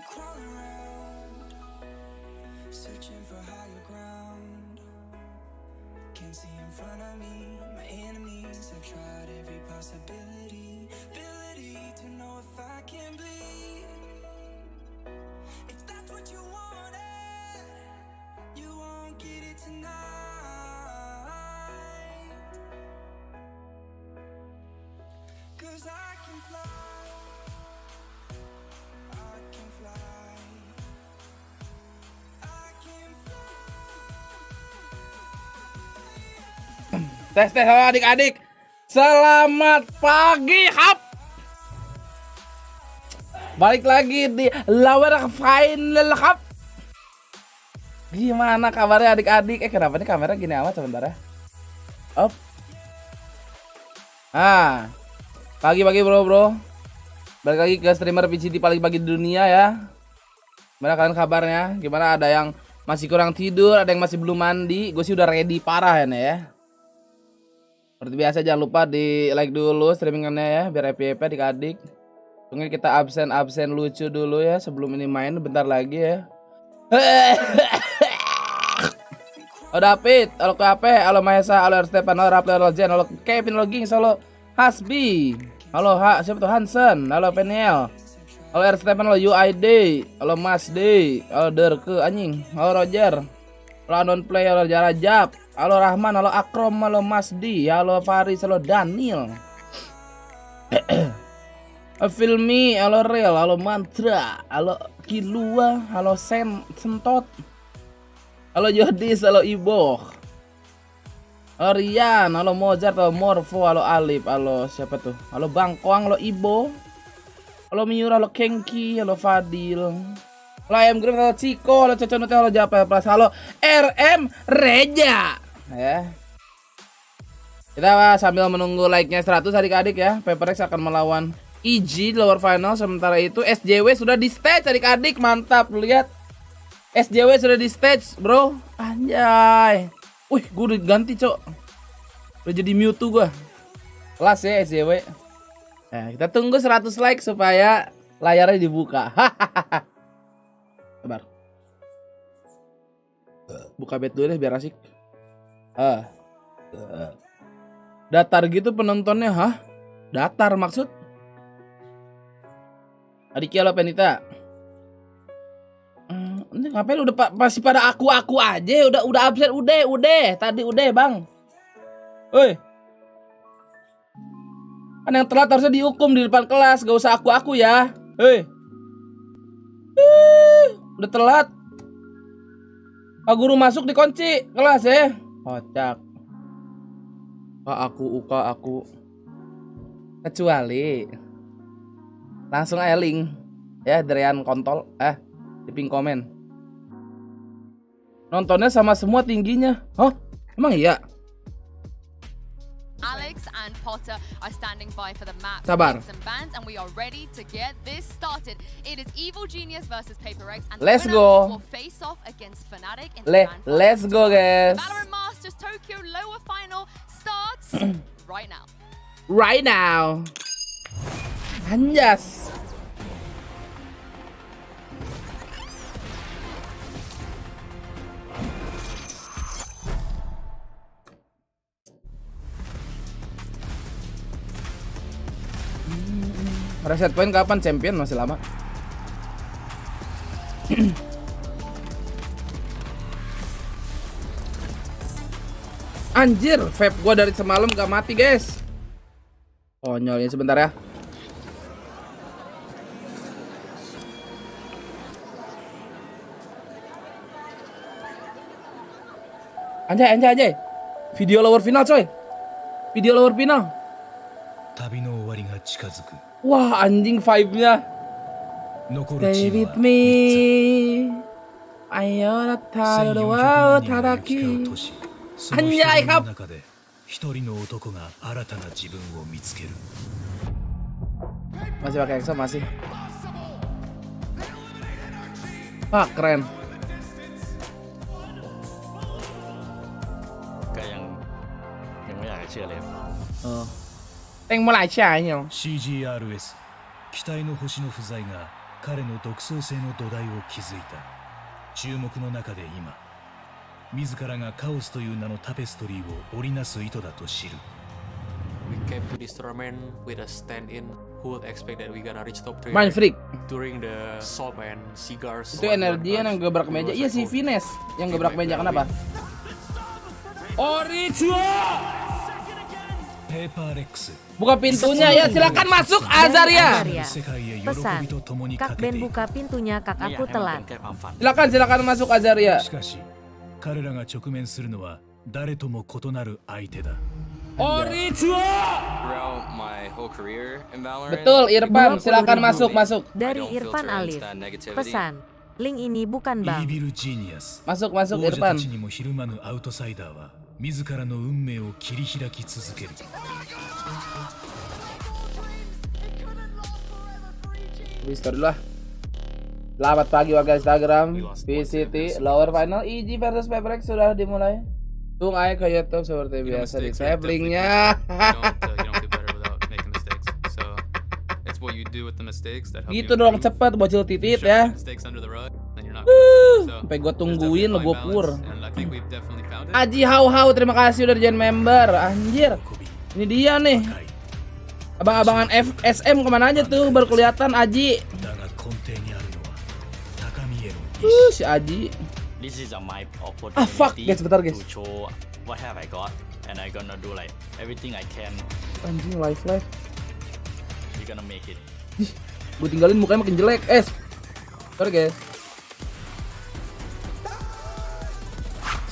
Crawling around, searching for higher ground. Can't see in front of me, my enemies have tried every possibility. Ability to know if I can bleed. If that's what you wanted, you won't get it tonight. 'Cause I can fly. Tes adik-adik, selamat pagi hap. Balik lagi di Lower Final Cup. Gimana kabarnya adik-adik? Kenapa nih kamera gini amat sebentar ya? Op. Pagi-pagi bro. Balik lagi ke streamer PCD paling pagi di dunia ya. Gimana kalian kabarnya? Gimana, ada yang masih kurang tidur, ada yang masih belum mandi? Gue sih udah ready parah ya. Seperti biasa jangan lupa di like dulu streamingannya ya, biar happy adik-adik. Tunggu kita absen lucu dulu ya sebelum ini main bentar lagi ya. Halo David, halo KP, halo Mahesa, halo Stefan, halo Rapler, halo Jen, halo Kevin, halo Gings, halo Hasbi, halo siapa tuh Hansen, halo Peniel, halo Stefan, halo UID, halo Mas D, halo Derke anjing, halo Roger, halo Anon Play, halo Jarajab, halo Rahman, halo Akrom, halo Mas D, halo Faris, halo Daniel, Filmi, halo Real, halo Mantra, halo Kilua, halo Sentot, halo Yodis, halo Iboh, halo Rian, halo Mozart, halo Morfo, halo Alif, halo siapa tuh, halo Bangkong, halo Ibo, halo Miura, halo Kengki, halo Fadil, halo Ayam Green, halo Ciko, halo Coconut, halo Japel Plus, halo RM Reja ya. Kita sambil menunggu like-nya 100 adik-adik ya. Paper X akan melawan EG di lower final. Sementara itu SJW sudah di stage adik-adik. Mantap, lu lihat. SJW sudah di stage, bro. Anjay. Wih, gue udah ganti, cok. Udah jadi Mewtwo gue. Kelas ya SJW. Nah, kita tunggu 100 like supaya layarnya dibuka. Sabar. Buka bet dulu deh biar asik. Datar gitu penontonnya, hah? Datar maksud? Adiki, halo Penita. Ngapain udah masih pada aku aja, udah absen, udah. Tadi udah, Bang. Woi. Kan yang telat harusnya dihukum di depan kelas, gak usah aku ya. Hei. Udah telat. Pak guru masuk dikunci kelas ya. Kocak. Aku. Kecuali langsung aja link ya, Drian kontol di pin komen. Nontonnya sama semua tingginya. Hah? Emang iya? Alex and Potter are standing by for the map. Sabar. And we are ready to get this started. It is Evil Genius versus Paper X, and let's go. Will face off against Fnatic in the grand final. Let's go, guys. Valorant Masters Tokyo lower final starts right now. Right now. Anjas. Reset point kapan champion? Masih lama. Anjir, vape gua dari semalam gak mati, guys. Konyolnya sebentar ya. Anjay. Video lower final, coy. Video lower final. Wah, anjing vibe-nya. Stay with me. Ayo taruh Tadaki. Anjay, kap. 中で一人の男が新たな自分を見つける。 Masih pakai EXO masih. Wah, keren. Kayak yangไม่อยากจะเชื่อเลย Oh. Yang mulai cahaya. CGRS 機体の星の不在が彼の独創性の土台を築いた。注目の中で今自らがカオスという名のタペストリーを織りなす意図だと知る。 We came to this tournament with a stand-in. Who would expect that we gonna reach top 3 Main freak. during the Salt and Cigars? Itu energian yang gebrak meja. Iya si Vines yang gebrak meja kenapa? Buka pintunya ya, silakan masuk Azaria. Pesan, Kak Ben buka pintunya, Kak aku telat. Silakan masuk Azaria. しかし彼らが直面するのは誰とも異なる相手だ。 Throughout my whole career in Valorant, Betul, Irfan, silakan masuk. Dari Irfan Alif. Pesan, link ini bukan bang. ビビるジーニアス。 Masuk 王者 Irfan. たちにもひるまぬアウトサイダーは自らの運命を切り開き続ける。 Restore dulu lah. Selamat pagi warga Instagram. VCT Lower Final EG versus PaperX sudah dimulai. Tung aja ke YouTube seperti biasa di save linknya. you don't get better without making mistakes. So it's what you do with the mistakes that help Gitu you dong, improve. cepet bocil titit Shove ya. mistakes under the rug, then you're not gonna. So Sampai gua there's tungguin lo definitely gua fine pur. balance, and I think we've definitely found it. Aji Hau terima kasih udah join member. Anjir. Ini dia nih. Abang-abangan FSM kemana aja tuh baru kelihatan Aji. だが根底にあるのは高みへの意志。 Si Aji. This is my opportunity Ah, fuck, guys, bentar, guys. to show what have I got and I gonna do like everything I can. Anjing live. We gonna make it. Gue tinggalin mukanya makin jelek. Sorry guys.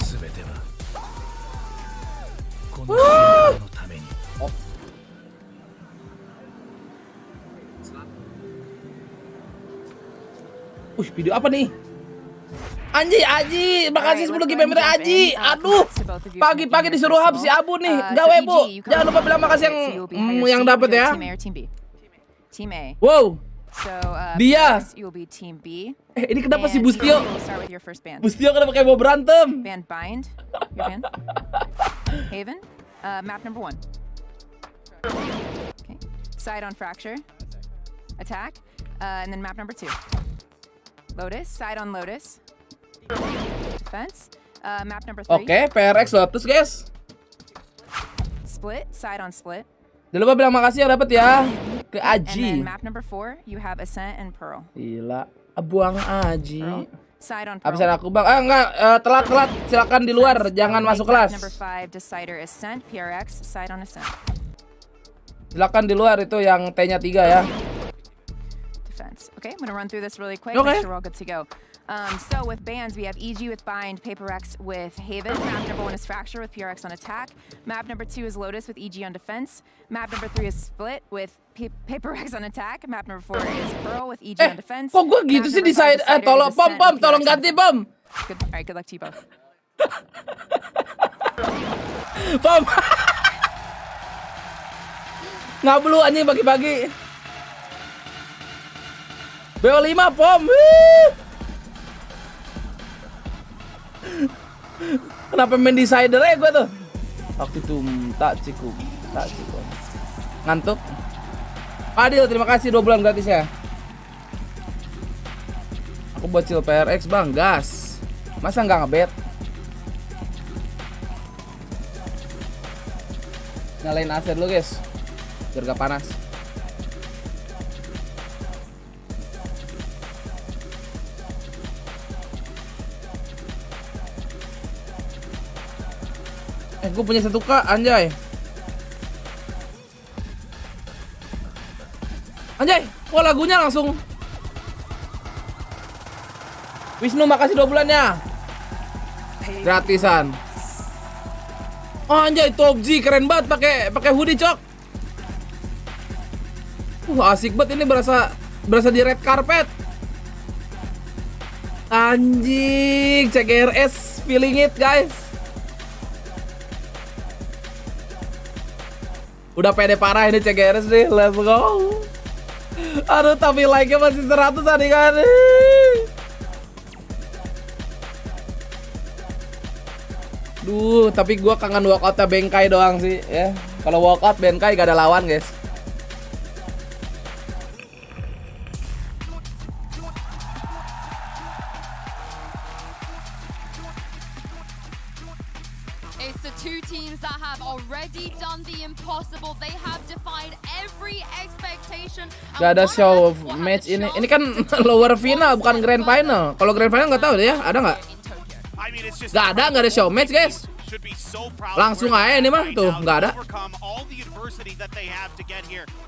すべてはこの世のために。 Video apa nih? Aji, makasih 10 GB member Aji. Aduh, pagi-pagi disuruh hap si Abu nih. Gawe Bu, jangan lupa bilang makasih yang dapat ya. Team A. Wow, dia. You will be Team B. Ini kenapa si Bustio? We'll start with your first band. Bustio kenapa kayak mau berantem? Band Bind. Your band. Haven. Map number 1. Okay. Side on Fracture. Attack. And then map number 2. Lotus. Side on Lotus. Defense. Map number 3. Oke, PRX Lotus guys. Split. Side on Split. Jangan lupa bilang makasih yang dapat ya ke And then Aji. map number 4, you have Ascent and Pearl. Gila, buang Aji. Pearl. Side on Pearl. Abisan aku bang, enggak, telat. Silakan di luar, jangan masuk Map kelas. number 5, Decider Ascent, PRX, side on Ascent. Silakan di luar itu yang T-nya 3 ya. Defense. Okay, I'm gonna run through this really quick. Okay. Make sure we're all good to go. So with bands, we have EG with Bind, PaperX with Haven. Map number 1 is Fracture with PRX on attack. Map number 2 is Lotus with EG on defense. Map number 3 is Split with PaperX on attack. Map number 4 is Pearl with EG on defense. Kok gue gitu Map sih number di 5 side? Decider Tolong is Ascent with tolong PRX on ganti pom. Good. All right, good luck to you both. Pom. Ngablu anjing pagi-pagi. BO5 pom. Kenapa main decider ya gue tuh? Waktu itu tak cukup. Ngantuk. Adil, terima kasih 2 bulan gratis ya. Aku bocil PRX bang, gas. Masa nggak ngebet? Nyalain AC dulu guys, biar gak panas. Gue punya 1K, anjay. Wah lagunya langsung. Wisnu makasih 2 bulannya. Gratisan. Oh, anjay, Top G keren banget pakai hoodie, cok. Asik banget ini berasa di red carpet. Anjing, CGRS feeling it, guys. Udah pede parah ini CGRS nih. Let's go. Aduh, tapi like-nya masih 100 kan. Duh, tapi gua kangen walkout-nya Bengkai doang sih ya. Kalau walkout Bengkai gak ada lawan, guys. It's the two teams that have already done the impossible. They have defied every expectation. Gak ada show match ini. Ini kan lower final bukan grand final. Kalau grand final nggak tahu deh ya, ada nggak? Gak ada show match, guys. Langsung aja ini mah tuh, nggak ada.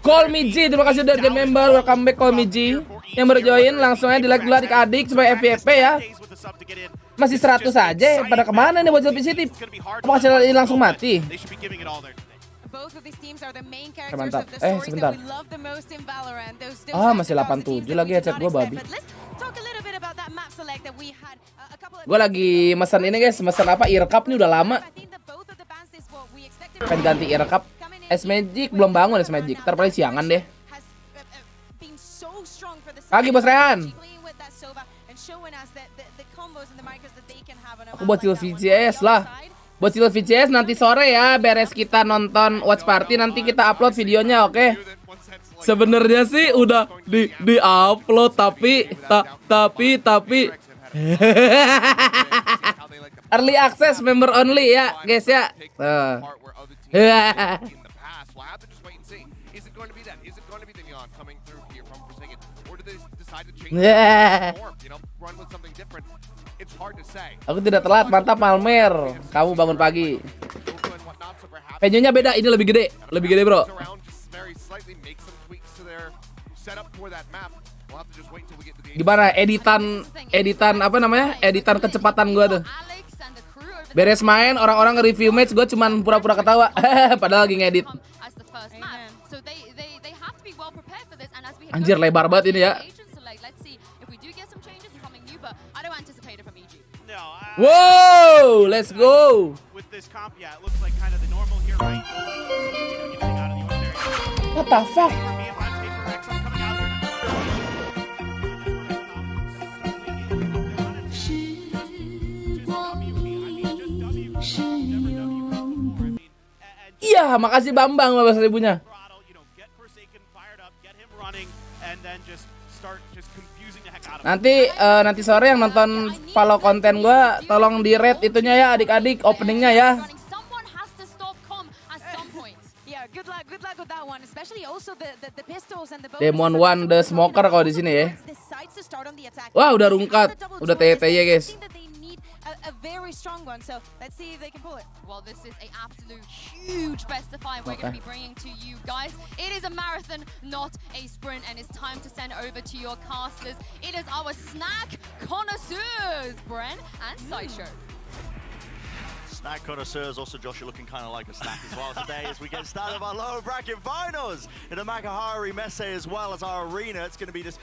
Call me G, terima kasih udah jadi member. Welcome back Call me G. Yang baru join langsung aja di like dulu adik-adik supaya FVP ya. Masih 100 aja, pada kemana nih bocil PCT? Apakah ini langsung mati? Mantap. Sebentar. Masih 87 lagi headset gua babi. Gue lagi mesen ini guys, mesen apa? Ear cup nih udah lama. Pengen ganti ear cup. S-Magic belum bangun S-Magic, ntar paling siangan deh. Pagi Bos Rehan. Aku bocil VCS lah. Bocil VCS nanti sore ya, beres kita nonton watch party nanti kita upload videonya, oke? Sebenarnya sih udah di upload tapi early access member only ya guys ya. Aku tidak telat, mantap Malmer. Kamu bangun pagi. Venue-nya beda, ini lebih gede bro. Gimana editan apa namanya? Editan kecepatan gua tuh. Beres main orang-orang nge-review match, gua cuman pura-pura ketawa. Padahal lagi ngedit. Anjir lebar banget ini ya. Wow, let's go. What the fuck? Iya, makasih Bambang 15.000-nya. Nanti sore yang nonton follow konten gua tolong di rate itunya ya adik-adik openingnya ya. Demon One the Smoker kalau di sini ya. Wah, udah rungkat, udah TY guys. A very strong one, so let's see if they can pull it. Well, this is an absolute huge best of 5 we're going to be bringing to you guys. It is a marathon, not a sprint, and it's time to send over to your casters. It is our snack connoisseurs, Bren and Sideshow. Snack connoisseurs, also Josh, you're looking kind of like a snack as well today as we get started our lower bracket finals in the Makahari Messe as well as our arena. It's going to be this,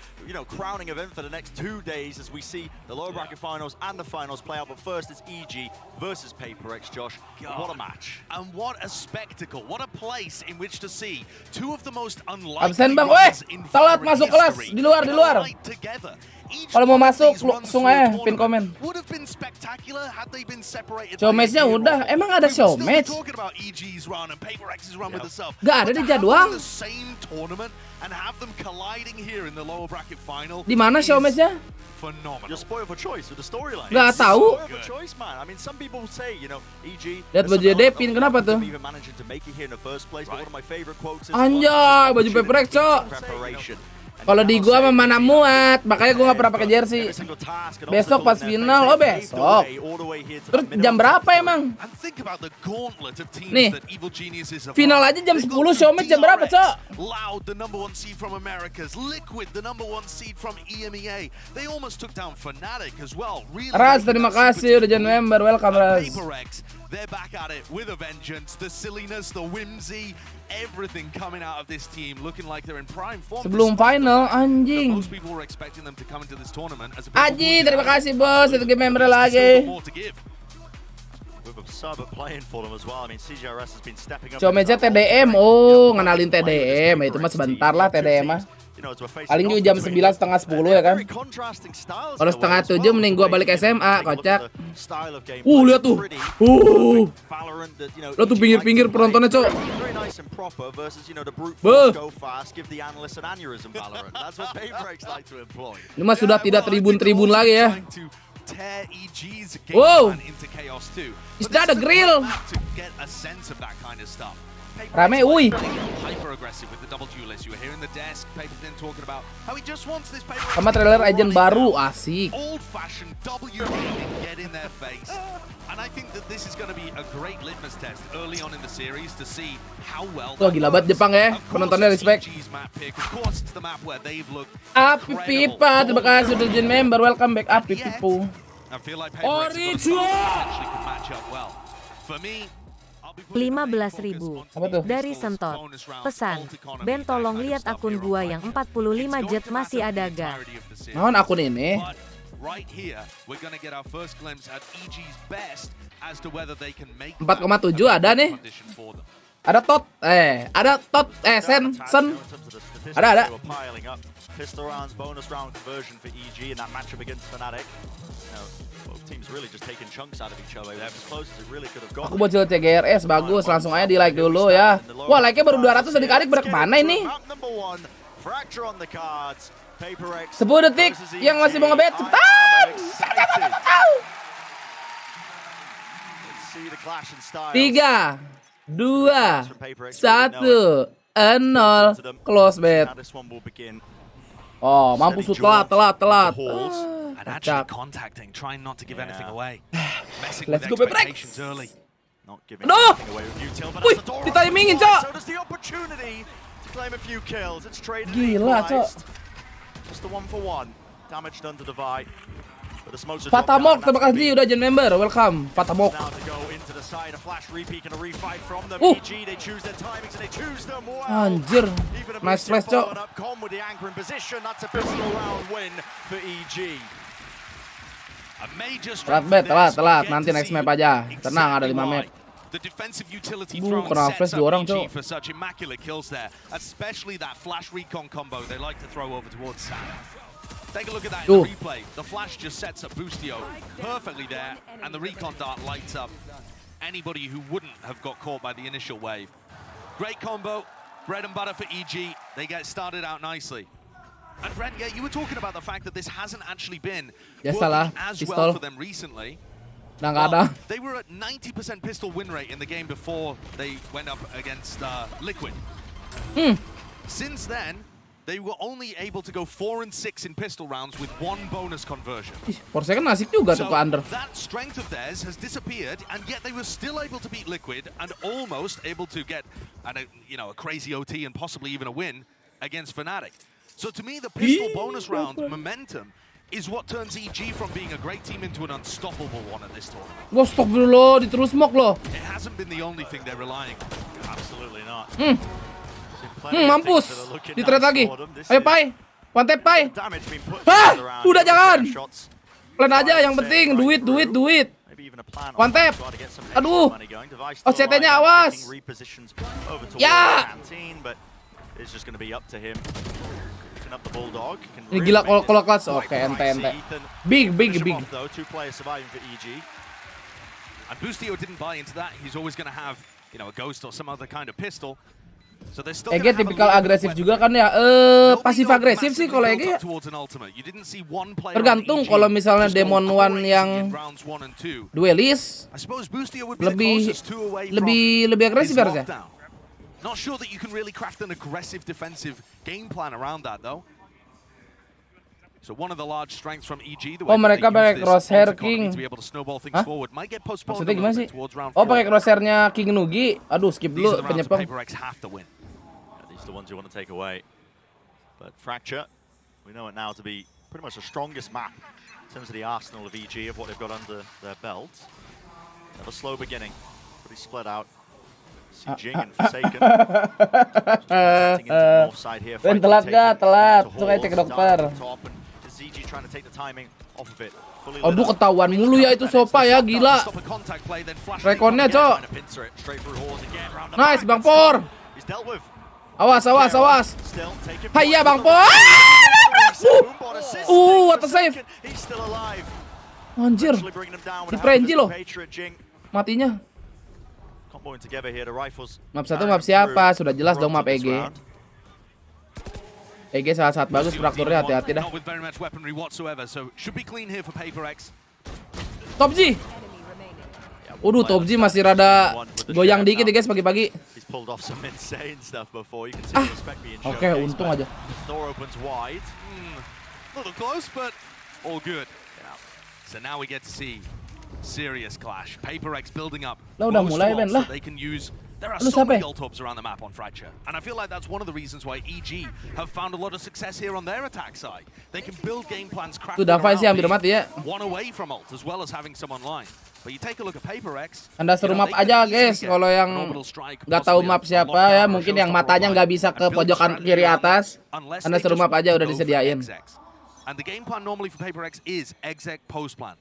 crowning event for the next 2 days as we see the lower bracket finals and the finals play out. But first, it's EG versus PaperX, Josh. God. What a match. And what a spectacle. What a place in which to see two of the most unlikely Absen bang, telat masuk kelas, di luar. Kalau mau masuk, langsung aja pin komen. Show match-nya udah, emang ada show match? Gak ada di jadwal. Di mana show match-nya? Gak tahu. Lihat baju Depin, kenapa tuh? Anjay, baju PaperX, cok. Kalau di gua mah mana muat, makanya gua nggak pernah pakai jersey. Besok pas final, besok. Terus jam berapa emang? Nih, final aja jam 10, show match jam berapa, Cok? Raz, terima kasih udah jadi member, welcome Raz. They're back at it with a vengeance. The silliness, the whimsy, everything coming out of this team looking like they're in prime form. Sebelum final, anjing. Aji, terima kasih bos, itu game member lagi. with a sub at playing for them as well. I mean, CJRS has been stepping up. Comeja TDM, oh ngenalin TDM, itu mah sebentar lah TDM mah. Paling juga jam 9 setengah 10 ya kan. Kalau setengah 7 mending gua balik SMA, kocak. Lihat tuh. Lo tuh pinggir-pinggir penontonnya, Cok. Ini mah sudah tidak tribun-tribun lagi ya. Wow, is that a grill? Rame, wih. Sama trailer agent baru, asik. Wah, gila banget Jepang ya, penontonnya respect. Api Pipa, terima kasih sudah jadi member, welcome back Api Pipu. $15.000 dari Sentot. Pesan, Ben tolong lihat akun gua yang 45 jet masih ada ga? Mohon akun ini. 4,7 ada nih. Ada tot, sen. Ada. Pistol rounds, bonus round conversion for EG in that matchup against Fnatic. Both teams really just taking chunks out of each other. They're as close as it really could have gone. Aku bocil CGRS, bagus. Langsung aja di like dulu ya. Wah, like-nya baru 200 adik-adik, kemana ini? 10 detik yang masih mau ngebet, cepetan! 3, 2, 1, 0, close bet. Oh, mampus tuh telat. Let's go Bebreks. Aduh, wih, ditimingin Cok. Gila Cok. Fatamok, terima kasih udah jadi member, welcome Fatamok. Anjir, nice flash Cok. Telat, nanti next map aja. Tenang, ada 5 map. Kenal flash 2 orang Cok. Take a look at that in the replay. The flash just sets up Boostio perfectly there, and the recon dart lights up anybody who wouldn't have got caught by the initial wave. Great combo, bread and butter for EG. They get started out nicely. And Brent, yeah, you were talking about the fact that this hasn't actually been working as well for them recently. Well, they were at 90% pistol win rate in the game before they went up against Liquid. Since then, they were only able to go 4 and 6 in pistol rounds with 1 bonus conversion. Porsche kan asik juga tuh ke under. That strength of theirs has disappeared, and yet they were still able to beat Liquid and almost able to get a crazy OT and possibly even a win against Fnatic. So to me, the pistol bonus round momentum is what turns EG from being a great team into an unstoppable one at this tournament. Wah, stop dulu lo, diterus smoke lo. It hasn't been the only thing they're relying on. Absolutely not. Mampus. Di trade lagi. Ayo Pai. One tap Pai. Udah jangan. Plan aja yang penting duit. One tap. Aduh. Oh, CT-nya awas. Ya. Ini gila kalau kelas. Oke, ente. Big. And Boostio didn't buy into that. He's always going to have, a ghost or some other kind of pistol. Ege tipikal agresif juga kan ya, pasif agresif sih kalau Ege ya. Tergantung kalau misalnya Demon One yang duelis lebih agresif harusnya. Not sure that you can really craft an aggressive defensive game plan around that though. So one of the large strengths from EG, the way mereka pakai crosshair King. Hah? Maksudnya gimana sih? Oh, pakai crosshairnya King Nugi. Aduh, skip dulu penyepong. These are the ones you want to take away. But Fracture, we know it now to be pretty much the strongest map in terms of the arsenal of EG, of what they've got under their belt. Have a slow beginning, pretty split out. Jing and Forsaken. Ben telat gak? Telat. Coba cek dokter. ZG trying to take the timing Aduh, ketahuan mulu ya itu Sopa ya, gila. Rekonnya, Cok. Nice, Bang Por. Awas. Hayya, Bang Por. What a save. Anjir. Di Prenji loh. Matinya. Map 1 map siapa? Sudah jelas dong map EG. EG sangat bagus frakturnya, hati-hati dah. Top G. Waduh, Top G masih rada goyang dikit ya guys pagi-pagi. Oke, untung aja. Serious clash. PaperX building up. Lah udah mulai Ben lah. There are so many gold hubs around the map on Fracture, and I feel like that's one of the reasons why EG have found a lot of success here on their attack side. They can build game plans crafted around hampir mati ya. One away from ult as well as having some online. But you take a look at PaperX. Anda seru map aja guys, kalau yang nggak tahu map siapa ya, mungkin yang matanya nggak bisa ke pojokan kiri atas, Anda seru map aja udah disediain. And the game plan normally for PaperX is exec post plan.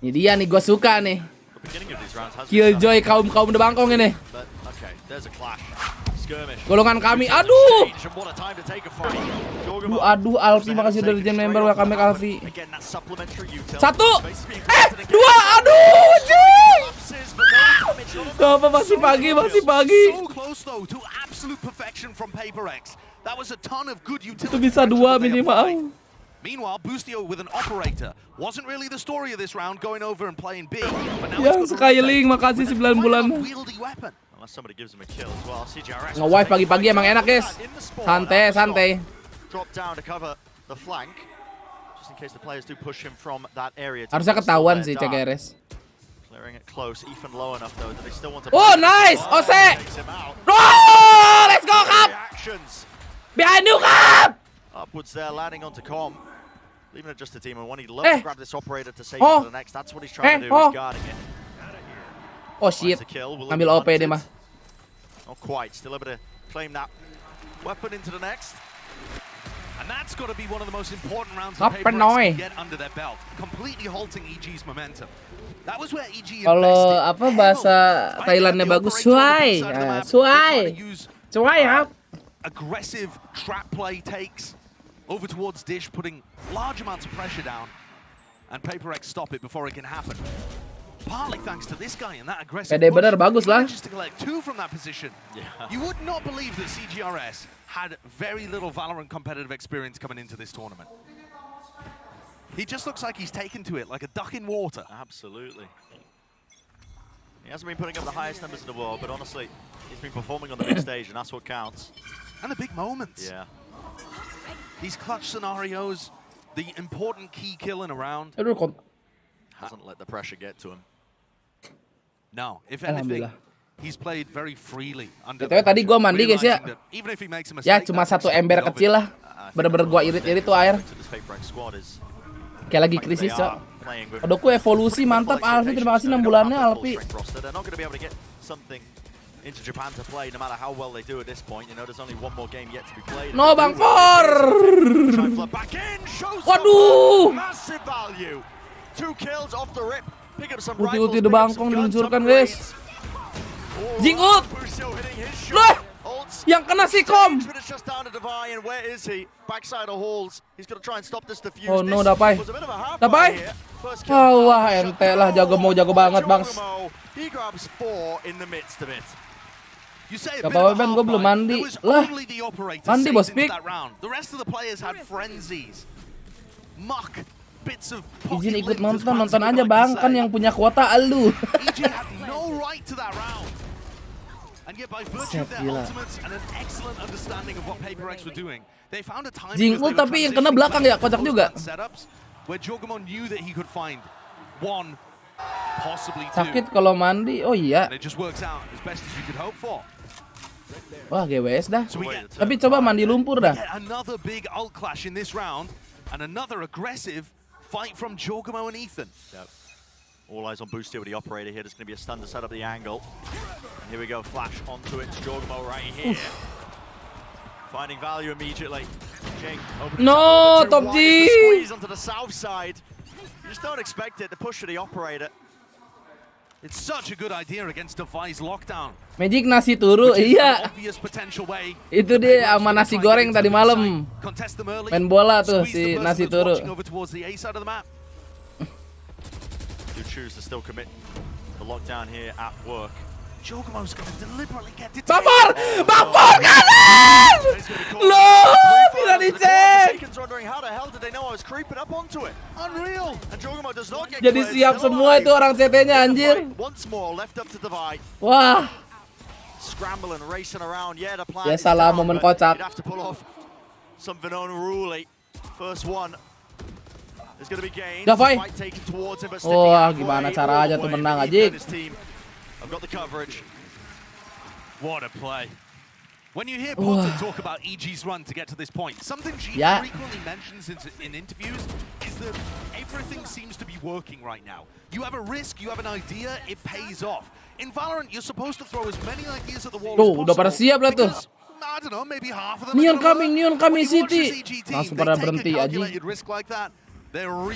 Ini dia nih, gue suka nih. Killjoy kaum DBangkong ini. Golongan kami, aduh. Alfi, makasih udah jadi member, welcome back Alfi. 1, 2, aduh, Jing. Apa masih pagi. Itu bisa 2 minimal. Meanwhile, Boostio with an operator wasn't really the story of this round, going over and playing B. Yang Skyling, makasih 9 bulan. Nge-wife pagi-pagi emang enak guys. Santai. Harusnya ketahuan sih CKRS. Oh nice, Ose. Oh, let's go Kap. Behind you Kap. Upwards there, landing onto Com. Leaving it just a team, and when he'd love to grab this operator to save it for the next, that's what he's trying to do, he's guarding it. Oh shit, ambil OP deh mah. Not quite, still able to claim that weapon into the next. And that's got to be one of the most important rounds of PaperX to get under their belt, completely halting EG's momentum. That was where EG invested. Kalau apa bahasa Thailandnya bagus, suai ya. Aggressive trap play takes over towards Dish, putting large amounts of pressure down, and PaperX stop it before it can happen. Partly thanks to this guy and that aggressive push. Bener bagus lah. Just to collect 2 from that position. Yeah. You would not believe that CGRS had very little Valorant competitive experience coming into this tournament. He just looks like he's taken to it like a duck in water. Absolutely. He hasn't been putting up the highest numbers in the world, but honestly, he's been performing on the big stage, and that's what counts. And the big moments. Yeah. These clutch scenarios, the important key kill in a round. Hasn't let the pressure get to him. No, if anything, he's played very freely. Tadi gua mandi guys ya. Ya cuma 1 ember kecil lah. Bener-bener gua irit-irit tuh air. Kayak lagi krisis, Cok. Aduhku evolusi mantap Alfi, terima kasih 6 bulannya Alfi. Into Japan to play, no matter how well they do at this point. You know, there's only 1 more game yet to be played. No, Bang Por. Waduh. Massive value. 2 kills off the rip. Pick up some ulti DBangkong diluncurkan, guys. Jing ult. Loh. Yang kena si Kom. Oh no, Dapai. Oh, wah, ente lah, jago banget, Bang. Gak apa-apa Ben, gue belum mandi. Lah, mandi bos Pik. Izin ikut nonton aja Bang, kan yang punya kuota elu. Jingul tapi yang kena belakang ya, kocak juga. Sakit kalau mandi, oh iya. Wah, GWS dah. Tapi coba mandi lumpur dah. All eyes on Boostio with the operator here. There's going to be a stun to set up the angle. And here we go, flash onto it. Jorgamo right here. Finding value immediately. Jing, no, Top G. Squeeze onto the south side. just don't expect it to push to the operator. It's such a good idea against device lockdown. Magic nasi turu, iya. Itu dia sama nasi goreng tadi malam. Main bola tuh si nasi turu. You choose to still commit the lockdown here at work. Jogamo's going to deliberately get it. Bapor kanan! Loh, tidak dicek. Unreal. Jadi siap semua itu orang CT-nya anjir. Wah. Ya salah momen kocak. Davai. Wah, gimana caranya tuh menang aja. I've got the coverage. What a play. When you hear Potter talk about EG's run to get to this point, something she frequently mentions in interviews is that everything seems to be working right now. You have a risk, you have an idea, it pays off. In Valorant, you're supposed to throw as many ideas at the wall as possible. Udah pada siap lah tuh. I don't know, maybe half of them. Neon coming City. Langsung pada berhenti aja.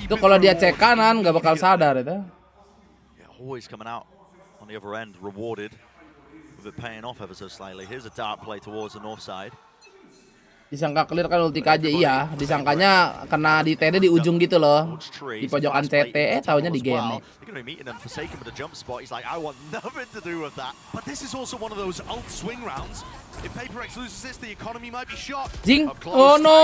Itu kalau dia cek kanan nggak bakal sadar itu. Yeah, always coming out on the other end, rewarded with it paying off ever so slightly. Here's a dart play towards the north side. Disangka clear kan ulti KJ, iya. Disangkanya kena di TD di ujung gitu loh. Di pojokan CT, taunya di game. Jing, oh no.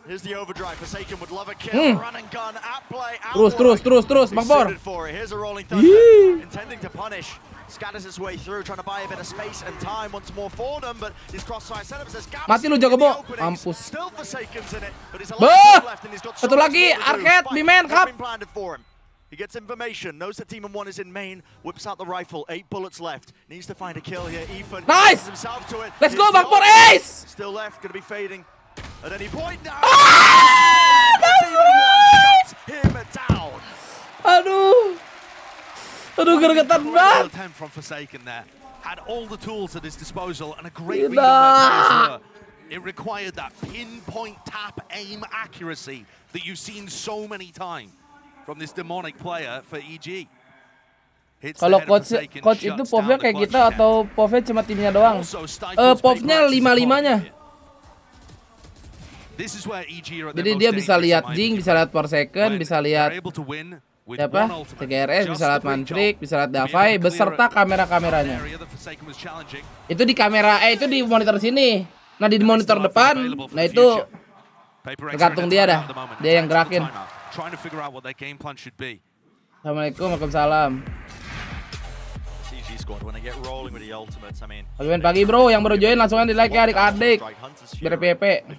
Here's the overdrive. Forsaken would love a kill. Run and gun at play. Terus, Bang Bor. Here's a rolling thunder. Intending to punish. Scatters his way through, trying to buy a bit of space and time once more for them, but his crossfire setup says mati lu jago bo. Mampus. Still Forsaken's in it, but he's left and he's got satu lagi, Arcade, B-Man, Cup. He gets information, knows that Team 1 is in main, whips out the rifle, 8 bullets left, needs to find a kill here. Ethan nice! Himself to it. Let's go, Bang Bor, ace! Still left, gonna be fading at any point now. Nice! Him down. Aduh, gergetan banget. From Forsaken there had all the tools at his disposal and a great read of where players were. It required that pinpoint tap aim accuracy that you've seen so many times from this demonic player for EG. Kalau coach itu POV-nya kayak kita atau POV cuma timnya doang? POV-nya 5-5-nya. Jadi dia bisa lihat Jing, bisa lihat Forsaken, bisa lihat siapa? TGRS, bisa lihat Manfred, bisa lihat Davai, beserta kamera-kameranya. Itu di kamera, itu di monitor sini. Nah di monitor depan, nah itu tergantung dia dah. Dia yang gerakin. Assalamualaikum, waalaikumsalam. Pagi pagi bro, yang baru join langsung di like ya adik-adik. Biar PP.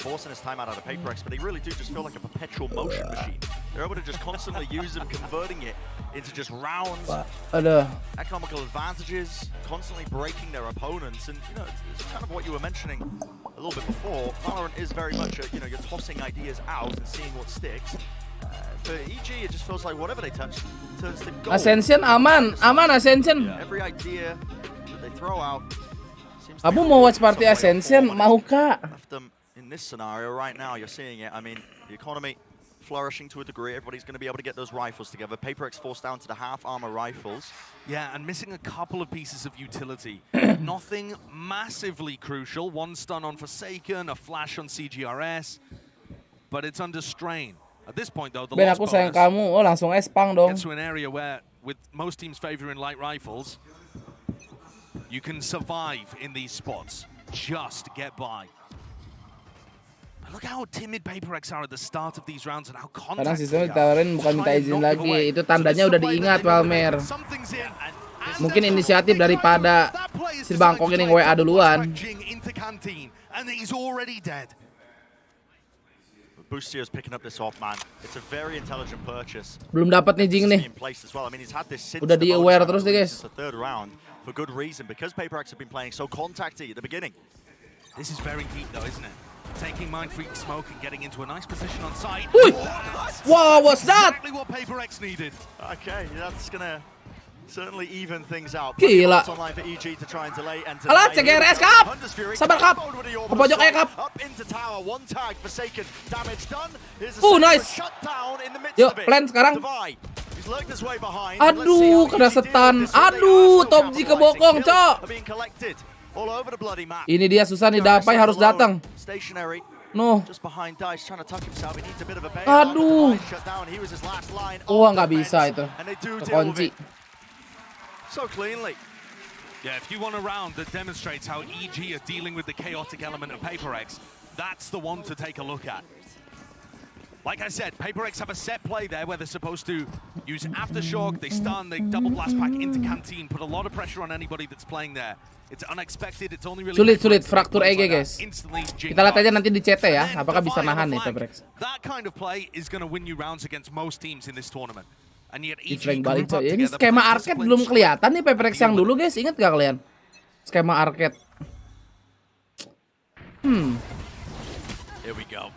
Aduh. Economical advantages, constantly breaking their opponents, and you know it's kind of what you were mentioning a little bit before. Valorant is very much you're tossing ideas out and seeing what sticks. For EG, it just feels like whatever they touch turns to gold. Ascension aman Ascension. Every idea that they throw out. Kamu mau watch party Ascension? Mau kak? In this scenario right now, you're seeing it. I mean, the economy flourishing to a degree. Everybody's going to be able to get those rifles together. PaperX forced down to the half armor rifles. Yeah, and missing a couple of pieces of utility. Nothing massively crucial. One stun on Forsaken, a flash on CGRS, but it's under strain. At this point, though, the Ben aku sayang kamu, langsung espang dong. Gets to an area where, with most teams favoring light rifles, you can survive in these spots. Just get by. But look how timid PaperX are at the start of these rounds and how confident. Kadang sistemnya ditawarin bukan minta izin lagi, itu tandanya udah diingat Palmer. Mungkin inisiatif daripada si Bangkok ini WA duluan. Boostier's picking up this off, man. It's a very intelligent purchase. Belum dapat nih Jing nih. Udah di aware terus deh guys. Third round for good reason because PaperX have been playing so contacty at the beginning. This is very deep though, isn't it? Taking Mind Freak smoke and getting into a nice position on site. Wow, what's that? Exactly what PaperX needed. Okay, that's gonna Certainly even things out. Gila. Online for EG to try and delay and Alah, CGRS Kap. Sabar Kap. Ke pojok aja Kap. Up into tower, one tag forsaken, damage done. Nice. Yuk, plan sekarang. Aduh, kena setan. Aduh, Top G kebokong, cok. Ini dia susah nih, Dapai harus datang. No. Aduh. Wah, nggak bisa itu. Kekunci. So cleanly. Yeah, if you want a round that demonstrates how EG are dealing with the chaotic element of PaperX, that's the one to take a look at. Like I said, PaperX have a set play there where they're supposed to use Aftershock, they stun, they double blast pack into Canteen, put a lot of pressure on anybody that's playing there. It's unexpected, it's only really sulit fraktur EG guys. Kita lihat aja nanti di CT ya, apakah bisa nahan nih PaperX. That kind of play is going to win you rounds against most teams in this tournament. Flank balik coy. Ini skema arcade belum kelihatan nih PaperX yang dulu guys. Ingat gak kalian? Skema arcade.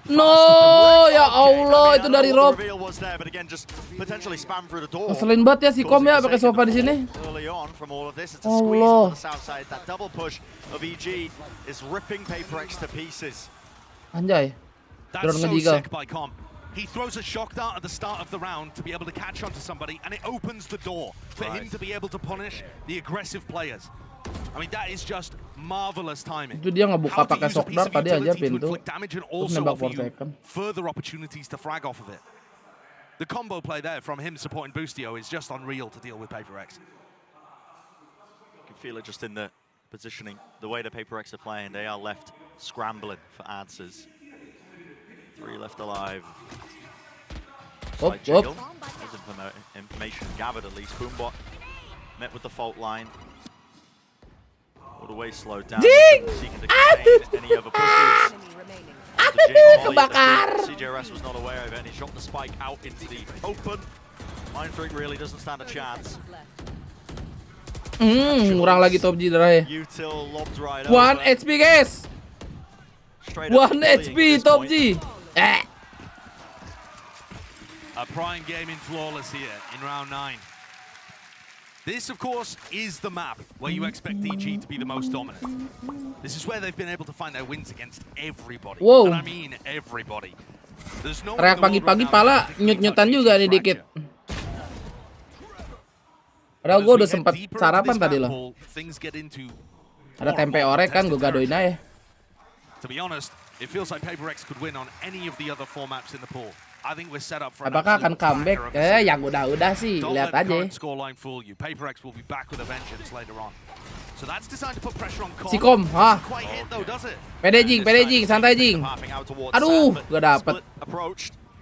No, ya Allah, itu dari Rob. Ngeselin banget ya si Kom ya pakai sofa di sini. Allah. Anjay. Drone ngejigal. He throws a shock dart at the start of the round to be able to catch onto somebody, and it opens the door for him to be able to punish the aggressive players. I mean, that is just marvelous timing. Itu dia ngebuka pakai shock dart tadi aja pintu. Terus nembak 4 second. Further opportunities to frag off of it. The combo play there from him supporting Boostio is just unreal to deal with PaperX. You can feel it just in the positioning, the way the PaperX are playing. They are left scrambling for answers. 3 left alive. There's Information gathered at least. Boombot met with the fault line. All the way slowed down. Seeking to contain any other pushes. Kebakar. CJRS was not aware of it and he shot the spike out into the open. Mind Freak really doesn't stand a chance. Kurang lagi Top G darahnya. 1 HP guys. 1 HP Top G. A prime game in Flawless here in round 9. This, of course, is the map where you expect EG to be the most dominant. This is where they've been able to find their wins against everybody. Wow. And I mean everybody. There's no Teriak pagi-pagi pala nyut-nyutan juga nih dikit. Padahal gue udah sempat sarapan tadi loh. Ada tempe orek kan, gue gadoin aja. To be honest, it feels like PaperX could win on any of the other 4 maps in the pool. I think we're set up for apakah akan comeback? Yang udah sih, lihat aja. PaperX will be back with a vengeance later on. So that's designed to put pressure on Com. Si Kom, pede jing, santai jing. Aduh, gak dapet.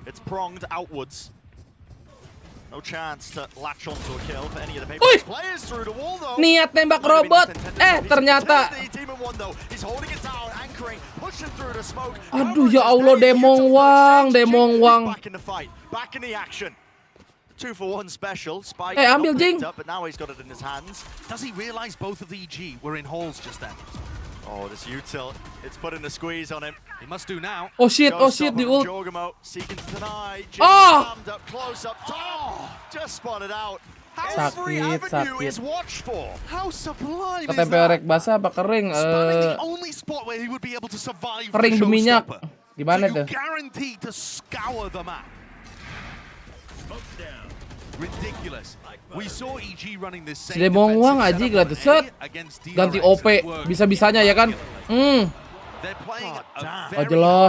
It's pronged outwards. No chance to latch onto a kill for any of the PaperX players through the wall though. Niat nembak robot, ternyata. Aduh ya Allah, Demong Wang. Back in the fight, back in the action. 2-for-1 special. Spike ambil Jing. But now he's got it in his hands. Does he realize both of the EG were in halls just then? Oh, this util, it's putting a squeeze on him. He must do now. Oh shit, the ult. Seeking to deny. Oh! Up close up top. Just spotted out. Sakit. How sublime is tempe orek basah apa kering? Kering berminyak. Gimana tuh? Guaranteed to scour the map. Ridiculous. We saw EG running this same. Demong Wang aja gratis set. Ganti OP bisa-bisanya ya kan?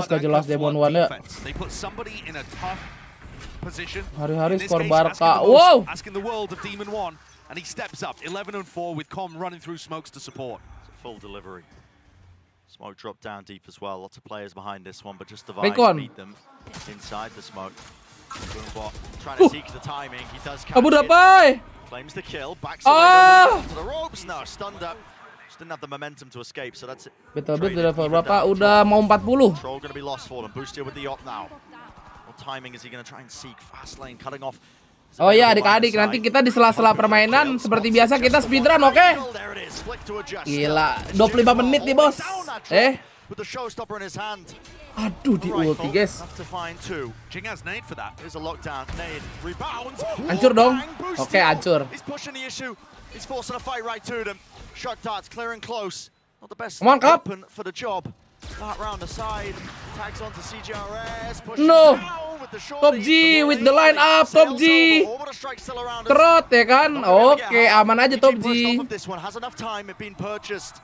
Gak jelas Demong Wang ya. Hari-hari skor Barca. Wow. Asking the world of Demon 1 and he steps up 11-4 with Com running through smokes to support. Full delivery. Smoke dropped down deep as well. Lots of players behind this one, but just Divine to meet them inside the smoke. Boombot trying to seek the timing. He does catch it. Claims the kill. Backs away to the ropes. No, stunned up. Just didn't have the momentum to escape, so that's it. Betul level berapa? Udah mau 40. Control going to be lost for them. Boostio with the op now. What timing is he going to try and seek? Fast lane cutting off. Oh iya adik-adik, nanti kita di sela-sela permainan seperti biasa kita speedrun, oke? Gila, 25 menit nih bos. With the showstopper in his hand. Aduh, di ulti guys. Have to find two. Jing has nade for that. Here's a lockdown. Nade rebounds. Hancur dong. Oke, hancur. He's pushing the issue. He's forcing a fight right to them. Shock darts clear and close. Not the best Mantap. weapon for the job. That round the side. Tags onto CGRS. No. Top G with the line up. Top G. Trot ya kan. Oke, aman aja Top G. This one has enough time. It been purchased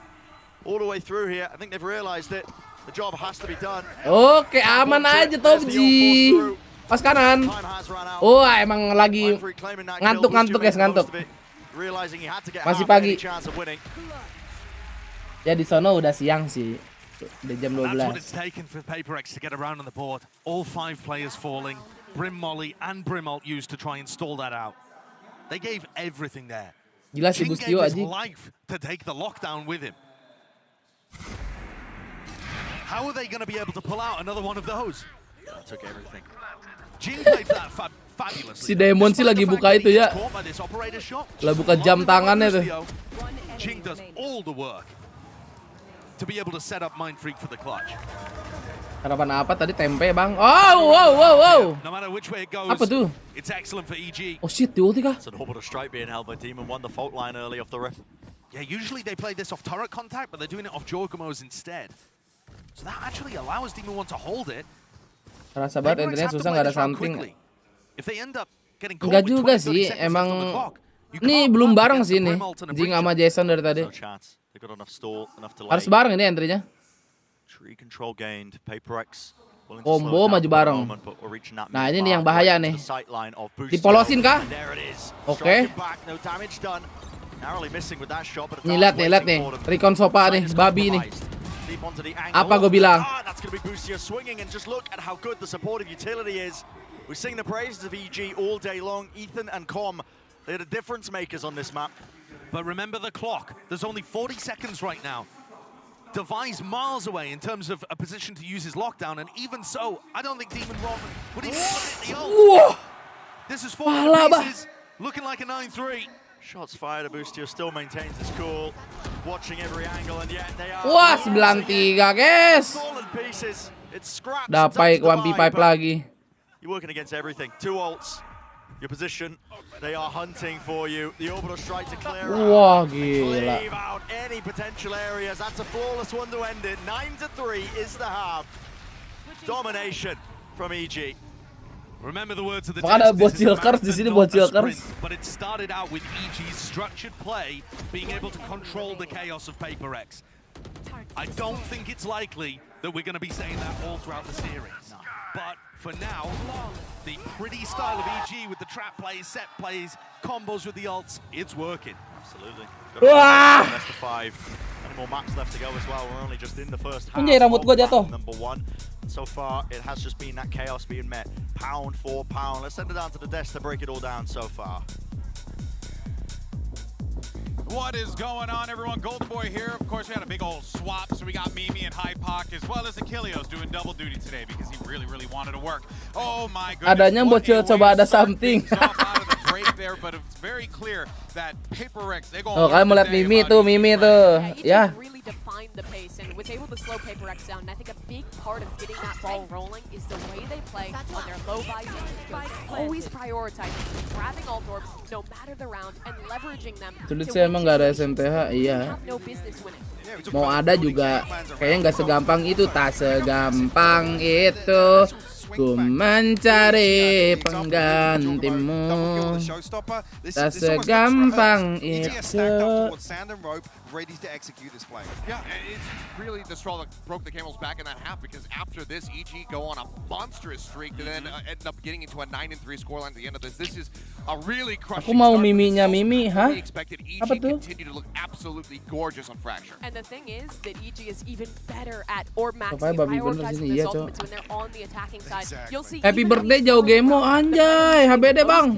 all the way through here. I think they've realized it. The job has to be done. Oke, aman aja Top G. Pas kanan. Wah, emang lagi ngantuk guys, ngantuk. Masih pagi. Ya di sono udah siang sih. Udah jam 12. That's what it's taken for PaperX to get around on the board. All 5 players falling. Brim Molly and Brim Ult used to try and stall that out. They gave everything there. Gila si Bustio gave his aja. life to take the lockdown with him. How are they going to be able to pull out another one of those? Took everything. Jing played that fabulously. Si Demon sih lagi buka itu ya. Lah buka jam tangannya tuh. Jing does all the work to be able to set up Mind Freak for the clutch. Harapan apa tadi tempe bang? Wow. No matter which way it goes, apa tuh? It's excellent for EG. Oh shit, di ulti kah? It's an orbital strike being held by Demon. Won the fault line early off the rip. Yeah, usually they play this off turret contact, but they're doing it off Jorgamos instead. So that actually allows Demon 1 to hold it. Rasa banget intinya susah nggak ada something. If they end up getting enggak juga sih, emang ini belum bareng sih nih. Jing sama Jason dari tadi. Harus bareng ini entry-nya. Combo maju bareng. Nah ini nih yang bahaya nih. Dipolosin kah? Oke. Nih lihat nih. Recon Sopa nih, babi nih. Apa gue bilang? We sing the praises of EG all day long. Ethan and Com, they're the difference makers on this map. But remember the clock. There's only 40 seconds right now. Device miles away in terms of a position to use his lockdown, and even so, I don't think Demon 1 would even put it in the ult. This is 4 pieces, looking like a 9-3. Shots fired, Abustio still maintains his cool, watching every angle, and yet they are... Wah, 9-3 guys. Dapai 1v5 lagi. You're working against everything. 2 ults, your position, they are hunting for you. The orbital strike to clear out. Leave out any potential areas. That's a flawless one to end it. 9-3 is the half. Domination from EG. Remember the words of the ada bocilkers di sini bocilkers. But it started out with EG's structured play being able to control the chaos of PaperX. I don't think it's likely that we're going to be saying that all throughout the series. No. But for now, the pretty style of EG with the trap plays, set plays, combos with the ults, it's working. Absolutely. Best of 5. Any more maps left to go as well. We're only just in the first half. Number 1. So far, it has just been that chaos being met. Pound for pound. Let's send it down to the desk to break it all down so far. What is going on, everyone? Golden Boy here. Of course, we had a big old swap, so we got Mimi and Hypoc as well as Achilleos doing double duty today because he really wanted to work. Oh my goodness. Adanya bocil coba ada something. There, but it's very clear that PaperX, oh, kalian mau lihat Mimi tuh, ya. Really defined the pace and was able to slow PaperX down. And I think a big part of getting that ball rolling is the way they play on their low buy spikes, always prioritizing grabbing alt orbs no matter the round and leveraging them. Sulit sih emang nggak ada SMTH, iya. Mau ada juga kayaknya nggak segampang itu, tak segampang itu. Ku mencari penggantimu, tak segampang itu. Ready to execute this play. Yeah, it's really the straw that broke the camel's back in that half because after this, EG go on a monstrous streak and then end up getting into a 9-3 scoreline at the end of this. This is a really crushing. Aku mau Miminya Mimi, hah? Apa tuh? Continue to look absolutely gorgeous on Fracture. And the thing is that EG is even better at orb maxing and prioritizing these ultimates when they're on the attacking side. You'll see. Happy birthday jauh Gemo, anjay, HBD bang.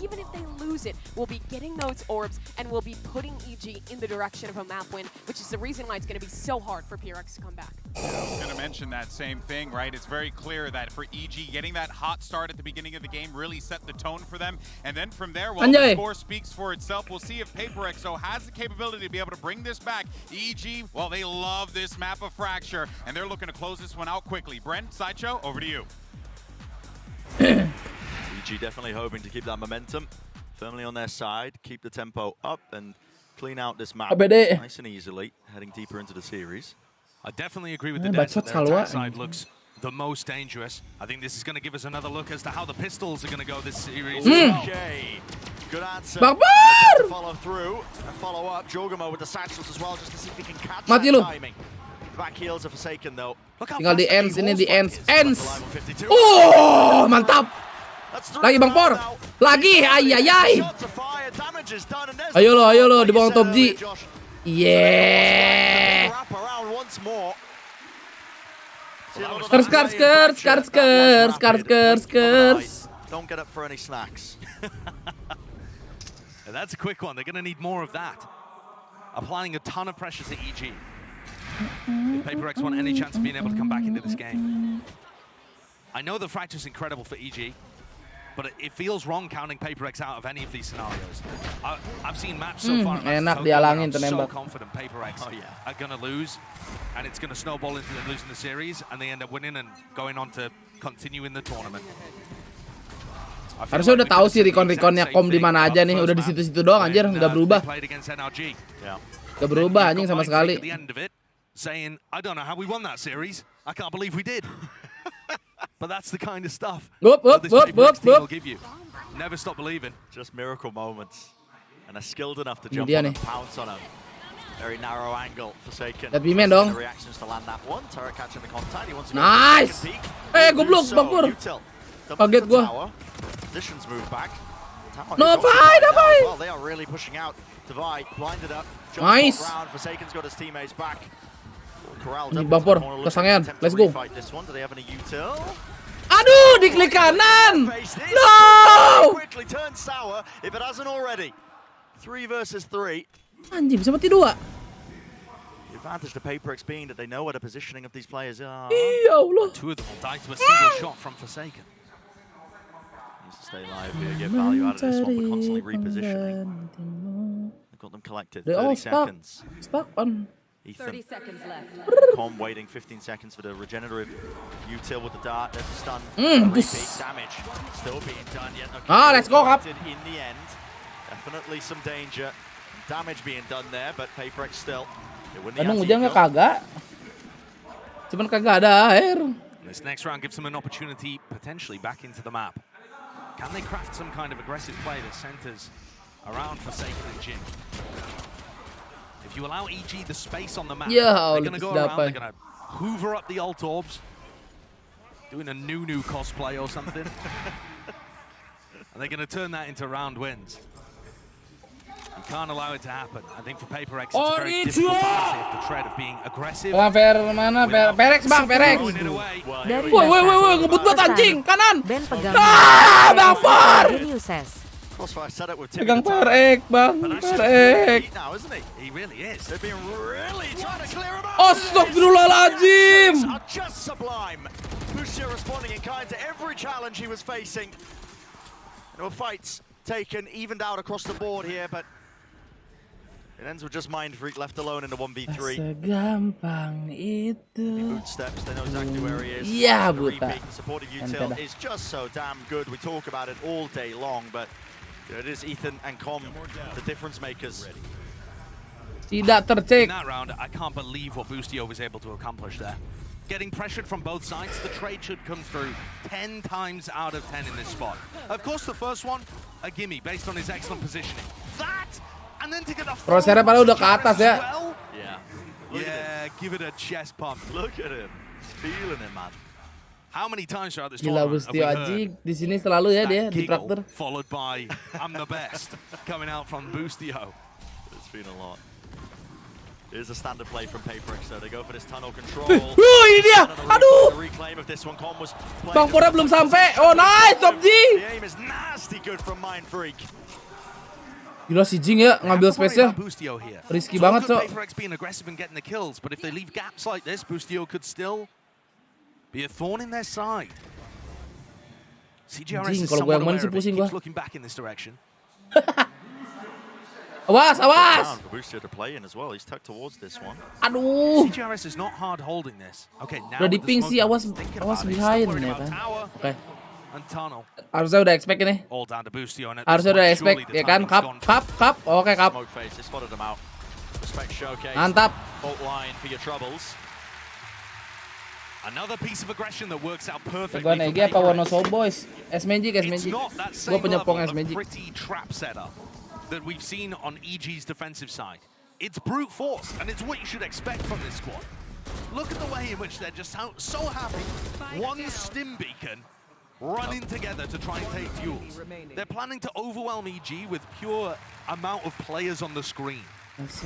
Even if they lose it, we'll be getting those orbs and we'll be putting EG in the direction of a map win, which is the reason why it's going to be so hard for PRX to come back. I was going to mention that same thing, right? It's very clear that for EG, getting that hot start at the beginning of the game really set the tone for them. And then from there, well, the score speaks for itself. We'll see if PaperXO has the capability to be able to bring this back. EG, well, they love this map of Fracture, and they're looking to close this one out quickly. Brent, Sideshow, over to you. EG definitely hoping to keep that momentum firmly on their side, keep the tempo up, and clean out this map nice and easily, heading deeper into the series. I definitely agree with the Des that their attack side looks the most dangerous. I think this is going to give us another look as to how the pistols are going to go this series. Okay, good answer. To follow through and follow up. Jogamo with the satchels as well, just to see if he can catch that timing. Back heels are Forsaken though. Tinggal di ends, ini di ends. Oh, mantap. Lagi Bang Por. Lagi, ayayay. Ayo lo di bawah top G. Yeah. Skars. Don't get up for any snacks. That's a quick one. They're going to need more of that. Applying a ton of pressure to EG. If PaperX want any chance of being able to come back into this game. I know the Fracture's incredible for EG, but it feels wrong counting PaperX out of any of these scenarios. I've seen maps so far. Enak dihalangin tuh I'm so nembak. confident PaperX are going to lose, and it's going to snowball into them losing the series, and they end up winning and going on to continue in the tournament. Harusnya udah tahu sih recon-reconnya Kom di mana aja nih, udah di situ-situ doang anjir, nggak berubah. Nggak berubah anjing sama sekali. Saying, I don't know how we won that series. I can't believe we did. But that's the kind of stuff this PaperX team will give you. Never stop believing. Just miracle moments. And are skilled enough to jump on and pounce on a very narrow angle. Forsaken. Lihat Bimen dong. Reactions to land that one. Turret catching the contact. He wants to go nice. Goblok Bang Pur. Kaget gua. Positions move back. No fight. Well, they are really pushing out. Divide blinded up. Nice. Forsaken's got his teammates back. Ini Bang Pur, kesangean. Let's go. Aduh, di klik kanan. No. Quickly turn sour if it hasn't already. 3 versus 3. Anjing, bisa mati 2. The advantage to PaperX being that they know where the positioning of these players are. Ya Allah. 2 of them will die to a single shot from Forsaken. Needs to stay live here, get value out of this one, but constantly repositioning. They've got them collected. 30 seconds. Stuck on. Ethan. 30 seconds left. Com waiting 15 seconds for the regenerative util with the dart. There's a stun. Repeat damage still being done yet. Let's go up. In the end, definitely some danger. Damage being done there, but PaperX still. Kadang hujannya kagak. Cuman kagak ada air. This next round gives them an opportunity potentially back into the map. Can they craft some kind of aggressive play that centers around Forsaken and Jin? If you allow EG the space on the map, they're going to go around, they're going to hoover up the alt orbs, doing a Nunu cosplay or something, and they're going to turn that into round wins. You can't allow it to happen. I think for PaperX, it's a very difficult balance. They have the threat of being aggressive. Mana? Perex bang, Perex. Woi, ngebut banget anjing, kanan. Ben pegang. Bang Por. Pegang Perex, Bang. Perex. He really is. They've been really trying to clear him out. Astagfirullahaladzim. Just sublime. Busio responding in kind to every challenge he was facing. There were fights taken, evened out across the board here, but it ends with just Mind Freak left alone in the 1v3. Segampang itu. Bootsteps, they know exactly where he is. Yeah, the repeat, supportive util is just so damn good. We talk about it all day long, but it is Ethan and Com, the difference makers. Tidak tercek. In that round, I can't believe what Boostio was able to accomplish there. Getting pressured from both sides, the trade should come through 10 times out of 10 in this spot. Of course, the first one, a gimme based on his excellent positioning. That, and then to get the Crosshair padahal udah ke atas ya. Yeah, give it a chest pump. Look at him, feeling it, man. How many times throughout this Gila tournament Boostio Aji di sini selalu ya dia di traktor. Followed by I'm the best coming out from Boostio. It's been a lot. Here's a standard play from PaperX, so they go for this tunnel control. Ini dia. Aduh. Reclaim of this one. Com was Bang Pora belum sampai. Oh nice, top G. The aim is nasty good from Mind Freak. Gila si Jing ya ngambil space-nya. Risky banget, Cok. PaperX being aggressive and getting the kills, but if they leave gaps like this, Boostio could still be a thorn in their side. CGRS is somewhat aware of it. He keeps looking back in this direction. Awas, awas! Boostio to play in as well. He's tucked towards this one. Aduh. CGRS is not hard holding this. Okay, now Udah di ping sih, awas behind ya kan. Oke. Harusnya udah expect ini. Harusnya udah expect ya kan. Cup. Oke, cup. Mantap. Another piece of aggression that works out perfectly. Gua Negi apa Wonosobo boys? S-Magic. Gua penyepong S-Magic. Trap setup that we've seen on EG's defensive side. It's brute force, and it's what you should expect from this squad. Look at the way in which they're just so happy. One stim beacon running together to try and take duels. They're planning to overwhelm EG with pure amount of players on the screen. It's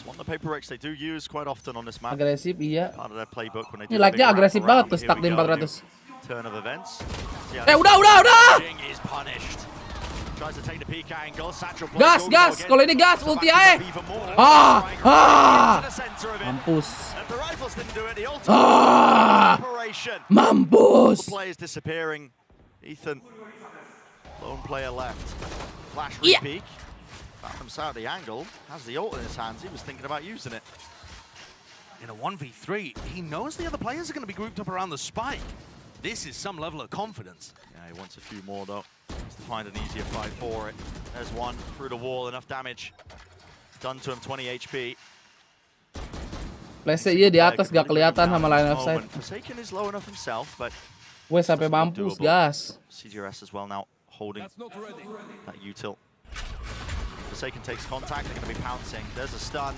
one of the PaperX they do use quite often on this map. Agresif, iya. Part of their playbook when they do Ini like-nya agresif banget tuh, stuck di 400. Turn of events. Udah! Jing is punished. Tries to take the peek angle. Gas! Kalau ini gas, ulti aja. Mampus. Mampus. Players disappearing. Ethan, lone player left. Flash re-peek. Found himself the angle. Has the ult in his hands. He was thinking about using it. In a 1v3, he knows the other players are going to be grouped up around the spike. This is some level of confidence. Yeah, he wants a few more though. Needs to find an easier fight for it. There's one through the wall, enough damage. Done to him, 20 HP. Flash iya di atas gak kelihatan sama line of sight. Forsaken is low enough himself, but Wes sampai mampus, gas. CGRS as well now holding that util. Forsaken takes contact, they're going to be pouncing. There's a stun.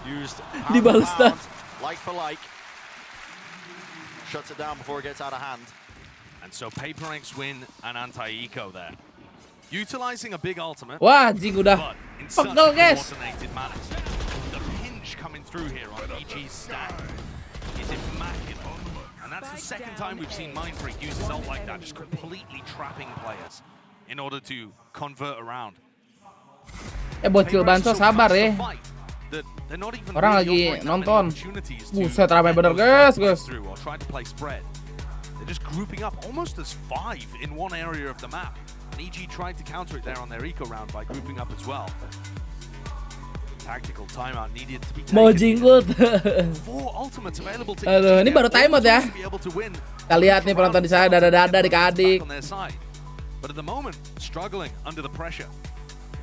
Used pound for pound, like for like. Shuts it down before it gets out of hand. And so PaperX win an anti-eco there. Utilizing a big ultimate. Wah, Jing udah pegel, guys. The pinch coming through here on EG's stack is immaculate. And that's the second time we've seen Mindfreak use his ult like that, just completely trapping players in order to convert around. Bocil Banso sabar ya. Orang lagi nonton. Buset ramai bener guys. They're just grouping up almost as 5 in one area of the map. And EG tried to counter it there on their eco round by grouping up as well. Tactical timeout needed to be taken. Mau jinggut. 4 ultimates available to Aduh, ini baru timeout ya. Kita lihat nih penonton di sana dada-dada di adik. But at the moment, struggling under the pressure.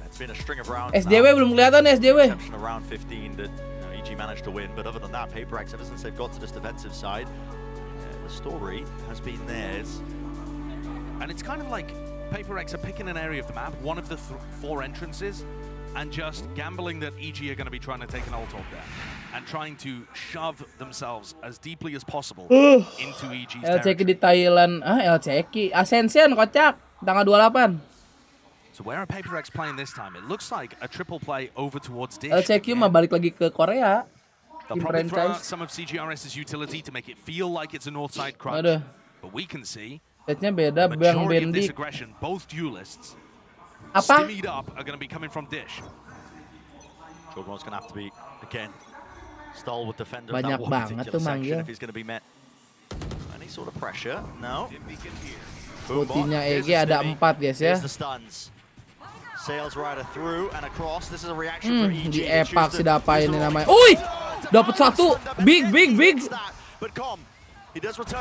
It's been a string of rounds. SJW belum kelihatan nih SJW. Around 15 that EG managed to win, but other than that, PaperX, ever since they've got to this defensive side, the story has been theirs. And it's kind of like PaperX are picking an area of the map, one of the 4 entrances, and just gambling that EG are going to be trying to take an ult off there, and trying to shove themselves as deeply as possible into EG's territory. LCK di Thailand, LCK Ascension kocak tanggal 28. So where are PaperX playing this time? It looks like a triple play over towards Dish. LCK mah balik lagi ke Korea. They'll probably throw out some of CGRS's utility to make it feel like it's a north side crunch. But we can see Setnya beda, the Bang majority of this Bendik. aggression, both duelists, Apa? stimmied up, are going to be coming from Dish. Jordan's going to have to be, again, stalwart defender of Banyak that one banget tuh particular section manggil. if he's going to be met. Any sort of pressure? No. Ultinya EG ada 4 guys ya. Here's the stuns. Sails rider through and across. This is a reaction for EG. Di epak si Dapa ini namanya. Uy! Dapat 1. Big.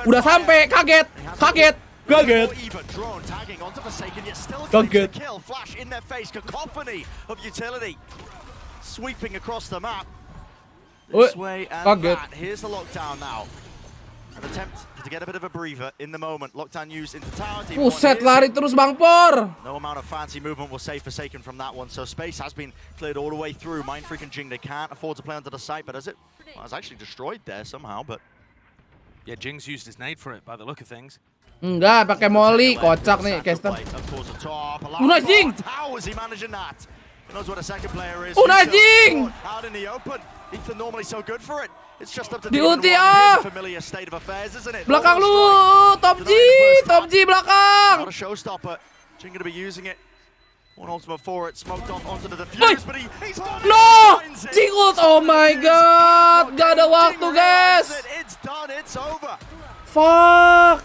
Udah sampai, kaget. Kaget. Flash in their face. Cacophony of utility. Sweeping across the map. This way and that. Here's the lockdown now. An attempt to get a bit of a breather in the moment. Lockdown used into tower. Buset, lari terus Bang Por. No amount of fancy movement will save Forsaken from that one. So space has been cleared all the way through. Mindfreak and Jing, they can't afford to play under the site, but as it was actually destroyed there somehow. But yeah, Jing's used his nade for it by the look of things. Enggak, pakai molly, kocak nih Caster. Udah Jing. How is he managing that? He knows what a second player is. Udah Jing. Out in the open. Ethan normally so good for it. It's just up to di ulti familiar state of affairs, isn't it? Belakang lu, top G belakang. Not a showstopper. Jing gonna be using it. One ultimate for it, smoked onto the defuse, but he's done it! No! Jing ult! Oh my god! Gak ada waktu, guys! It's done, it's over! Fuck!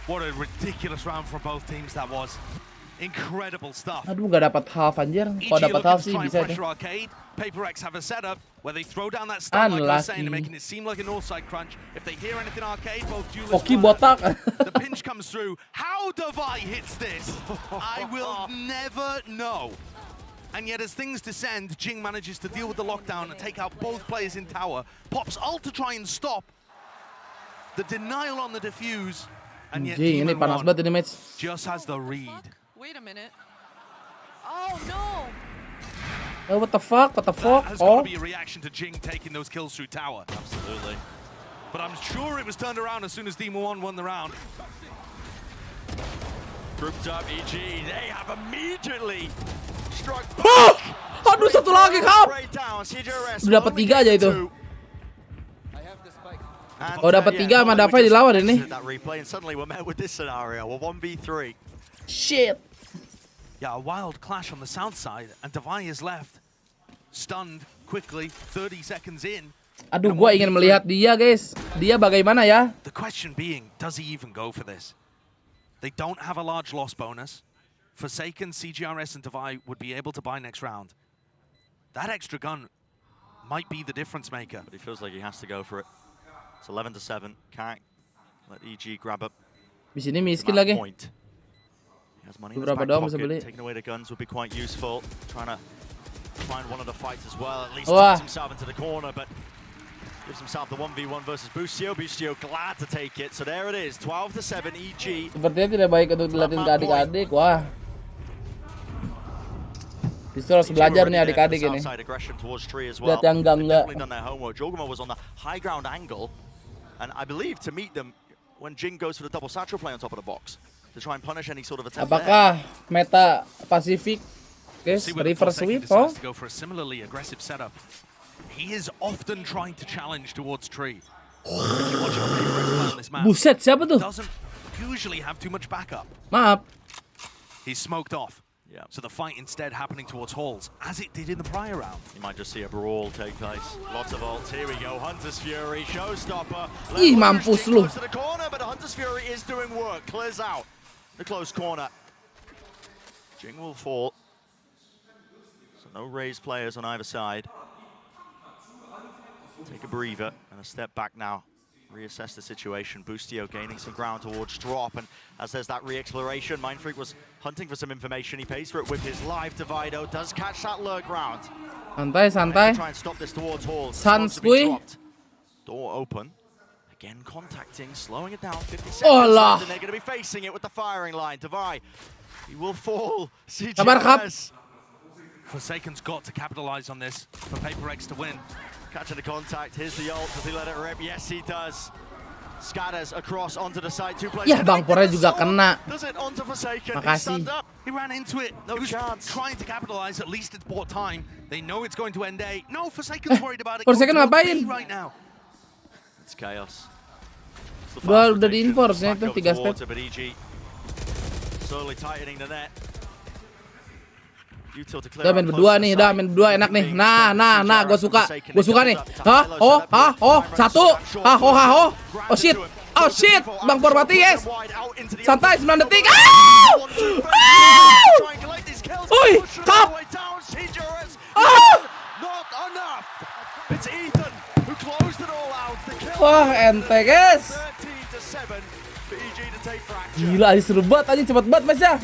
What a ridiculous round for both teams that was. Incredible stuff. Aduh, gak dapat half anjir. Kalau dapat half sih bisa deh. PaperX have a setup where they throw down that stun like I was saying, making it seem like a northside crunch. If they hear anything arcade, both duelists. Oki botak. The pinch comes through. How Devi hits this, I will never know. And yet, as things descend, Jing manages to deal with the lockdown and take out both players in tower. Pops ult to try and stop the denial on the defuse. And yet, Jing ini panas banget ini match. Just has the read. Wait a minute. Oh no. Oh, what the fuck? What the fuck? That has got to be a reaction to Jing taking those kills through tower. Absolutely. But I'm sure it was turned around as soon as Demon 1 won the round. Grouped up EG, they have immediately struck back. Oh! Aduh, satu lagi, Kap! Udah dapat 3 aja itu. Oh, dapat 3 sama Davai dilawan ini. Shit. Yeah, a wild clash on the south side, and Devi is left stunned quickly, 30 seconds in. Aduh, gua ingin melihat dia, guys. Dia bagaimana ya? The question being, does he even go for this? They don't have a large loss bonus. Forsaken, CGRS, and Devi would be able to buy next round. That extra gun might be the difference maker. But he feels like he has to go for it. It's 11-7. Can't let EG grab up. Di sini miskin lagi. He has money in his back pocket. Taking away the guns would be quite useful. Trying to find one of the fights as well. At least takes himself into the corner, but gives himself the 1v1 versus Bustio. Bustio glad to take it. So there it is, 12-7 EG. Sepertinya tidak baik untuk dilatih ke adik-adik. Wah. Justru harus belajar nih adik-adik ini. Lihat yang enggak. Joguma was on the high ground angle, and I believe to meet them when Jing goes for the double satchel play on top of the box. To try and punish any sort of attempt. Apakah meta Pacific, guys, reverse sweep? Oh, go for a similarly aggressive setup. He is often trying to challenge towards tree. Buset, siapa tuh? Doesn't usually have too much backup. Maaf. He's smoked off. Yeah. So the fight instead happening towards halls, as it did in the prior round. You might just see a brawl take place. Lots of ults. Here we go. Hunter's Fury, showstopper. Ih, mampus lu. To the corner, but Hunter's Fury is doing work. Clears out the close corner. Jing will fall. So no raised players on either side. Take a breather and a step back now. Reassess the situation. Bustio gaining some ground towards drop, and as there's that re-exploration, Mindfreak was hunting for some information. He pays for it with his live. Divido does catch that lurk round. Santai. Try and stop this towards Hall. Sanskui. Door open. Again contacting, slowing it down. 50 seconds left, and they're going to be facing it with the firing line. Devi, he will fall. CGRS. Forsaken's got to capitalize on this for PaperX to win. Catching the contact. Here's the ult. Does he let it rip? Yes, he does. Scatters across onto the side. Two players. Ya, Bang Pornya juga kena. Does it onto Forsaken? Makasih. He ran into it. No chance. Trying to capitalize. At least it's bought time. They know it's going to end A. No, Forsaken's worried about it. Forsaken ngapain? Right now. It's chaos. Udah di-enforce nya itu 3 step. Slowly tightening the net. Udah main berdua nih, enak nih. Nah, gue suka nih. Satu, oh shit, Bang Por mati, yes. Santai, 9 detik. Uy, Kap. Wah, ente guys. Gila, seru banget aja, cepet banget Mas ya.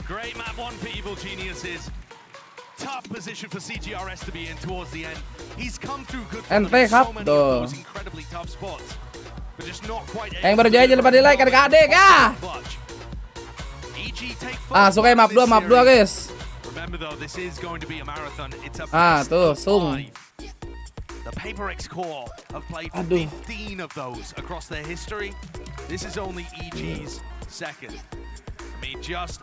Great map one for Evil Geniuses. Tough position for CGRS to be in towards the end. He's come through good for so many of those incredibly tough spots. But just not quite able. Yang baru jangan lupa di like adik-adik ya. Suka map 2 guys. Remember though, this is going to be a marathon. It's a tuh, sung. The PaperX core have played 15 of those across their history. This is only EG's second. I mean, just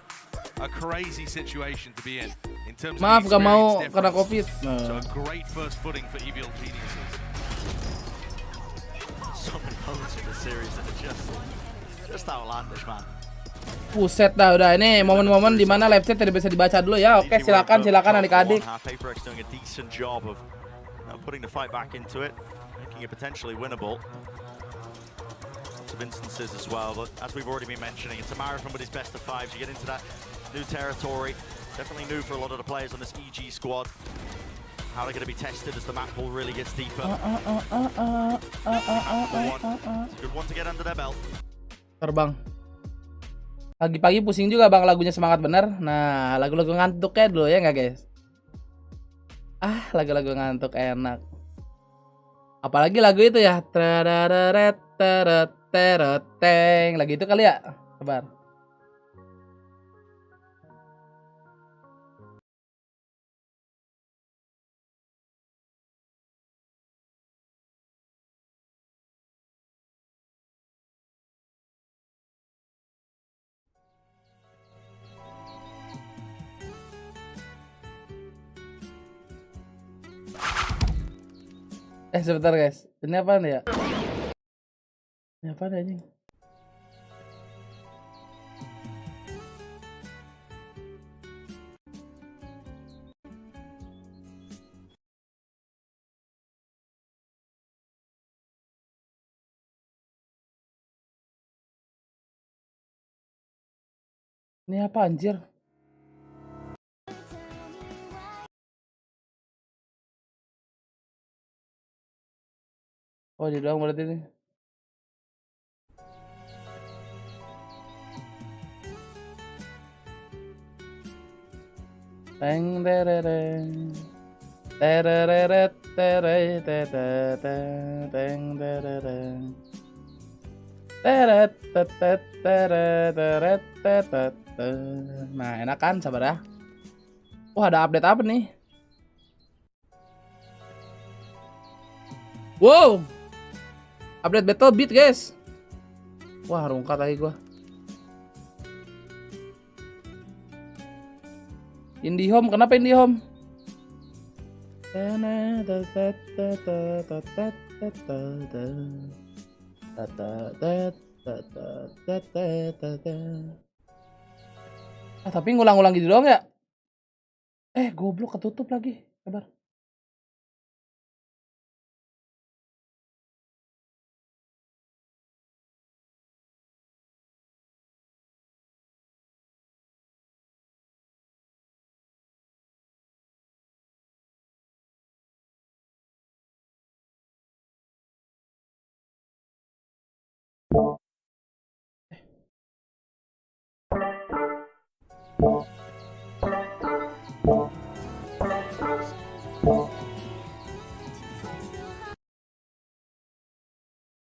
a crazy situation to be in terms of maaf gak mau kena COVID. So a great first footing for Evil Geniuses. So many moments in the series that are just outlandish, man. Buset dah, udah ini momen-momen dimana live chat tidak bisa dibaca dulu ya. Oke, silakan adik-adik. Paper X doing a decent job of putting the fight back into it, making it potentially winnable. Lots of instances as well, but as we've already been mentioning, it's a marathon with his best of fives. You get into that new territory, definitely new for a lot of the players on this EG squad. How they're going to be tested as the map pool really gets deeper. Good one to get under their belt. Terbang. Pagi-pagi pusing juga bang, lagunya semangat bener. Nah, lagu-lagu ngantuknya dulu ya nggak guys? Lagu-lagu ngantuk enak. Apalagi lagu itu ya. Teng. Lagi itu kali ya? Sabar. Sebentar guys, ini apa nih ya? Ini apa nih anjing? Ini apa anjir? Oh, dia doang berarti ini. Teng terereng. Tereret teret teng terereng. Teret tetet teret tetet. Nah, enak kan, sabar ya. Wah, ada update apa nih? Wow. Update battle beat guys. Wah, rungkat lagi gua. IndiHome, kenapa IndiHome? Tapi ngulang-ngulang gitu doang ya? Goblok, ketutup lagi. Sabar.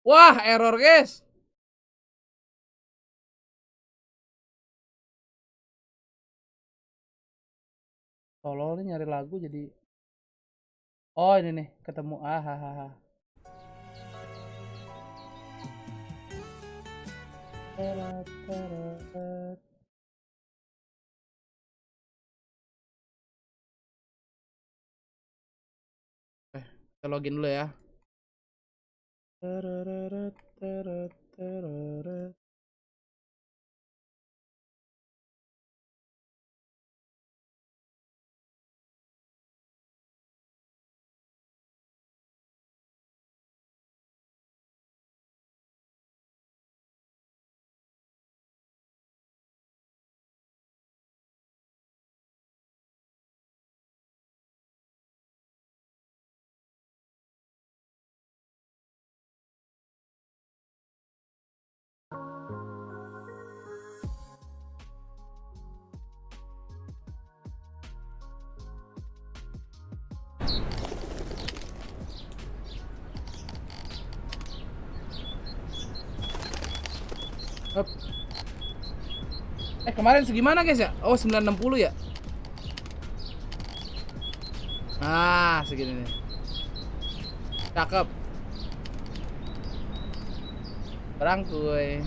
Wah, error guys. Tolol nih nyari lagu jadi. Oh, ini nih, ketemu. Kita login dulu ya. Kemarin segimana guys ya? Oh, 960 ya? Nah, segini nih. Cakep. Berangkuy.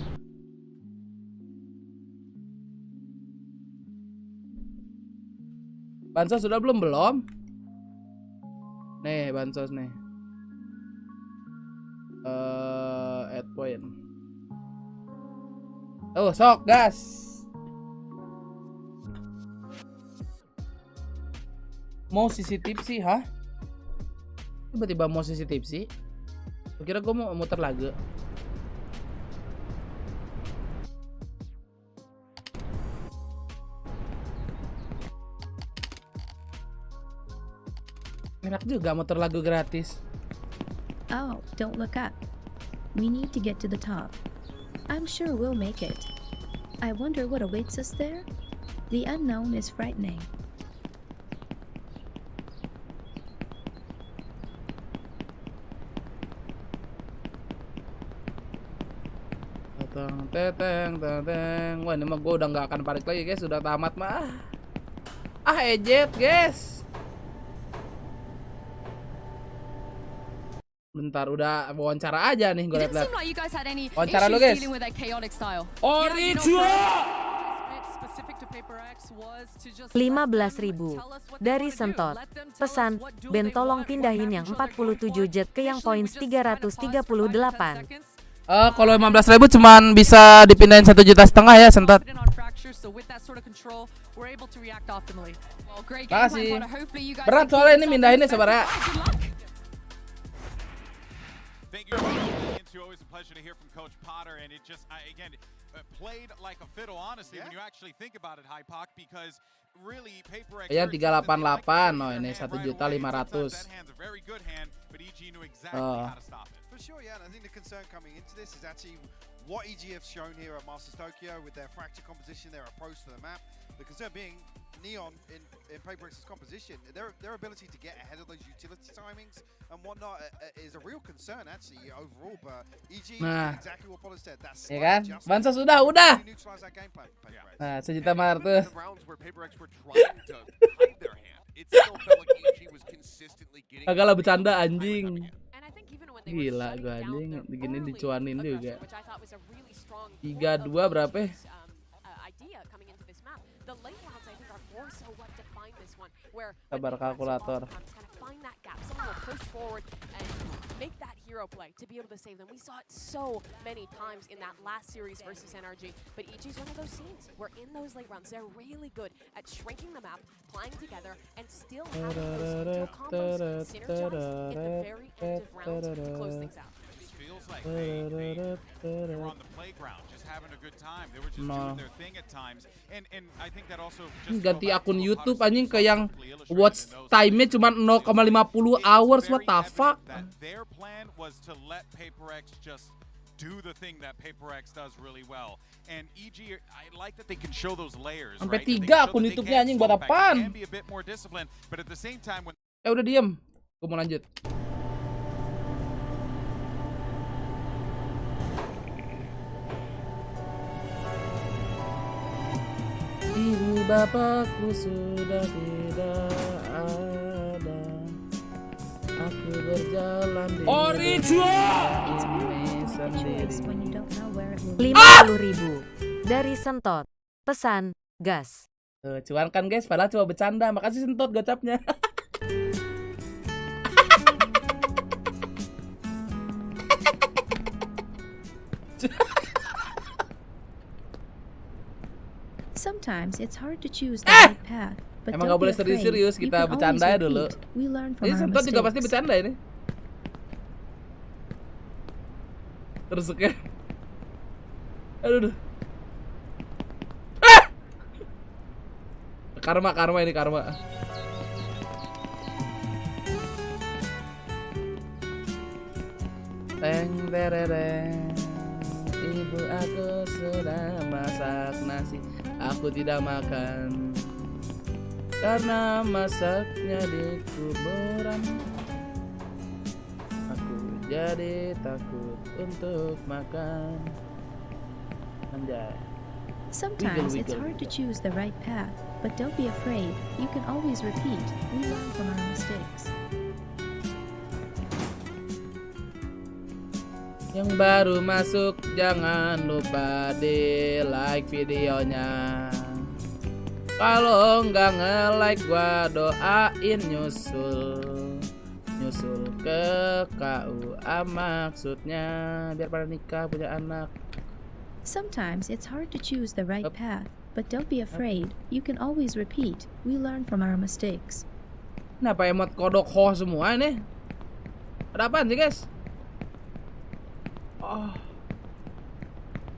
Bansos sudah belum? Nih, bansos nih. Add point. Oh, sok gas. Mau sisi tipsi, hah? Tiba-tiba mau sisi tipsi. Kira gue mau muter lagu. Enak juga muter lagu gratis. Oh, don't look up. We need to get to the top. I'm sure we'll make it. I wonder what awaits us there? The unknown is frightening. Teteng. Wah, ini mah gue udah nggak akan balik lagi guys, sudah tamat mah. Ejet guys. Bentar, udah wawancara aja nih gue liat. Wawancara lu guys. Original. 15.000 dari Sentot. Pesan, Ben tolong pindahin yang 47 jet ke yang points 338. Kalau 15.000 cuman bisa dipindahin 1,5 juta ya Sentot. Makasih. Berat soalnya ini mindahinnya sebenarnya. Thank you for tuning in. Always a pleasure to hear from Coach Potter, and it just again played like a fiddle, honestly, when you actually think about it, Hypoc, because really PaperX. Ya 388, oh ini 1,500,000. For sure, yeah. And I think the concern coming into this is actually what EG have shown here at Masters Tokyo with their fracture composition, their approach to the map. The concern being Neon in PaperX's composition, their ability to get ahead of those utility timings and whatnot is a real concern actually overall. But EG, exactly what Potter said, that's ya kan? Bansos udah. Nah, 1,500,000. Agak lah bercanda anjing. Gila gue anjing, begini dicuanin juga. 32 berapa? Sabar kalkulator. Make that hero play to be able to save them. We saw it so many times in that last series versus NRG, but EG's one of those teams where in those late rounds they're really good at shrinking the map, playing together, and still having those combos synergize in the very end of rounds to close things out. Feels like they were on the playground, just having a good time. They were just doing their thing at times, and I think that also ganti akun YouTube anjing ke yang watch time-nya cuma 0,50 hours. What the fuck? Their plan was to let PaperX just do the thing that PaperX does really well, and EG, I like that they can show those layers. Sampai 3 akun YouTube-nya anjing buat apaan? Udah diem, gue mau lanjut. Ibu bapakku sudah tidak ada. Aku berjalan di original sendiri. 50.000 dari Sentot. Pesan, gas. Cuan kan guys, padahal cuma bercanda. Makasih Sentot gocapnya. Sometimes it's hard to choose the right path, but emang gak boleh serius-serius, kita bercanda ya dulu. Ini Sentot juga pasti bercanda ini. Terus kayak aduh. Karma ini karma. Teng terereng. Ibu aku sudah masak nasi, aku tidak makan karena masaknya di kuburan. Aku jadi takut untuk makan. Anjay. Sometimes it's hard to choose the right path, but don't be afraid. You can always repeat. We learn from our mistakes. Yang baru masuk jangan lupa di like videonya. Kalau nggak nge-like gua doain nyusul ke KUA maksudnya biar pada nikah punya anak. Sometimes it's hard to choose the right path, but don't be afraid. You can always repeat. We learn from our mistakes. Kenapa emot kodok ho semua ini? Ada apaan sih, guys?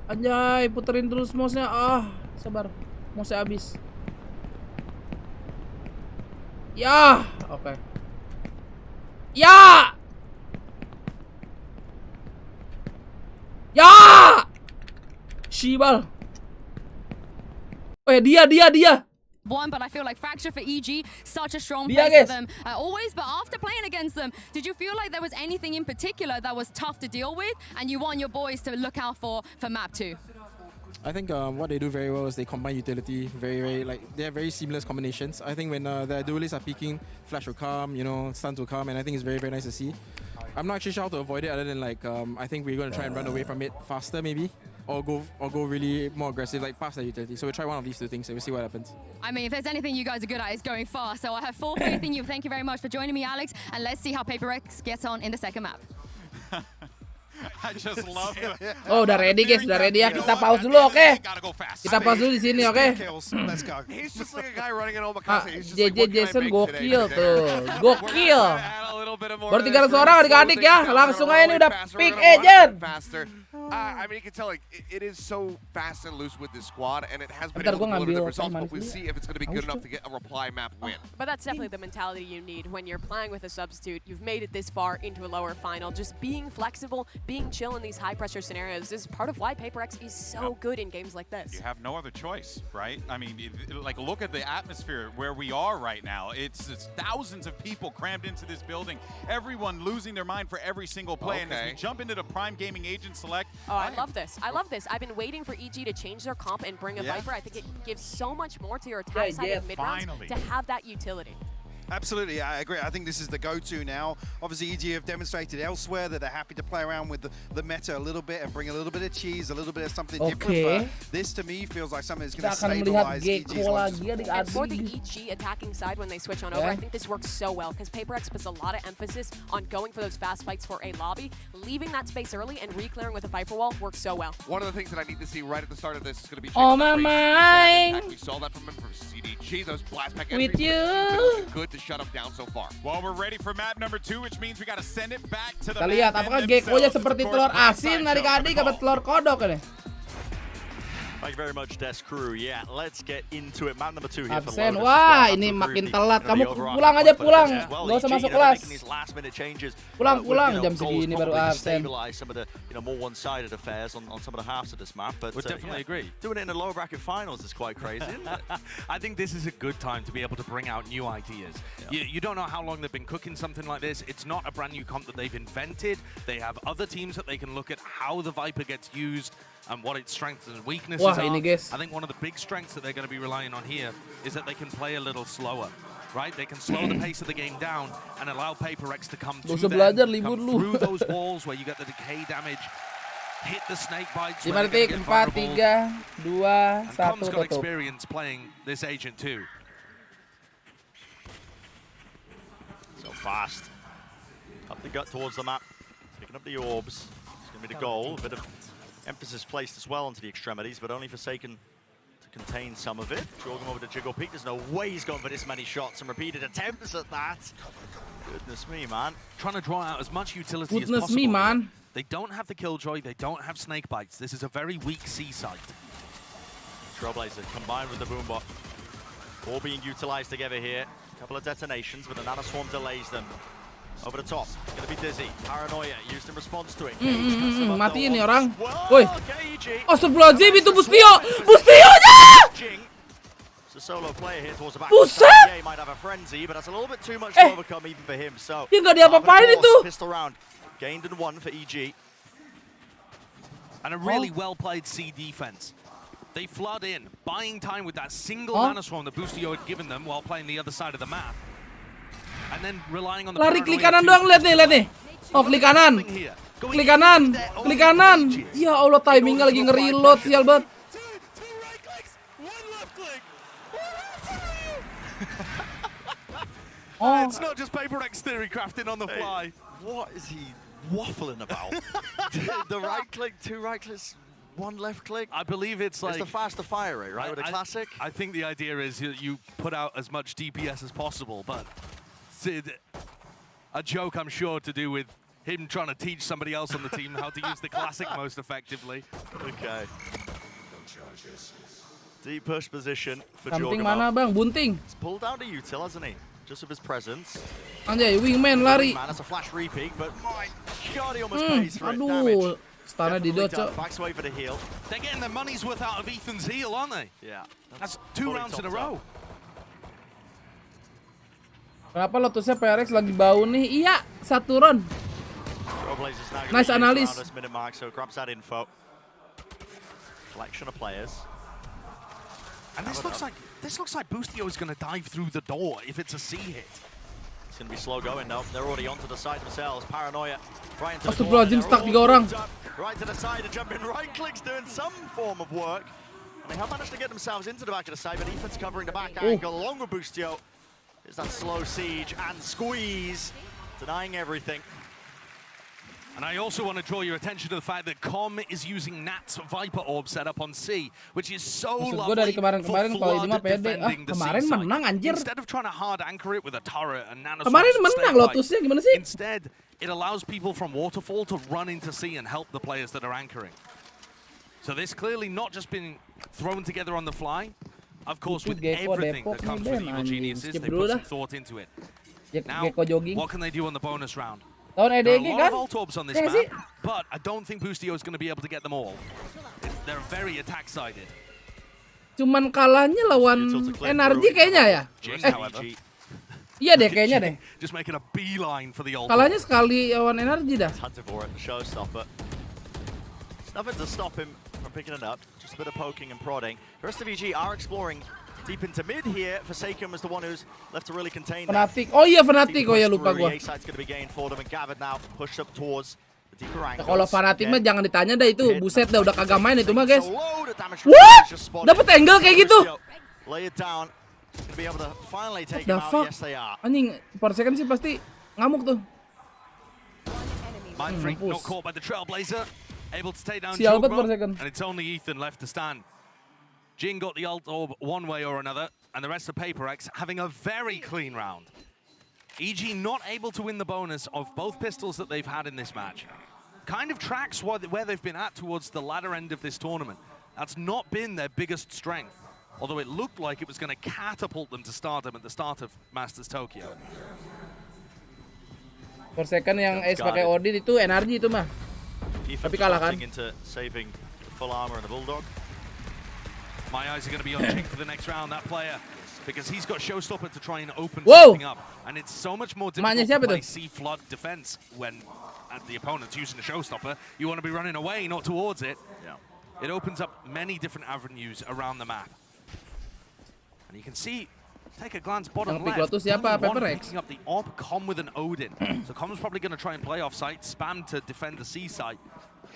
Anjay, puterin terus mouse-nya. Sabar. Mouse-nya habis. Ya, oke. Ya! Ya! Shibal. Dia. One, but I feel like Fracture for EG, such a strong Yeah, place guys. for them always. But after playing against them, did you feel like there was anything in particular that was tough to deal with, and you want your boys to look out for map 2? I think what they do very well is they combine utility very like they have very seamless combinations. I think when the duelists are peeking, flash will come, stuns will come, and I think it's very nice to see. I'm not actually sure how to avoid it other than like I think we're going to try and run away from it faster maybe, or go really more aggressive like past the utility. So we'll try one of these two things and we'll see what happens. I mean, if there's anything you guys are good at, it's going fast. So I have full faith in you. Thank you very much for joining me, Alex, and let's see how PaperX gets on in the second map. I just love it. Oh, udah ready guys, udah ready ya. Kita pause dulu, oke? Kita pause dulu di sini, oke? Let's go. He's just like a guy running an omakase. He's just like, JJ Jason gokil tuh, gokil. Baru 300 Maestro orang adik-adik ya, langsung aja nih udah pick agent. I mean, you can tell like it is so fast and loose with this squad, and it has been Bentar, able to gua deliver the ngambil results. But manis we'll dulu. see if it's going to be good enough to get a reply map win. But that's definitely the mentality you need when you're playing with a substitute. You've made it this far into a lower final. Just being flexible, being chill in these high-pressure scenarios is part of why PaperX is so good in games like this. You have no other choice, right? I mean, like, look at the atmosphere where we are right now. It's thousands of people crammed into this building. Everyone losing their mind for every single play. And as we jump into the Prime Gaming Agent Select. Oh, I love this. I love this. I've been waiting for EG to change their comp and bring a Viper. I think it gives so much more to your attack side of mid-rounds to have that utility. Absolutely, I agree. I think this is the go-to now. Obviously, EG have demonstrated elsewhere that they're happy to play around with the meta a little bit and bring a little bit of cheese, a little bit of something different. But this, to me, feels like something that's going to stabilize EG's launches. And for the EG attacking side, when they switch on over, I think this works so well because PaperX puts a lot of emphasis on going for those fast fights for a lobby. Leaving that space early and re-clearing with a Viper wall works so well. One of the things that I need to see right at the start of this is going to be Oh my mind. We saw that from him from CDG. Those blast pack With entries you. good to shut him down so far. Well, we're ready for map number 2, which means we got to send it back to the Kita lihat apakah Gecko-nya seperti telur asin adik-adik apa telur kodok ini. Thank you very much, Des Crew. Yeah, let's get into it. Map number 2 here for Absen. Lotus. Wah, ini makin telat. Kamu pulang aja, pulang. Gak usah masuk kelas. Pulang jam segini baru absen. Some of the more one-sided affairs on some of the halves of this map, but would definitely agree. Doing it in the lower bracket finals is quite crazy, isn't it? I think this is a good time to be able to bring out new ideas. You don't know how long they've been cooking something like this. It's not a brand new comp that they've invented. They have other teams that they can look at how the Viper gets used and what its strengths and weaknesses are. I think one of the big strengths that they're going to be relying on here is that they can play a little slower, right? They can slow the pace of the game down and allow PaperX to come to them, come through those walls where you get the decay damage, hit the snake bites. 5 detik, 4, 3, 2, 1, Com's got tutup. experience playing this agent too. So fast. Up the gut towards the map. Picking up the orbs. It's going to be the goal. A bit of emphasis placed as well onto the extremities, but only Forsaken to contain some of it. Drawing him over to Jiggle Peak. There's no way he's gone for this many shots and repeated attempts at that. Goodness me, man. Trying to draw out as much utility as Goodness possible. me, man. They don't have the Killjoy, they don't have Snake Bites. This is a very weak C site. Trailblazer combined with the Boombot. All being utilized together here. A couple of detonations, but the Nano Swarm delays them. Over the top, gonna be Dizzy. Paranoia used in response to it. Mati ini orang. Woi. Astagfirullahaladzim, itu Bustio. Bustio-nya! It's a solo player here towards the back. Buset! Might have a frenzy, but that's a little bit too much to overcome even for him. So, dia nggak diapa-apain itu. Pistol round gained in 1 for EG. And a really well-played C defense. They flood in, buying time with that single Nano Swarm that Bustio had given them while playing the other side of the map. And then relying on the Lari klik kanan doang, lihat nih. Oh, klik kanan. Klik kanan. Klik kanan. Ya Allah, timingnya lagi nge-reload, sial banget. It's not just PaperX theory crafting on the fly. What is he waffling about? The right click, 2 right clicks one left click? I believe it's like... It's the faster fire rate, right, with a classic? I think the idea is you put out as much DPS as possible, but a joke, I'm sure, to do with him trying to teach somebody else on the team how to use the classic most effectively. Okay. Deep push position for Something mana bang? Bunting. He's pulled down to util, hasn't he? Just with his presence. Anjay, wingman lari. Man, that's a flash repeat, but my God, he almost pays for it. Damage. Aduh, stunnya di dodge. Backs away for the heal. They're getting their money's worth out of Ethan's heal, aren't they? Yeah. That's 2 rounds in a row. Kenapa Lotusnya PRX lagi bau nih? Iya, 1 round. Nice analysis. Minute mark, so grabs that info. Collection of players. And this looks like Boostio is going to dive through the door if it's a C hit. It's going to be slow going though. They're already onto the side themselves. Paranoia. Right into the Astagfirullahaladzim, stuck 3 orang. Right to the side and jumping right clicks, doing some form of work. And they have managed to get themselves into the back of the side, but Ethan's covering the back angle along with Boostio. Is that slow siege and squeeze, denying everything. And I also want to draw your attention to the fact that Com is using Nat's Viper Orb setup on C, which is so lovely for Flood defending the C side. Instead of trying to hard anchor it with a turret and nano instead, it allows people from Waterfall to run into C and help the players that are anchoring. So this clearly not just been thrown together on the fly. Of course, with everything that comes with Evil Geniuses, they put some thought into it. Now, what can they do on the bonus round? There are a lot of ult orbs on this map, but I don't think Boostio is going to be able to get them all. They're very attack-sided. Cuman kalahnya lawan NRG kayaknya ya? Iya deh, kayaknya deh. Just making a beeline for the ult. Kalahnya sekali lawan NRG dah. Nothing to stop him from picking it up. Just a bit of poking and prodding. The rest of EG are exploring deep into mid here. Forsaken was the one who's left to really contain that. Fnatic. Oh iya, Fnatic. Oh ya, lupa gua. A-side's going to be gained for them, and Gavid now pushed up towards the deeper angles. Kalau Fnatic mah jangan ditanya dah itu. Buset dah, udah kagak main itu mah, guys. What? Dapat angle kayak gitu? Lay it down. Gonna be able to finally take him out. Yes, they are. Anjing, Forsaken sih pasti ngamuk tuh. Mind Freak not caught by the Trailblazer. Able to take down Jogro, and it's only Ethan left to stand. Jin got the ult orb one way or another, and the rest of PaperX having a very clean round. EG not able to win the bonus of both pistols that they've had in this match. Kind of tracks where they've been at towards the latter end of this tournament. That's not been their biggest strength, although it looked like it was going to catapult them to stardom at the start of Masters Tokyo. Forsaken yang Ace pakai Odin itu NRG itu mah. Tapi kalah kan. Saving full armor and the Bulldog. My eyes are going to be on Jing for the next round, that player, because he's got Showstopper to try and open something up. And it's so much more difficult to play C-Flood defense when the opponent's using a Showstopper. You want to be running away, not towards it. Yeah. It opens up many different avenues around the map. And you can see, take a glance bottom left, picking up the AWP, Com with an Odin. So Com's probably going to try and play off site, spam to defend the C site.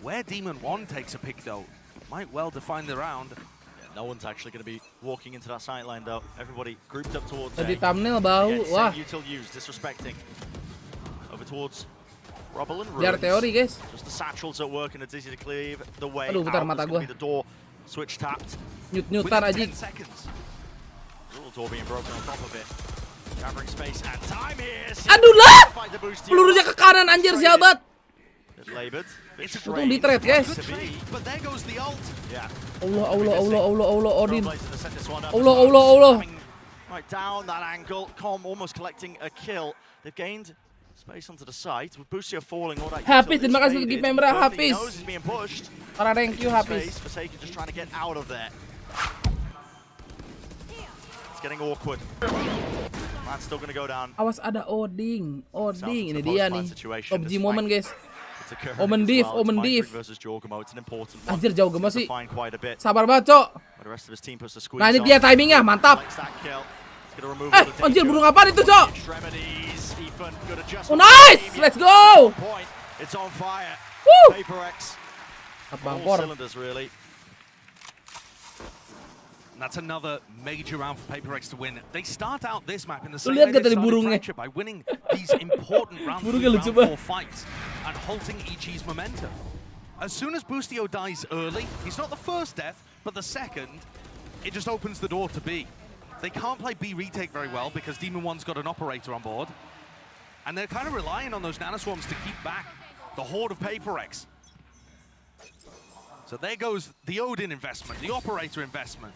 Where Demon 1 takes a pick though, might well define the round. No one's actually going to be walking into that sight line though. Everybody grouped up towards A. thumbnail bau. Wah. Util used, disrespecting. Over towards Rubble and Biar teori, guys. Just the satchels at work and it's easy to clear the way. Aduh, bentar mata gua. The door switch tapped. Nyut-nyutan aja. 10 seconds. Little door being broken on top of it. Gathering space and time here. Aduh lah! Pelurunya ke kanan anjir, sahabat. Untung di trade, guys. But there goes the ult. Yeah. Allah, Odin. Allah. Right down that angle. Com almost collecting a kill. They've gained space onto the side with Boostio falling. All that. Hafiz, terima kasih untuk gift member Hafiz. Para thank you Hafiz. Forsaken just trying to get out of there. It's getting awkward. Man's still going to go down. Awas ada Odin. Ini dia nih. Top G moment, guys. Omen div. Anjir jauh gemes sih. Sabar banget, Cok. Nah, ini dia timingnya, mantap. Anjir burung apaan itu, Cok? Oh, nice! Let's go! Woo! Abang Por. That's another major round for PaperX to win. They start out this map in the same way they started Fracture by winning these important round 3, round 4 fights and halting EG's momentum. as soon as Boostio dies early, he's not the first death, but the second, it just opens the door to B. They can't play B retake very well because Demon One's got an operator on board. And they're kind of relying on those nanoswarms to keep back the horde of PaperX. So there goes the Odin investment, the operator investment.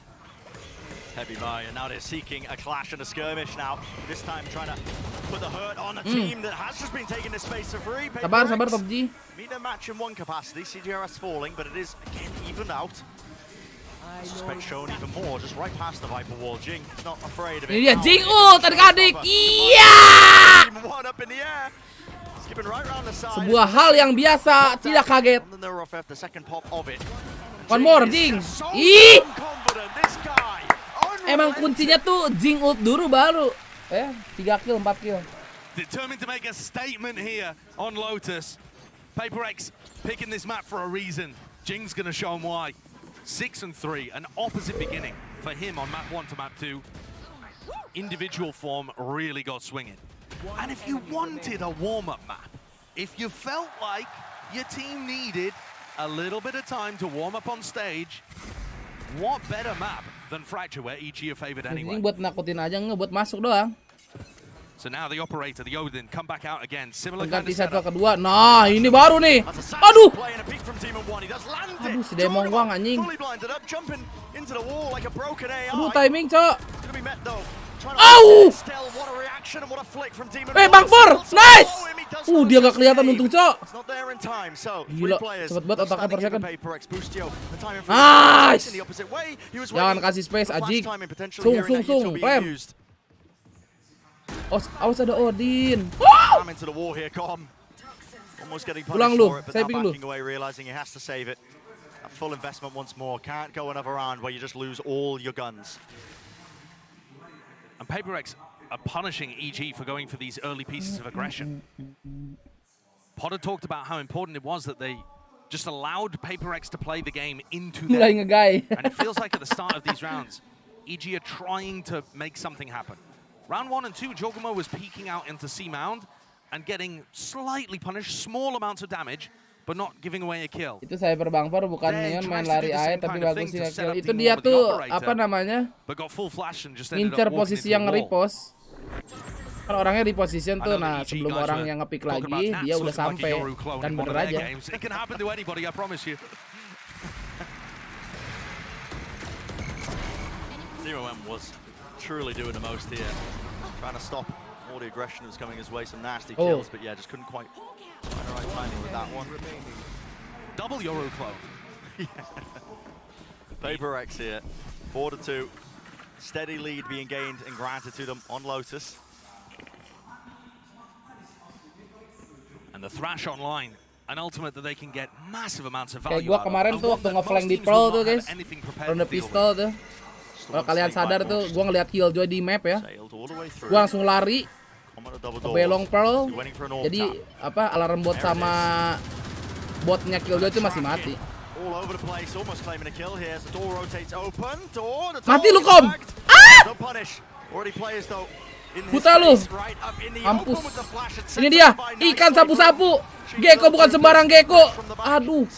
Heavy Maya, now they're seeking a clash and a skirmish now. This time trying to put the hurt on a team that has just been taking this space for free. Sabar, Top G. Meet a match in one capacity, CGRS falling, but it is again evened out. I suspect shown even more, just right past the Viper wall. Jing not afraid of it. Iya, Jing ult adik-adik. Iya! One up in the air. Skipping right round the side. Sebuah hal yang biasa, tidak kaget. The second pop of it. One more, Jing. Ih! Emang kuncinya tuh Jing ult dulu baru. 3 kill, 4 kill. Determined to make a statement here on Lotus. PaperX picking this map for a reason. Jing's gonna show him why. 6 and 3, an opposite beginning for him on map 1 to map 2. Individual form really got swinging. And if you wanted a warm-up map, if you felt like your team needed a little bit of time to warm up on stage, what better map than Fracture where EG are favored anyway? Ini buat nakutin aja, nggak buat masuk doang. So now the operator, the Odin, come back out again. Similar Ganti set kedua. Nah, ini baru nih. Aduh. Aduh, si Demon Wang anjing. Aduh, timing, Cok. Au! Bang Por, nice. Dia gak kelihatan untung, Cok. Gila, cepet banget otaknya per second. Nice. Jangan kasih space, Ajik. Sung, Clem. Oh, awas ada Odin. Pulang lu, saving lu. Full investment once more. Can't go another round where you just lose all your guns. And PaperX are punishing EG for going for these early pieces of aggression. Potter talked about how important it was that they just allowed PaperX to play the game into them. And it feels like at the start of these rounds, EG are trying to make something happen. Round 1 and 2, Jogumo was peeking out into C-Mound and getting slightly punished, small amounts of damage, but not giving away a kill. Itu Cyber Bangfor bukan Neon main lari air tapi bagus sih kill. Itu dia tuh apa namanya? Ngincer posisi yang nge-repost. Kan orangnya reposition tuh, nah sebelum orang yang nge-pick lagi dia udah sampai. Dan bener aja. Was truly doing the most here, trying to stop all the aggression that was coming his way. Some nasty kills, but yeah, just couldn't quite find the right timing with that one. Double Yoru clone. PaperX here, 4-2. Steady lead being gained and granted to them on Lotus. And the Thrash online, an ultimate that they can get massive amounts of value. Kayak gua kemarin tuh waktu nge-flank di Pro tuh guys, ronde pistol tuh. Kalau kalian sadar tuh, gua ngeliat Killjoy di map ya, gua langsung lari ke belong Pearl. Jadi apa alarm bot sama botnya Killjoy itu masih mati. Mati lu Kom! Ah! Buta lu! Mampus. Ini dia, ikan sapu-sapu. Gecko bukan sembarang Gecko. Aduh.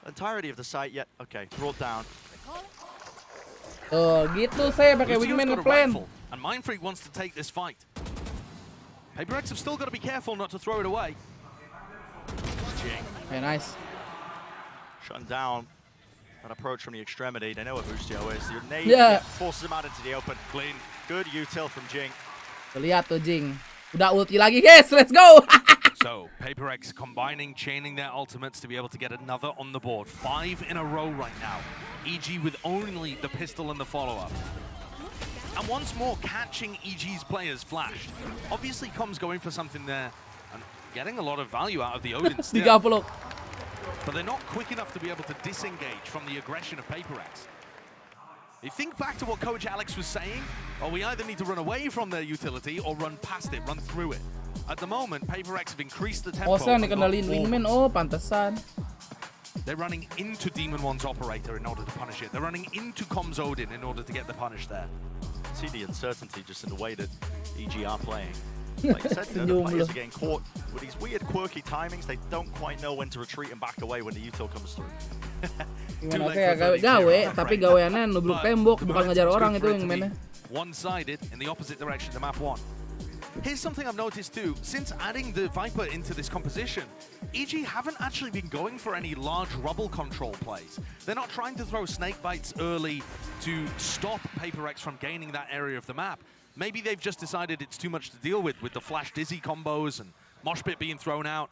Entirety of the site yet. Okay, brought down. Gitu saya pakai wingman ngeplan. And Mindfreak wants to take this fight. PaperX have still got to be careful not to throw it away. Hey, nice. Shutting down that approach from the extremity. They know what Boostio is. Your nade forces him out into the open. Clean. Good util from Jing. Lihat tuh Jing. Udah ulti lagi guys, let's go. So, PaperX combining, chaining their ultimates to be able to get another on the board. 5 in a row right now. EG with only the pistol and the follow-up. And once more, catching EG's players flashed. Obviously, Com's going for something there and getting a lot of value out of the Odin still. 30. But they're not quick enough to be able to disengage from the aggression of PaperX. You think back to what Coach Alex was saying, or we either need to run away from their utility or run past it, run through it. At the moment, PaperX have increased the tempo. Osa dikenalin wingman, pantesan. They're running into Demon One's operator in order to punish it. They're running into Com's Odin in order to get the punish there. See the uncertainty just in the way that EG are playing. Like I said, the players are getting caught with these weird, quirky timings. They don't quite know when to retreat and back away when the util comes through. Gimana kayak gawe, tapi gaweannya nubruk tembok, bukan ngejar orang itu yang mainnya. One-sided in the opposite direction to map 1. Here's something I've noticed too. Since adding the Viper into this composition, EG haven't actually been going for any large rubble control plays. They're not trying to throw snake bites early to stop PaperX from gaining that area of the map. Maybe they've just decided it's too much to deal with the flash dizzy combos and mosh pit being thrown out.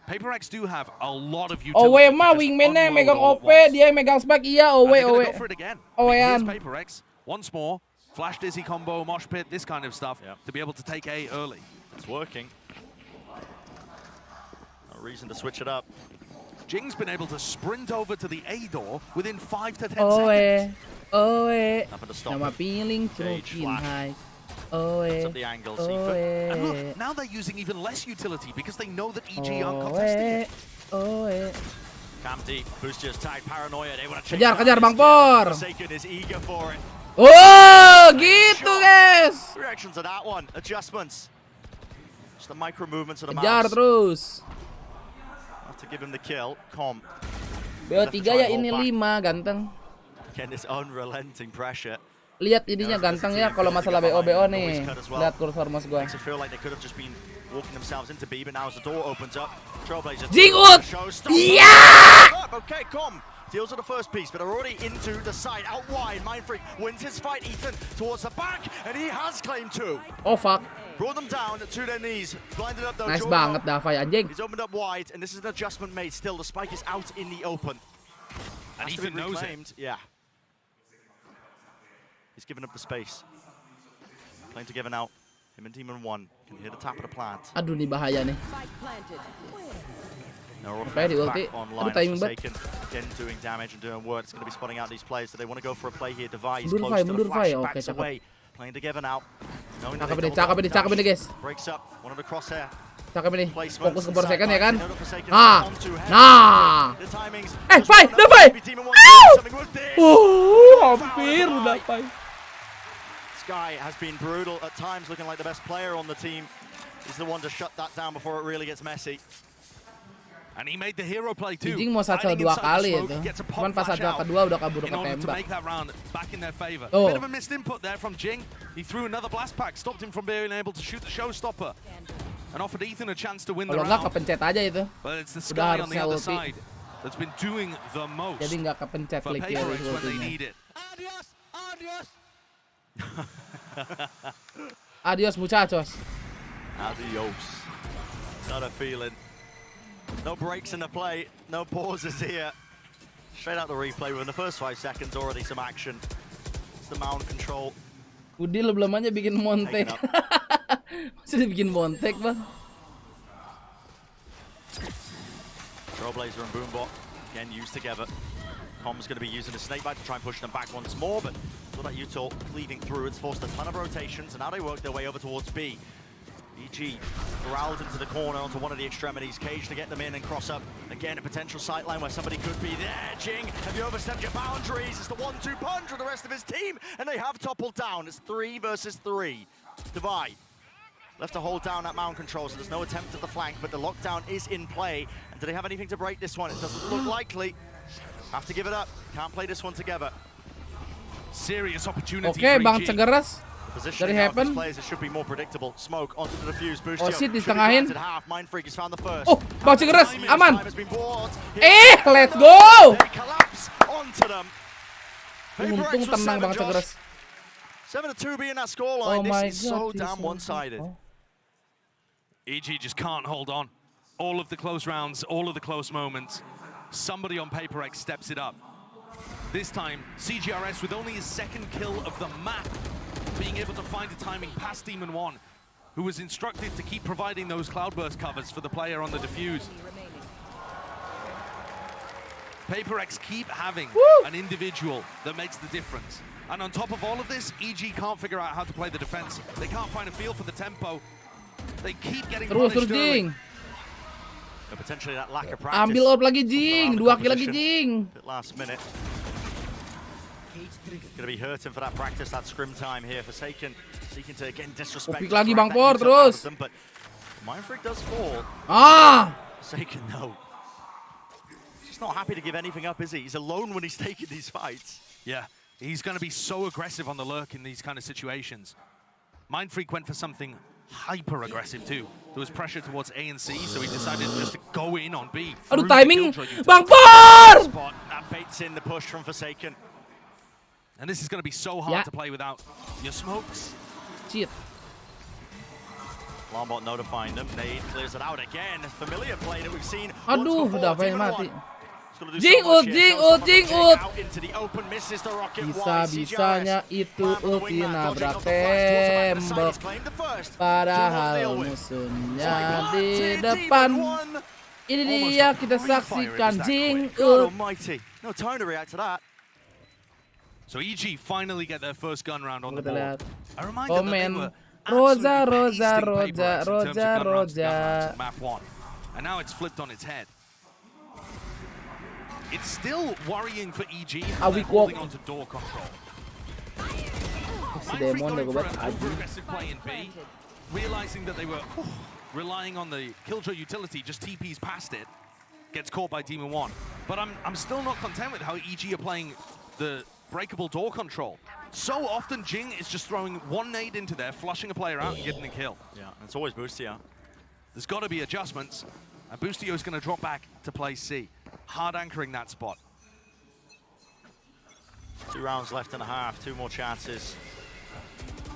PaperX do have a lot of utility. Owe mah wingman-nya yang megang OP, dia yang megang spike. Iya, Owe. Go for it again. Here's PaperX once more. Flash dizzy combo, mosh pit, this kind of stuff to be able to take A early. It's working. No reason to switch it up. Jing's been able to sprint over to the A door within 5 to 10 Owe. seconds. Owe. Nothing to stop Nama him. piling smokin high. Owe. Up the angle, Seaford. And look, now they're using even less utility because they know that EG aren't contesting it. Owe. Cam deep, Boosters tied, Paranoia. They want to Kejar Bang Por. Forsaken is eager for it. Oh, gitu guys. Reaction to that one. Adjustments. Just the micro movements of the Kejar mouse. terus. Have to give him the kill. Com. BO3 ya ini 5 ganteng. Again, this unrelenting pressure. Lihat ininya ganteng ya kalau masalah BO nih. Lihat kursor mouse gua. Makes it feel like they could have just been walking themselves into B, but now as the door opens up, Trailblazer. Jingut! Yeah! Okay, Com. Deals with the first piece, but are already into the side, out wide. Mindfreak wins his fight, Ethan, towards the back, and he has claimed 2. Oh, fuck. Brought them down to their knees, blinded up though. Nice banget Davai anjing. He's opened up wide, and this is an adjustment made. Still, the spike is out in the open. And Ethan knows it. Yeah. He's given up the space. Playing together now. Him and Demon 1 can hear the tap of the plant. Aduh, nih bahaya nih. Back online, Forsaken, again doing damage and doing work. It's going to be spotting out these players, so they want to go for a play here. Device close to the flash, backs away. Playing together now. Cakep ini guys. Breaks up, one of the crosshair. Cakep ini. Fokus ke Forsaken ya kan? Nah. Fight, Davai. Hampir udah fight. This guy has been brutal at times, looking like the best player on the team. He's the one to shut that down before it really gets messy. And he made the hero play too. Jing mau satchel 2 kali itu. Cuman pas satchel kedua udah kabur ke tembak. Oh. Bit of a missed input there from Jing. He threw another blast pack, stopped him from being able to shoot the showstopper, and offered Ethan a chance to win the round. Kalau nggak kepencet aja itu. But it's the Sky on the other side that's been doing the most. Jadi nggak kepencet for PaperX when they need it. Adios. Adios muchachos. Adios. Not a feeling. No breaks in the play, no pauses here. Straight out the replay within the first 5 seconds, already some action. It's the mound control. Udil belum aja bikin montek. Masih dibikin montek, Bang. Trailblazer and Boombot, again used together. Com's going to be using the snakebite to try and push them back once more, but saw that util cleaving through. It's forced a ton of rotations, and now they work their way over towards B. EG growled into the corner onto one of the extremities. Cage to get them in and cross up. Again, a potential sightline where somebody could be there. Jing, have you overstepped your boundaries? It's the 1-2 punch with the rest of his team, and they have toppled down. It's 3 versus 3. Divide. Left to hold down that mound control, so there's no attempt at the flank, but the lockdown is in play. And do they have anything to break this one? It doesn't look likely. Have to give it up. Can't play this one together. Serious opportunity for Bang Cegeras. Dari Happen. It should be more predictable. Smoke onto the defuse. Oh shit, disetengahin. Mindfreak has found the first. Oh, Bang Cegeras, aman. Let's go. Untung tenang Bang Cegeras. 7-2 being that scoreline. This is so damn one-sided. EG just can't hold on. All of the close rounds, all of the close moments. Somebody on PaperX steps it up. This time, CGRS with only his 2nd kill of the map, being able to find a timing past Demon 1, who was instructed to keep providing those cloudburst covers for the player on the defuse. PaperX keep having an individual that makes the difference. And on top of all of this, EG can't figure out how to play the defense. They can't find a feel for the tempo. They keep getting punished early. Potentially that lack of practice. Ambil op lagi Jing, 2 kill lagi Jing. Last minute. Gonna be hurting for that practice, that scrim time here. Forsaken seeking to again disrespect. Pick lagi Bang Por terus. But Mindfreak does fall. Forsaken no. He's not happy to give anything up, is he? He's alone when he's taking these fights. Yeah, he's going to be so aggressive on the lurk in these kind of situations. Mindfreak went for something hyper aggressive too. There was pressure towards A and C, so he decided just to go in on B. Aduh, timing Bang Por! That baits in the push from Forsaken. And this is going to be so hard to play without your smokes. Shit. Lombot notifying them. Nade clears it out again. Familiar play that we've seen. Aduh, udah pengen mati. Jing ult. Bisa-bisanya itu ulti nabrak tembok. Padahal musuhnya di depan. Ini dia kita saksikan Jing ult. No time to react to that. So EG finally get their first gun round on the board. Lihat. I remind them that they were Roja. map 1. And now it's flipped on its head. It's still worrying for EG holding on to door control. Aggressive play in B, realizing that they were relying on the Killjoy utility, just TPs past it, gets caught by Demon 1. But I'm still not content with how EG are playing the breakable door control. So often Jing is just throwing one nade into there, flushing a player out and getting a kill. Yeah, it's always Boostio. There's got to be adjustments, and Boostio is going to drop back to play C. Hard anchoring that spot. 2 rounds left and a half, 2 more chances.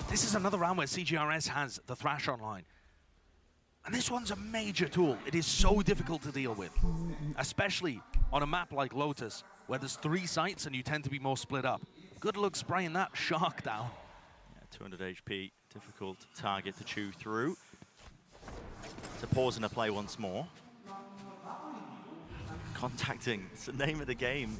This is another round where CGRS has the Thrash online. And this one's a major tool. It is so difficult to deal with, especially on a map like Lotus, where there's 3 sites and you tend to be more split up. Good luck spraying that shark down. Yeah, 200 HP, difficult target to chew through. So pausing the play once more. Contacting, it's the name of the game.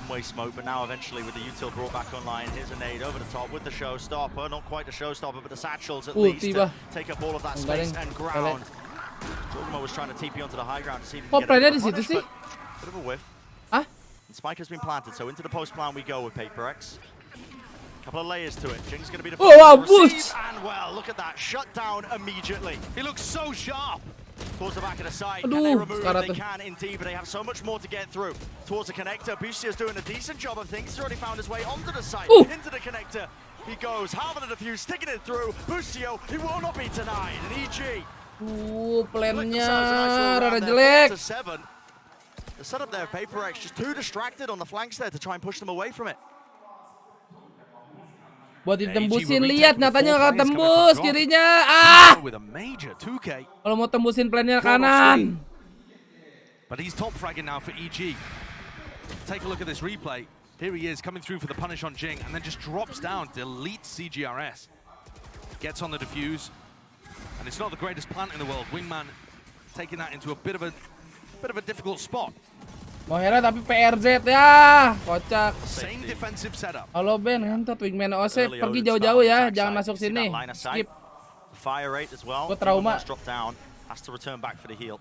One-way smoke, but now eventually with the util brought back online, here's a nade over the top with the showstopper. Not quite the showstopper, but the satchels at least to take up all of that space and ground. Jordan was trying to TP onto the high ground to see if he can get a punish, but bit of a whiff. And Spike has been planted, so into the post plan we go with PaperX. Couple of layers to it. Jing's going to be the first to receive, and well, look at that, shut down immediately. He looks so sharp. Towards the back of the site, can they remove it? They can indeed, but they have so much more to get through. Towards the connector, Bustio's doing a decent job of things. He's already found his way onto the site, into the connector. He goes, halving the defuse, sticking it through. Bustio, he will not be denied. And EG. Plannya rada jelek. The setup there, PaperX just too distracted on the flanks there to try and push them away from it. Buat ditembusin, lihat nyatanya nggak tembus kirinya. Kalau mau tembusin plannya kanan. But he's top fragging now for EG. Take a look at this replay. Here he is coming through for the punish on Jing, and then just drops down, deletes CGRS. Gets on the defuse, and it's not the greatest plant in the world. Wingman taking that into a bit of a difficult spot. Mohera tapi PRZ ya, kocak. Same defensive setup. Halo Ben, ngentot Wingman OC pergi jauh-jauh ya, jangan masuk sini. Skip. Fire rate as well. Gue trauma. Drop down, has to return back for the heal.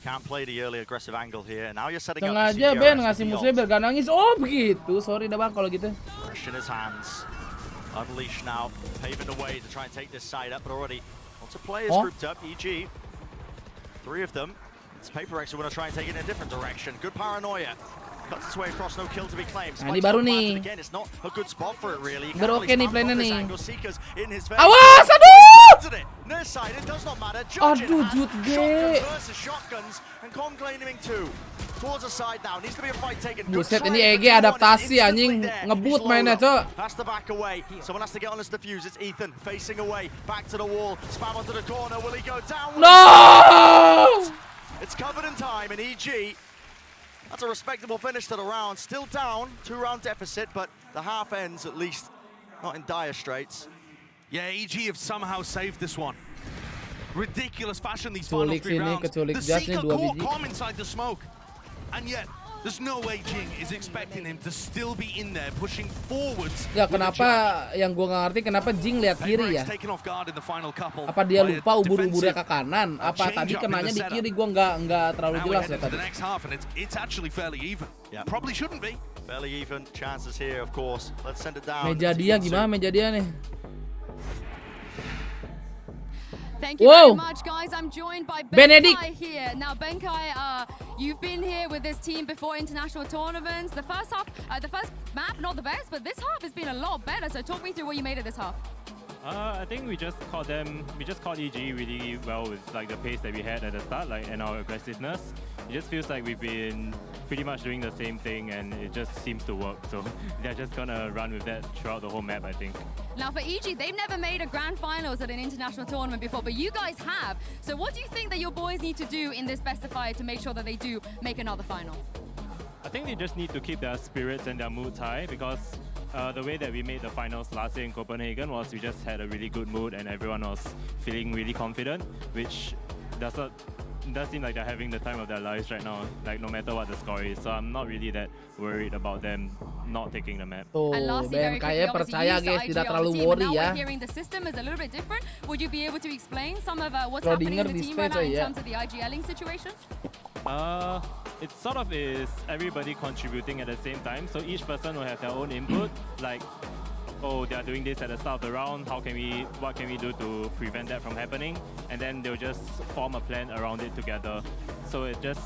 Can't play the early aggressive angle here. Now you're setting up. Sengaja Ben ngasih musuhnya biar gak nangis. Oh begitu, sorry dah bang kalau gitu. Rush in his hands. Unleash now, paving the way to try and take this side up, but already lots of players grouped up. EG, 3 of them. It's PaperX who want to try and take it in a different direction. Good paranoia. Cuts its way across, no kill to be claimed. Nah, ini baru nih. Again, it's not a good spot for it really. Baru oke nih plannya nih. Awas, aduh! Near side, it does not matter. Aduh, Jut G. Shotguns and Com claiming 2. Towards the side now. Needs to be a fight taken. Buset, ini EG adaptasi anjing, ngebut mainnya, Cok. Has to back away. Someone has to get on this defuse. It's Ethan facing away. Back to the wall. Spam onto the corner. Will he go down? No! It's covered in time, and EG, that's a respectable finish to the round. Still down, 2-round deficit, but the half ends at least not in dire straits. Yeah, EG have somehow saved this one. Ridiculous fashion these final 3 rounds. The Seeker caught Com inside the smoke, and yet there's no way Jing is expecting him to still be in there pushing forwards. Ya kenapa yang gua nggak ngerti kenapa Jing lihat kiri ya? Apa dia lupa ubur-uburnya ke kanan? Apa tadi kenanya di kiri? Gua nggak terlalu jelas ya tadi. It's actually fairly even. Probably shouldn't be. Fairly even chances here, of course. Let's send it down. Meja dia gimana meja dia nih? Thank you very much, guys. I'm joined by Benkai here. Now, Benkai, you've been here with this team before international tournaments. The first half, the first map, not the best, but this half has been a lot better. So talk me through what you made of this half. I think we just caught EG really well with like the pace that we had at the start, like, and our aggressiveness. It just feels like we've been pretty much doing the same thing, and it just seems to work. So they're just gonna run with that throughout the whole map, I think. Now for EG, they've never made a grand finals at an international tournament before, but you guys have. So what do you think that your boys need to do in this best of 5 to make sure that they do make another final? I think they just need to keep their spirits and their moods high, because the way that we made the finals last year in Copenhagen was we just had a really good mood and everyone was feeling really confident, which does seem like they're having the time of their lives right now, like no matter what the score is. So I'm not really that worried about them not taking the map. BangkongS percaya guys, tidak terlalu worry ya. Now we're hearing the system is a little bit different. Would you be able to explain some of what's happening in the team right now in terms of the IGLing situation? It sort of is everybody contributing at the same time, so each person will have their own input, like, oh, they are doing this at the start of the round, what can we do to prevent that from happening? And then they'll just form a plan around it together. So it's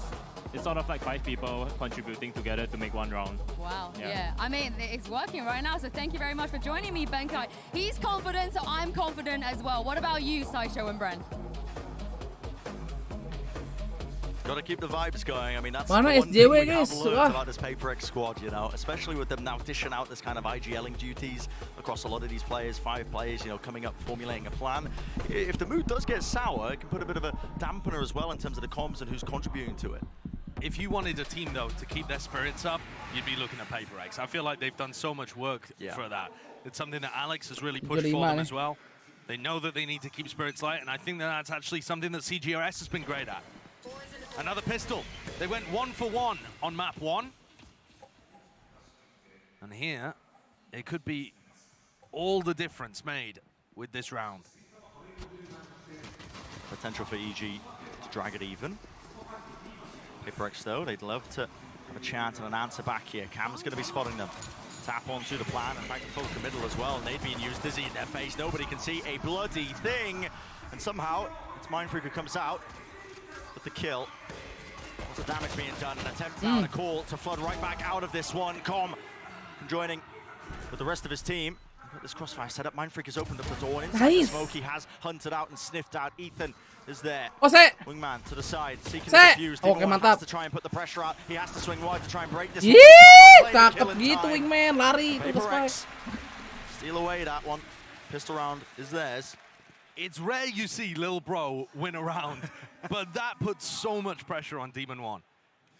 sort of like 5 people contributing together to make one round. Wow, yeah. I mean, it's working right now, so thank you very much for joining me, Benkai. He's confident, so I'm confident as well. What about you, Saisho and Bren? Got to keep the vibes going. I mean, that's Mana the one thing we guys? have learned about this PaperX squad, you know, especially with them now dishing out this kind of IGLing duties across a lot of these players, 5 players, you know, coming up, formulating a plan. If the mood does get sour, it can put a bit of a dampener as well in terms of the comms and who's contributing to it. If you wanted a team, though, to keep their spirits up, you'd be looking at PaperX. I feel like they've done so much work for that. It's something that Alex has really pushed for them as well. They know that they need to keep spirits light, and I think that that's actually something that CGRS has been great at. Another pistol. They went 1 for 1 on map 1. And here, it could be all the difference made with this round. Potential for EG to drag it even. PaperX, though, they'd love to have a chance and an answer back here. Cam's going to be spotting them. Tap onto the plan. In fact, the full middle as well. Nade being used, Dizzy in their face. Nobody can see a bloody thing. And somehow, it's Mindfreak who comes out with the kill. Lots of damage being done. An attempt now and a call to flood right back out of this one. Com joining with the rest of his team. Got this crossfire set up. Mindfreak has opened up the door. And inside the smoke, he has hunted out and sniffed out. Ethan is there. Wingman to the side, seeking the defuse. Has to try and put the pressure out. He has to swing wide to try and break this. Cakep gitu Wingman, lari to the spike. Steal away that one. Pistol round is theirs. It's rare you see Lil Bro win a round, but that puts so much pressure on Demon One.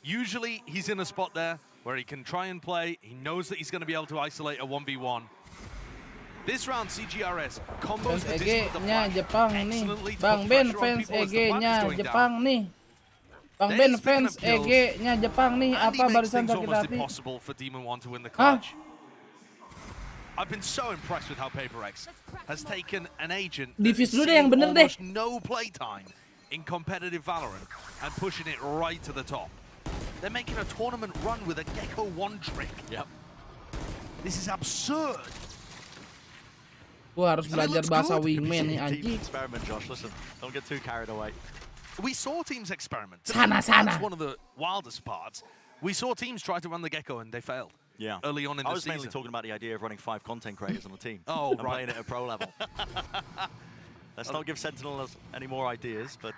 Usually he's in a spot there where he can try and play. He knows that he's going to be able to isolate a 1v1. This round, CGRS combos the disc with the flash excellently to Bang put Ben pressure on fans people as the flag EG-nya is going Jepang down. nih. Bang Ben fans EG-nya Jepang nih, And apa he makes barusan things sakit almost hati? impossible for Demon One to win the clutch. I've been so impressed with how PaperX has taken an agent that has seen almost no playtime in competitive Valorant and pushing it right to the top. They're making a tournament run with a Gecko 1 trick. Yep. This is absurd. Gua harus belajar bahasa Wingman nih anjing. Experiment, Josh. Listen, don't get too carried away. We saw teams experiment. Sana. That's one of the wildest parts. We saw teams try to run the Gecko and they failed. Yeah. Early on in the season. I was mainly talking about the idea of running 5 content creators on the team. Oh, and playing it at pro level. Let's not give Sentinel any more ideas, but...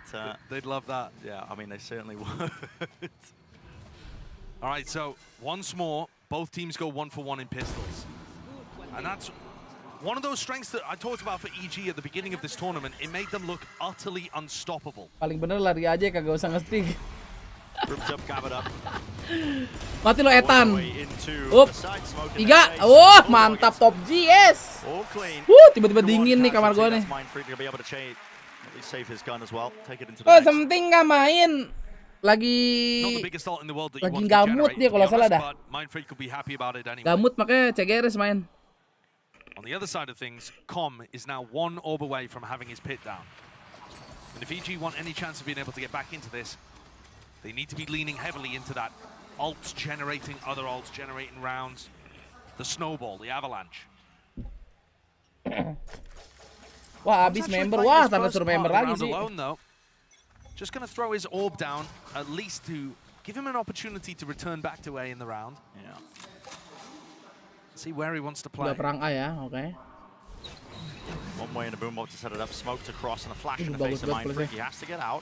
they'd love that. Yeah, I mean, they certainly would. All right, so once more, both teams go 1 for 1 in pistols. And that's one of those strengths that I talked about for EG at the beginning of this tournament. It made them look utterly unstoppable. Paling bener lari aja kagak usah nge-stick. Ripped up, gathered up. Mati lo Ethan. Up. 3. Oh, mantap top G, yes. Tiba-tiba dingin nih kamar gua nih. Oh, penting nggak main. Lagi gamut dia kalau salah dah. Gamut makanya CGRS main. On the other side of things, Com is now 1 orb away from having his pit down. And if EG want any chance of being able to get back into this, they need to be leaning heavily into that ults generating, other ults generating rounds. The snowball, the avalanche. Wah, habis member. Wah, sampai suruh member lagi sih. Alone, though. Just going to throw his orb down, at least to give him an opportunity to return back to A in the round. Yeah. See where he wants to play. Udah perang A ya, oke. One way in the boombox to set it up, smoked across, and a flash in the face of Mindfreak. He has to get out.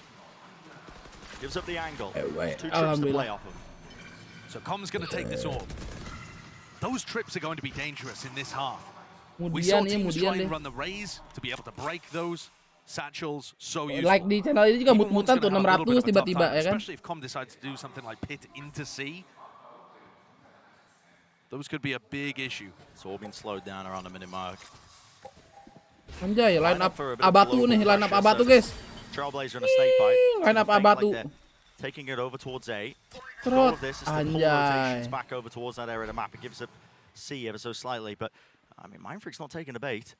Gives up the angle. Two trips to play off of. So Com's going to take this orb. Those trips are going to be dangerous in this half. We saw teams try and run the raise to be able to break those satchels. So useful. Like di channel ini juga mut-mutan tuh 600 tiba-tiba ya kan. Especially if Com decides to do something like pit into C. Those could be a big issue. It's all been slowed down around the minute mark. Anjay, line up Abatu nih, line up Abatu guys. Trailblazer in a snake bite. Line up Abatu. Taking it over towards A. Trot. All of this is to pull Anjay. rotations back over towards that area of the map. It gives up C ever so slightly, but I mean, Mindfreak's not taking the bait.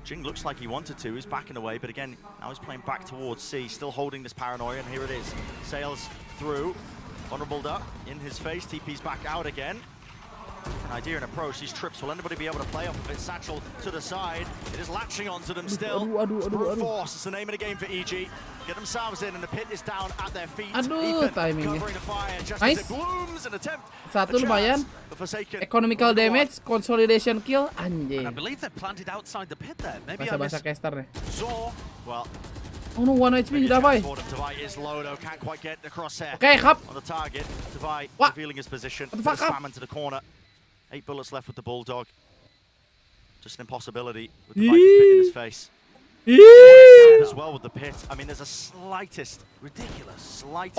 Jing looks like he wanted to. He's backing away, but again, now he's playing back towards C, still holding this paranoia, and here it is. Sails through. Vulnerable duck in his face. TP's back out again. An idea and approach. These trips, will anybody be able to play off of it? Satchel to the side. It is latching onto them still. Brute force is the name of the game for EG. Get themselves in, and the pit is down at their feet. Aduh, timingnya. Nice. Satu lumayan. Economical damage, consolidation kill, anjing. I believe they're planted outside the pit there. Maybe bahasa caster nih. Well, oh no, 1 HP Davai. Okay,ครับ. On the target, Davai revealing his position. Spam into the corner. 8 bullets left with the Bulldog. Just an impossibility with the pit in his face. As well with the pit. I mean, there's a slightest, ridiculous, gap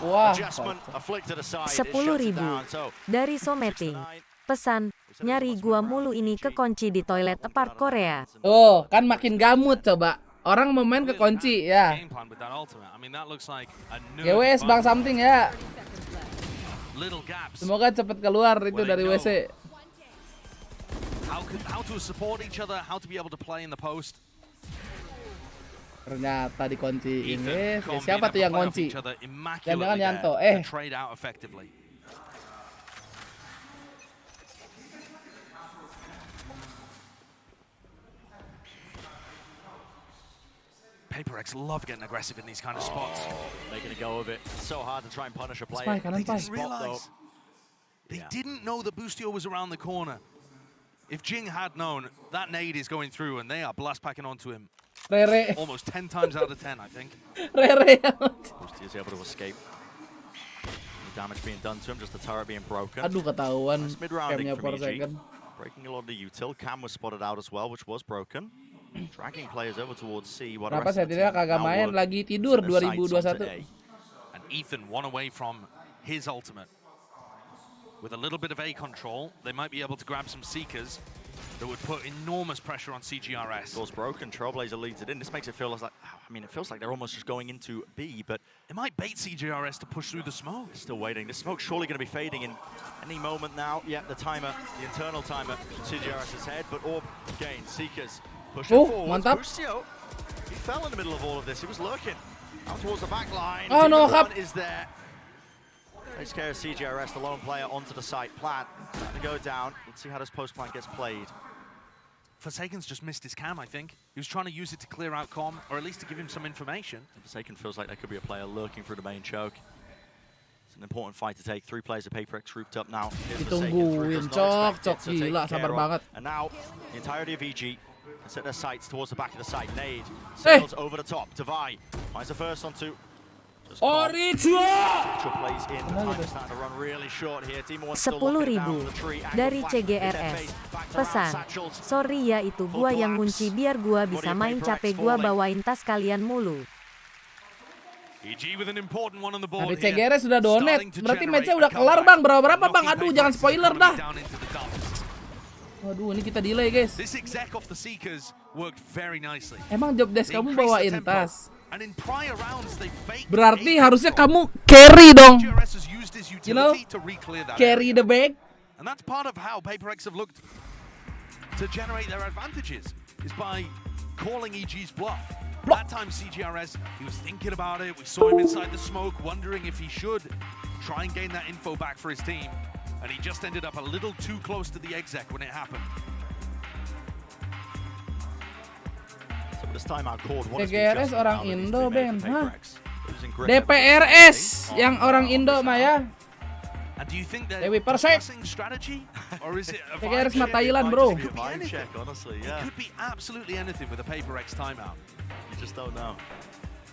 there. Adjustment afflicted aside. 10.000 dari Someting. Pesan, nyari gua mulu ini kekunci di toilet apart Korea. Oh, kan makin gamut coba. Orang mau main kekunci ya. GWS Bang Something ya. Semoga cepet keluar itu dari WC. How to support each other, how to be able to play in the post. Ternyata dikunciin, guys. Siapa tuh yang kunci? Jangan Yanto. Trade out effectively. PaperX love getting aggressive in these kind of spots. Making a go of it. It's so hard to try and punish a player. They didn't realize. They didn't know that Boostio was around the corner. If Jing had known, that nade is going through and they are blast packing onto him. Rere. Almost 10 times out of 10, I think. Rere. Boostio is able to escape. The damage being done to him, just the turret being broken. Aduh, ketahuan. Mid-rounding from EG. Breaking a lot of the util. Cam was spotted out as well, which was broken. Dragging players over towards C. Kenapa saya tidak kagak main lagi tidur 2021? And Ethan one away from his ultimate. With a little bit of A control, they might be able to grab some Seekers that would put enormous pressure on CGRS. Door's broken. Trailblazer leads it in. This makes it feel like, I mean, it feels like they're almost just going into B, but it might bait CGRS to push through the smoke. Still waiting. The smoke's surely going to be fading in any moment now. Yeah, the timer, the internal timer, CGRS's head, but orb gain. Seekers pushing forward. Mantap. Boostio, he fell in the middle of all of this. He was lurking out towards the back line. Oh no, is there. Takes care of CGRS, the lone player, onto the site. Plan to go down. Let's see how this post plan gets played. Forsaken's just missed his cam, I think. He was trying to use it to clear out Com, or at least to give him some information. Forsaken feels like there could be a player lurking through the main choke. It's an important fight to take. 3 players of PaperX roofed up now. Ditungguin, cok gila, sabar banget. And now, the entirety of EG can set their sights towards the back of the site. Nade sails over the top. Davai finds the first onto. Plays in. 10.000 dari CGRS. Pesan, sorry ya itu gua yang ngunci biar gua bisa main capek gua bawain tas kalian mulu. Dari CGRS sudah donate, berarti matchnya udah kelar bang. Berapa bang? Aduh jangan spoiler dah. Waduh ini kita delay guys. Emang job desk kamu bawain tas? Berarti harusnya kamu carry dong. You know, carry the bag. And that's part of how PaperX have looked to generate their advantages, is by calling EG's bluff. That time CGRS, he was thinking about it. We saw him inside the smoke, wondering if he should try and gain that info back for his team. And he just ended up a little too close to the exec when it happened. So this time our cord wants DBangkongS orang Indo, Ben. Hah? DPRS yang orang Indo, Maya. And do you think that Dewi Persek. strategy, or is it a DPRS vibe mah check? Thailand, bro. It could be Vibe anything. check, honestly, yeah. It could be absolutely anything with a PaperX timeout. You just don't know.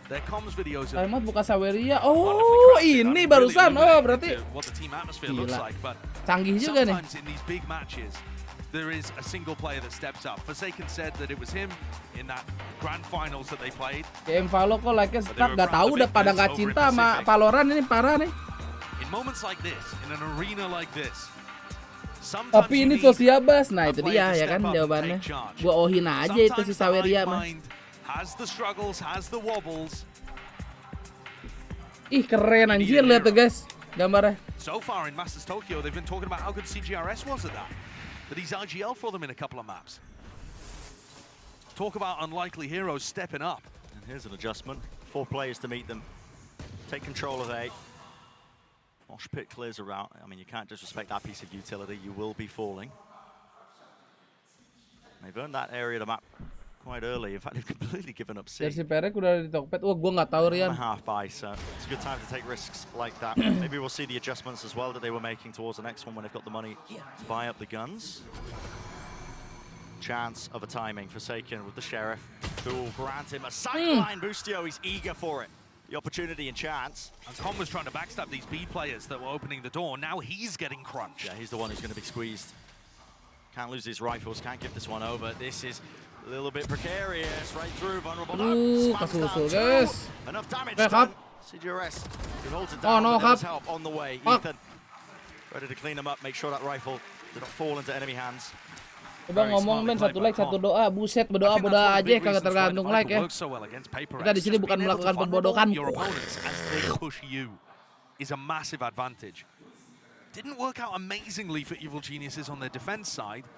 Their comms videos are Timeout buka Saweria. Oh, ini barusan. Oh, berarti what the team atmosphere looks gila. like, but Canggih juga nih. sometimes in these big matches there is a single player that steps up. Forsaken said that it was him in that grand finals that they played. Game Valo kok like stuck, gak tahu udah pada gak cinta sama Valorant ini, parah nih. In moments like this, in an arena like this, Tapi ini Sosiabas, nah itu dia ya kan jawabannya. Gua ohin aja itu si Saweria mah. has the struggles, has the wobbles. Ih keren anjir, lihat tuh guys gambarnya. So far in Masters Tokyo, they've been talking about how good CGRS was at that. That he's IGL for them in a couple of maps. Talk about unlikely heroes stepping up. And here's an adjustment. 4 players to meet them. Take control of A. Mosh pit clears around. I mean, you can't disrespect that piece of utility. You will be falling. They've earned that area of the map quite early. In fact, they've completely given up C. Dari si Perek udah di Tokped. Wah, gua nggak tahu Rian. Half by, so it's a good time to take risks like that. Maybe we'll see the adjustments as well that they were making towards the next one when they've got the money to buy up the guns. Chance of a timing Forsaken with the Sheriff, who will grant him a sideline boostio. He's eager for it. The opportunity and chance. And Con was trying to backstab these B players that were opening the door. Now he's getting crunched. Yeah, he's the one who's going to be squeezed. Can't lose his rifles, can't give this one over. This is a little bit precarious, right through, vulnerable. Kasusul guys. Enough damage Kap. CGRS, who holds it down, no, but there's Kap. help on the way. Kap. Ethan, ready to clean them up, make sure that rifle did not fall into enemy hands. Coba ngomong Ben, satu like satu doa. Buset, berdoa aja kagak tergantung like ya. Kita di sini bukan melakukan pembodohan. Your opponents as they push you is a massive advantage. Didn't work out amazingly for Evil Geniuses on their defense side.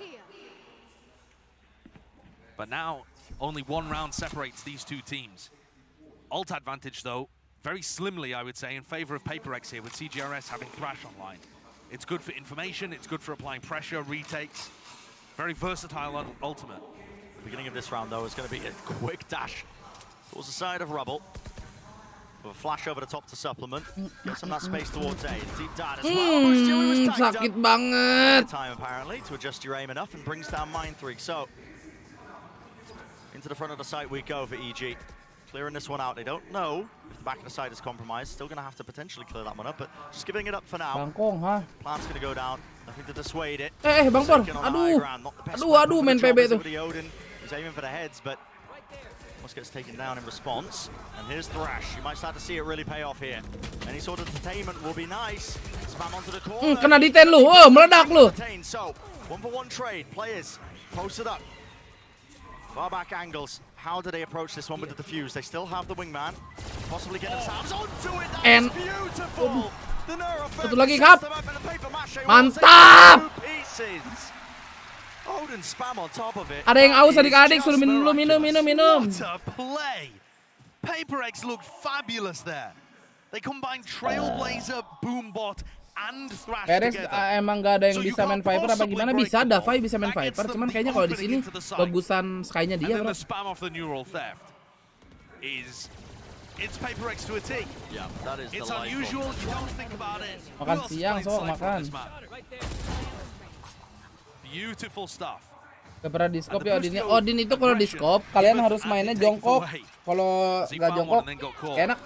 But now, only one round separates these two teams. Ult advantage, though, very slimly, I would say, in favor of PaperX here, with CGRS having Thrash online. It's good for information, it's good for applying pressure, retakes. Very versatile ultimate. The beginning of this round, though, is going to be a quick dash towards the side of Rubble. With a flash over the top to supplement. Get some of that space towards A. Deep down as well. Sakit banget. Time, apparently, to adjust your aim enough and brings down Mind3. So, into the front of the site we go for EG. Clearing this one out. They don't know if the back of the site is compromised. Still going to have to potentially clear that one up, but just giving it up for now. Bangkong, ha? Plant's going to go down. Nothing to dissuade it. Bang Por. Aduh, main PB tuh. He's aiming for the heads, but almost gets taken down in response. And here's Thrash. You might start to see it really pay off here. Any sort of entertainment will be nice. Spam onto the corner. Kena detain lu. Oh, meledak lu. So, 1-for-1 trade. Players posted up. Far back angles. How do they approach this one with the defuse? They still have the wingman. Possibly get themselves onto it. That's beautiful. Satu lagi, Kap. Mantap. Odin spam on top of it. Ada yang aus adik-adik, suruh minum dulu, minum. What a play! PaperX looked fabulous there. They combined Trailblazer, Boombot, and Thrash Beres, together. emang gak ada yang bisa main Viper apa gimana? Bisa, Davai bisa main Viper, cuman kayaknya kalau di sini bagusan Sky-nya dia, bro. The spam off the neural theft is it's PaperX to a T. Yeah, that is it's unusual. You don't think about it. Makan siang, so makan. Beautiful stuff. Gak pernah di scope ya Odinnya. Odin itu kalau di scope kalian harus mainnya jongkok. Kalau nggak jongkok enak.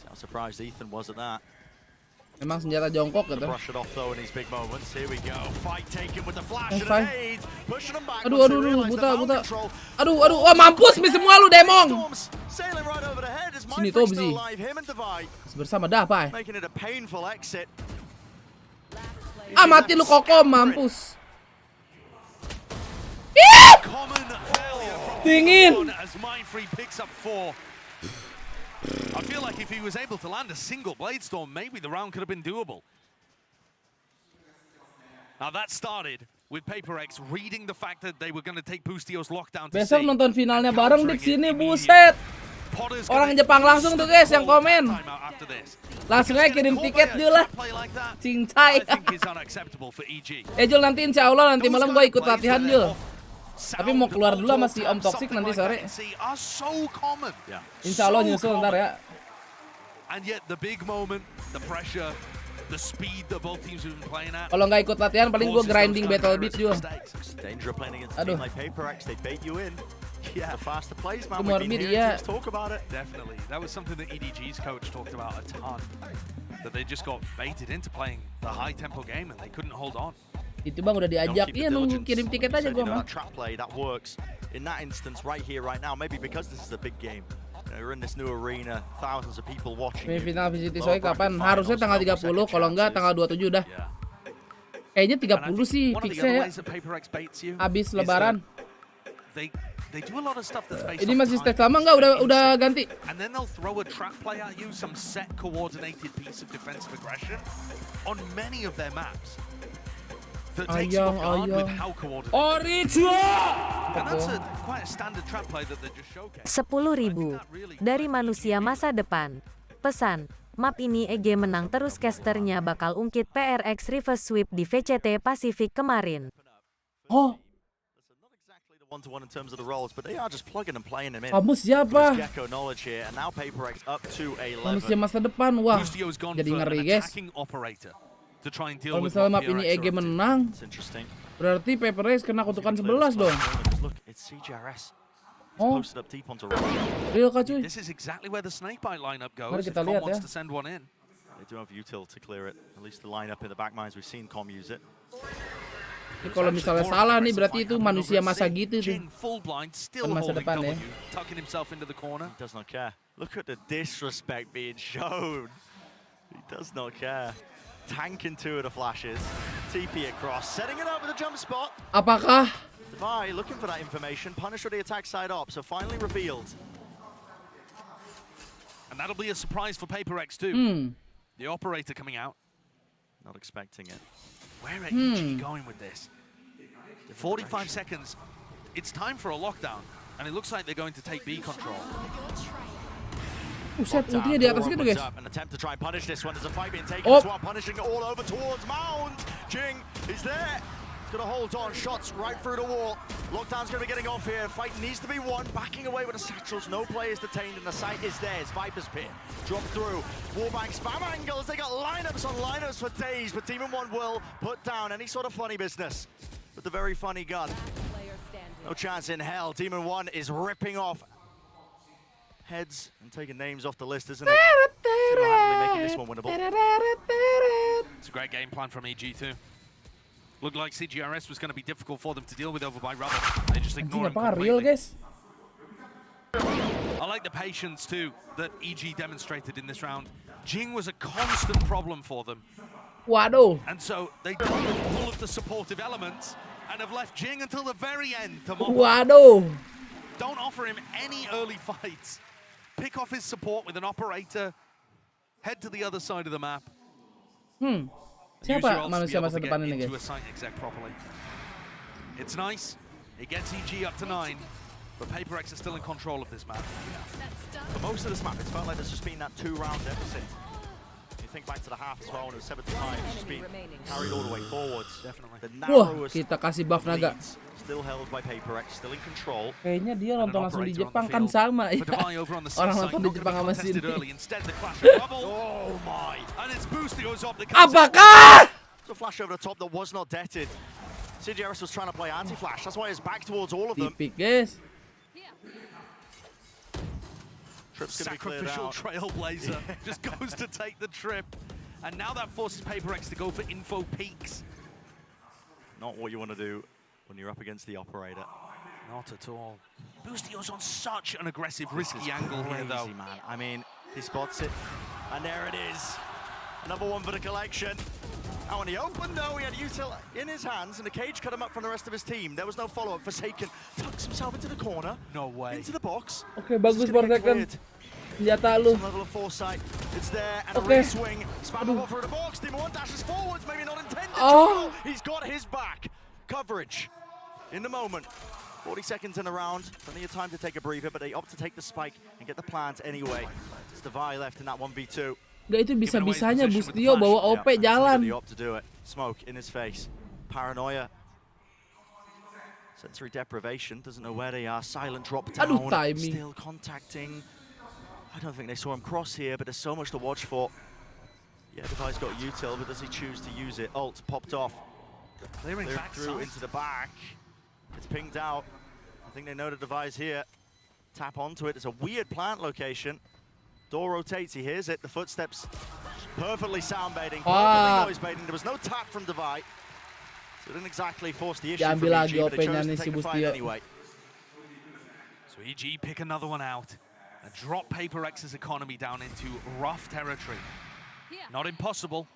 How surprised Ethan was at that. Memang senjata jongkok gitu. Brush it off though in these big moments. Here we go. Fight taken with the flash and aid. Pushing them back. Aduh, buta. Aduh, wah mampus mi semua lu Demong. Sini tuh Bzi. Bersama Davai. Making it a painful exit. Ah, mati lu Koko, mampus. Dingin. As Mindfree picks up 4. I feel like if he was able to land a single Blade Storm, maybe the round could have been doable. Now that started with PaperX reading the fact that they were going to take Boostio's lockdown to Besok C. nonton finalnya bareng di sini, buset. Orang Jepang langsung tuh guys yang komen. Langsung aja kirim tiket Jul lah. Cincai. Jul nanti insya Allah nanti malam gue ikut latihan Jul. Tapi mau keluar dulu sama si Om Toxic nanti sore. Insya Allah nyusul ntar ya. Kalau nggak ikut latihan paling gue grinding battle beat Jul. Aduh. Yeah, the faster plays, man. We've been here to talk about it. Definitely. That was something that EDG's coach talked about a ton. That they just got baited into playing the high tempo game and they couldn't hold on. Itu bang udah diajak, iya nunggu kirim tiket aja gua mah. Trap play that works in that instance right here right now. Maybe because this is a big game. We're in this new arena, thousands of people watching. Semifinal Visity Soy kapan? Harusnya tanggal 30, kalau enggak tanggal 27 udah. Kayaknya 30 sih fixnya ya. Habis lebaran. They do a lot of stuff that's based ini masih stage lama enggak? Udah ganti. And then they'll throw a trap play at you, some set coordinated piece of defensive aggression on many of their maps. That takes you off guard with how coordinated. And that's quite a standard trap play that they just showcased. 10.000 dari manusia masa depan. Pesan, map ini EG menang terus, casternya bakal ungkit PRX reverse sweep di VCT Pasifik kemarin. Oh. One-to-one in terms of the roles, but they are just plugging and playing them in. Kamu siapa? Manusia Manusia masa depan, wah. Jadi ngeri guys. Kalau misalnya map ini EG menang, berarti PaperX kena kutukan 11 dong. Oh, real kah cuy? Mari kita lihat ya. They do have util to clear it. At least the lineup in the back mines we've seen Com use it. Kalau misalnya salah nih berarti itu manusia masa gitu tuh. Masa depan ya. He does not care. Look at the disrespect being shown. He does not care. Tanking two of the flashes. TP across, setting it up with a jump spot. Apakah? Divide looking for that information. Punisher the attack side up, so finally revealed. And that'll be a surprise for PaperX too. The operator coming out. Not expecting it. Where are EG going with this? 45 seconds. It's time for a lockdown, and it looks like they're going to take B control. Set ultinya di atas gitu guys. An attempt to try and punish this one. There's a fight being taken as well, punishing it all over towards Mound. Jing, he's there. He's gonna hold on, shots right through the wall. Lockdown's gonna be getting off here. Fight needs to be won. Backing away with the satchels. No players detained, and the site is theirs. Viper's Pit. Drop through. Wallbang spam angles. They got lineups on lineups for days, but Team 1 will put down any sort of funny business with the very funny gun. No chance in hell. Team 1 is ripping off heads and taking names off the list, isn't it? Single-handedly making this one winnable. It's a great game plan from EG too. Looked like CGRS was going to be difficult for them to deal with over by Rubber. They just ignore him completely. I like the patience too that EG demonstrated in this round. Jing was a constant problem for them. Waduh. And so they dealt with all of the supportive elements and have left Jing until the very end to mop. Waduh. Don't offer him any early fights. Pick off his support with an operator. Head to the other side of the map. Siapa manusia masa depan ini guys? It's nice. It gets EG up to 9, but PaperX is still in control of this map. For most of this map, it's felt like there's just been that 2-round deficit. You think back to the half as well, when it was 7-5, it's just been carried all the way forwards. Definitely. Wah, kita kasih buff naga. Still held by PaperX, still in control. Kayaknya dia nonton langsung di Jepang kan sama ya. Orang nonton di Jepang sama sini. Oh my! And it's Boostio's up. Apakah? It's a flash over the top that was not detted. CGRS was trying to play anti-flash. That's why it's back towards all of them. Tipik guys. Sacrificial trailblazer just goes to take the trip, and now that forces PaperX to go for info peaks. Not what you want to do when you're up against the operator. Not at all. Boostio's on such an aggressive, risky angle here, though. Man. I mean, he spots it, and there it is. Another one for the collection. Now when he opened, though, he had util in his hands, and the cage cut him up from the rest of his team. There was no follow-up. Forsaken tucks himself into the corner. No way. Into the box. Oke, bagus Forsaken. Senjata lu. Level of foresight. It's there, and a re-swing. Spam over the box. Team 1 dashes forwards, maybe not intended. Oh. He's got his back. coverage in the moment. 40 seconds in a round, plenty of time to take a breather, but they opt to take the spike and get the plant anyway. It's Divide left in that 1v2. Gak, itu bisa-bisanya Bustio bawa OP jalan. They opt to do it. Smoke in his face. Paranoia. Sensory deprivation, doesn't know where they are. Silent drop down. Aduh, timing. Still contacting. I don't think they saw him cross here, but there's so much to watch for. Yeah, Divide's got util, but does he choose to use it? Ult popped off. Clearing back through into the back. It's pinged out. I think they know the Divide's here. Tap onto it. It's a weird plant location. Door rotates. He hears it. The footsteps perfectly sound baiting, perfectly noise baiting. There was no tap from Divide, so it didn't exactly force the issue from EG, but they chose to take a fight anyway. So EG pick another one out and drop Paper X's economy down into rough territory. Not impossible.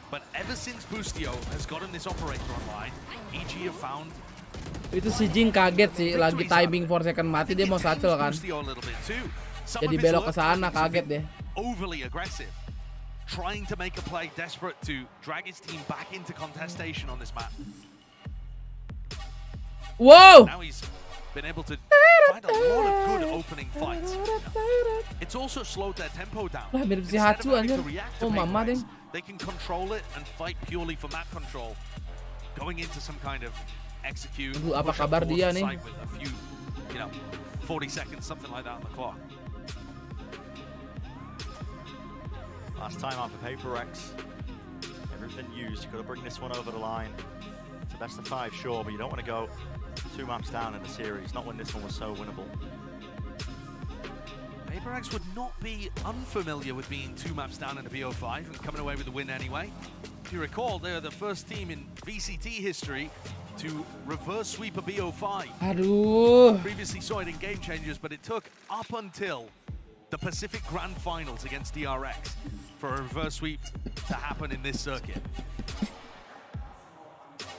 But ever since Bustio has gotten this operator online, EG have found. Itu si Jing kaget sih, lagi timing 4 second mati dia mau satchel kan. Jadi belok ke sana, kaget deh. Overly aggressive, trying to make a play, desperate to drag his team back into contestation on this map. Whoa! Now he's been able to find a lot of good opening fights. It's also slowed their tempo down. Lah mirip si Hatsu anjir. Oh mama ding. They can control it and fight purely for map control, going into some kind of execute. Apa kabar dia nih? With a few, 40 seconds, something like that on the clock. Last time out for Paper X. Everything used. You've got to bring this one over the line. It's a best of 5, sure, but you don't want to go 2 maps down in the series. Not when this one was so winnable. Paper X would not be unfamiliar with being 2 maps down in the BO5 and coming away with the win anyway. If you recall, they're the first team in VCT history to reverse sweep a BO5. Aduh. Previously saw it in Game Changers, but it took up until the Pacific Grand Finals against DRX for a reverse sweep to happen in this circuit.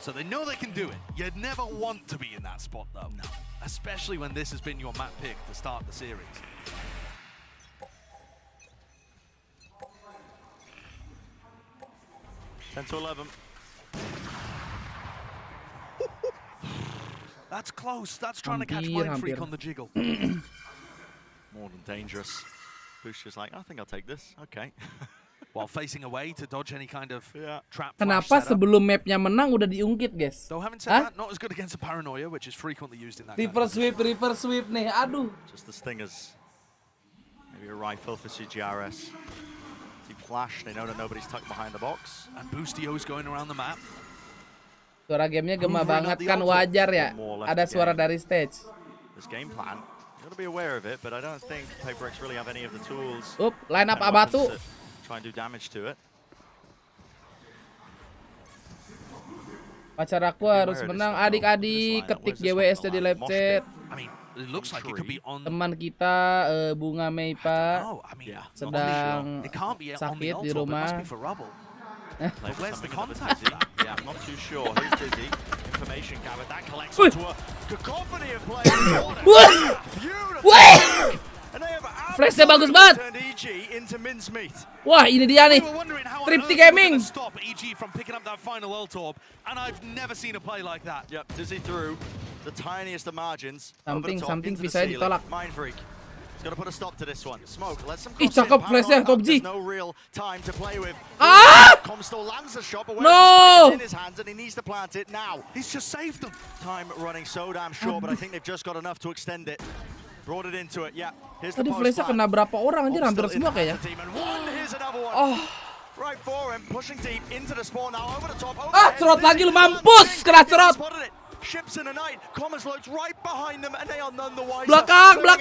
So they know they can do it. You'd never want to be in that spot though. No. Especially when this has been your map pick to start the series. Ten to 11. That's close. That's trying to catch Mind Freak on the jiggle. More than dangerous. Bustio's like, I think I'll take this. Okay. While facing away to dodge any kind of trap. Kenapa sebelum mapnya menang udah diungkit, guys? Though having said that, not as good against a Paranoia, which is frequently used in that. Reverse sweep nih. Aduh. Just the stingers. Maybe a rifle for CGRS. See flash. They know that nobody's tucked behind the box. And Bustio's going around the map. Suara gamenya gema banget kan, wajar ya. Ada suara dari stage. This game plan. You got to be aware of it, but I don't think Paper X really have any of the tools. Line up Abatu. Try and do damage to it. Pacar aku harus menang, adik-adik. Ketik GWS di live chat. It looks like it could be on. Teman kita Bunga Meipa sedang sakit di rumah. But where's the contact? Yeah, I'm not too sure. Who's Dizzy? Information gathered. That collects onto a cacophony of players. Beautiful. And they have Flashnya bagus banget. turned EG into mincemeat. Wah, ini dia nih. Tripty Gaming. Stop EG from picking up that final ult orb, and I've never seen a play like that. Yep, Dizzy through the tiniest of margins. Something bisa ditolak. Mind Freak. He's got to put a stop to this one. Smoke, let some Ih, cakep flashnya Top G. No real time to play with. Ah! Comstore lands a shot, but no! in his hands, and he needs to plant it now. He's just saved them. Time running so damn short, but I think they've just got enough to extend it. Brought it into it. Yeah, here's the Tadi flashnya kena berapa orang anjir, hampir semua kayaknya. Here's another one. Oh. Right for him, pushing deep into the spawn now, over the top. Cerot lagi lu, mampus, kena cerot. Ships in the night, Commerce Lloyd's right behind them, and they are none the wiser. Belakang lu.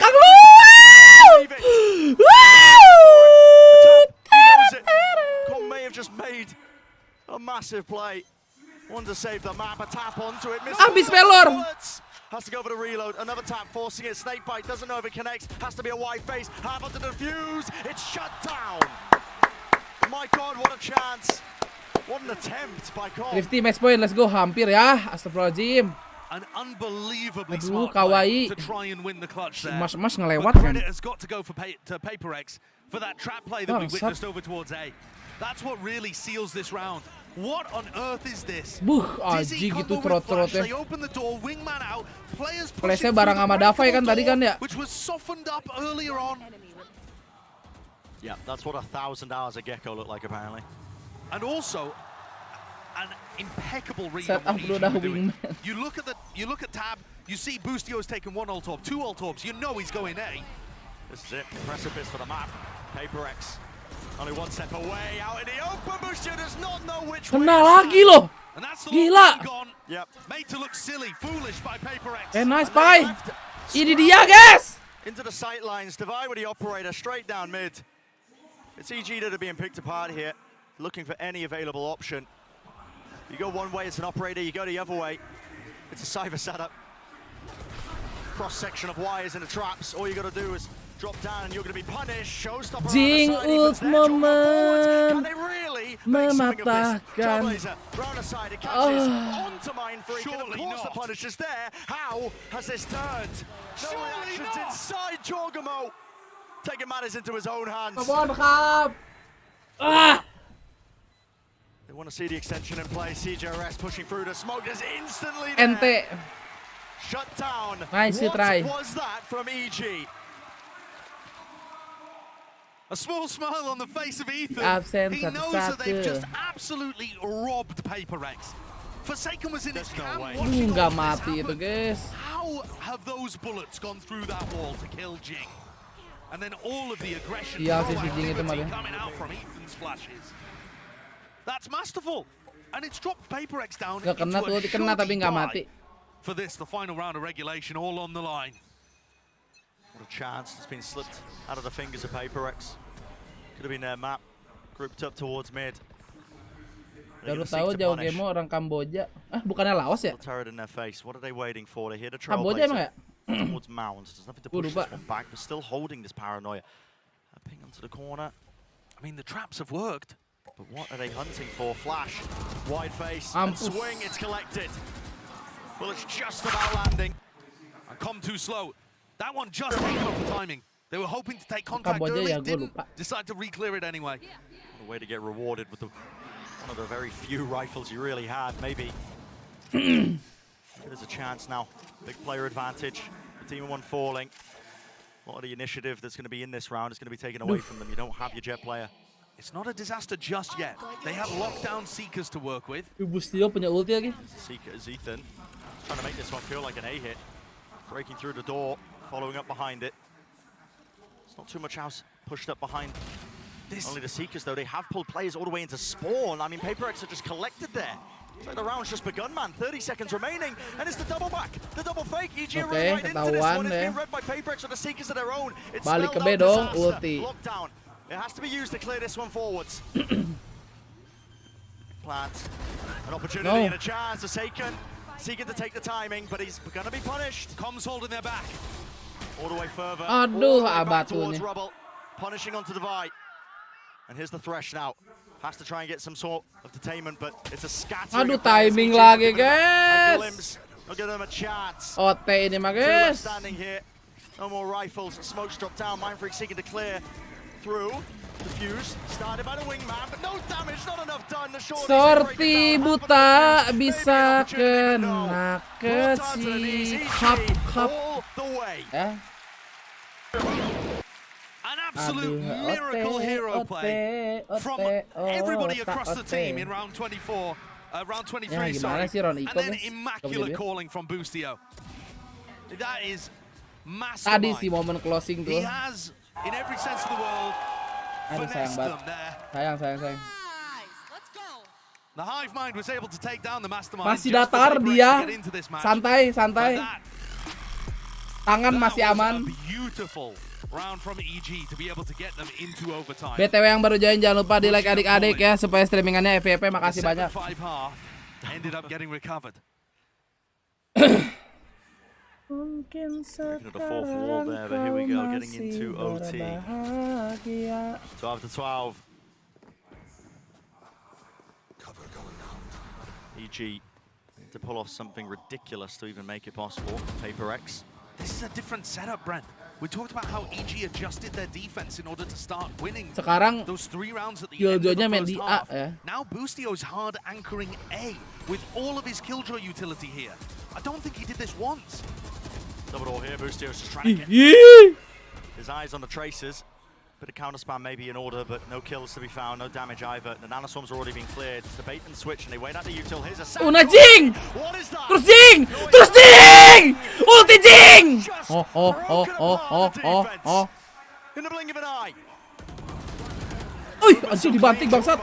Com may have just made a massive play. One to save the map, a tap onto it. Habis pelor. Has to go for the reload. Another tap, forcing it. Snakebite doesn't know if it connects. Has to be a wide face. Half onto the defuse. It's shut down. My God, what a chance. What an attempt by Com. 50 match point, let's go. Hampir ya. Astagfirullahaladzim. An unbelievably Aduh, smart play kawaii. to try and win the clutch there. Mas But ngelewat kan. credit has got to go to Paper X for that trap play that we witnessed over towards A. That's what really seals this round. What on earth is this? Anjing itu trot-trotnya. They open the door, wingman out, players Flashnya bareng sama Davai kan tadi kan ya? which was softened up earlier on. Yeah, that's what 1,000 hours of Gecko look like apparently. And also an impeccable read Set on what up EG udah were doing. wingman. You look at Tab, you see Boostio's taken 1 ult orb, 2 ult orbs, you know he's going A. This is it, precipice for the map. PaperX only 1 step away, out in the open. Boostio does not know which way. Kena lagi loh. And that's the Gila. gone. Yep. Made to look silly, foolish by PaperX. Nice Pai. Ini dia guys. Into the sight lines, divide with the operator, straight down mid. It's EG that are being picked apart here, looking for any available option. You go one way as an operator, you go the other way. It's a Cypher setup. Cross-section of wires in the traps. All you got to do is drop down and you're going to be punished. Showstopper Jing ult momen mematahkan. Round aside, it catches onto Mind Freak, and of course the punish is there. How has this turned? No reactions inside Jorgamo. Taking matters into his own hands. They want to see the extension in play. CJRS pushing through the smoke. There's instantly Ente. Shut down. Nice What try. was that from EG? A small smile on the face of Ethan. Absent He knows that they've just satu-satu. absolutely robbed PaperX. Forsaken was in his camp. Nggak mati itu guys. How have those bullets gone through that wall to kill Jing? And then all of the aggression Iya sih si Jing itu mah deh. coming out from Ethan's flashes. That's masterful. And it's dropped PaperX down Nggak kena into a tuh, kena tapi nggak short mati. for this, the final round of regulation, all on the line. What a chance that's been slipped out of the fingers of PaperX. Could have been their map, grouped up towards mid. Baru tahu jauh game orang Kamboja. Bukannya Laos ya? Turret in their face. What are they waiting for? They hear the Kamboja emang ya? towards Mounds. There's nothing to push this one back, but still holding this paranoia. Ping onto the corner. I mean, the traps have worked. But what are they hunting for? Flash, wide face, and Ampus. swing. It's collected. Well, it's just about landing. And come too slow. That one just taken off the timing. They were hoping to take contact Kamboja early, ya, gua didn't lupa. decide to re-clear it anyway. What a way to get rewarded with one of the very few rifles you really had, maybe. There's a chance now. Big player advantage. The team one falling. A lot of the initiative that's going to be in this round is going to be taken away from them. You don't have your jet player. It's not a disaster just yet. They have lockdown Seekers to work with. Bustio punya ulti lagi. Seekers, Ethan, trying to make this one feel like an A hit. Breaking through the door, following up behind it. It's not too much else pushed up behind. Only the Seekers, though. They have pulled players all the way into spawn. I mean, PaperX are just collected there. It's like the round's just begun, man. 30 seconds remaining, and it's the double back, the double fake. EG are running right into this one. It's being read by PaperX, or the Seekers of their own. It's Balik ke spelled B out dong, disaster. ulti. Lockdown. It has to be used to clear this one forwards. Plant. An opportunity and a chance. Forsaken. Seeking to take the timing, but he's going to be punished. Comms holding their back. All the way further. Aduh, towards abatunya. Rubble. Punishing onto the Vi. And here's the Thresh now. Has to try and get some sort of detainment, but it's a scattering. Aduh, of players. timing Each lagi, giving them a guys. glimpse. I'll give them a chance. OT ini mah Two left guys. standing here. No more rifles. Smoke's dropped down. Mindfreak seeking to clear through. Defuse. Started by the wingman, but no damage. Not enough done. The short Sorti buta bisa kena ke si cup. all the way. Ya. An absolute miracle hero play from everybody across the team in round 24, round 23, sorry. And then immaculate calling from Boostio. That is massive. Tadi sih momen closing tuh. He has, in every sense of the world, Aduh, sayang finessed banget. them there. Sayang. The Hive Mind was able to take down the Mastermind. Masih just for datar PaperX dia. to get into this match. Santai. But that Tangan masih was aman. a beautiful round from EG to be able to get them into overtime. BTW yang baru join jangan lupa di like adik-adik ya supaya streamingannya FYP. Makasih banyak. 7-5 half ended up getting recovered. Mungkin Breaking the fourth wall there, but here we go, getting into OT. 12 to 12. EG to pull off something ridiculous to even make it possible. PaperX. This is a different setup, Brent. We talked about how EG adjusted their defense in order to start winning. Sekarang those 3 rounds at the end of the main first di A half. ya. Now Boostio's hard anchoring A with all of his killjoy utility here. I don't think he did this once. Double door here, Boostio's just trying to get his eyes on the traces. Bit of counter spam maybe in order, but no kills to be found, no damage either. The nanoswarms are already being cleared. It's the bait and switch, and they wait out the util. Here's a sound. Jing! Terus jing! Terus jing! Ulti jing! In the blink of an eye. Anjing dibanting bangsat.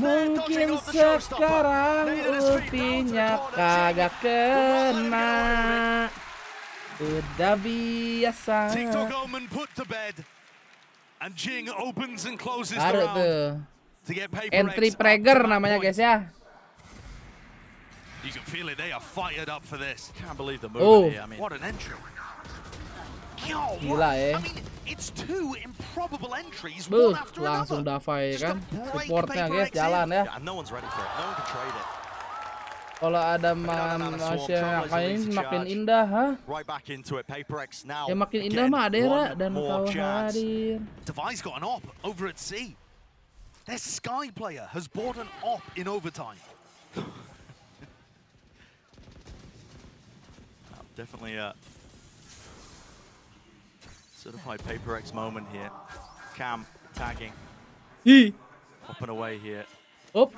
Mungkin sekarang ultinya kagak kena. Udah biasa. TikTok Omen put to bed. And Jing opens and closes the Baru round. tuh. To get Entry Prager namanya guys ya. You can feel it, they are fired up for this. Can't believe the movement here. I mean, what an entry. Gila ya. I mean, it's 2 improbable entries, Buh, one after langsung another. Davai kan. Supportnya guys jalan ya. No one's ready for it. No one can trade it. Kalau ada makin indah, ha? Right back into it. PaperX now. Ya makin indah mah Adera dan kawan hadir. Devi's got an op over at C. Their Sky player has bought an op in overtime. Definitely a certified PaperX moment here. Cam tagging. Hopping away here. Up.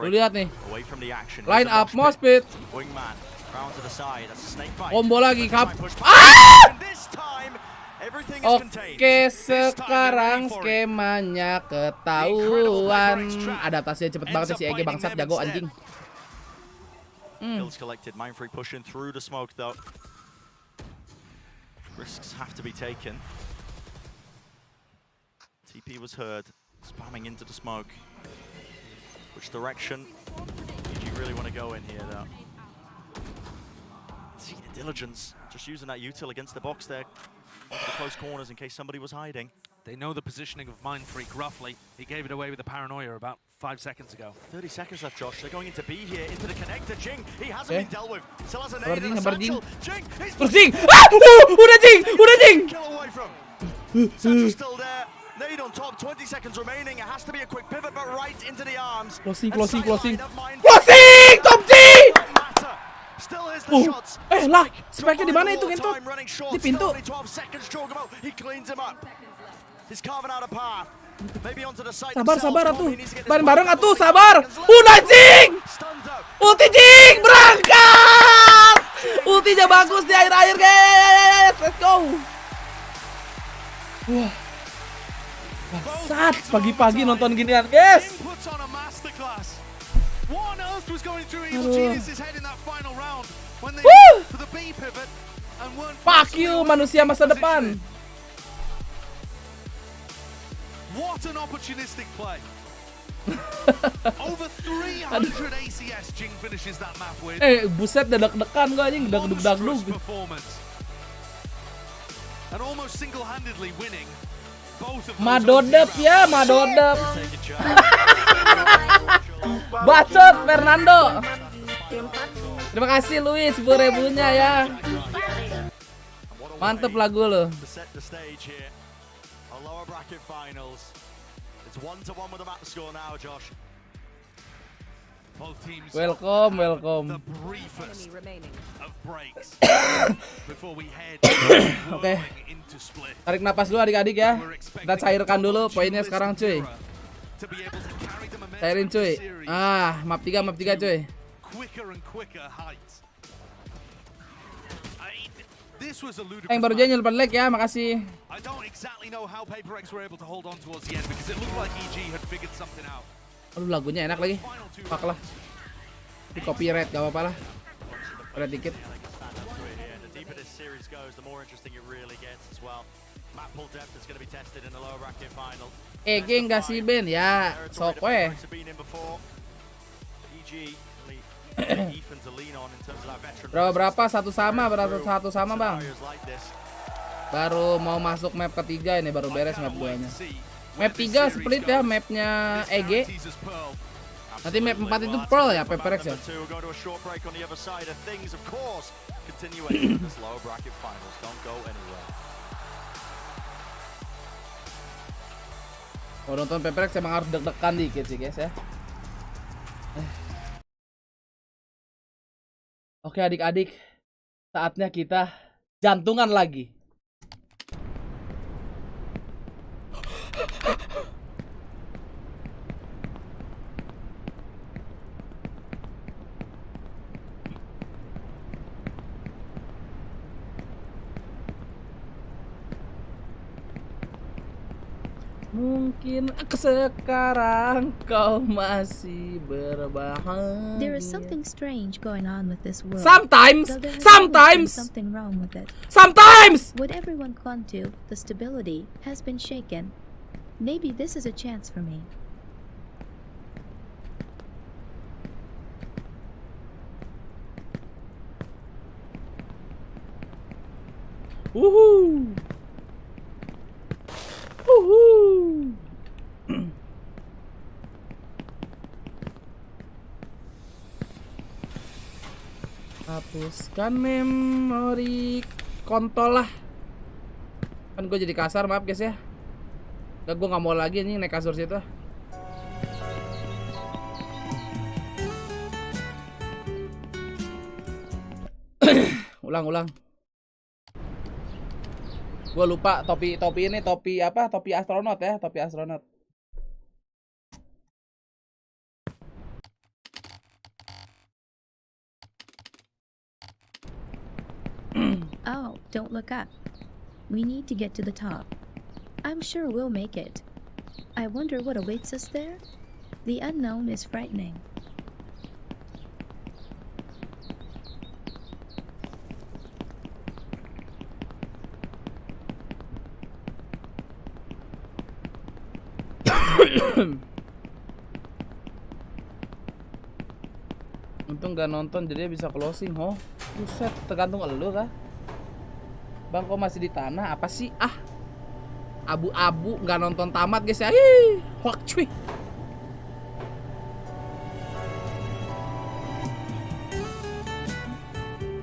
Lu lihat nih. Away from the action. Line up more speed. Wingman round to the side. That's a snake bite. Combo lagi kap. Oke, sekarang skemanya ketahuan. Adaptasinya cepet banget si EG bangsat, jago anjing. Kills collected. Mindfreak pushing through the smoke though. Risks have to be taken. TP was heard, spamming into the smoke. Which direction did you really want to go in here though? See the diligence, just using that util against the box there. Into the close corners in case somebody was hiding. They know the positioning of Mindfreak roughly. He gave it away with the paranoia about 5 seconds ago. 30 seconds left, Josh. They're going into B here, into the connector. Jing, he hasn't been dealt with. Still has a nade and a satchel. Jing, terus Jing! Udah Jing! Udah Jing! Kill away from. Satchel's still there. Nade on top, 20 seconds remaining. It has to be a quick pivot, but right into the arms. Closing! Top G! Still is the shots. Lah, spike-nya di mana itu, Kentot? Di pintu. 12 seconds, Chocobo. He cleans him up. He's carving out a path. Maybe onto the side. Sabar atuh. Bareng-bareng atuh, sabar. Udah Jing! Ulti Jing berangkat. Ultinya bagus di akhir-akhir, guys. Let's go. Wah. Bangsat, pagi-pagi nonton ginian, guys. Fuck you, manusia masa depan. What an opportunistic play. Over 300 ACS Jing finishes that map with. Buset, dadak-dekan gua anjing, dagdug. And almost single-handedly winning both of Madodep ya, Madodep. Bacot Fernando. Terima kasih Luis 10.000-nya ya. Mantep lagu lo. Welcome. Oke. Tarik napas dulu adik-adik ya. Kita cairkan dulu poinnya sekarang cuy. Cairin cuy. Map 3 cuy. Yang baru aja nyelpan leg ya, makasih. Aduh, lagunya enak lagi. Fuck lah. Di copyright gak apa-apa lah. Udah dikit. EG nggak sih Ben ya, sok weh. Berapa satu sama bang. Baru mau masuk map ketiga ini, baru beres map 2-nya. Map 3 split ya, mapnya EG. Nanti map 4 itu Pearl ya, PPRX ya. We're going to a short break on the other side of things, of course. Continuation of this lower bracket finals. Don't go anywhere. Kalau nonton PPRX emang harus deg-degan dikit sih guys ya. Oke adik-adik, saatnya kita jantungan lagi. Mungkin sekarang kau masih berbahagia. There is something strange going on with this world. Sometimes, Though there has sometimes, always been something wrong with it. Sometimes. What everyone clung to, the stability, has been shaken. Maybe this is a chance for me. Woohoo! Woohoo! Hapuskan memori kontol lah. Kan gue jadi kasar, maaf guys ya. Gak, gue gak mau lagi nih naik kasur situ. Ulang. Gue lupa topi ini, topi apa? Topi astronot ya, topi astronot. Oh, don't look up. We need to get to the top. I'm sure we'll make it. I wonder what awaits us there? The unknown is frightening. Untung gak nonton jadi bisa closing. Oh, buset, tergantung elu kah? Bang, kok masih di tanah? Apa sih? Ah, abu-abu, nggak nonton tamat guys ya. Ih, hoak cuy.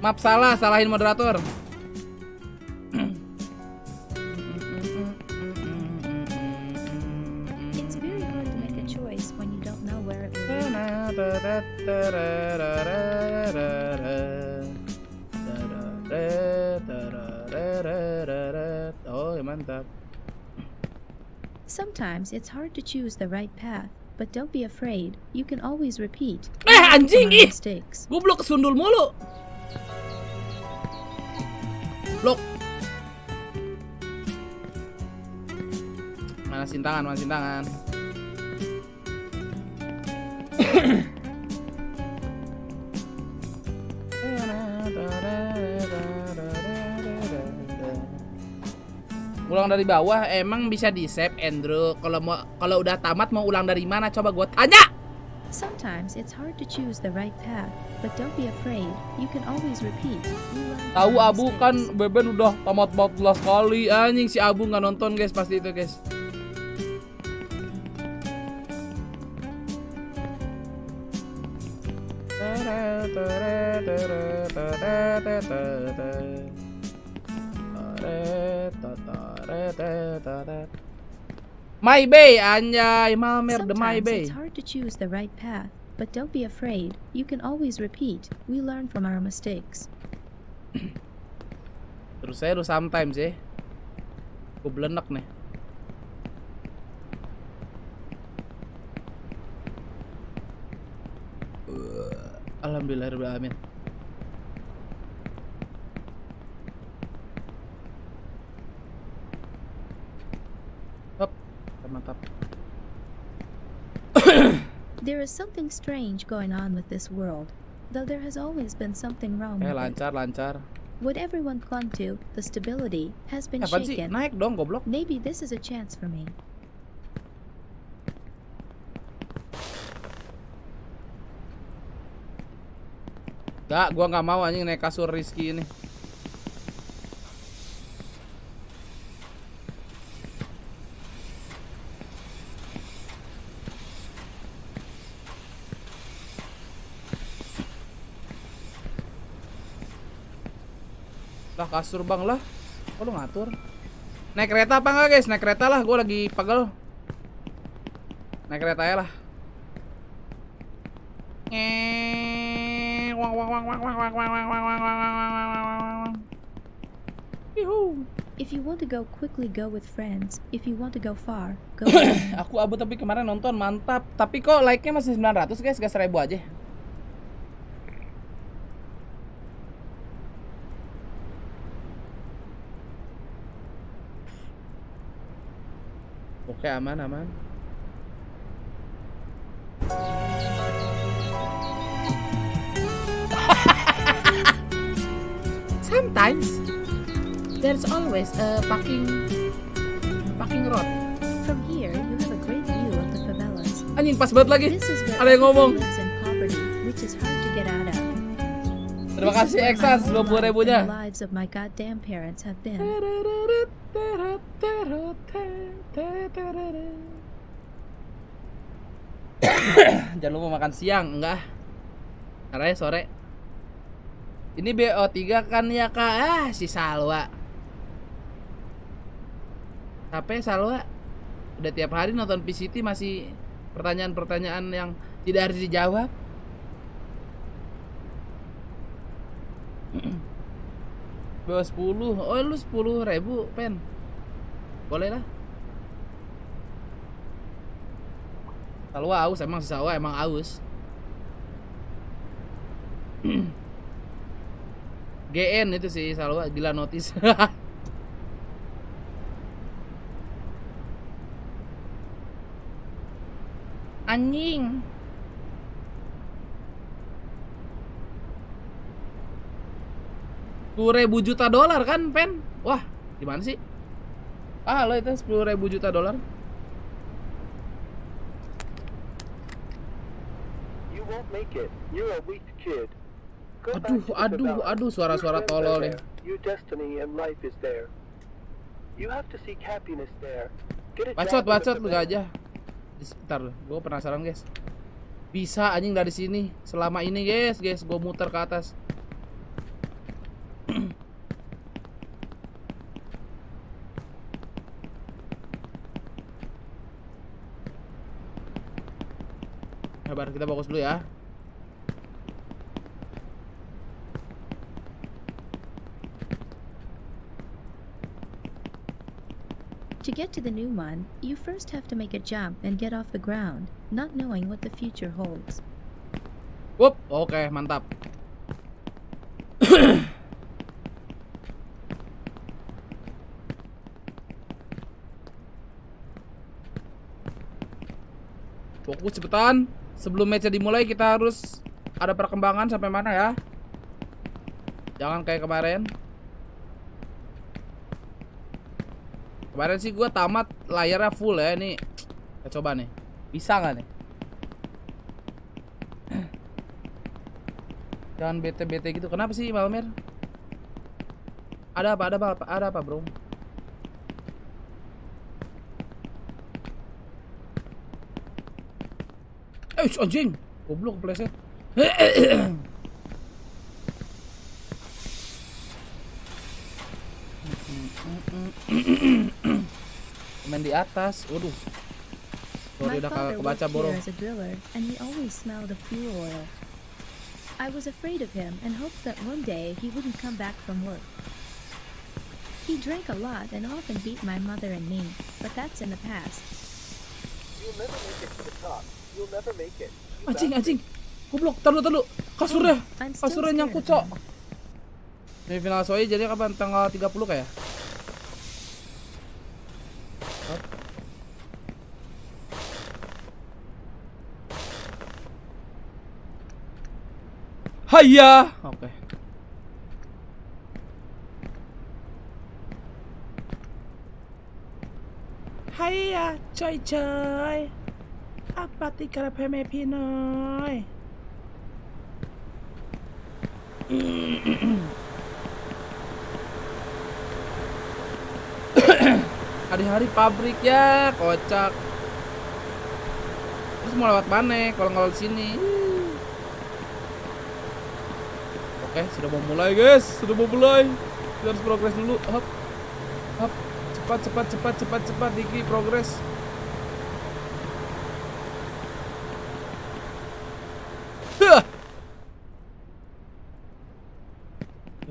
Maaf, salahin moderator. It's very hard to make a choice when you don't know where it will lead. Oh, mantap. Sometimes it's hard to choose the right path, but don't be afraid. You can always repeat. Anjing ih. Mistakes. Goblok kesundul mulu. Blok. Manasin tangan. Ulang dari bawah emang bisa di save Andrew. Kalau udah tamat mau ulang dari mana coba gue tanya. Sometimes it's hard to choose the right path, but don't be afraid. You can always repeat. Tahu Abu kan Beben udah tamat 14 kali. Anjing si Abu nggak nonton guys, pasti itu guys. My Bay, anjay, Malmer the My Bay. Sometimes it's hard to choose the right path, but don't be afraid. You can always repeat. We learn from our mistakes. Terus saya lu sometimes ya. Gue belenek nih. Alhamdulillahirrahmanirrahim. Hop, mantap. There is something strange going on with this world, though there has always been something wrong with it. Lancar. What everyone clung to, the stability, has been Apaan sih? shaken. Naik dong, goblok. Maybe this is a chance for me. Gak, gua nggak mau anjing naik kasur Rizky ini. Lah kasur bang lah. Kok lu ngatur? Naik kereta apa enggak guys? Naik kereta lah, gue lagi pegel. Naik kereta ya lah. Wang wang wang wang wang wang wang wang wang wang wang. If you want to go quickly, go with friends. If you want to go far, go alone. Aku Abu tapi kemarin nonton mantap. Tapi kok like-nya masih 900 guys, gas 1000 aja. Oke, aman. Sometimes there's always a parking road. From here, you have a great view of the favelas. Anjing pas banget lagi. This is where Ada yang ngomong. everyone lives in poverty, which is hard to get out of. Terima kasih Exas 20.000-nya. The lives of my goddamn parents have been. Jangan lupa makan siang, enggak? Karena sore. Ini BO3 kan ya kak? Si Salwa. Capek Salwa. Udah tiap hari nonton PCT masih pertanyaan-pertanyaan yang tidak harus dijawab. BO 10. Oh lu 10.000 pen. Boleh lah. Salwa aus, emang si Salwa emang aus. GN itu sih Salwa, gila notis. Anjing. $10.000 juta kan, Pen? Wah, gimana sih? Ah, lo itu $10.000 juta. You won't make it. You're a weak kid. Aduh, suara-suara tolol ya. Your destiny and life is there. You have to seek happiness there. Get it. Bacot lu aja. Bentar, gue penasaran guys. Bisa anjing dari sini. Selama ini guys, gue muter ke atas. Sabar, kita fokus dulu ya. To get to the new one, you first have to make a jump and get off the ground, not knowing what the future holds. Wup, oke, mantap. Fokus cepetan. Sebelum match dimulai kita harus ada perkembangan sampai mana ya. Jangan kayak kemarin. Kemarin sih gue tamat layarnya full ya. Ini kita coba nih. Bisa nggak nih? Jangan bete-bete gitu. Kenapa sih Malmer? Ada apa bro? Anjing, goblok kepleset. Main di atas, waduh. Sorry udah kagak kebaca bro. As a driller, and he always smelled of fuel oil. I was afraid of him and hoped that one day he wouldn't come back from work. He drank a lot and often beat my mother and me, but that's in the past. You'll never make it to the top. You'll never make it. Anjing. Goblok, tar dulu. Kasurnya nyangkut, Cok. Semifinal Soi jadi kapan? Tanggal 30 kayak? Hayya. Oke. Hayya, coy. Apa tika peme pinoy? Hari-hari pabrik ya, kocak. Terus mau lewat mana kalau nggak lewat sini? Oke, sudah mau mulai guys, Kita harus progres dulu. Hop. Hop. Cepat Diki progres.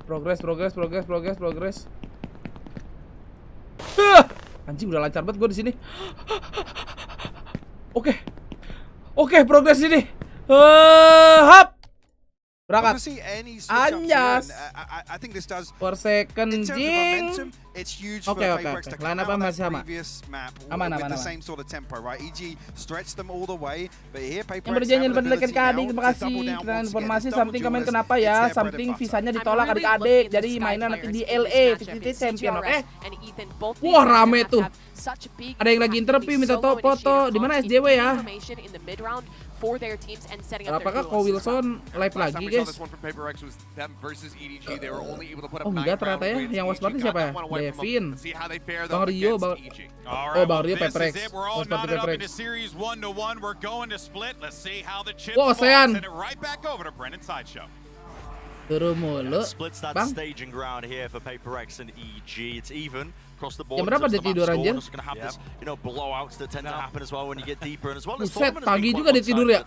Progres. Anjing udah lancar banget gue di sini. Oke, progres ini. Hap. Berangkat. Anjas. Per second jing. Oke. Line apa masih sama? Aman. Yang berjanji berdekatan ke adik, terima kasih. Dan informasi something komen kenapa ya? Something visanya ditolak adik-adik. Jadi mainan nanti di LA, VCT Champion. Wah rame tuh. Ada yang lagi interview minta foto. Di mana SJW ya? Apakah Ko Wilson live lagi guys? Oh enggak ternyata ya. Yang waspada siapa ya? Devin, Bang Rio, Bang Rio Peprex. Waspada Peprex. Wah Sean. Turun mulu, Bang. Jam berapa dia tidur anjir? Buset, pagi juga dia tidur ya?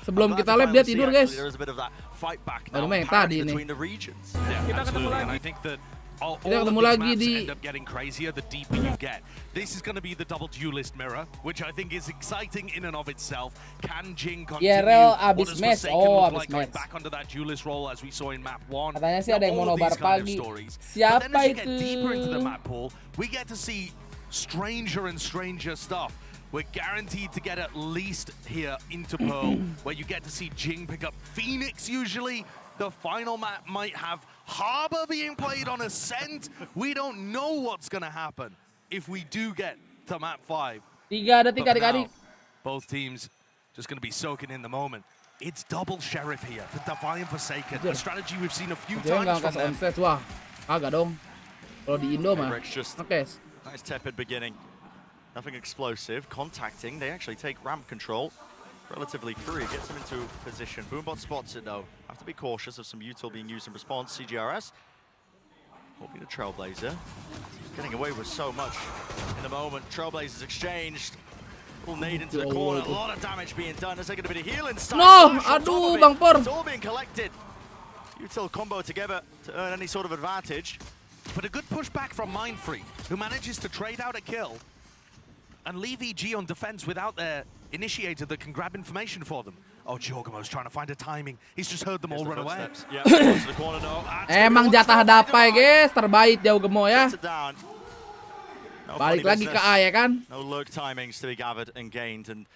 Sebelum kita live dia tidur guys. Baru main tadi nih. Kita ketemu lagi di This is going to be the double duelist mirror, which I think is exciting in and of itself. Can Jing continue? Abis match. Abis match. Back under that duelist role as we saw in map 1. Katanya sih ada yang mau nobar pagi. Siapa itu? Deeper into the map pool, we get to see stranger and stranger stuff. We're guaranteed to get at least here into Pearl, where you get to see Jing pick up Phoenix usually. The final map might have Harbor being played on Ascent. We don't know what's going to happen if we do get to map 5. Tiga adik-adik. Both teams just going to be soaking in the moment. It's double Sheriff here, the Divine Forsaken. A strategy we've seen a few times from them. Wah, agak dong. Kalau di Indo mah. Oke. Nice tepid beginning. Nothing explosive. Contacting. They actually take ramp control. Relatively free, gets him into position. Boombot spots it though. Have to be cautious of some util being used in response. CGRS will be the Trailblazer. Getting away with so much in the moment. Trailblazers exchanged. Little nade into the corner. A lot of damage being done. There's going to be a healing stun. No, aduh, Bang Por. It's all being collected. Util combo together to earn any sort of advantage. But a good pushback from Mindfree, who manages to trade out a kill and leave EG on defense without their initiator that can grab information for them. Oh, Jorgamo's trying to find a timing. He's just heard them all run away. Emang jatah dapai guys, terbaik Jorgamo ya. Balik lagi ke A ya kan? No lurk timings to be gathered and gained, and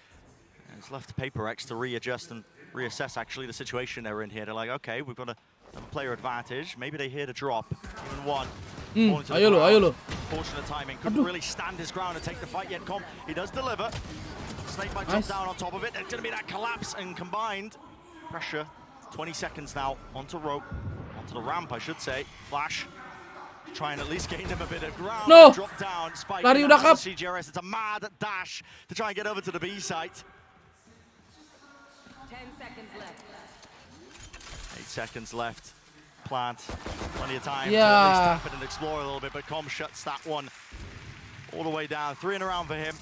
it's left PaperX to readjust and reassess actually the situation they're in here. They're like, okay, we've got a player advantage. Maybe they hear the drop. Even one. Ayo lo. Fortunate timing. Couldn't really stand his ground and take the fight yet. He does deliver. Snake might drop down on top of it. There's going to be that collapse and combined pressure. 20 seconds now onto rope, onto the ramp, I should say. Flash. Try and at least gain him a bit of ground. No. Drop down. Spike. Lari udah kap. CGRS. It's a mad dash to try and get over to the B site. 10 seconds left. 8 seconds left. Plant. Plenty of time to Yeah. at least tap it and explore a little bit, but Com shuts that one all the way down. 3 in a round for him.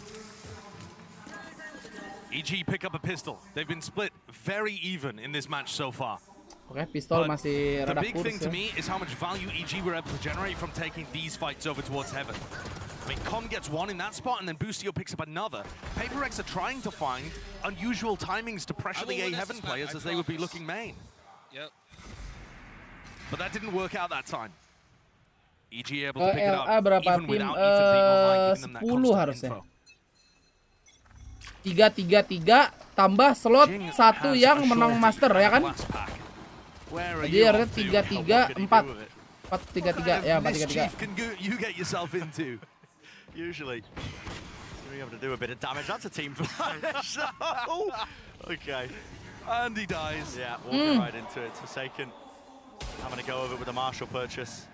EG pick up a pistol. They've been split very even in this match so far. Oke, pistol masih The rada big kurs thing to ya. me is how much value EG were able to generate from taking these fights over towards Heaven. I mean, Com gets one in that spot, and then Boostio picks up another. PaperX are trying to find unusual timings to pressure the A Heaven players as they would be looking main. Yep. But that didn't work out that time. EG able to pick it up, LA berapa even tim? without Ethan being online, giving them that 10 constant harusnya. info. 3-3-3 tambah slot 1 yang menang master ya kan? Jadi harusnya 3-3-4. 4-3-3 ya, 4-3-3. You get yourself into. Usually, you'll be able to do a bit of damage. That's a team flash. Okay. And he dies. Yeah, walking right into it. Forsaken having to go over with a Marshall purchase.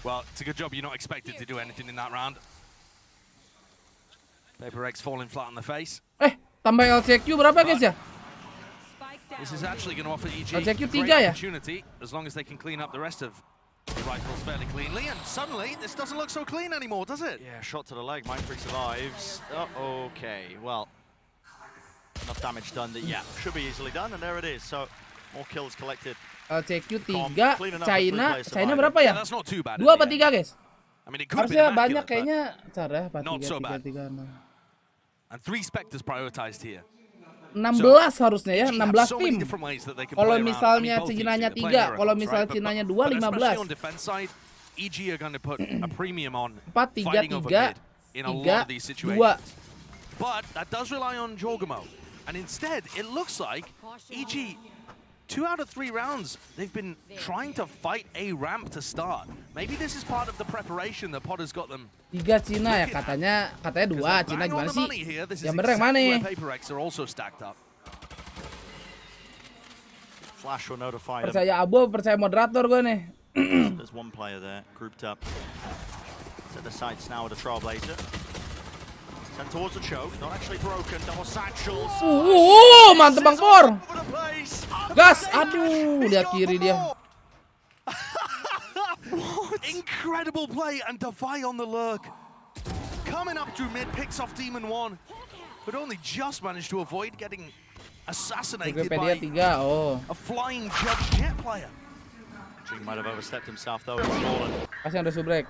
Well, it's a good job you're not expected to do anything in that round. PaperX falling flat on the face. Tambah LCQ berapa guys ya? This is actually going to offer EG LCQ great 3 ya? opportunity as long as they can clean up the rest of the rifles fairly cleanly, and suddenly this doesn't look so clean anymore, does it? Yeah, shot to the leg. Mindfreak survives. Okay, well, enough damage done that, yeah, should be easily done, and there it is. So, more kills collected. LCQ 3, China berapa ya? 2 apa 3 guys? Harusnya banyak kayaknya. Cara 4-3-3-3. And 3 Spectres prioritized here. 16 harusnya ya, 16 tim. Kalau misalnya Cinanya 3, kalau misalnya Cinanya 2, 15. 4-3-3, 2. But that does rely on Jorgamo. And instead, it looks like EG, 2 out of 3 rounds, they've been trying to fight a ramp to start. Maybe this is part of the preparation that Potter's got them. 3 Cina ya, katanya 2. Cina gimana sih? Yang bener yang mana? Flash will notify them. Percaya Abo, percaya moderator gue nih. There's one player there, grouped up. Set the sights now with a Trailblazer. Sent towards the choke, not actually broken. Double satchels. Mantep Bang Por. Gas, aduh, lihat kiri dia. Incredible play, and Defy on the lurk. Coming up through mid, picks off Demon 1, but only just managed to avoid getting assassinated by a flying Judge Jet player. Jing might have overstepped himself though. He's fallen. Kasih ada subrek.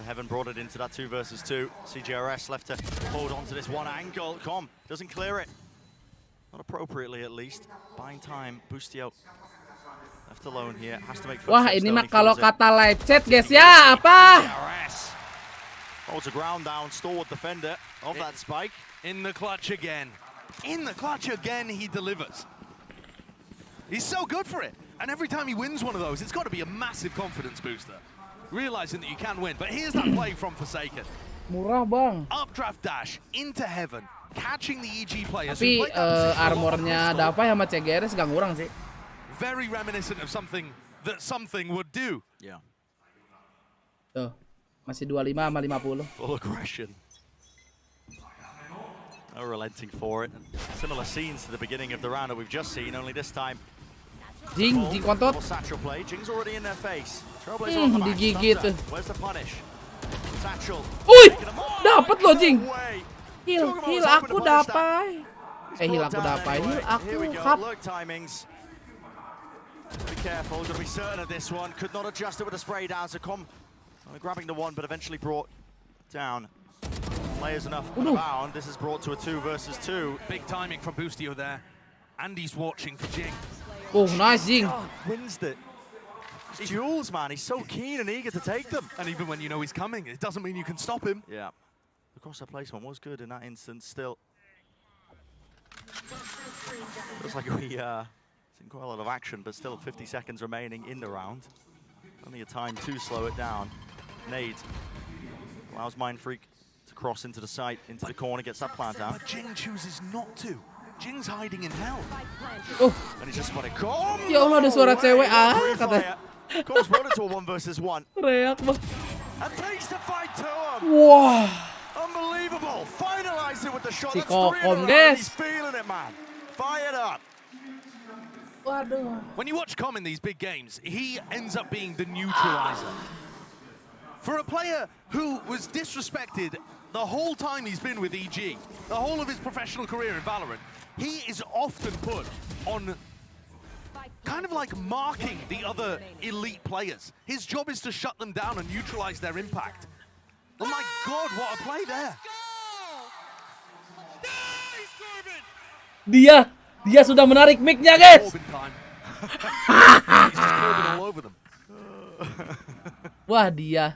Heaven brought it into that 2 versus 2. CGRS left to hold on to this one angle. Com doesn't clear it. Not appropriately at least. Buying time. Boostio left alone here. Has to make footsteps. Wah, ini mah kalau kata live chat guys ya, apa? Holds a ground down, stalwart defender of that spike. In the clutch again. In the clutch again, he delivers. He's so good for it. And every time he wins one of those, it's got to be a massive confidence booster. Realizing that you can win. But here's that play from Forsaken. Murah bang. Updraft dash into heaven. Catching the EG players. Tapi armornya Davai sama CGRS gak ngurang sih. Very reminiscent of something that something would do. Yeah. Tuh, masih 25 sama 50. Full aggression. No relenting for it. Similar scenes to the beginning of the round that we've just seen, only this time. Jing kontot. Satchel play. Jing's already in their face. Trailblazer on the back. Digigit. Where's the punish? Satchel. Uy, dapat loh Jing. Heal aku dapat. Heal aku dapat. Heal aku hap. Look timings. Be careful, got to be certain of this one. Could not adjust it with a spray down, so Com grabbing the one, but eventually brought down. Players enough bound. This is brought to a 2 versus 2. Big timing from Boostio there. And he's watching for Jing. Oh, nice Jing. Wins it. It's duels, man. He's so keen and eager to take them. And even when you know he's coming, it doesn't mean you can stop him. Yeah. The cross-up placement was good in that instance still. Looks like we seen quite a lot of action, but still 50 seconds remaining in the round. Only a time to slow it down. Nade allows Mindfreak to cross into the site, into the corner, gets that plant down. But Jing chooses not to. Jing's hiding in hell. And he's just spotted Com. Ya Allah, ada suara cewek kata. Com's brought it to a 1 versus 1. Reak bang. And takes the fight to him. Wah. Unbelievable. Finalized it with the shot. Si That's 3 in a row. guys. He's feeling it, man. Fired up. Waduh. When you watch Com in these big games, he ends up being the neutralizer. For a player who was disrespected the whole time he's been with EG, the whole of his professional career in Valorant, he is often put on kind of like marking the other elite players. His job is to shut them down and neutralize their impact. Oh my God, what a play there. Dia sudah menarik mic-nya, guys. Wah, dia.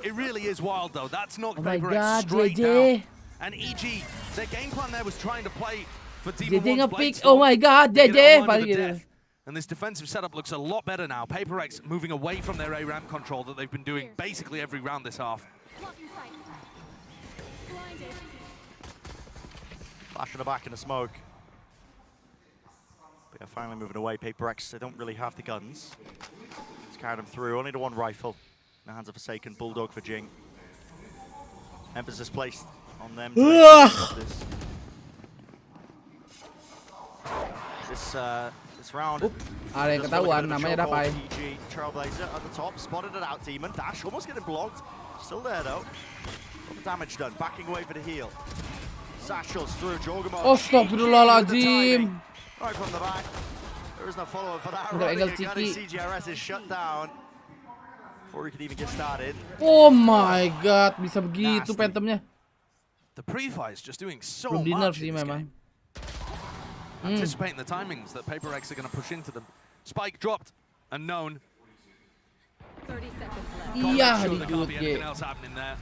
It really is wild though. That's not PaperX straight JJ. down. And EG, their game plan there was trying to play for JJ Demon 1's nge-pick. Bladestorm Oh my God, to get JJ. it online with the death. And this defensive setup looks a lot better now. PaperX moving away from their A-ramp control that they've been doing basically every round this half. Flash in the back in the smoke. But yeah, finally moving away. PaperX, they don't really have the guns. It's carried them through. Only the one rifle. In the hands of Forsaken. Bulldog for Jing. Emphasis placed on them. this round. Ada yang ketahuan, namanya Dapai. EG Trailblazer at the top, spotted it out. Demon dash almost getting blocked. Still there though. Got the damage done. Backing away for the heal. Satchels through Jorgamo. Astagfirullahaladzim. Right from the back. There is no follow-up for that. Angle CGRS is shut down before he can even get started. Oh my god, bisa begitu Phantomnya. The pre-fire is just doing so Belum di-nerf much sih in this memang. game. Anticipating the timings that PaperX are going to push into them. Spike dropped, unknown. 30 seconds left. Iya, Sure di there can't be good anything game. else happening there.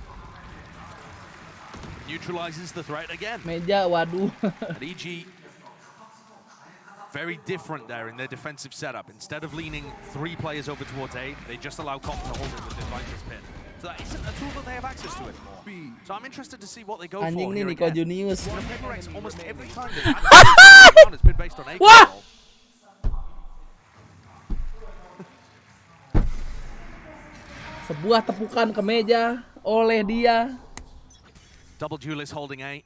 Neutralizes the threat again. Meja, waduh. And EG very different there in their defensive setup. Instead of leaning 3 players over towards A, they just allow Comp to hold it with Devices pin. So that isn't a tool that they have access to anymore. So I'm interested to see what they go for Anjing nih here Nico again. Junius. PaperX almost every time they've had it's been based on A Wah! control. Sebuah tepukan ke meja oleh dia. Double Duelist holding A.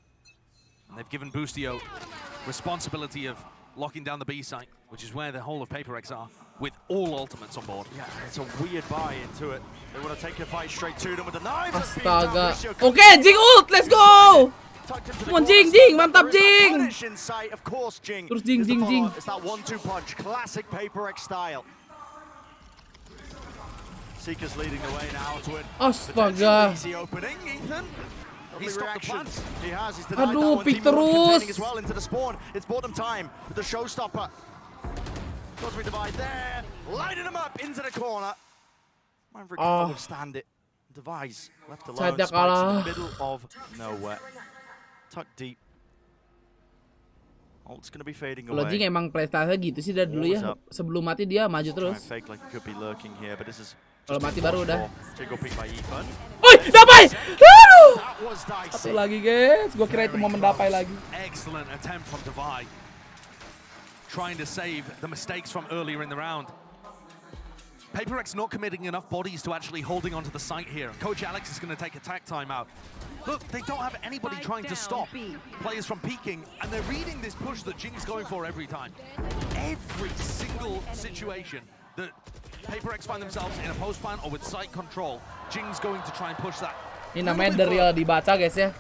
And they've given Boostio responsibility of locking down the B site, which is where the whole of PaperX are, with all ultimates on board. Yeah, it's a weird buy into it. They want to take the fight straight to them with the knife. Astaga. Oke, Jing ult, let's go. Come on, Jing, mantap Jing. Terus Jing. It's that 1-2 punch, classic PaperX style. Seeker's leading the way now to it. Astaga. Easy opening, Ethan. He stopped the plants. He has. He's denied that Aduh, one. pick Team terus. as well into the spawn. It's bought them time with the showstopper. Cosmic Divide there, lighting them up into the corner. Maverick can't withstand it. Device left alone. Saatnya Spikes in kalah. the middle of nowhere. Tucked deep. Ult's gonna be fading Kalau away. Jing emang playstyle gitu sih dari dulu ya. Sebelum mati dia maju terus. Fake like it could be lurking here, but this is Kalau mati baru udah. Jiggle pick by Ethan. Oi, Dapai! Aduh! That was dicey. Satu lagi guys, gua kira itu momen Dapai lagi. Excellent attempt from Divide. Trying to save the mistakes from earlier in the round. PaperX not committing enough bodies to actually holding onto the site here. Coach Alex is going to take attack time out. Look, they don't have anybody trying to stop players from peeking, and they're reading this push that Jing's going for every time. Every single situation that PaperX find themselves in a post plant or with site control, Jing's going to try and push that. Ini namanya dari real dibaca guys ya.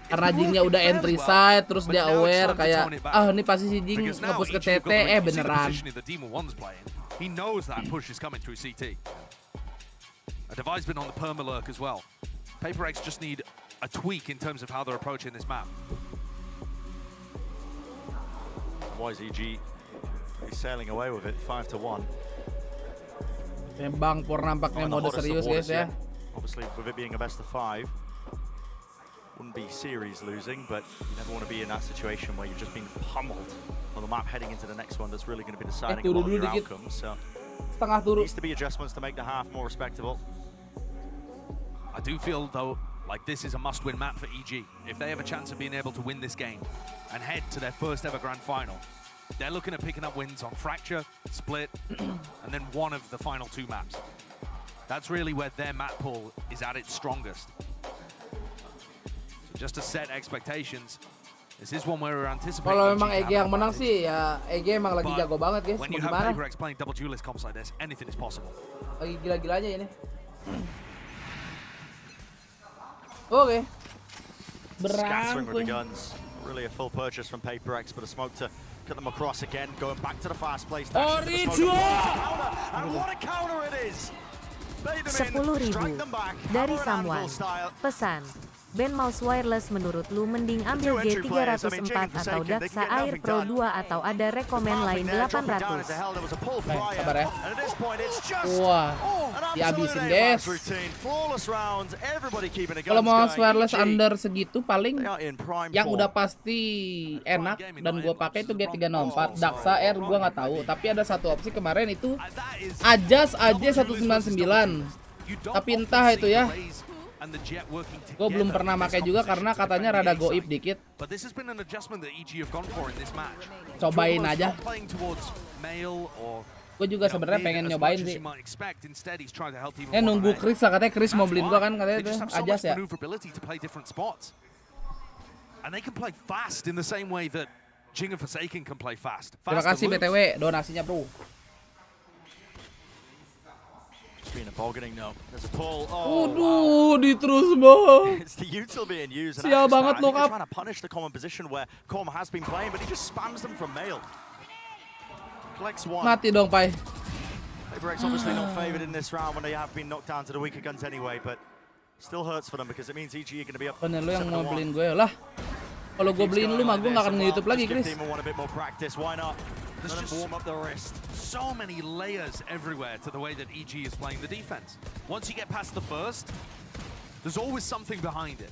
Karena Jingnya udah entry side, terus dia aware kayak, ini pasti si Jing nge-push ke CT, beneran. He knows that push is coming through CT. A Devi's been on the perma-lurk as well. PaperX just need a tweak in terms of how they're approaching this map. YZG he's sailing away with it, 5-1. Bang Por nampaknya mode serius guys ya. Obviously with it being a best of 5. Wouldn't be series losing, but you never want to be in that situation where you've just been pummeled on the map heading into the next one that's really going to be deciding a lot of your outcomes. So needs to be adjustments to make the half more respectable. I do feel though like this is a must-win map for EG. If they have a chance of being able to win this game and head to their first ever grand final, they're looking at picking up wins on Fracture, Split, and then one of the final 2 maps. That's really where their map pool is at its strongest. Just to set expectations, this is one where we're anticipating. Kalau memang EG yang menang sih ya, EG emang lagi jago banget guys. When Mau you have gimana? PaperX playing double duelist comps like this, anything is possible. Lagi gila-gilanya ini. Oke. Scattering with the Berangkuy. guns. Really a full purchase from PaperX, but a smoke to cut them across again, going back to the fast place. Original! And what a counter it is! 10.000 dari Someone. Pesan. Band mouse wireless menurut lu mending ambil G304 atau Daxa Air Pro 2 atau ada rekomen lain 800? Sabar ya. Wah, dihabisin guys. Kalau mouse wireless under segitu paling yang udah pasti enak dan gua pakai itu G304. Daxa Air gua nggak tahu, tapi ada satu opsi kemarin itu Ajas AJ199. Tapi entah itu ya. Gue belum pernah pakai juga karena katanya rada goib dikit. Cobain aja. Gue juga sebenarnya pengen nyobain sih. Nunggu Chris lah, katanya Chris mau beliin gue kan, katanya itu Ajas ya. And they can play fast in the same way that Jing and Forsaken can play fast. Terima kasih BTW donasinya, bro. Being a bargaining note. There's a pull. Waduh, diterus bang. It's the util being used. Sial banget look up. Trying to punish the common position where Corm has been playing, but he just spams them from mail. Collects one. Mati dong, Pai. PaperX obviously not favored in this round when they have been knocked down to the weaker guns anyway, but still hurts for them because it means EG are going to be up. Bener lu yang mau beliin gue lah. Kalau gue beliin lu mah gue nggak akan nge-YouTube lagi, Chris. Why not? There's just warm up the wrist. So many layers everywhere to the way that EG is playing the defense. Once you get past the first, there's always something behind it.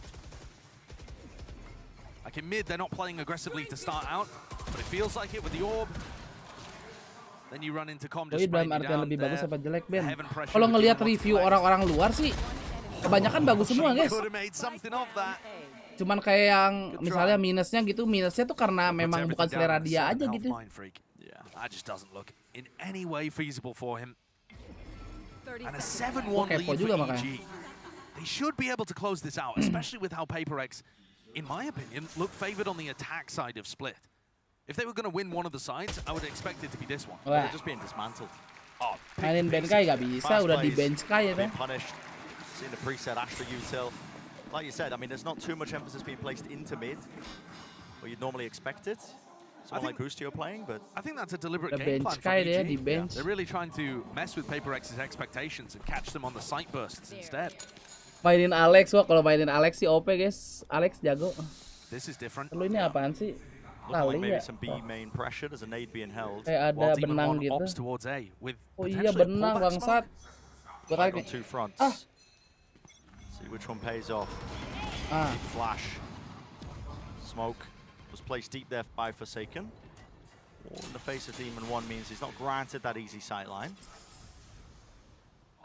Like in mid, they're not playing aggressively to start out, but it feels like it with the orb. Then you run into Com just dalam artian lebih bagus apa jelek, Ben? Kalau ngelihat review orang-orang luar sih, kebanyakan bagus semua, guys. Cuman kayak yang misalnya minusnya gitu, minusnya tuh karena memang bukan selera dia aja gitu. That just doesn't look in any way feasible for him. And a 7-1 lead for EG. They should be able to close this out, especially with how PaperX, in my opinion, look favored on the attack side of Split. If they were going to win one of the sides, I would expect it to be this one. They're just being dismantled. Mainin Benkai gak bisa, udah di bench Kai ya kan? Seeing the preset Astra util. Like you said, I mean, there's not too much emphasis being placed into mid, where you'd normally expect it. Someone like Boostio playing, but I think that's a deliberate game plan from EG. They're really trying to mess with PaperX's expectations and catch them on the sight bursts instead. Mainin Alex, wah kalau mainin Alex sih OP, guys. Alex jago. This is different. Lu ini apaan sih? Looking like maybe some B main pressure. There's a nade being held. Kayak ada benang gitu. Oh iya benang bangsat. Gua kali two fronts. See which one pays off. Flash. Smoke was placed deep there by Forsaken. All in the face of Demon 1 means he's not granted that easy sightline.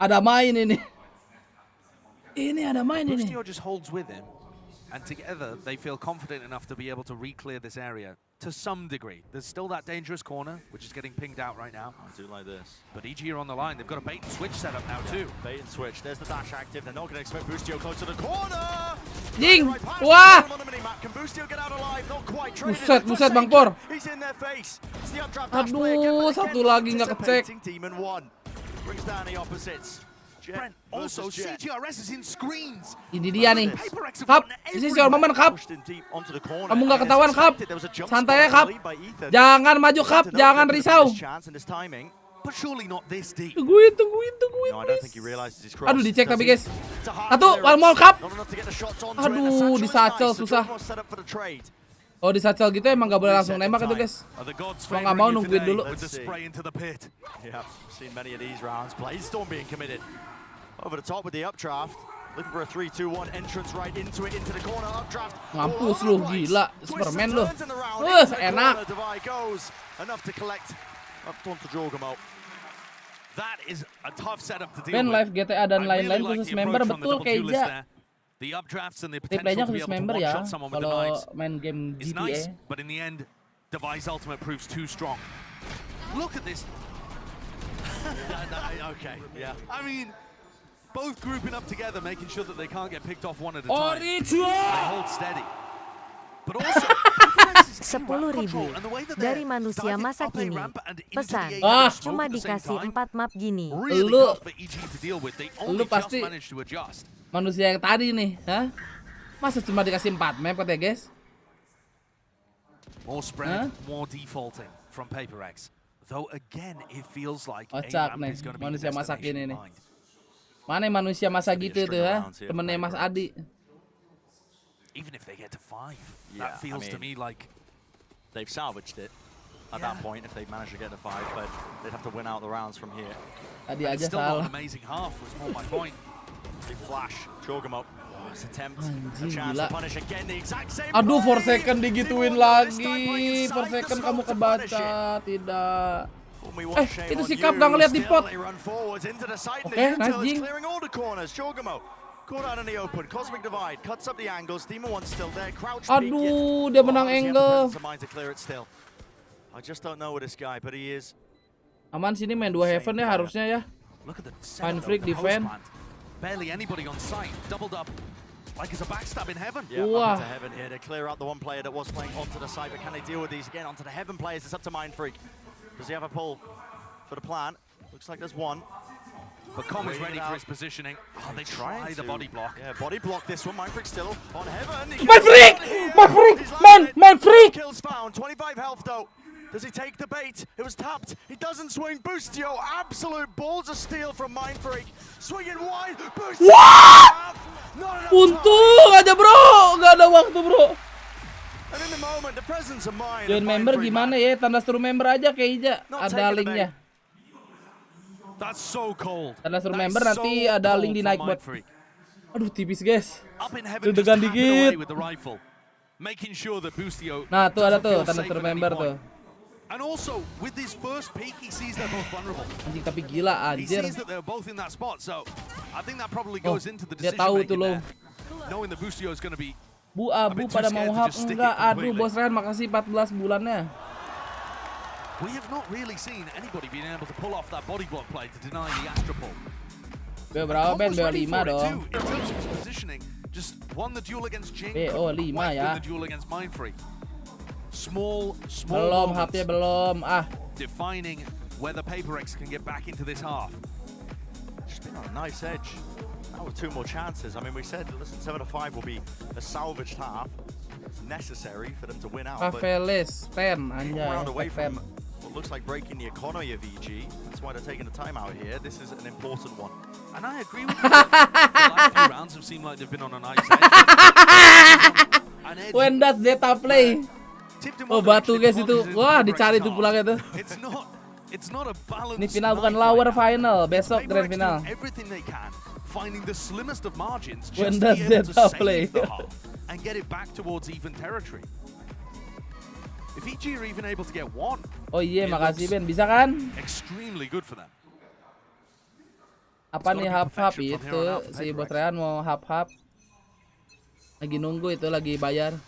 Ada main ini. Ini ada main ini. Boostio just holds with him. And together, they feel confident enough to be able to re-clear this area to some degree. There's still that dangerous corner, which is getting pinged out right now. I do like this. But EG are on the line. They've got a bait and switch set up now too. Bait and switch. There's the dash active. They're not going to expect Boostio close to the corner. Jing! Wah! Can Boostio get out alive? Not quite. Buset Bang Por. He's in their face. It's the updraft. Aduh, satu lagi nggak kecek. Demon 1 brings down the opposites. Brent, also CGRS is in screens. Ini dia nih. Kap, this is your moment, Kap. Kamu nggak ketahuan, Kap. Santai ya, Kap. Jangan maju, Kap. Jangan risau. Tungguin, Aduh, dicek tapi, guys. Satu, one more, Kap. Aduh, disacel susah. Oh, disacel gitu emang nggak boleh langsung nembak itu, guys. Kalau nggak mau nungguin dulu. Over the top with the updraft. Looking for a 3-2-1 entrance right into it, into the corner. Updraft. Mampus lu, gila. Superman lu. Enak. Enough to collect up onto Jorgamo. That is a tough setup to deal Ben with. live GTA dan lain-lain khusus member, betul Keija. The updrafts and the Replaynya potential to be khusus able member to ya. one-shot someone with the Kalau knives main game is GTA. nice, but in the end, Device Ultimate proves too strong. Look at this. Okay, yeah. I mean, both grouping up together, making sure that they can't get picked off one at a time. They hold steady. But also, 10.000 dari manusia masa kini. Pesan, cuma dikasih 4 map gini. Lu pasti manusia yang tadi nih, hah? Masa cuma dikasih 4 map ya, guys? More spread, more defaulting from PaperX. Though again, it feels like Kocak nih, manusia masa kini nih. Mana manusia masa gitu tuh, ha? Temennya Mas Adi. Even if they get to 5, that feels to me like they've salvaged it at that point if they manage to get to 5, but they'd have to win out the rounds from here. Tadi aja still salah. not an amazing half was more my point. Big flash, Jorgamo. Attempt a chance to punish again the exact same. Aduh, 4 second digituin lagi. 4 second kamu kebaca, tidak. Itu si Kap gak ngeliat di pot. Oke, nice Jing. Aduh, dia menang angle. Aman sini main 2 heaven ya harusnya ya. Fine freak defend. Barely anybody on site. Doubled up. like it's a backstab in Heaven. Yeah, up into Heaven here to clear out the one player that was playing onto the side, but can they deal with these again onto the Heaven players? It's up to Mindfreak. Does he have a pull for the plan? Looks like there's one. But Com is ready for his positioning. Oh, they try the body block. Yeah, body block this one. Mindfreak still on Heaven. Mindfreak! Kills found. 25 health though. Does he take the bait? It was tapped. He doesn't swing. Boostio, absolute balls of steel from Mindfreak. Swinging wide. Boostio. Untung aja bro, nggak ada waktu bro. And in the moment, the presence of mind. Join member gimana ya? Tanda seru member aja kayaknya ada linknya. That's so cold. Tanda seru member nanti ada link di Nightbot. Aduh tipis guys. Deg-degan dikit. Nah tuh ada tuh tanda seru member tuh. And also with his first peek, he sees they're both vulnerable. Anjing tapi gila anjir. He sees that they're both in that spot, so I think that probably goes into the dia decision tahu making tuh lo. Knowing that Boostio is going to be Bu Abu pada mau hap enggak? Aduh Bos Ryan makasih 14 bulannya. We have not really seen anybody being able to pull off that body block play to deny the Astra pull. Berapa Ben? BO5 dong. In terms of his positioning, just won the duel against Jing. BO5 ya. The duel against Mindfreak. Small belum HP belum defining whether PaperX can get back into this half. Just been on a nice edge. Now with 2 more chances. I mean, we said, listen, 7-5 will be a salvaged half. It's necessary for them to win out. Favelis 10 round away anjay. from what looks like breaking the economy of EG. That's why they're taking the time out here. This is an important one. And I agree with you. The last few rounds have seemed like they've been on a nice edge. When does Zeta play? Oh batu guys itu. Wah dicari tuh pulangnya tuh. Ini final bukan lower final, besok grand final. Finding the slimmest of margins When just does to be able to Zeta save play? the half and get it back towards even territory. If EG are even able to get one, oh iya makasih Ben, bisa kan? Extremely good for them. Apa nih hap-hap itu si Bos Rehan mau hap-hap. Lagi nunggu itu lagi bayar.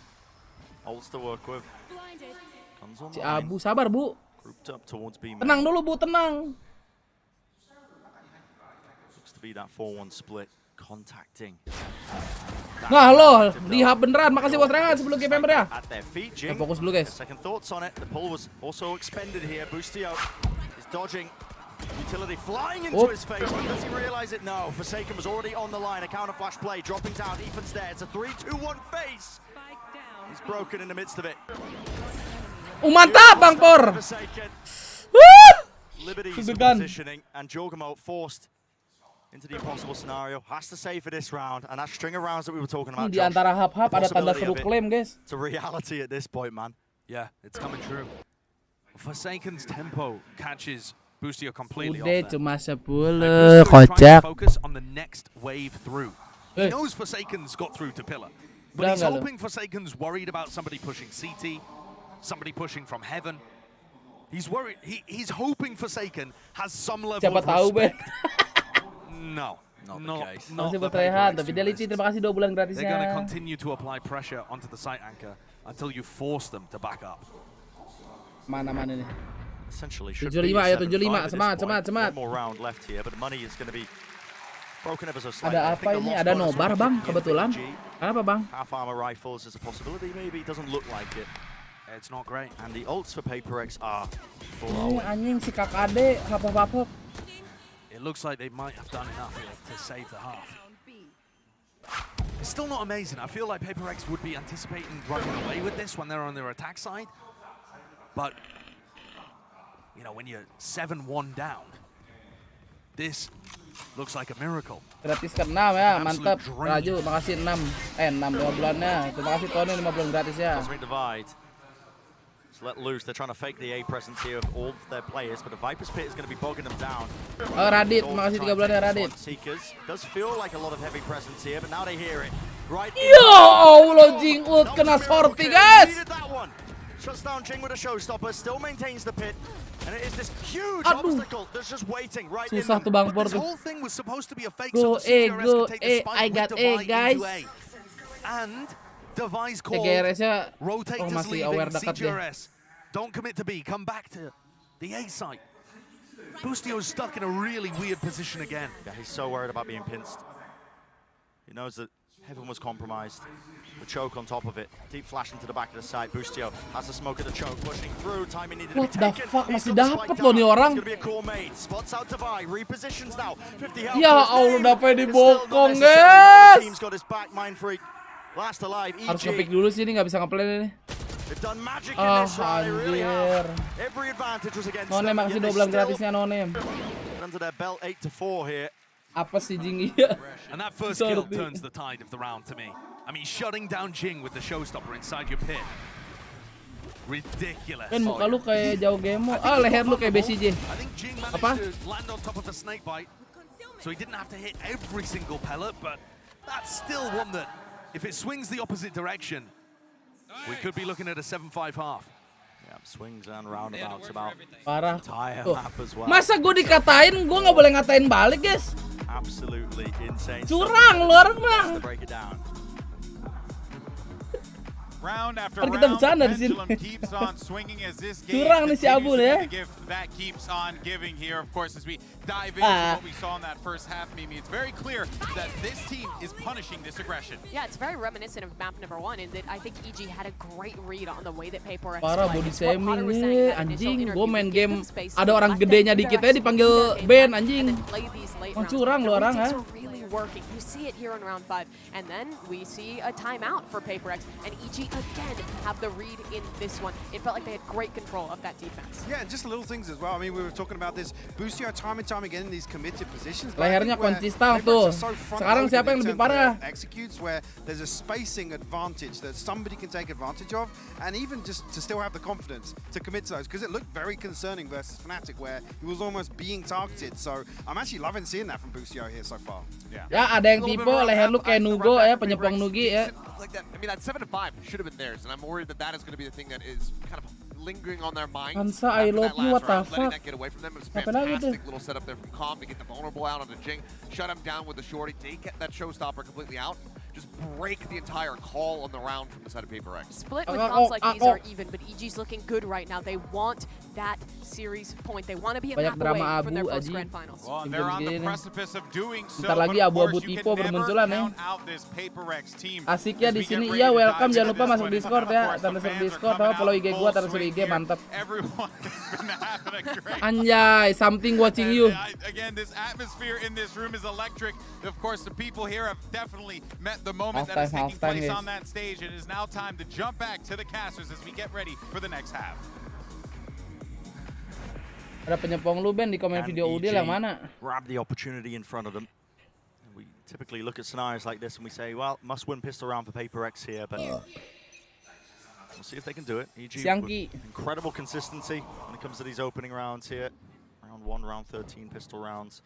Si Abu sabar Bu. Tenang dulu Bu, tenang. Nah lo, di hub beneran. Makasih Bos Rehan sebelum game member ya. Fokus dulu guys. Utility flying into his face, but does he realize it? No, Forsaken was already on the line. A counter flash play, dropping down. Ethan's there. It's a 3-2-1 face. He's broken in the midst of it. Mantap Bang Por. Liberty's positioning, and Jorgamo forced into the impossible scenario. Has to save for this round, and that string of rounds that we were talking about. Di antara hap-hap ada tanda seru klaim guys. It's a reality at this point, man. Yeah, it's coming true. Forsaken's tempo catches Boostio completely Udah off cuma 10 kocak. Focus on the next wave through. He knows Forsaken's got through to Pillar, but he's hoping Forsaken's worried about somebody pushing CT, somebody pushing from Heaven. He's worried. He's hoping Forsaken has some level of respect. No, not the case. Masih bertrehan, tapi Delity terima kasih 2 bulan gratisnya. They're going to continue to apply pressure onto the site anchor until you force them to back up. Mana-mana nih. Essentially 75 ayo 75 semangat. One more round left here, but the money is going to be broken ever so slightly. Ada apa ini? Ada nobar Bang kebetulan. Apa Bang? Half armor rifles is a possibility, maybe. It doesn't look like it. It's not great. And the ults for PaperX are full. Anjing si kakade hap-hap. It looks like they might have done enough here to save the half. It's still not amazing. I feel like PaperX would be anticipating running away with this when they're on their attack side. But you know, when you're 7-1 down, this looks like a miracle. Gratis ke-6 ya, mantap. Raju, makasih 6 5 bulannya. Terima kasih Tony 5 bulan gratis ya. Let loose. They're trying to fake the A presence here of all of their players, but the Viper's Pit is going to be bogging them down. Oh, Radit, makasih 3 bulan ya Radit. Seekers does feel like a lot of heavy presence here, but now they hear it. Right. Ya Allah, Jing ult kena sorti guys. Shuts down Jing with a showstopper, still maintains the pit, and it is this huge obstacle that's just waiting right in susah tuh Bang Por tuh. Go I got A guys. And Device call. TGRS-nya Rotators masih aware dekat deh. Don't commit to B, come back to the A site. Boostio's stuck in a really weird position again. Yeah, he's so worried about being pinched. He knows that Heaven was compromised. The choke on top of it. Deep flash into the back of the site. Boostio has the smoke of the choke pushing through. Timing needed to be taken. What the fuck, masih dapat loh nih orang. It's gonna be a core mate. Spots out to buy. Repositions now. 50 health. Ya Allah, dapat dibokong, guys. Team's got his back. Mind Freak. Last alive. Harus ngepick dulu sih, ini nggak bisa nge-play ini. Anjir. Nonem, makasih 12 gratisnya Nonem. Apa sih Jing iya? And that first kill turns the tide of the round to me. I mean, shutting down Jing with the showstopper inside your pit. Ridiculous. Kan muka lu kayak jauh gemo. Ah, leher lu kayak BCJ. Apa? Land on top of a snake bite. So he didn't have to hit every single pellet, but that's still one that, if it swings the opposite direction, we could be looking at a 7-5 half. Yeah, swings and roundabouts about parah. Map as well. Masa gue dikatain, gue nggak boleh ngatain balik, guys. Absolutely insane. Curang lu orang mah. Round after Kan kita bercanda di sini. Curang nih si Abu ya. That keeps on giving here, of course, as we dive into what we saw in that first half, Mimi. It's very clear that this team is punishing this aggression. Yeah, it's very reminiscent of map number 1 in that I think EG had a great read on the way that PaperX parah body shaming nih, anjing. Gue main game ada orang gedenya dikit aja dipanggil ban, anjing. Oh, curang lu orang, ha? Working. You see it here in round 5, and then we see a timeout for PaperX, and EG again have the read in this one. It felt like they had great control of that defense. Yeah, and just little things as well. I mean, we were talking about this. Boostio time and time again in these committed positions. Lehernya konsisten tuh. Sekarang siapa yang lebih parah? Executes where there's a spacing advantage that somebody can take advantage of, and even just to still have the confidence to commit to those, because it looked very concerning versus Fnatic, where he was almost being targeted. So I'm actually loving seeing that from Boostio here so far. Yeah. Ya, ada yang tipe leher lu kayak Nugo ya, penyepong Nugi ya. Like that, I mean, that 7-5 should have been theirs, and I'm worried that that is going to be the thing that is kind of lingering on their minds. Hansa, I love you, what the fuck? Letting that get away from them. It was a fantastic little setup there from Calm to get the vulnerable out onto Jing, shut him down with the shorty, take that showstopper completely out. Just break the entire call on the round from the side of PaperX. Split with comps like these are even, but EG's looking good right now. They want that series point. They want to be a map away from their first grand finals. Well, they're on the precipice of doing so. Bentar lagi abu-abu tipo bermunculan nih. Asiknya di sini. Iya, welcome. Jangan lupa masuk Discord ya. Tanda masuk Discord, sama follow IG gua, tanda masuk IG, mantap. Anjay, something watching you. Again, this atmosphere in this room is electric. Of course, the people here have definitely met the moment that is taking place on that stage. It is now time to jump back to the casters as we get ready for the next half. Ada penyepong lu Ben di komen video Udil yang mana? Grab the opportunity in front of them. We typically look at scenarios like this and we say, well, must win pistol round for PaperX here, but we'll see if they can do it. EG with incredible consistency when it comes to these opening rounds here. Round 1, round 13 pistol rounds.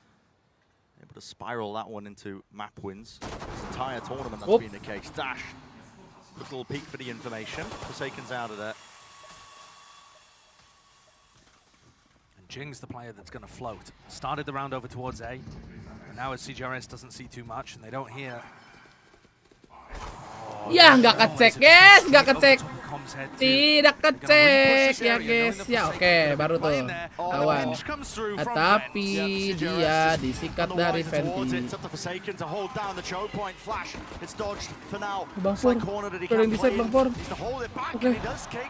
Able to spiral that one into map wins. This entire tournament that's been the case. Dash. Quick little peek for the information. Forsaken's out of there. And Jing's the player that's going to float. Started the round over towards A. And now as CGRS doesn't see too much and they don't hear. Ya, nggak kecek guys, nggak kecek. Tidak kecek ya guys. Ya oke, baru tuh kawan. Tapi dia disikat dari Fenty. Bang Fur, ada yang diset Bang Fur. Oke.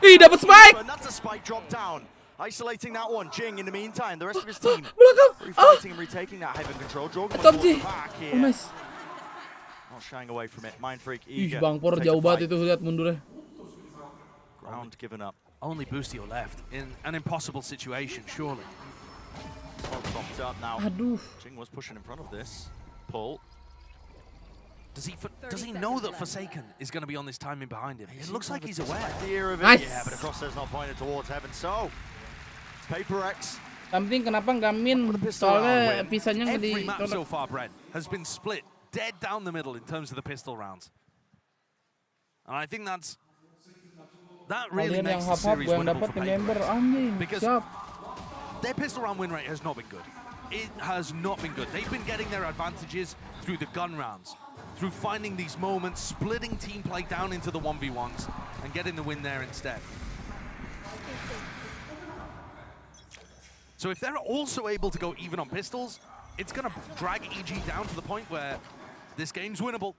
Ih, dapat spike. Isolating that one, Jing in the meantime, the rest of his team Belakang. and retaking that heaven control. Top G. Oh nice. Not shying away from it. Mind Freak Ih, eager. Bang Por jauh banget itu, lihat mundurnya. Ground given up. Only Boostio left in an impossible situation, surely. Popped up now. Aduh. Jing was pushing in front of this. Pull. Does he know that Forsaken is going to be on this timing behind him? It looks like he's aware. Nice. Yeah, but the crosshair's not pointed towards heaven. So, it's PaperX. Something kenapa nggak min? Soalnya pisahnya nggak di. Every map so far, Brent, has been split dead down the middle in terms of the pistol rounds. And I think that really makes the series winnable for PaperX. Because their pistol round win rate has not been good. It has not been good. They've been getting their advantages through the gun rounds, through finding these moments, splitting team play down into the 1v1s, and getting the win there instead. So if they're also able to go even on pistols, it's going to drag EG down to the point where this game's winnable.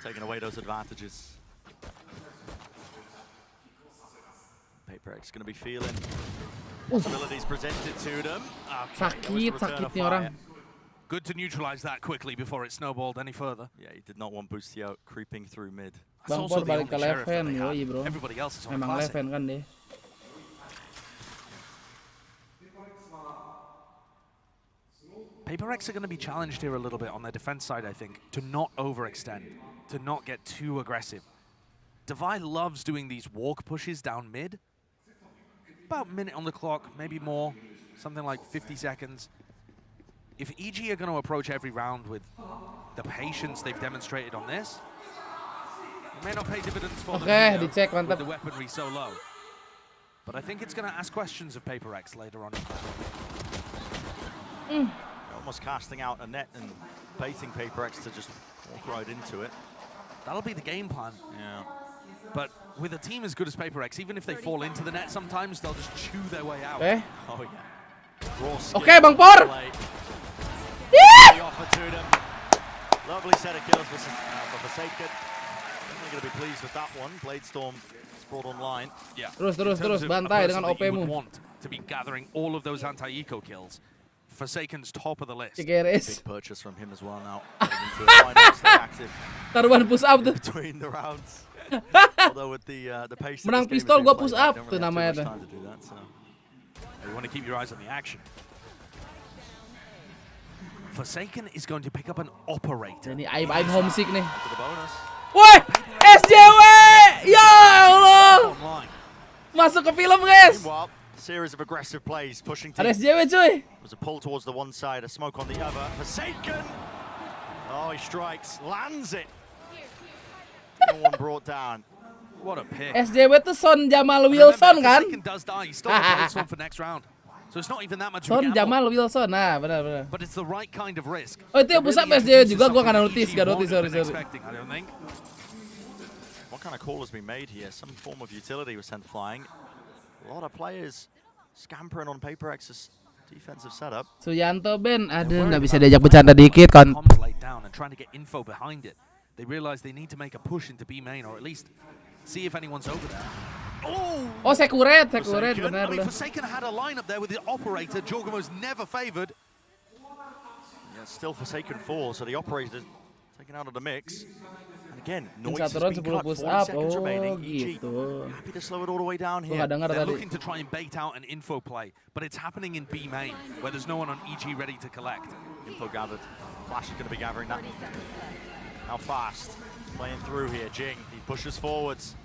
taking away those advantages. PaperX going to be feeling possibilities presented to them. Sakit nih orang. Good to neutralize that quickly before it snowballed any further. Yeah, he did not want Boostio creeping through mid. Bang Por balik ke Leven, yoi bro. Memang Leven kan deh. PaperX are going to be challenged here a little bit on their defense side, I think, to not overextend, to not get too aggressive. Devi loves doing these walk pushes down mid. About a minute on the clock, maybe more, something like 50 seconds. If EG are going to approach every round with the patience they've demonstrated on this, it may not pay dividends for them dicek, with the weaponry so low. But I think it's going to ask questions of PaperX later on. Almost casting out a net and baiting PaperX to just walk right into it. That'll be the game plan. Yeah. But with a team as good as PaperX, even if they fall into the net sometimes, they'll just chew their way out. Oh yeah. Oke, Bang Por. Lovely set of kills for Forsaken. Definitely going to be pleased with that one. Bladestorm is brought online. Yeah. Terus bantai dengan OP-mu. Want to be gathering all of those anti-eco kills. Forsaken's top of the list. Big purchase from him as well now. Active. Taruhan push up tuh. Between the rounds. Although with the pace. Menang pistol gua push up tuh namanya tuh. You want to keep your eyes on the action. Forsaken is going to pick up an operator. Ini aib homesick nih. Woi, SJW! Ya Allah. Masuk ke film, guys. Series of aggressive plays pushing Ada SJW cuy. Was a pull towards the one side, a smoke on the other. Forsaken. Oh, he strikes, lands it. No one brought down. What a pick. SJW tuh Son Jamal Wilson kan? Forsaken does die. He's still got this one for next round. So it's not even that much. Son Jamal Wilson, nah benar. But it's the right kind of risk. Oh itu yang push up SJW juga, gua nggak notice, sorry. What kind of call has been made here? Some form of utility was sent flying. A lot of players scampering on PaperX's defensive setup. Suyanto Ben, aduh nggak bisa diajak bercanda dikit kan. Trying to get info behind it. They realize they need to make a push into B main or at least see if anyone's over there. Oh, sekuret benar loh. Forsaken had a lineup there with the operator. Jorgamo's never favored. Yeah, still Forsaken 4, so the operator taken out of the mix. And again, noise has Satu round been 10 cut, push 40 up. seconds remaining. Gitu. Happy to slow it all the way down here. They're looking to try and bait out an info play, but it's happening in B main, where there's no one on EG ready to collect. Info gathered. Flash is going to be gathering that. How fast? Playing through here. Jing, he pushes forwards.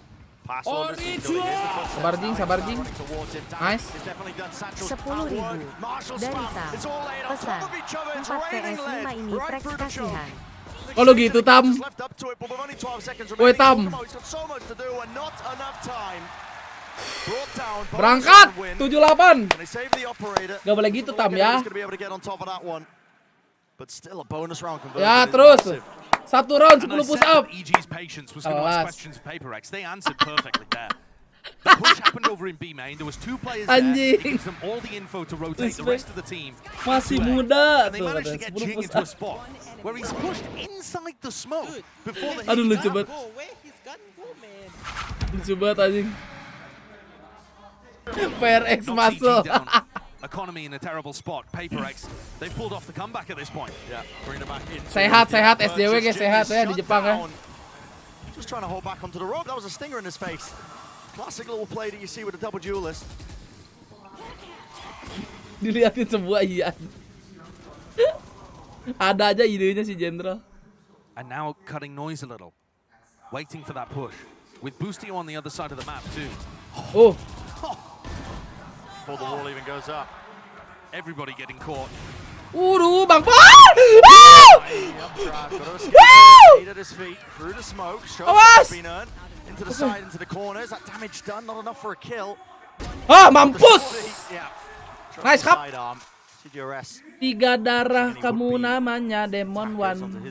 Pass on Sabar Jing. Nice. 10.000 dari Tam. Pesan 4 vs 5 ini Prex kasihan. Oh lo gitu Tam. Woi Tam. Berangkat 78. Gak boleh gitu Tam ya. Ya terus. Satu round 10 push up. EG's patience was going to ask questions of PaperX. They answered perfectly there. The push happened over in B main. There was 2 players there. It gives them all the info to rotate the rest of the team. Masih muda. And they managed to get Jing into a spot where he's pushed inside the smoke before the hit. Aduh lucu banget. Lucu banget anjing. PRX masuk. Economy in a terrible spot. PaperX, they've pulled off the comeback at this point. Yeah, bringing it back in. Sehat SJW guys, sehat ya di Jepang ya. Just trying to hold back onto the rope. That was a stinger in his face. Classic little play that you see with a double duelist. Dilihatin semua Ian. Ada aja idenya si Jenderal. And now cutting noise a little. Waiting for that push. With Boostio on the other side of the map too. Oh. Before the wall even goes up. Everybody getting caught. Bang Por! At his feet, through the smoke. Into the side, into the corners. That damage done, not enough for a kill. Mampus! Nice cup. 3 darah kamu namanya Demon One.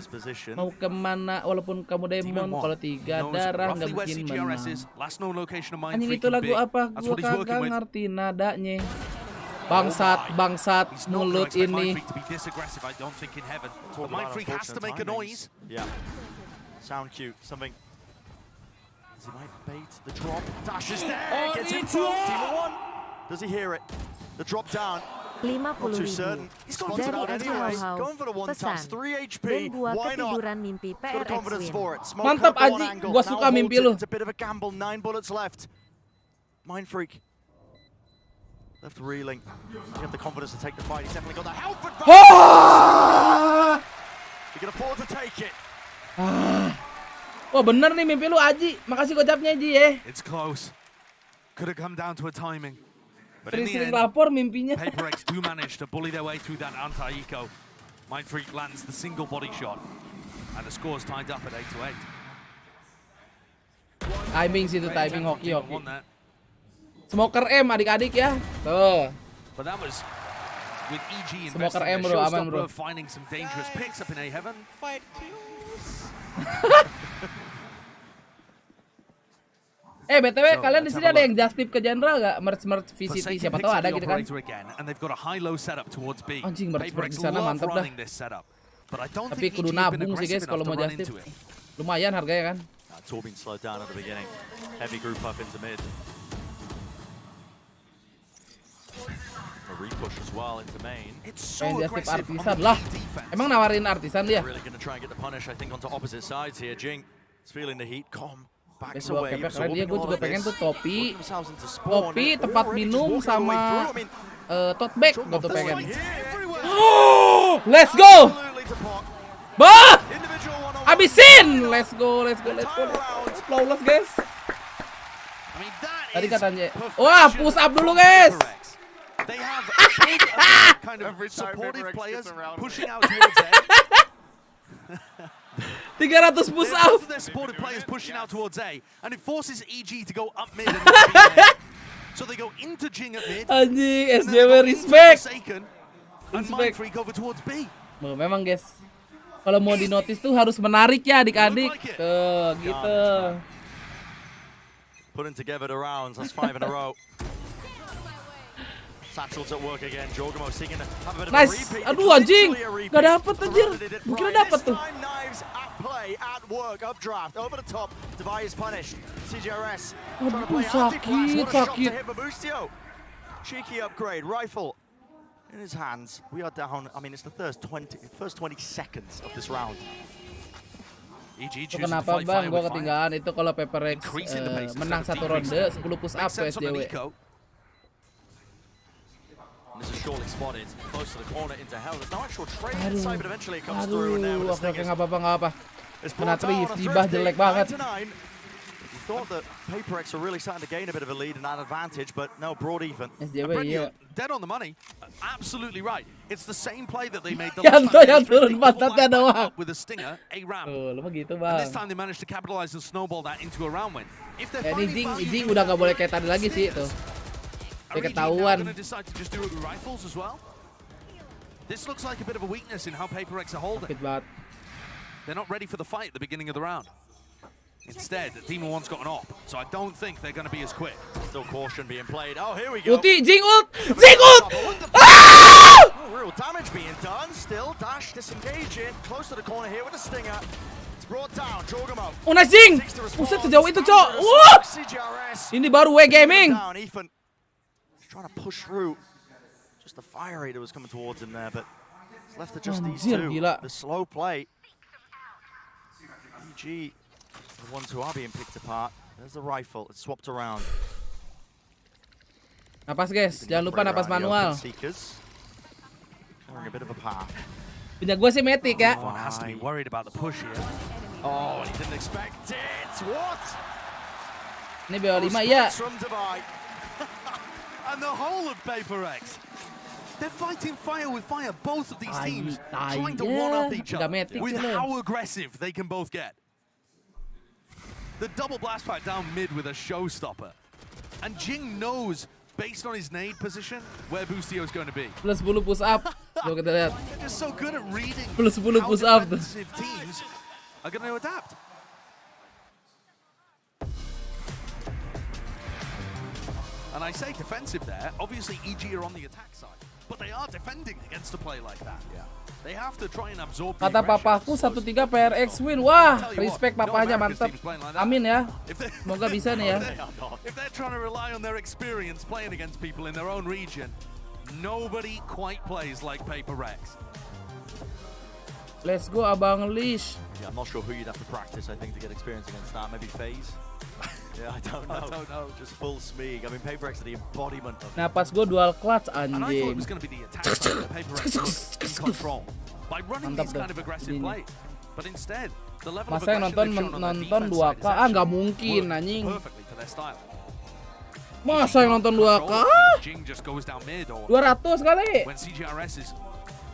Mau kemana walaupun kamu Demon, kalau 3 darah nggak mungkin menang. Anjing itu lagu apa? Gua kagak ngerti nadanya. Bangsat mulut ini. Sound cue, something. He might bait the drop. Dash is there. Gets in front. Team of 1. Does he hear it? The drop down. 50.000 dari Aji Hau-Hau. Pesan, Ben gua ketiduran mimpi PRX win. Mantap Aji, gua suka mimpi lu. It's a bit of a gamble. 9 bullets left. Mind Freak. Left reeling. You have the confidence to take the fight. He's definitely got the health advantage. He can afford to take it. Wah bener nih mimpi lu Aji. Makasih gocapnya Aji ya. It's close. Could have come down to a timing. But in the Sering end, lapor mimpinya. PaperX do manage to bully their way through that anti-eco. Mind Freak lands the single body shot. And the score's tied up at 8-8. Timing sih itu, timing hoki. Smoker M adik-adik ya. Tuh. But that was with EG Smoker investing M their bro, aman bro. showstopper, finding some dangerous picks up in A-Heaven. Fight close. BTW kalian di sini ada yang just tip ke General gak? Merch VCT siapa tahu ada gitu kan. Anjing merch di sana mantap dah. Tapi kudu nabung sih guys kalau mau just tip. Lumayan harganya kan. Torbin slowed down at the beginning. Heavy group up into mid. A repush as well into main. Pengen just tip artisan lah. Emang nawarin artisan dia? Really gonna try and get the punish I think onto opposite sides here. Jing is feeling the heat. Guys, gua kepek keren dia, gue juga pengen tuh topi, tempat minum sama tote bag, gue tuh pengen. Let's go, bah, habisin, let's go, flawless guys. Tadi katanya, wah push up dulu guys. They have kind of supportive players pushing out towards A. 300 push up. Their supportive players pushing out towards A, and it forces EG to go up mid. And so they go into Jing at mid. Anjing, SJW respect. And Mind Freak over towards B. Memang guys, kalau mau di notice tuh harus menarik ya adik-adik. Tuh, gitu. Putting together the rounds. That's 5 in a row. Satchel's at work again. Jorgamo seeking to have a bit of a repeat. Aduh anjing, gak dapet anjir. Mungkin dapet tuh. Knives at play, at work, updraft, over the top. Devi is punished. CJRS trying to play anti-flash. What a shot to hit Babustio. Cheeky upgrade, rifle in his hands. We are down. I mean, it's the first 20 seconds of this round. Kenapa bang, gue ketinggalan itu kalau PaperX menang 1 ronde 10 push up SJW. This is surely spotted close to the corner into hell. There's no actual trade inside, but eventually it comes through and there with a stinger. Nggak apa-apa. Penatri tibah jelek banget. You thought that PaperX are really starting to gain a bit of a lead and an advantage, but no, broad even. SJW iya. Dead on the money. Absolutely right. It's the same play that they made the last time. Yang turun pantatnya doang. With a stinger, a ram. Lu begitu And bang. this time they managed to capitalize and snowball that into a round win. If they're Ini Jing udah nggak boleh kayak tadi lagi sih tuh. Ketahuan. This looks like a bit of a weakness in how PaperX are holding. They're not ready for the fight at the beginning of the round. Instead, Demon One's got an op, so I don't think they're going to be as quick. Still caution being played. Oh, here we go. Ulti, Jing ult! Oh, real damage being done. Still, Dash disengaging. Close to the corner here with a stinger. It's brought down. Jorgamo. Nice Jing! Buset sejauh itu, Cok. Ini baru W Gaming. Trying to push through. Just the fire raider was coming towards him there, but it's left to just these two. The slow play. EG, the ones who are being picked apart. There's the rifle. It's swapped around. Napas guys, jangan lupa napas manual. Covering a bit of a path. Punya gue sih metik ya. One has to be worried about the push here. Oh, he didn't expect it. What? Ini BO5 ya. And the whole of PaperX, they're fighting fire with fire, both of these teams trying to one-up each other with how aggressive they can both get. The double blast fight down mid with a showstopper. And Jing knows, based on his nade position, where Boostio is going to be. Plus 10 push up. Look at that. They're just so good at reading plus 10 push up. Defensive teams are going to adapt. And I say defensive there, obviously EG are on the attack side. but they are defending against a play like that. Yeah. They have to try and absorb the Kata papaku 1-3 PRX win. Wah, respect papanya, mantap. Amin ya. Semoga bisa nih ya. If they're trying to rely on their experience playing against people in their own region, nobody quite plays like Paper Rex. Let's go Abang Lish. Yeah, I'm not sure who you'd have to practice, I think, to get experience against that. Maybe FaZe? Yeah, I don't know. Just full Smeeg. I mean, Paper Rex are the embodiment of... Nah, pas gue dual clutch And I thought it anjing. was going to be the attack that Paper Rex was in control by running these kind of aggressive plays. But instead, the level of Masa yang aggression they've shown on their defense 2K? side Nggak mungkin anjing. perfectly to their style. Masa yang nonton 2K? Jing just goes down mid or 200 kali. when CJRS is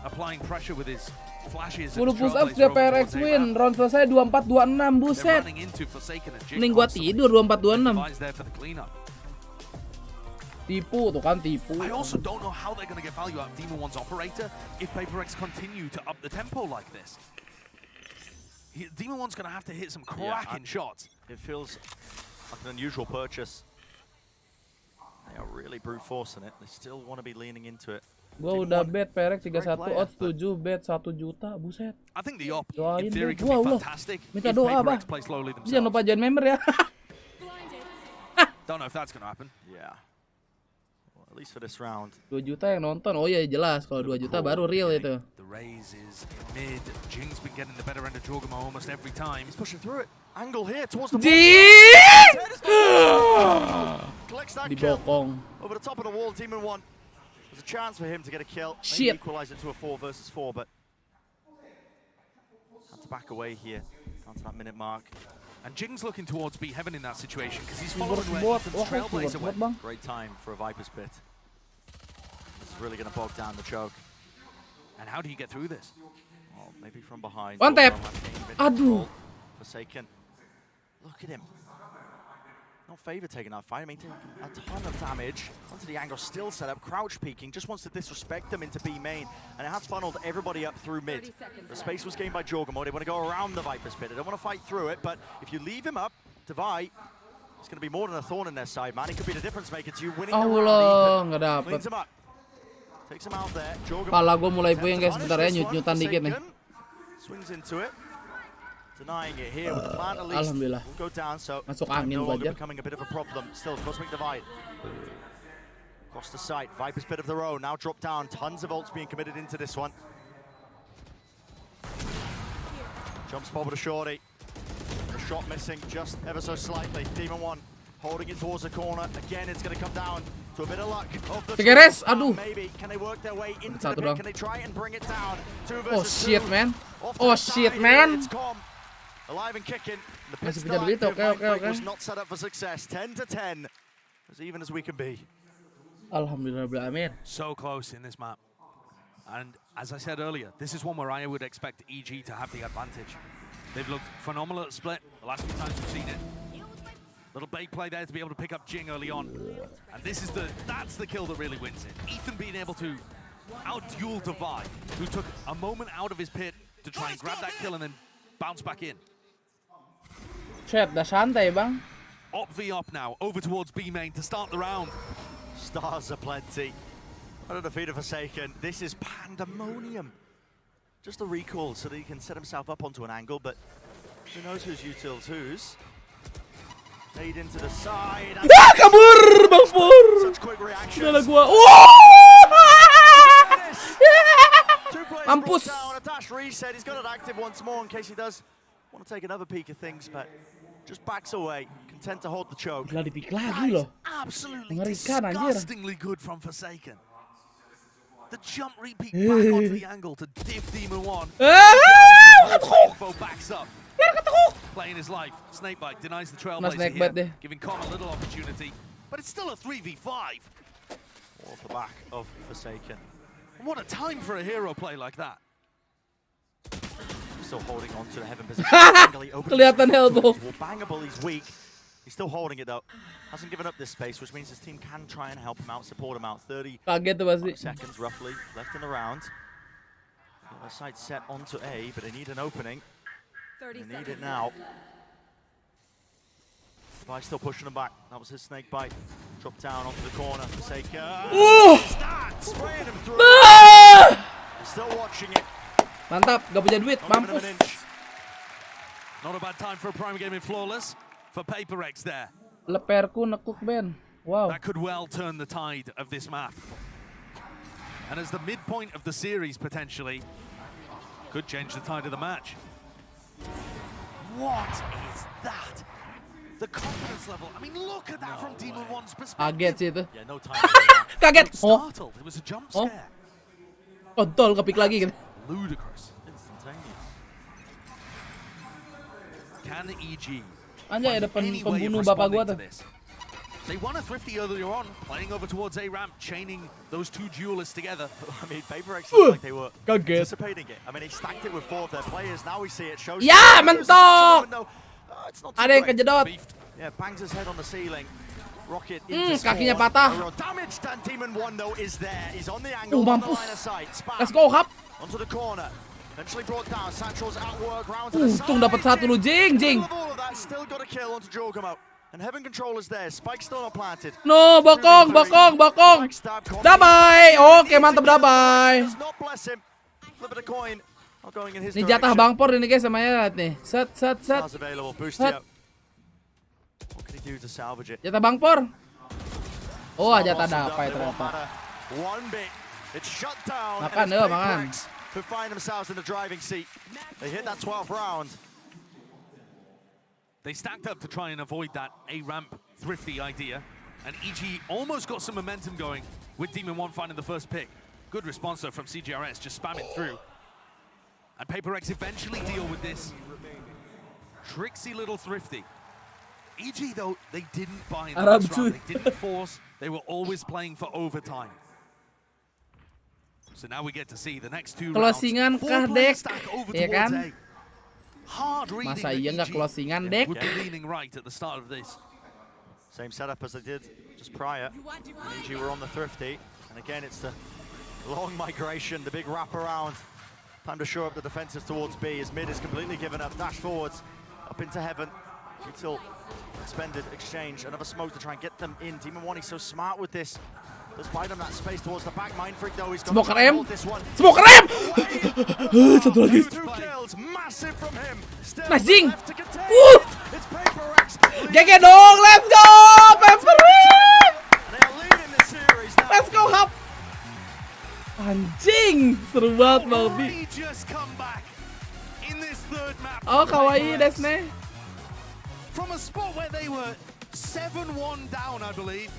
applying pressure with his flashes 10 push up dia PRX win. Round selesai 24-26, buset. Mending gua tidur 24-26. Tipu tuh kan, tipu. I also don't know how they're going to get value out of Demon One's operator if Paper Rex continue to up the tempo like this. Demon One's going to have to hit some cracking shots. It feels like an unusual purchase. They are really brute forcing it. They still want to be leaning into it. Gua udah bet PRX 31 odds 7 bet 1 juta, buset. I think the op Doain in theory deh. could be Wow, fantastic minta if doa, Paper bah. Rex play slowly Jangan themselves. lupa join member ya. Don't know if that's going to happen. Yeah. Well, at least for this round. 2 juta yang nonton. Oh iya jelas, kalau 2 juta baru real itu. The raise is mid. Jing's been getting the better end of Jorgamo almost every time. He's pushing through it. Angle here towards the collects that kill. DBangkong. Over the top of the wall, Demon One. There's a chance for him to get a kill. Shit. Maybe equalize it to a 4 versus 4, but had to back away here. Down to that minute mark. And Jing's looking towards B Heaven in that situation because he's Keyboard following bot. where Ethan's Wah, Trailblazer keyboard went. bot, bang. Great time for a Viper's Pit. This is really going to bog down the choke. And how do you get through this? Well, maybe from behind. One tap. Aduh. Aduh. Forsaken. Look at him. Not favor taking that fight. I mean, taking a ton of damage. Onto the angle, still set up. Crouch peeking. Just wants to disrespect them into B main. And it has funneled everybody up through mid. The space was gained by Jorgamo. They want to go around the Viper's Pit. They don't want to fight through it. But if you leave him up to Vi, it's going to be more than a thorn in their side, man. He could be the difference maker to you winning the round. Nggak dapet. Cleans him up. Takes him out there. Jorgamo. Pala gue mulai puyeng guys, bentar ya nyut-nyutan dikit nih. Swings into it. Denying it here with the plan at least. Alhamdulillah. Will go down, so Masuk angin no gua longer aja. becoming a bit of a problem. Still, Cosmic Divide. Across the site, Viper's Pit of their own, now drop down. Tons of ults being committed into this one. Jump spot with a shorty. A shot missing just ever so slightly. Demon One holding it towards the corner. Again, it's going to come down to a bit of luck. Figueres, aduh. Maybe. Can they work their way into Satu the pit? dong. Can they try and bring it down? 2 Oh versus shit 2. man. Off to Oh the shit side man. here, it's Com. Alive and kicking. The pit Masih start punya duit, of oke, oke, oke. was not set up for success. 10-10. As even as we can be. Alhamdulillah Amir. So close in this map. And as I said earlier, this is one where I would expect EG to have the advantage. They've looked phenomenal at split the last few times we've seen it. Little bait play there to be able to pick up Jing early on. And that's the kill that really wins it. Ethan being able to out-duel Divide, who took a moment out of his pit to try and grab that kill and then bounce back in. Chat, dah santai bang. Op v op now, over towards B main to start the round. Stars are plenty. Under the feet of Forsaken. This is pandemonium. Just a recall so that he can set himself up onto an angle, but who knows whose utils whose. Fade into the side. Ah, kabur, Bang Pur. Such quick reactions. Udah gua. Mampus. Down, a dash reset. He's got it active once more in case he does want to take another peek at things, but just backs away, content to hold the choke. Gila di-pick lagi loh. Absolutely Mengerikan anjir. disgustingly good from Forsaken. The jump repeat back onto the angle to diff Demon One. Info backs up. Playing his life. Snakebite denies the Trailblazer here, giving Com a little opportunity, but it's still a 3v5. Off the back of Forsaken. What a time for a hero play like that. Still holding on to the heaven position. Kelihatan elbow. Bangable, he's weak. He's still holding it though. Hasn't given up this space, which means his team can try and help him out, support him out. 30 seconds roughly left in the round. The side set onto A, but they need an opening. They need it now. By still pushing him back. That was his snake bite. Drop down onto the corner. Forsaken. Spraying him through. Still watching it. Mantap, gak punya duit, mampus. Not a bad time for a prime game in Flawless for PaperX there. Leperku nekuk Ben. Wow. That could well turn the tide of this map. And as the midpoint of the series, potentially, could change the tide of the match. What is that? The confidence level. I mean, look at that from Demon One's perspective. Kaget sih itu. Yeah, no time. Kaget. Oh. It was a jump scare. Kontol kepik lagi gitu. Ludicrous. Instantaneous. Can EG Anjay, ada pembunuh bapak gua tuh. They won a thrifty earlier on, playing over towards A ramp, chaining those two duelists together. I mean, PaperX looked like they were anticipating it. I mean, he stacked it with 4 of their players. Now we see it shows. Ya, mentok. Ada yang kejedot. Yeah, bangs his head on the ceiling. Rocket kakinya patah. Damage dan Demon One though is there. He's on the angle, on the line of sight. Let's go, Hap. Onto the corner. Eventually brought down. Sancho's at work. Round to the side. Untung dapat satu lu, Jing. All of that, still got a kill onto Jogamo. And Heaven Controller's there. Spike still not planted. No, bokong. Dabai. Oke, mantap Dabai. Does not bless him. Flip it a coin. Not going in his Ini jatah Bangpor ini guys namanya nih. Set. Stars available. Boost it up. What can he do to salvage it? Jatah Bangpor. Oh, jatah Dabai ternyata. One bit. It's shut down. Makan ya, makan. Who find themselves in the driving seat. They hit that 12th round. They stacked up to try and avoid that A-ramp thrifty idea. And EG almost got some momentum going with Demon One finding the first pick. Good response though from CGRS, just spamming through. And PaperX eventually deal with this tricksy little thrifty. EG though, they didn't buy in the first round. They didn't force. They were always playing for overtime. So now we get to see the next 2 rounds. Closingan kah, Dek? Ya kan? Hard Masa iya nggak closingan, Dek? Would be leaning right at the start of this. Same setup as they did just prior. EG were on the thrifty, and again it's the long migration, the big wrap around. Time to shore up the defensives towards B as mid is completely given up. Dash forwards, up into Heaven. Until expended exchange, another smoke to try and get them in. Demon One, he's so smart with this. Let's buy them that space towards the back. Mind Freak though, he's got Smoker to hold M. this one. Smoker M. Satu lagi. 2 kills, massive from him. Still Nice Jing. left to contain. It's PaperX. GG dong, let's go PaperX. They are leading the series now. Let's go Hap. Anjing, seru banget Bang Bi. Oh, kawaii desu ne. From a spot where they were 7-1 down, I believe,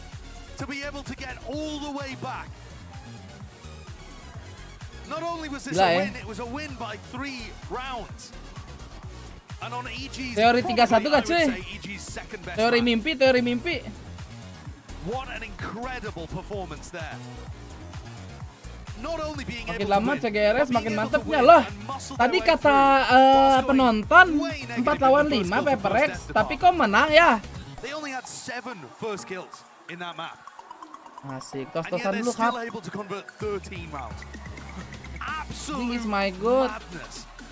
to be able to get all the way back. Not only was this a win, it was a win by 3 rounds. And on EG's Teori 3-1 gak cuy? Teori mimpi. What an incredible performance there. Not only being makin lama CGRS makin mantepnya loh. Tadi kata penonton 4 lawan 5 PaperX, tapi kok menang ya? They only had 7 first kills in that map. Asik, tos-tosan dulu Kap. This is my god.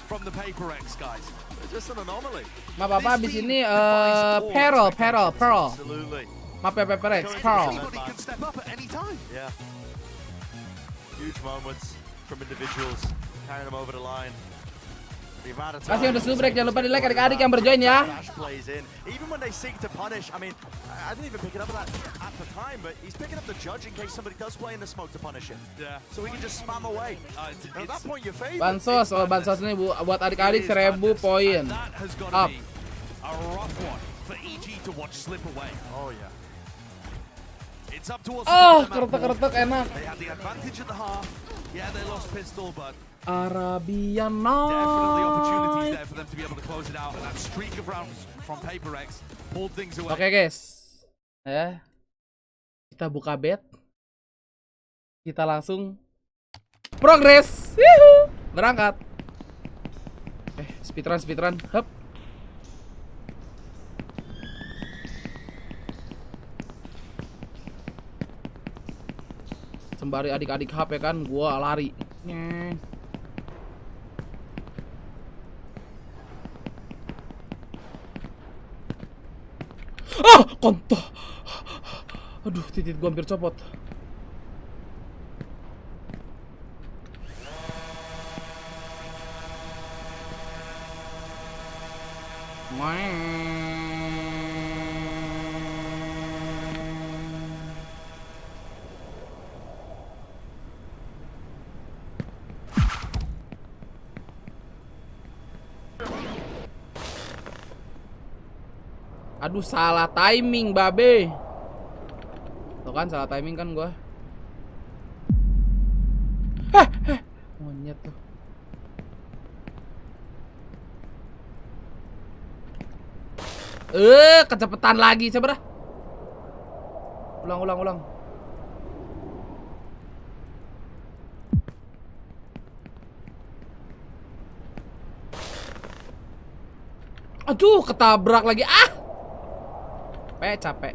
From the PaperX guys. Just an anomaly. Ma papa abis ini Pearl. Ma PaperX Pearl. Anybody can step up at any time. Yeah. Huge moments from individuals carrying them over the line. Kasih udah subrek, jangan lupa di like adik-adik yang berjoin ya. Even when they seek to punish, I mean, I didn't even pick it up at the time, but he's picking up the judge in case somebody does play in the smoke to punish him. Yeah. So he can just spam away. At that point, you're favored. Bansos, bansos ini buat adik-adik 1000 poin. Up. A rough one for EG to watch slip away. Oh yeah. It's up towards keretek enak. They had the advantage at the half. Yeah, they lost pistol, but Arabian definitely opportunities Night. there for them to be able to close it out. And that streak of rounds from PaperX pulled things away. Oke guys, kita buka bet, kita langsung progres, berangkat. Speedrun, hup. Sembari adik-adik HP kan, gua lari. Kontol. Aduh, titik gua hampir copot. Aduh, salah timing, babe. Tuh kan, salah timing kan gua. Monyet tuh. Kecepetan lagi, coba dah. Ulang. Aduh, ketabrak lagi. Capek.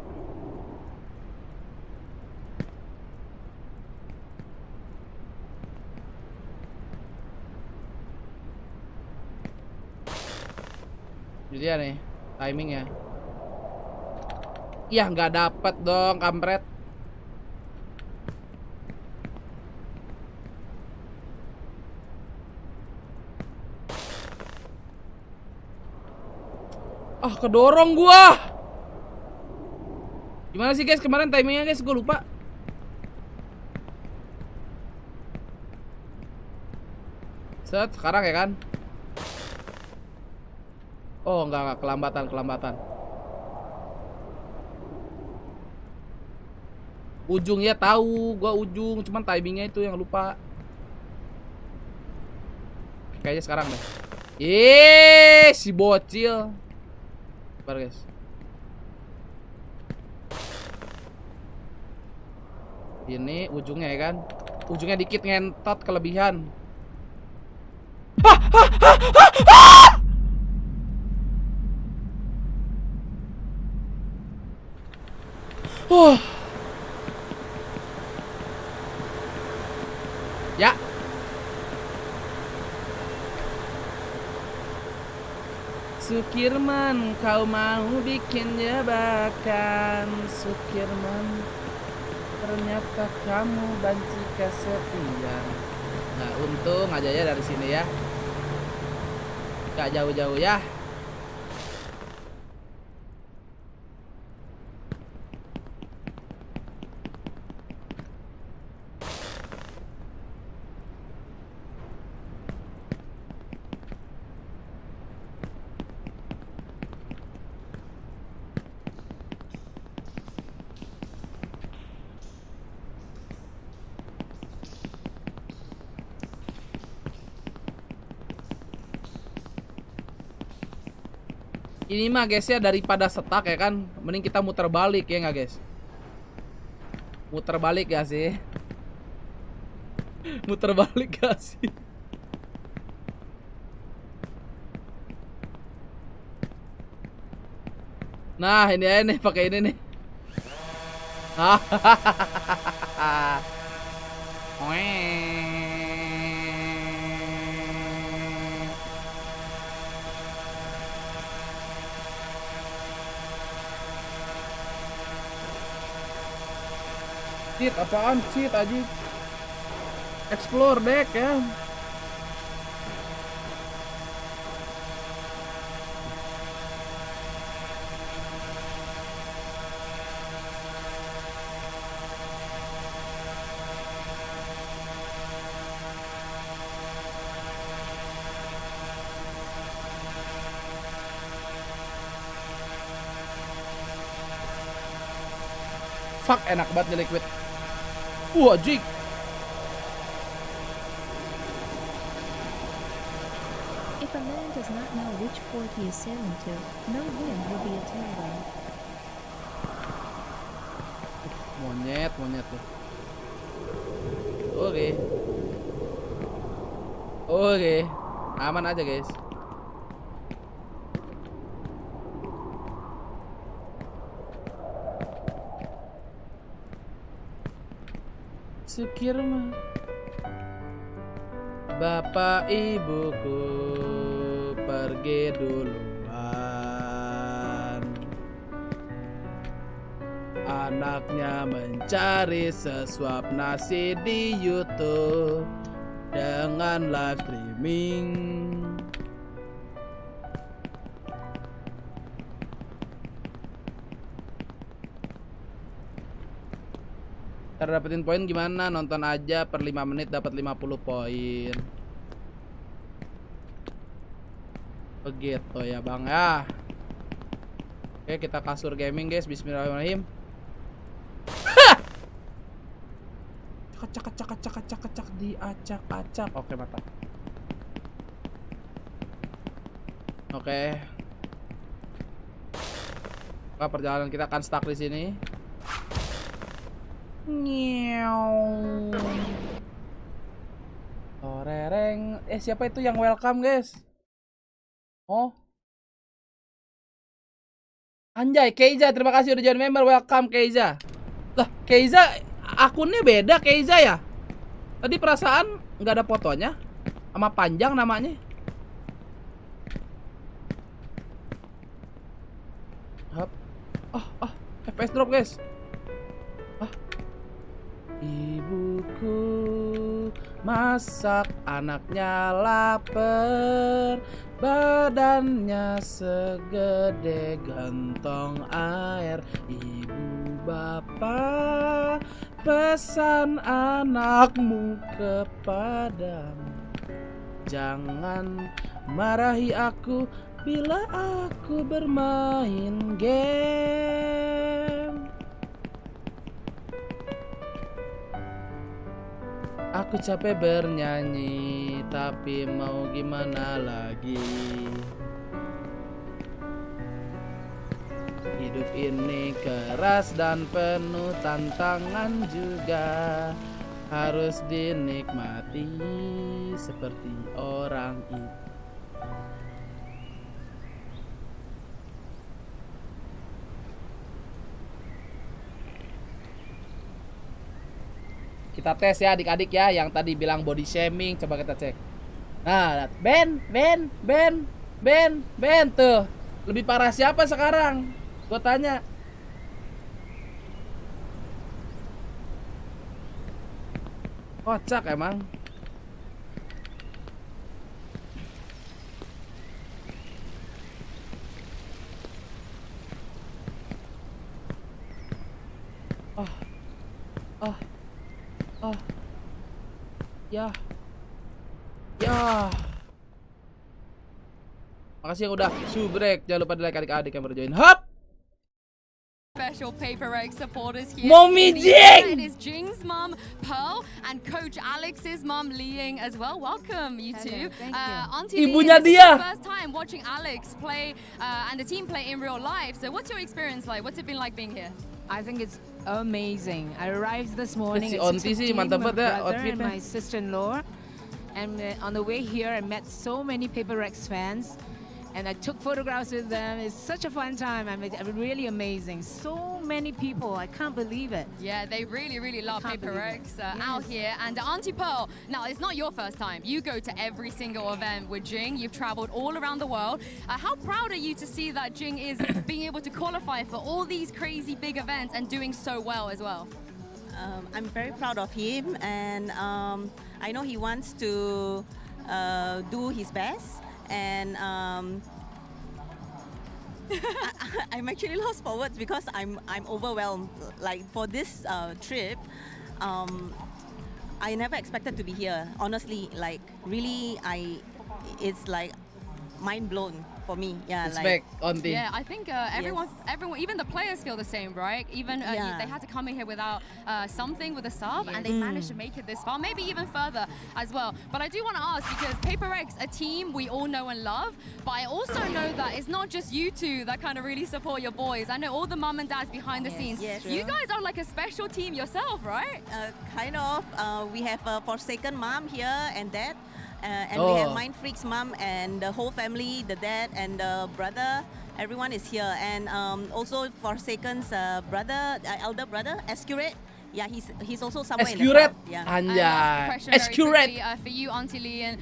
Jadi ya nih, timingnya. Iya, nggak dapet dong, kampret. Kedorong gua. Gimana sih guys kemarin timingnya guys, gue lupa. Set, sekarang ya kan? Oh enggak, kelambatan. Ujungnya tahu, gua ujung, cuman timingnya itu yang lupa. Kayaknya sekarang deh. Si bocil. Sabar guys. Ini ujungnya ya kan? Ujungnya dikit ngentot kelebihan. Ya. Sukirman, kau mau bikin jebakan. Sukirman, ternyata kamu banci kesepian. Nah, untung aja ya dari sini ya. Gak jauh-jauh ya. Ini mah guys ya, daripada stuck ya kan, mending kita muter balik ya nggak guys? Muter balik gak sih? Muter balik gak sih? Nah ini aja nih, pakai ini nih. Cheat apaan? Cheat aja. Explore deck ya. Fuck, enak banget nih liquid. Jig. If a man does not know which port he is sailing to, no wind will be a tailwind. Monyet tuh. Oke. Aman aja guys. Sukirman, bapak ibuku pergi duluan. Anaknya mencari sesuap nasi di YouTube dengan live streaming. Cara dapetin poin gimana? Nonton aja per 5 menit dapat 50 poin. Begitu ya bang ya. Oke, kita kasur gaming guys. Bismillahirrahmanirrahim. Cak diacak-acak. Oke, mantap. Oke. Nah, perjalanan kita akan stuck di sini. Torereng. Siapa itu yang welcome guys? Oh, anjay, Keiza, terima kasih udah join member. Welcome Keiza. Lah, Keiza akunnya beda Keiza ya? Tadi perasaan nggak ada fotonya, sama panjang namanya. Hap. FPS drop guys. Ibuku masak, anaknya lapar, badannya segede gentong air. Ibu bapak pesan anakmu kepadamu, jangan marahi aku bila aku bermain game. Aku capek bernyanyi, tapi mau gimana lagi. Hidup ini keras dan penuh tantangan juga, harus dinikmati seperti orang itu. Kita tes ya adik-adik ya, yang tadi bilang body shaming, coba kita cek. Nah, Ben tuh. Lebih parah siapa sekarang? Gue tanya. Kocak emang. Ya. Makasih yang udah subrek. Jangan lupa di like adik-adik yang baru join. Hop. Special Paper Egg supporters here. Mommy Jing! It is Jing's mom, Pearl, and Coach Alex's mom, Liying, as well. Welcome, you two. Auntie Ibunya Liying, this is dia. your first time watching Alex play and the team play in real life. So what's your experience like? What's it been like being here? I think it's amazing. I arrived this morning Si at Onti sih 6:15 mantap with my banget ya brother and outfitnya. my sister-in-law. And on the way here, I met so many Paper Rex fans. And I took photographs with them. It's such a fun time. I mean, really amazing. So many people. I can't believe it. Yeah, they really, really love Can't Paper believe X it. out here. And Auntie Pearl, now it's not your first time. You go to every single event with Jing. You've traveled all around the world. How proud are you to see that Jing is being able to qualify for all these crazy big events and doing so well as well? I'm very proud of him, and I know he wants to do his best. And I'm actually lost for words because I'm overwhelmed. Like for this trip, I never expected to be here. Honestly, like really, it's like mind blown for me. Yeah, Respect, Auntie. Yeah, I think everyone, even the players feel the same, right? Even they had to come in here without something with a sub, and they managed to make it this far, maybe even further as well. But I do want to ask, because Paper X, a team we all know and love, but I also know that it's not just you two that kind of really support your boys. I know all the mom and dads behind the scenes. Yes, You guys are like a special team yourself, right? Kind of. We have a Forsaken mom here and dad. And we have Mind Freak's mom and the whole family, the dad and the brother. Everyone is here. And also Forsaken's brother, elder brother, Escurate. Yeah, he's also somewhere in the crowd. Yeah. Anjay. Escurate. For you, Auntie Lee, and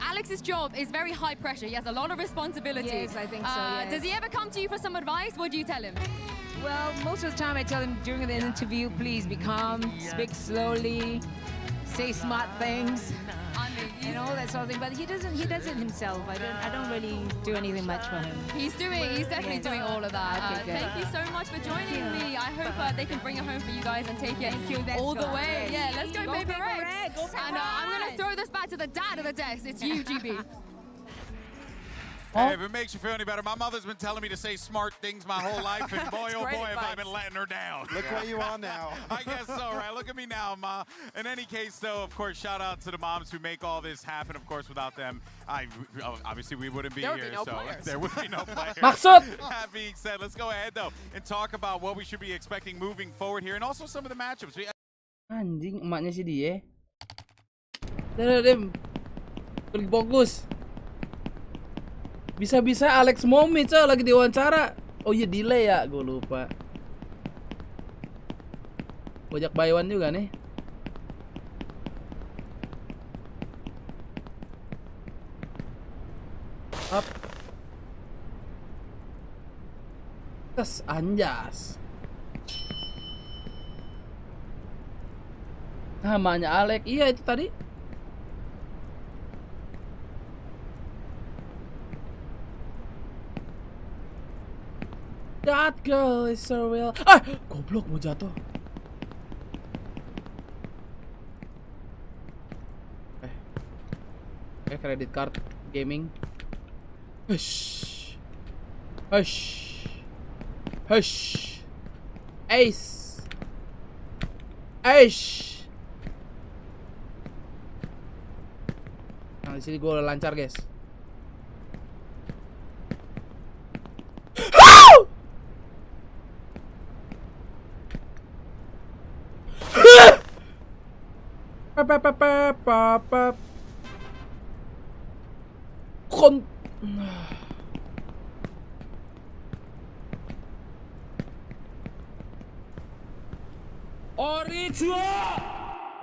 Alex's job is very high pressure. He has a lot of responsibility. Yes, I think so, yes. Does he ever come to you for some advice? What do you tell him? Well, most of the time I tell him during the interview, please be calm, speak slowly, say smart things, and all that sort of thing. But he does it himself. I don't really do anything much for him. He's definitely doing all of that. Okay, thank you so much for joining me. I hope they can bring it home for you guys and take it all the way. Yeah, let's go Paper Rex. And I'm going to throw this back to the dad of the decks. It's you, GB. Hey, if it makes you feel any better, my mother's been telling me to say smart things my whole life, and boy, oh boy, have I been letting her down. Look where you are now. I guess so, right? Look at me now, Ma. In any case, though, of course, shout out to the moms who make all this happen. Of course, without them, obviously we wouldn't be There would here. be no so players. there would be no players. Maksud! That being said, let's go ahead, though, and talk about what we should be expecting moving forward here, and also some of the matchups. Anjing, emaknya si dia. Udah, Dem. Pergi fokus. Bisa-bisa Alex Momi lagi diwawancara. Oh iya delay ya, gue lupa. Bajak Baywan juga nih. Up. Tes anjas. Namanya Alex. Iya itu tadi. That girl is so real. Ah, goblok mau jatuh. Credit card gaming. Hush. Hush. Hush. Ace. Ace. Nah, di sini gue lancar, guys.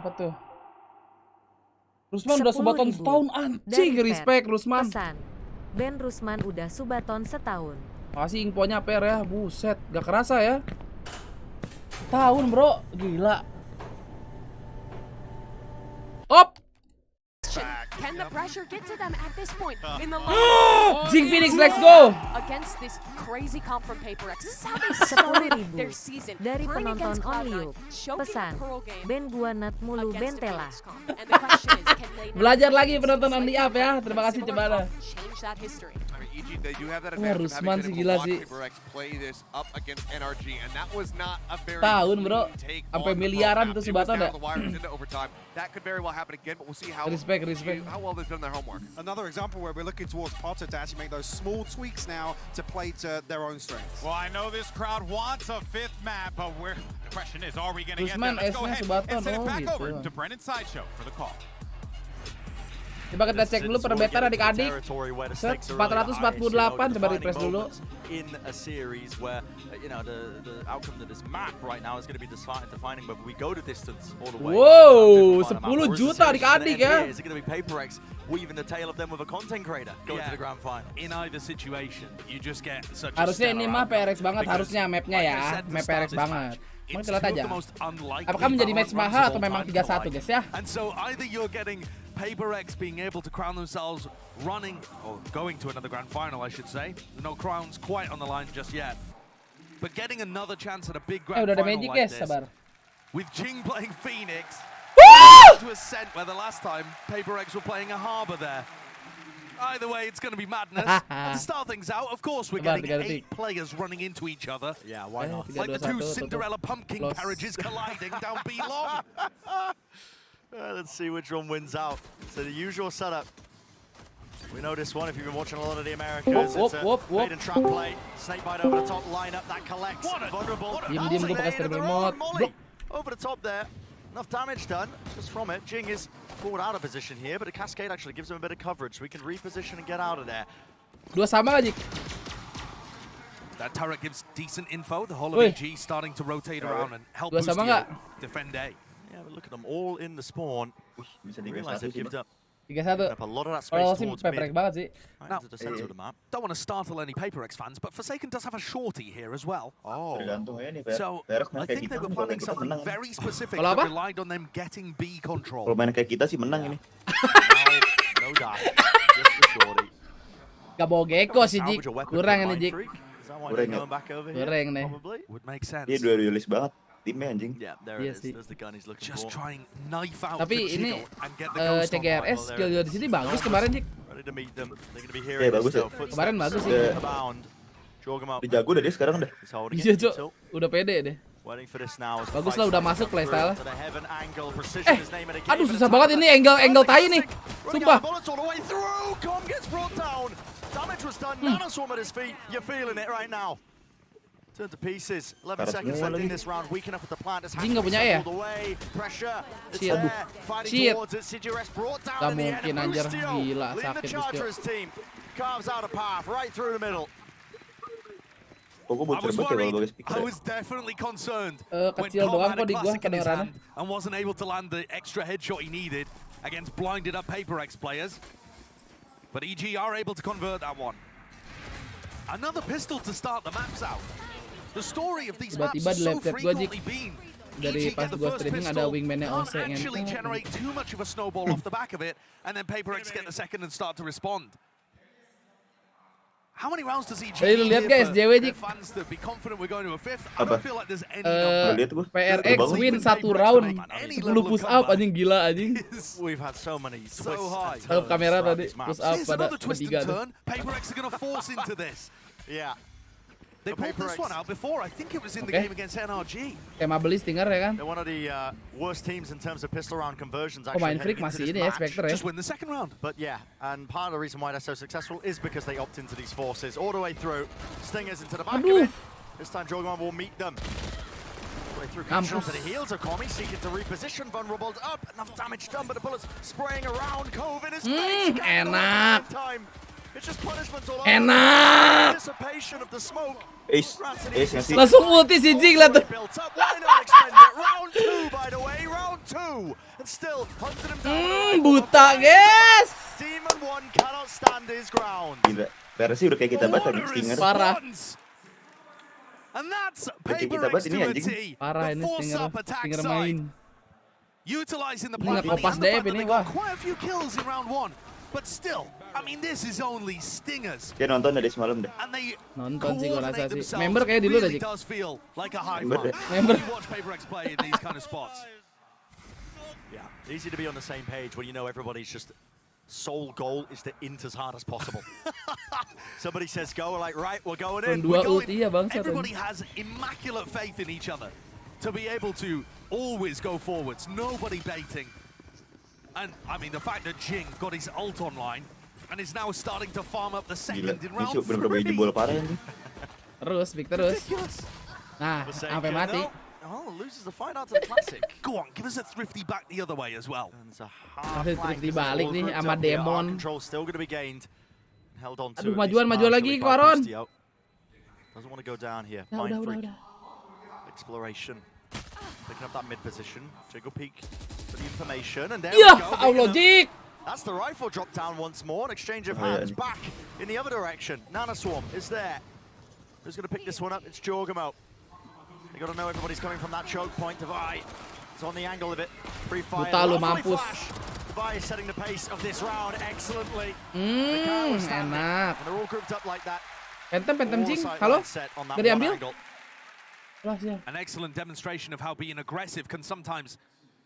Apa tuh? Rusman udah subaton setahun, anjing, respect Rusman. Pesan, Ben Rusman udah subaton setahun. Makasih infonya Per ya, buset, gak kerasa ya. Tahun bro, gila. Op. Can the pressure get to them at this point in the Jing Phoenix, let's go. Against this crazy comp from Paper X. This is how they started their season. Dari Playing penonton against Onlyuk. Pesan, Ben gua nat mulu Bentela. And the question is, can they Belajar lagi penonton Only Up ya. Terima kasih Cebana. change that history? They do have that Wah, advantage of Rusman having sih been gila able to sih. watch Paper X play this up against NRG, and that was not a very Tahun bro, take sampai on the miliaran pro tuh map. si It was Baton down ya. to the wire, it was into overtime. That could very well happen again, but we'll see how Respect. how well they've done their homework. Another example where we're looking towards Potter to actually make those small tweaks now to play to their own strengths. Well, I know this crowd wants a fifth map, but the question is, are we going to get Rusman there? Let's go S-nya ahead Subaton, and send it oh back gitu. over to Brennan Sideshow for the call. Coba kita cek dulu perbetan adik-adik. 448, coba refresh dulu. In a series where the outcome of this map right now is going to be defining whether we go to distance all the way. Wow, 10 juta adik-adik ya. Is it going to be Paper X weaving the tail of them with a content creator going to the grand final? In either situation, you just get such Harusnya ini mah PRX banget, harusnya mapnya ya, map PRX banget. Mau kita lihat aja. Apakah menjadi match mahal atau memang 3-1 guys ya? And so either you're getting Paper X being able to crown themselves running, or going to another grand final, I should say. No crowns quite on the line just yet. But getting another chance at a big grand Udah ada final magic like guys, this, sabar. with Jing playing Phoenix, to Ascent, where the last time Paper X were playing a Harbor there. Either way, it's going to be madness. And to start things out, of course, we're getting 8 players running into each other. Yeah, why not? Like the two Cinderella pumpkin carriages colliding down B long. Let's see which one wins out. So the usual setup. We know this one if you've been watching a lot of the Americas. It's a bait and trap play. Snakebite over the top lineup that collects. Vulnerable. Diem gue pakai stream remote. Over the top there. Enough damage done just from it. Jing is pulled out of position here, but a cascade actually gives him a bit of coverage, so he can reposition and get out of there. Dua sama lagi. That turret gives decent info. The whole of EG starting to rotate around and help Boostio defend A. Yeah, but look at them all in the spawn. Didn't realize they've given up 3-1. Up a lot of that Kalau space sih towards peprek mid. banget sih. Now, Into the center of the map. don't want to startle any PaperX fans, but Forsaken does have a shorty here as well. Oh. Tergantung ya nih, So, I think they were planning something very specific Kalau that apa? relied on them getting B control. Kalau main kayak kita sih menang ini. No dive. Just the shorty. Gak bawa gecko sih, Jik. Kurang ini, Jik. Is that why Kurang they're ya? going back over here? Kurang nih. Probably. Would make sense. Dia duelist banget timnya anjing. Yeah, there Iya it is. sih. There's the gun he's looking Just for. trying knife out Tapi to ini jiggle and get the ghost on. CGRS skill di sini bagus kemarin, Jik. Ready to meet them. They're going to be Iya, hearing bagus this ya. though. Kemarin bagus sih. Udah, Abound. Jog him up. udah jago dah dia sekarang dah. He's holding Iya, it. Cok. Tilt. Udah pede deh. Waiting for this now. as the Bagus fight lah, udah starts masuk to come playstyle. through. To the heaven angle, precision is name of the game, Aduh, but susah it's banget ini angle tai nih. Running Sumpah. out of bullets all the way through. Com gets brought down. Damage was done. Nanoswarm at his feet. You're feeling it right now. Turn to pieces. 11 Karat seconds semua left in lagi. this round. Weak enough with the plant. It's Jing nggak punya ya? all the way. Pressure. It's Shit. there. Fighting Shit. towards it. CGRS brought down Gak in the end. mungkin, anjir. Bustio Gila, leading sakit the Bustio. Chargers team. Carves out a path right through the middle. Kok gue I bocor was banget ya kalau worried. bagus speaker I ya? was definitely concerned when Kecil Com doang had kok a di gua classic in his kedengerannya. hand and wasn't able to land the extra headshot he needed against blinded up PaperX players. But EG are able to convert that one. Another pistol to start the maps out. The story of these maps Tiba-tiba has di so laptop gua, Jik. frequently been Dari EG pas get the gua first streaming ada pistol, wingman-nya can't OC actually ngentot. generate too much of a snowball off the back of it, and then PaperX get the second and start to respond. How many rounds does EG Tadi lu need lihat here guys, for JW, their Jik. fans to be confident we're going to a fifth? I Apa? don't feel like there's any number. Lihat gua. PRX Bagus. win 1 round 10 push up anjing, gila anjing. We've had so many So twists high. and Kalau turns kamera throughout tadi these maps. push up Here's pada another twist bertiga and tuh. turn. PaperX are going to force into this. Yeah. They But brought this PaperX- one out before. I think it was in the Okay. game against NRG. Kayak beli Stinger ya kan. They're one of the worst teams in terms of pistol round conversions. Oh, Actually, main freak heading into masih this ini ya, match. Spectre ya. Just win the second round. But yeah, and part of the reason why they're so successful is because they opt into these forces all the way through. Stingers into the back Aduh. of it. This time Jogamon will meet them. All the way through, control to the heels of Komi, seeking to reposition. Vulnerable up, enough damage done, but the bullets spraying around. Cove in his face. Can't do it enak. at the same time. It's just punishments all over. Enak. Anticipation of the smoke. Ace ngasih. Langsung ulti si Jing lah tuh. Built up. Why not expend it? Round 2, by the way. Round 2. And still hunted him down. Buta guys. Demon 1 cannot stand his ground. Gila. Versi udah kayak kita banget nih Stinger. Parah. And that's Kayak kita PaperX banget ini to a anjing. T. Parah The ini Stinger. force-up attack Stinger side. main. Utilizing the Ini point ngekopas and the fact DF that ini, they got wah. quite a few kills in round 1. But still, I mean, this is only Stingers. Dia nonton dari semalam deh. And they Nonton sih gua rasa coordinate sih. themselves. Member kayak dulu dah, Really Jik. does feel like a high Member five. deh. Member. When you watch PaperX play in these kind of spots. Yeah, easy to be on the same page when you know everybody's just sole goal is to int as hard as possible. Somebody says go, we're like, right, we're going in. Dua We're going. ulti ya bangsat. Everybody has immaculate faith in each other to be able to always go forwards. Nobody baiting. And, I mean, the fact that Jing got his ult online and is now starting to farm up the Gila. second in Ini round sih bener-bener bayi 3. jebol parah anjing. Terus, big terus. Ridiculous. Nah, Forsaken, sampai mati. no. Oh, loses the fight out to the classic. Go on, give us a thrifty back the other way as well. And it's a Masih half flank terus as dibalik all nih grouped sama up here. Our Demon. Control still going to be gained. Held on to Aduh, at majuan, least maju lagi, partially by Quaron. Bustio. Doesn't want to go down here. Udah, Mind udah, freak. udah. Exploration. Picking up that mid position. Jiggle peek for the information. And there Ya, we go. Allah, Jik. That's the rifle drop down once more. An exchange of Oh, yeah. hands back in the other direction. Nanoswarm is there. Who's going to pick this one up? It's Jorgamo. You got to know everybody's coming from that choke point. Devi is on the angle of it. Free fire. Buta lu, Lovely mampus. flash. Devi is setting the pace of this round excellently. The car was standing, enak. and they're all grouped up like that. Phantom All Jing. sight Halo? lines set on that Gak one diambil? angle. Lah, siap. An excellent demonstration of how being aggressive can sometimes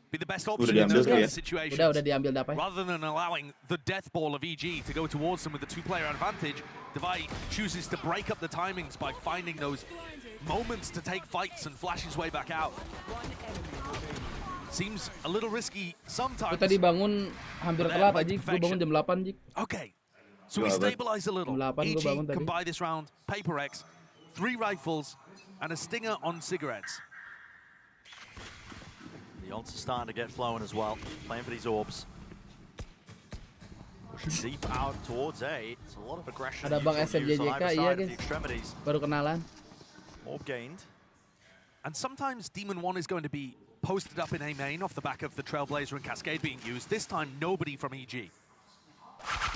be the best Udah option in diambil those tuh kind ya? of situations. Udah diambil dapat. Rather than allowing the death ball of EG to go towards them with the two-player advantage, Devi chooses to break up the timings by finding those moments to take fights and flash his way back out. Seems a little risky sometimes. Gue tadi bangun hampir telat aja. Gue bangun jam 8, Jik. Okay, so we stabilize a little. Jam 8 gue bangun EG tadi. can buy this round. PaperX, 3 rifles, and a stinger on cigarettes. The ults are starting to get flowing as well. Playing for these orbs. Pushing deep out towards A. It's a lot of aggression. Ada Bang use on SMJJK, either iya side of the guys. extremities. Baru kenalan. Orb gained. And sometimes Demon 1 is going to be posted up in A main off the back of the Trailblazer and Cascade being used. This time, nobody from EG.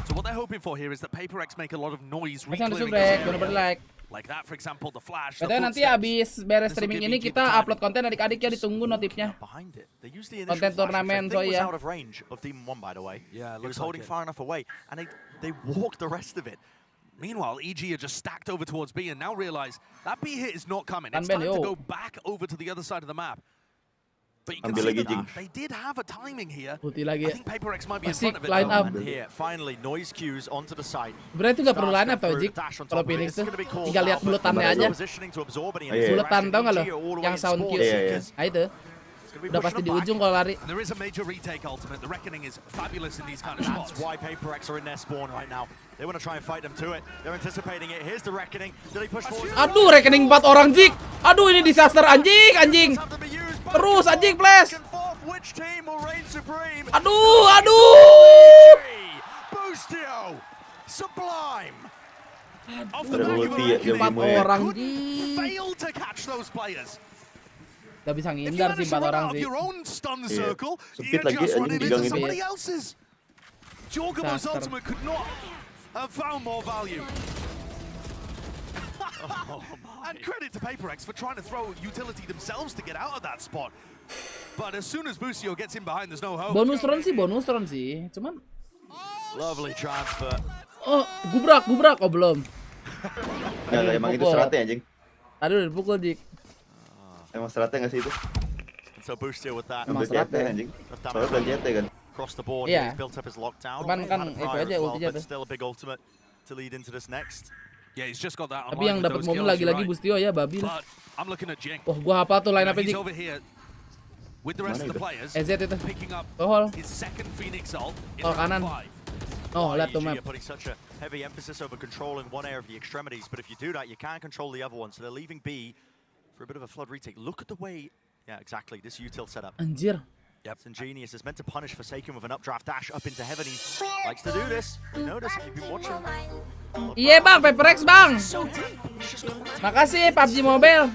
So what they're hoping for here is that PaperX make a lot of noise Masih ada reclaiming subrek, this jangan lupa area. like. Like that, for example, the flash. The Katanya nanti footsteps. abis beres streaming ini kita upload konten adik-adik ya, ditunggu notifnya. Behind it. They used the initial Konten flash, turnamen which I think was ya. out of range of Demon 1, by the way. Yeah, it he was looks holding like it. far enough away, and they walked the rest of it. Meanwhile, EG are just stacked over towards B and now realize that B hit is not coming. Tan It's Ben, time to yo. go back over to the other side of the map. But you can Ambil see lagi, that Jing. they did have a timing here. Putih lagi I ya. think PaperX might be in Asik, front of it. line now. up. And here, finally, noise cues onto the site. Berarti nggak perlu line up tau Jik. Kalau Phoenix tuh tinggal lihat buletannya aja. Buletan tau nggak lo? Yang sound cue. Nah itu. Udah pasti di ujung kalau lari. And there is a major retake ultimate. The reckoning is fabulous in these kind of That's spots. why PaperX are in their spawn right now. They want to try and fight them to it. They're anticipating it. Here's the reckoning. Did he push forward? Aduh, rekening 4 orang Jik. Aduh, ini disaster anjing. Terus anjing flash. Which team will reign supreme? Aduh. Boostio. Sublime. Off the back of Ada a Empat reckoning, orang couldn't Jik. fail to catch those players. Gak bisa If you ngindar sih manage to 4 run orang out of sih. your own stun Iya. circle, Sempit you're lagi, just anjing running into digangin. somebody else's. Jorgamo's Disaster. ultimate could not have found more value. And credit to PaperX for trying to throw utility themselves to get out of that spot. But as soon as Busio gets in behind, there's no hope. Bonus round sih. Cuman Lovely transfer. oh, gubrak. Oh, belum. Nggak, emang itu Dipukul. seratnya anjing. Aduh, dipukul Jik. Emang seratnya nggak sih itu? So Boostio with that. Ambil serat CT ya. anjing. Soalnya bukan CT kan. Across the board, Iya. he's built up his lockdown. Cuman kan Had a itu prior aja as well, ultinya but tuh. still a big ultimate to lead into this next. Yeah, he's just got that Tapi online yang with dapat those momen kills, lagi-lagi you're right. Bustio ya, babi lah. But I'm looking at Jing. Oh, gua hafal tuh line up-nya He's Jik. over here with the rest of the players, EZ itu. picking up Tohol. his second Phoenix ult in Oh, round kanan. 5. Oh, lihat tuh EG map. are putting such a heavy emphasis over controlling one area of the extremities, but if you do that, you can't control the other one. So they're leaving B for a bit of a flood retake. Look at the way, yeah, exactly, this util setup. Anjir. Yep, it's ingenious. It's meant to punish Forsaken with an updraft dash up into heaven. He likes to do this. You notice if you've been watching. Iya bang, PaperX bang. So deep. It's just Makasih PUBG Mobile.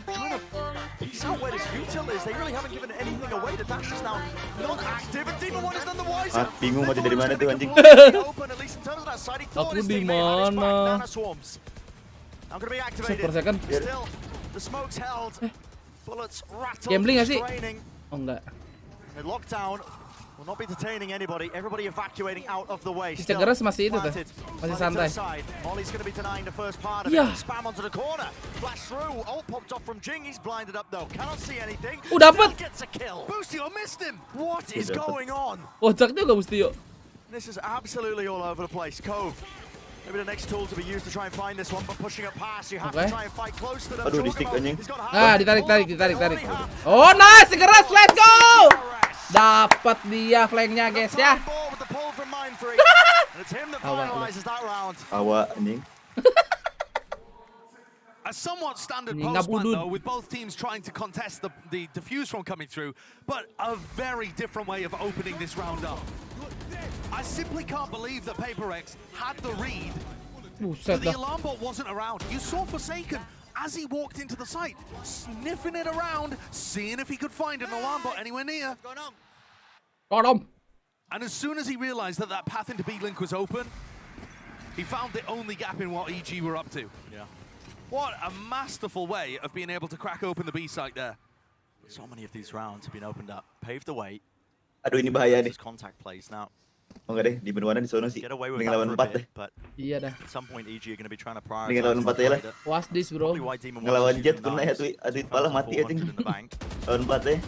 He's out where this util is. They really haven't given anything away. The dash is now not active, and Demon 1 is none the wiser. Ah, bingung mati dari mana tuh anjing. Open, at least in terms of that side. He thought Aku his di teammate had his back. mana? Nano swarms. Now going to be activated. Per second. Still, the smoke's held. Bullets rattled. Gambling nggak sih? Straining. Oh enggak. The lockdown will not be detaining anybody. Everybody evacuating out of the way. Si Still Cegeras masih itu tuh. planted. Masih Slightly to the santai. side. Molly's going to be denying the first part of Yeah. it. Spam onto the corner. Flash through. Ult popped off from Jing. He's blinded up though. Cannot see anything. Dapat. Still gets a kill. Boostio missed him. What is going on? Kocak juga Bustio. This is absolutely all over the place. Cove. Maybe the next tool to be used to try and find this one, but pushing it past, you have to Okay. try and fight close to them. Aduh, di stick anjing. Ah, ditarik. Oh, nice, Cegeras, let's go. Dapat dia flanknya guys ya. And it's him that finalizes that round. Awa anjing. A somewhat standard Ini post plan ngabudut. though, with both teams trying to contest the defuse from coming through, but a very different way of opening this round up. I simply can't believe that PaperX had the read. Buset The dah. alarm bot wasn't around. You saw Forsaken as he walked into the site, sniffing it around, seeing if he could find an alarm bot anywhere near. Tolong. And as soon as he realized that that path into B-Link was open, he found the only gap in what EG were up to. Yeah. What a masterful way of being able to crack open the B site there. So many of these rounds have been opened up, paved the way. Aduh, ini bahaya nih. Contact plays now. Oh enggak deh, di Benwana di sono sih. Get away with Mending that lawan for a 4 bit, deh. but Iya dah. at some point EG are going to be trying to Mending prioritize. lawan 4 aja lah. Was this bro? Probably why Demon Ngelawan was Jet shooting kena ya knives. tuh, aduh pala mati anjing. 1,400 in the bank. Lawan 4 deh.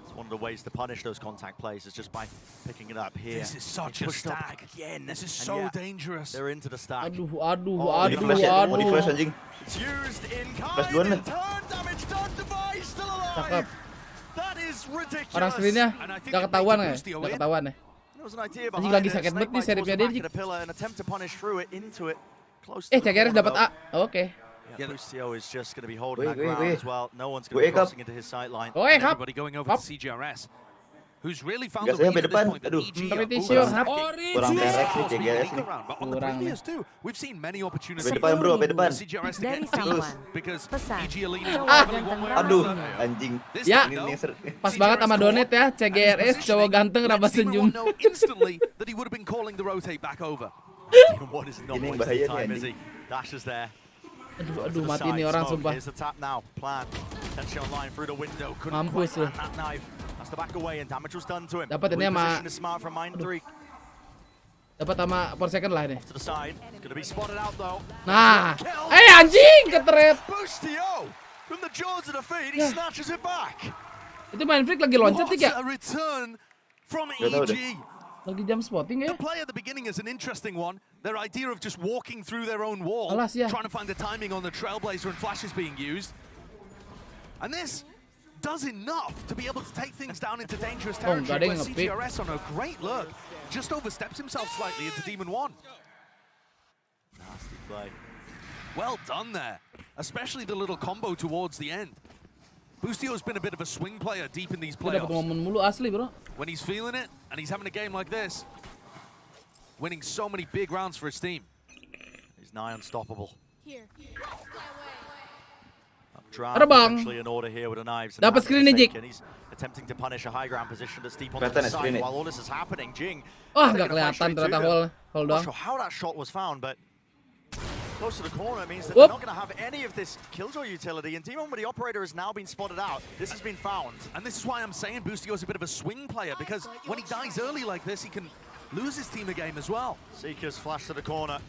It's one of the ways to punish those contact plays is just by picking it up here. This is such He a pushed up stack. again. This is And so yeah, dangerous. They're into the stack. Aduh. Di flash ya, mau di flash anjing. It's used in Flash kind duluan lah. and turn damage done. Device still alive. Cakep. That is ridiculous. Orang screennya gak ketahuan ya? Gak ketahuan ya? There was an idea Anjing behind lagi it. sakit banget nih Snakebite seripnya forced dia. back at a pillar and attempt to punish through it into it. Close to the Cegeras corner, dapat A. though. Oke. Yeah, Boostio is just going to be holding Wait, that ground wait. as well. No one's going to be Wake up. crossing into his sight line. Oi, kap. Everybody going over Kap. to CGRS, who's really found Gas the sampai lead at this depan. point. But Aduh. EG Kurang direct nih CGRS nih. but on the previous two, we've seen many opportunities. Sampai depan bro, sampai depan. CGRS to Dari get deep Sawan. because Pesan. EG are leading Cowok heavily ganteng one way or Aduh, another. anjing. Ya, Ini seret. pas banget sama Donet ya. CGRS cowok ganteng raba senyum. Know instantly that he would have been calling the rotate back over. What is not Ini yang wasting bahaya nih, time, is anjing. he? Dashes there. Aduh, mati nih orang sumpah. Here's the tap now. Plan. Tension online through the window. Couldn't Mampus quite lu. land that knife. Has to back away and damage was done to him. Dapat ini sama Reposition is smart from Mine 3. dapat sama per second lah ini. To the side. Gonna be spotted out though. Nah, anjing keteret. Bustio from the jaws of the feet. He snatches it back. Itu main freak lagi loncat What ya? a return from Gak tahu deh. EG. Lagi jam spotting ya? The play at the beginning is an interesting one. Their idea of just walking through their own wall, Alas, ya. trying to find the timing on the Trailblazer and flashes being used. And this does enough to be able to take things down into dangerous Oh, territory nggak ada where yang nge-pick. CGRS on a great look just oversteps himself slightly into Demon 1. Nasty play. Well done there, especially the little combo towards the end. Bustio's been a bit of a swing player deep in these Dia dapat playoffs. momen mulu asli bro. When he's feeling it and he's having a game like this, winning so many big rounds for his team. He's nigh unstoppable. Here. Terbang. Actually in order here with the knives. Dapat screen nih, Jik. He's attempting to punish a high ground position that's deep on Kelihatan the ya screen side nih. while all this is happening. Jing. Wah, taking nggak a fight kelihatan straight to ternyata them. hold Not down. sure how that shot was found, but close to the corner it means that Whoop. they're not going to have any of this killjoy utility. And Demon with the operator has now been spotted out. This has been found. And this is why I'm saying Bustio's a bit of a swing player, because when he dies early like this, he can lose his team a game as well. Seekers flash to the corner.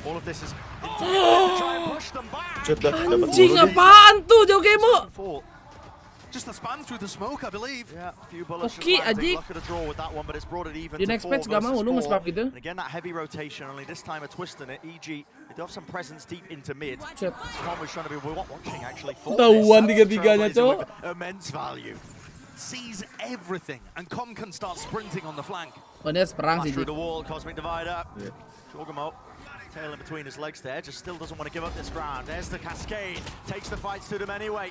All of this is intended to try and push them back. Anjing apaan tuh jauh kemo? Just the spam through the smoke, I believe. Yeah, a few bullets Oke, just landing. anjing. Luck at a draw with that one, but it's brought it even Di to next 4 patch gak mau lu versus 4. nge-spam gitu. And again, that heavy rotation, only this time a twist in it. EG, they do have some presence deep into mid. Shit. Tom was trying to be watching actually for Ketahuan this. tiga-tiganya, Trailblazer Cok. with immense value. Sees everything, and Com can start sprinting on the flank. Oh, dia perang sih. Through Jik. the wall, Cosmic Divider. Jorgamo, tail in between his legs there, just still doesn't want to give up this ground. There's the cascade, takes the fights to them anyway.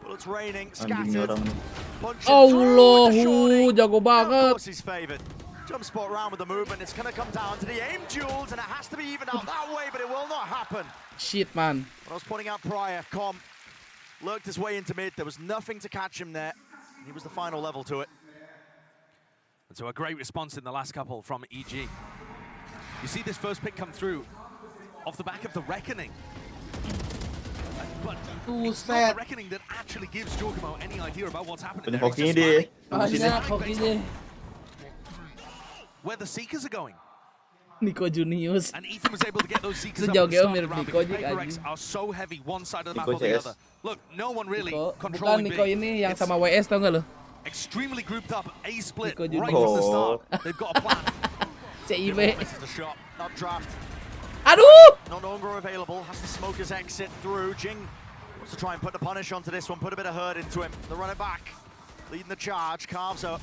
Bullets raining, Anjing scattered. orang nih. Punching through the shorty. Jago Of banget. course he's favored. Jump spot round with the movement. It's going to come down to the aim duels, and it has to be even out that way, but it will not happen. Shit man. What I was pointing out prior, Com lurked his way into mid. There was nothing to catch him there. He was the final level to it. And so a great response in the last couple from EG. You see this first pick come through off the back of the Reckoning. But it's not the Reckoning that actually gives Jorgamo any idea about what's happening Banyak there. He's hokinya just dia. spamming. Banyak hokinya. Where the Seekers are going. Nico Junius. And Ethan was able to get those Seekers up Sejauh at the start of the mirip round Nico because Jik, Paper X anjing. are so heavy one side of the map Nico or the CS. other. Look, no one really Nico, bukan controlling Nico B. ini yang It's sama WS tau gak lo? extremely grouped up, A split Nico right Junius. from the start. They've got a plan. CIB. Misses the shot, not draft. Aduh! No longer available, has to smoke his exit through. Jing wants to try and put the punish onto this one, put a bit of hurt into him. They run it back, leading the charge, carves up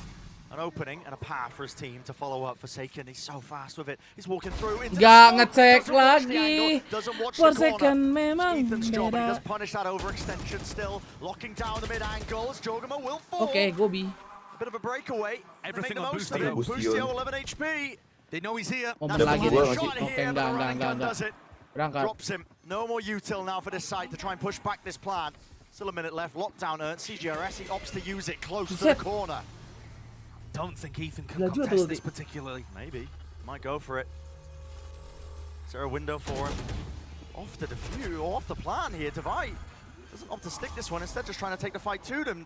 an opening and a path for his team to follow up. Forsaken, he's so fast with it. He's walking through into Gak the smoke, ngecek doesn't watch the lagi. angle, doesn't watch the Forsaken corner. memang Ethan's job, and he does beda. punish that overextension still, locking down the mid angles. Jorgamo will fall. Oke, Gobi. Bit of a breakaway. Everything Make the on most of it. Bustio. Bustio 11 HP. They know he's here. Momen That's lagi the deh. one shot Oke, here, but the running gun enggak. does it. Berangkat. Drops him. No more util now for this side to try and push back this plan. Still a minute left. Lockdown earned. CGRS, he opts to use it close to the corner. Don't think Ethan can Laju contest tuh, this Dik. particularly. Maybe. Might go for it. Is there a window for him? Off the defuse, or off the plan here. Divide doesn't opt to stick this one. Instead, just trying to take the fight to them.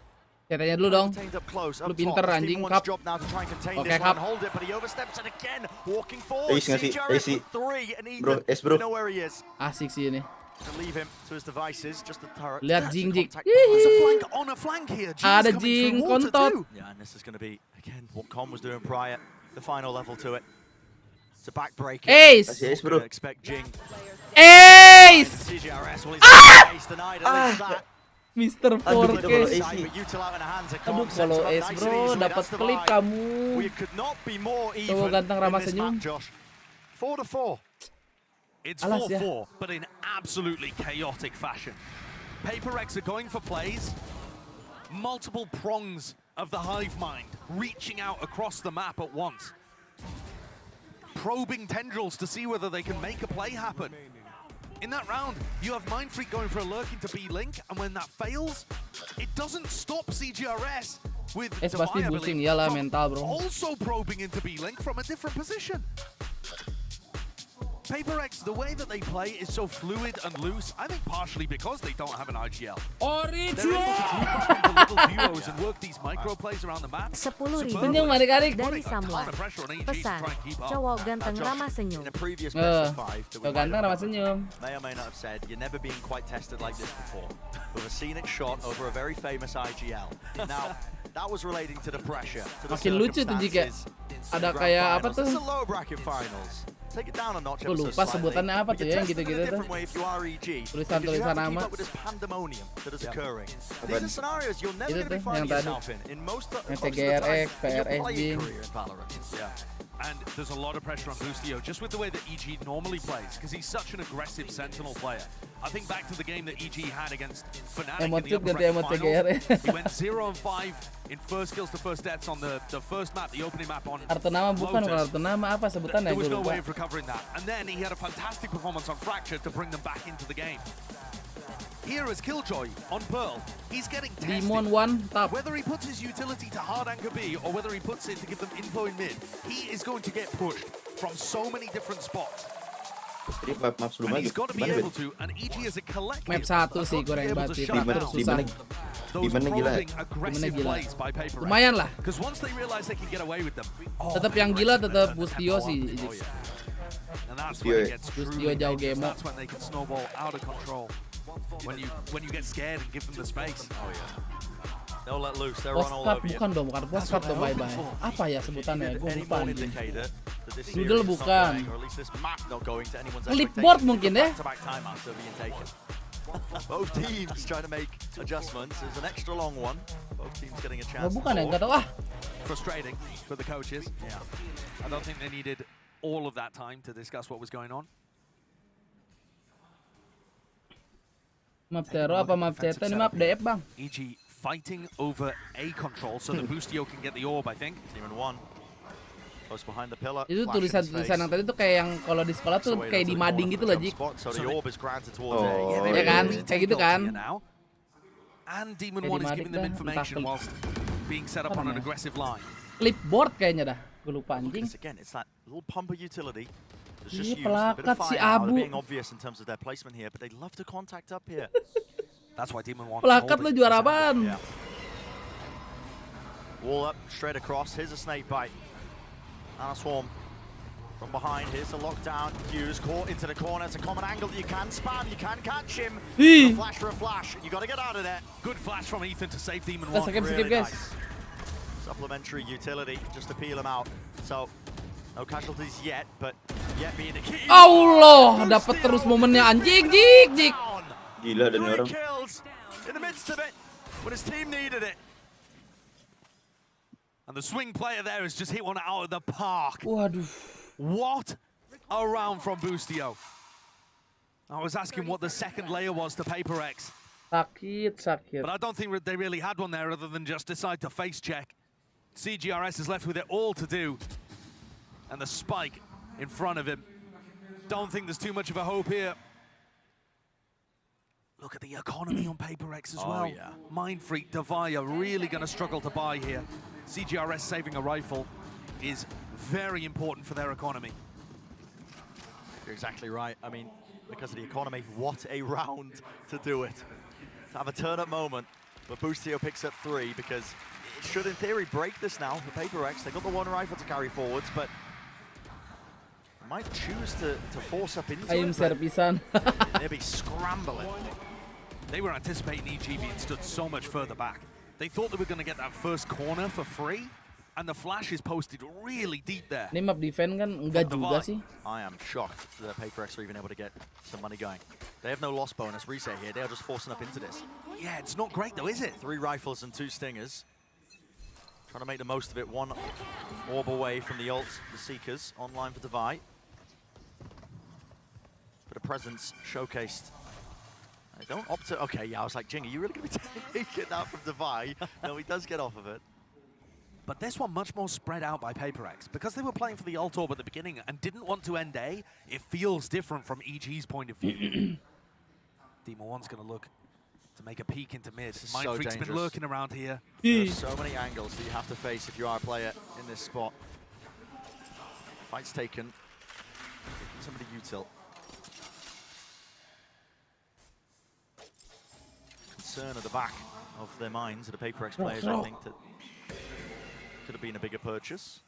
Chatanya dulu dong. Contained up close. Lu Up pinter, top. anjing, Steven Kap. wants job now to try and contain Oke, this Kap. one, hold it, but he oversteps it again. Walking forward. Ace ngasih, CGRS Ace. with 3, and Ethan, Bro, S bro. you know where he is. Asik sih ini. To leave him to his devices, just the turret. Lihat Jing Jik. There's a flank on a flank here. Jing's Ada coming Jing, through water kontot. too. Yeah, and this is going to be, again, what Con was doing prior. The final level to it. It's a backbreaker. Ace! Kasih Ace bro. Expect Jing. Ace! CGRS, well, he's ace denied at least that. Mr. Aduh, 4K. itu Side, but util out in the hands of Aduh, Com, sets kalau him up Ace nice and bro, easily. dapat That's the klip vibe. kamu. We could not be more Cowok even ganteng ramah in this senyum. map, Josh. 4-4. It's Alas, ya. 4-4, but in absolutely chaotic fashion. Paper X are going for plays. Multiple prongs of the hive mind, reaching out across the map at once. Probing tendrils to see whether they can make a play happen. In that round, you have Mind Freak going for a lurk into B-Link, and when that fails, it doesn't stop CGRS with pasti Divine, pusing iyalah mental, bro. also probing into B-Link from a different position. PaperX, the way that they play is so fluid and loose, I think partially because they don't have an IGL. They're able to group up into little duos and work these micro plays around the map. 10.000 Senyum adik-adik. dari Samuel. Pesan, cowok ganteng ramah senyum. Cowok ganteng ramah senyum. May or may not have said, you're never being quite tested like this before. With a scenic shot over a very famous IGL. Now, that was relating to the pressure, to the Makin lucu tuh jika ada kayak apa tuh? This is a low bracket finals. Take it down a notch. Gue lupa sebutannya apa tuh ya yang gitu-gitu tuh. Tulisan-tulisan nama. Pandemonium that is occurring. These are scenarios you're never going to be finding yourself in most of the TGRX, time PRS, in Valorant. Yeah. And there's a lot of pressure on Boostio just with the way that EG normally plays, because he's such an aggressive Sentinel player. I think back to the game that EG had against Fnatic in the upper bracket finals. He went 0-5 in first kills to first deaths on the first map, the opening map on Artenama bukan Lotus. Artenama apa sebutannya There was gue no lupa. way of recovering that. And then he had a fantastic performance on Fracture to bring them back into the game. Here is Killjoy on Pearl. He's getting tested. Demon 1 top. Whether he puts his utility to hard anchor B or whether he puts it to give them info in mid, he is going to get pushed from so many different spots. Jadi map And sebelumnya he's got to be gimana, able to, and EG as a collective, Map 1 sih goreng banget sih. Terus susah. those gila. probing aggressive gila. plays by Paper. Lumayan lah. Because once they realize they can get away with them, Tetap yang gila tetap Boostio sih. and that's when it gets Boostio truly jauh dangerous. game. That's when they can snowball out of control. When you get scared and give them the space. Oh yeah. They'll let loose. They're on all Postcard over you. bukan dong, bukan postcard dong, bye-bye. Apa ya sebutannya? Gue Any lupa more anjing. indicator that this Doodle series is not bukan. going, or at least this map not going to anyone's Clipboard expectations. mungkin ya? Back-to-back timeouts are being taken. Both teams trying to make adjustments. There's an extra long one. Both teams getting a chance. Oh, bukan ya? to Gak tau ah. Frustrating for the coaches. Yeah. I don't think they needed all of that time to discuss what was going on. Map Tero apa map Ceta? Ini map DF bang. EG fighting over A control so that Boostio can get the orb, I think. Team in one. Close behind the pillar. Itu Flash in his tulisan-tulisan yang face. tadi tuh kayak yang kalau di sekolah tuh Away kayak to di the mading corner gitu for loh, the Jik. jump spot, So the orb is granted towards A. Ya kan? Kayak gitu kan? Now. And Demon Kayak 1 is di giving Madik them dah, information entah whilst being set up apa on an namanya? aggressive line. Clipboard kayaknya dah. Gue lupa anjing. This again, it's that little pumper utility. It's just Ini used a bit of pelakat si fire now. Abu. They're being obvious in terms of their placement here, but they love to contact up here. That's why Demon 1 Pelakat lu juara apaan? Yeah. Wall up, straight across. Here's a snake bite. And a swarm. From behind, here's a lockdown. Hughes caught into the corner. It's a common angle that you can spam. You can catch him. A flash for a flash. You got to get out of there. Good flash from Ethan to save Demon 1. Really nice. Supplementary utility just to peel him out. So, no casualties yet, but yet being the key. Allah, dapat terus momennya anjing, Jik. Gila dan orang. 3 kills in the midst of it when his team needed it. And the swing player there has just hit one out of the park. Waduh. What a round from Boostio. I was asking what the second layer was to PaperX. Sakit. But I don't think they really had one there other than just decide to face check. CGRS is left with it all to do. And the spike in front of him. Don't think there's too much of a hope here. Look at the economy on PaperX as well. Yeah. Mind Freak, Devaya really going to struggle to buy here. CGRS saving a rifle is very important for their economy. You're exactly right. I mean, because of the economy, what a round to do it. To have a turn-up moment, but Boostio picks up 3 because it should, in theory, break this now for PaperX. They got the 1 rifle to carry forwards, but might choose to force up into Ayam it. but servisan. They'll be scrambling. They were anticipating EG being stood so much further back. They thought they were going to get that first corner for free, and the flash is posted really deep there. Ini map defense kan enggak juga sih. I am shocked that PaperX are even able to get some money going. They have no loss bonus reset here. They are just forcing up into this. Yeah, it's not great though, is it? 3 rifles and 2 stingers. Trying to make the most of it. 1 orb away from the ult, the Seekers, online for Divide. Bit of presence showcased. They don't opt to... Okay, yeah, I was like, Jing, are you really going to be taking that from Divide? No, he does get off of it. but this one much more spread out by PaperX. Because they were playing for the alt orb at the beginning and didn't want to end A, it feels different from EG's point of view. Demon 1's going to look to make a peek into mid. Mind Freak's been lurking around here. There's so many angles that you have to face if you are a player in this spot. Fight's taken. Somebody util. Concern at the back of their minds, of the PaperX players, I think, that could have been a bigger purchase.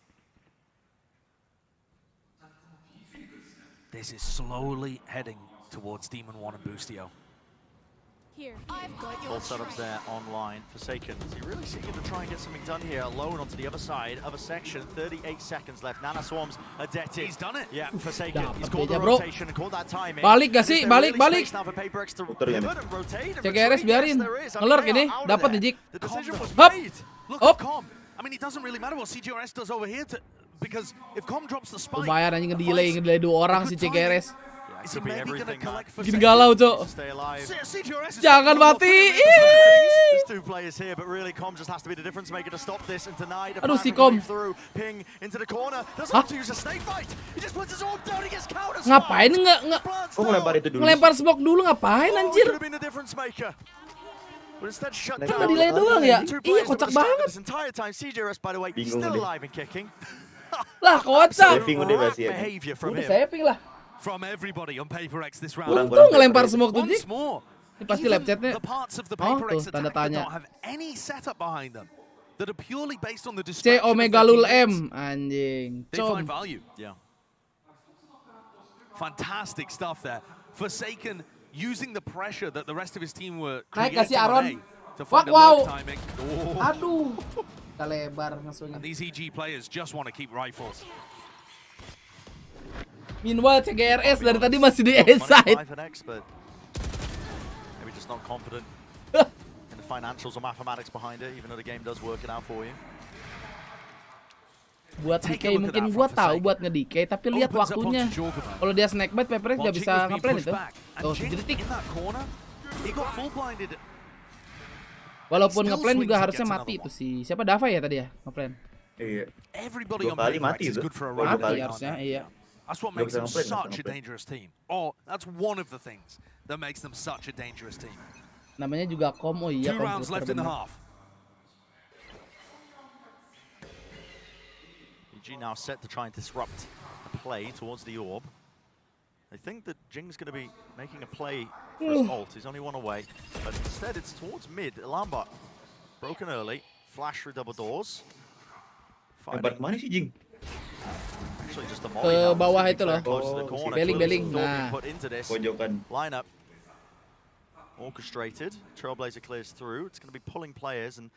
This is slowly heading towards Demon 1 and Boostio. Here, I've got your All setups there online. Forsaken, is he really seeking to try and get something done here? Alone onto the other side, other section. 38 seconds left. Nana Swarms are dead. He's done it. Yeah, Forsaken. Dapat He's called the dia, bro. rotation and called that timing. Balik gak sih? Balik. Now for PaperX to pivot and rotate and CGRS retreat. biarin. Yes, there is. I mean, Ngelur they gini, are out of dapat there. nih Jik. The decision was Hop. made. Look Hop. at Com. I mean, it doesn't really matter what CGRS does over here because if Com drops the spike, Lumayan anjing ngedelay 2 orang si CGRS. is he maybe going to collect for Bikin galau, Cok. Jangan mati. There's two players here, but really Com just has to be the difference maker to stop this and deny the Aduh, si plan Com. through. Ping into the corner. Doesn't have to use a snake bite. He just puts his orb down. He gets counter. Ngapain ngelempar smoke dulu ngapain anjir? Could have been the difference maker. But instead shut Kan down. ngedelay doang ya? Two Iya, players kocak that were distracted banget. This entire time, CJRS, by the way, Bingung still dia. alive and kicking. Lah kocak. Saving udah pasti ya. Behavior from Udah him. saving lah. from everybody on PaperX this round. Untung ngelempar smoke tuh Jik. Once more, Ini pasti even lab chatnya. the parts of the Oh PaperX tuh tanda attack that tanya. don't have any setup behind them, that are purely based on the C distraction of Omega their Lul teammates. M anjing. They Com. find value. Yeah. Fantastic stuff there. Forsaken using the pressure that the rest of his team were Naik creating kasih Aaron. on A to Fuck, find a wow. lurk timing. Oh. Aduh. Udah lebar ngeswingin. And these EG players just want to keep rifles. Meanwhile CGRS dari tadi masih di A-side. Maybe just not confident in the financials or mathematics behind it, even though the game does work it out for you. Buat DK mungkin gua tahu buat nge-DK tapi lihat waktunya. Kalau dia snackbait PaperX nggak bisa nge-plan itu. Oh, detik. Walaupun nge-plan juga harusnya mati itu sih. Siapa Dava ya tadi ya nge-plan? Iya. Everybody 2 kali mati itu. Mati harusnya, iya. That's what makes them such a dangerous team. Or that's one of the things that makes them such a dangerous team. Namanya juga Com, oh iya. 2 rounds left in the half. EG now set to try and disrupt a play towards the orb. I think that Jing's going to be making a play for his ult. He's only one away. But instead, it's towards mid. Lambert broken early. Flash through double doors. Hebat mana sih Jing? Actually, just a Ke bawah itu loh. Beling. Nah. Pojokan. Lineup orchestrated. Trailblazer clears through. It's going to be pulling players and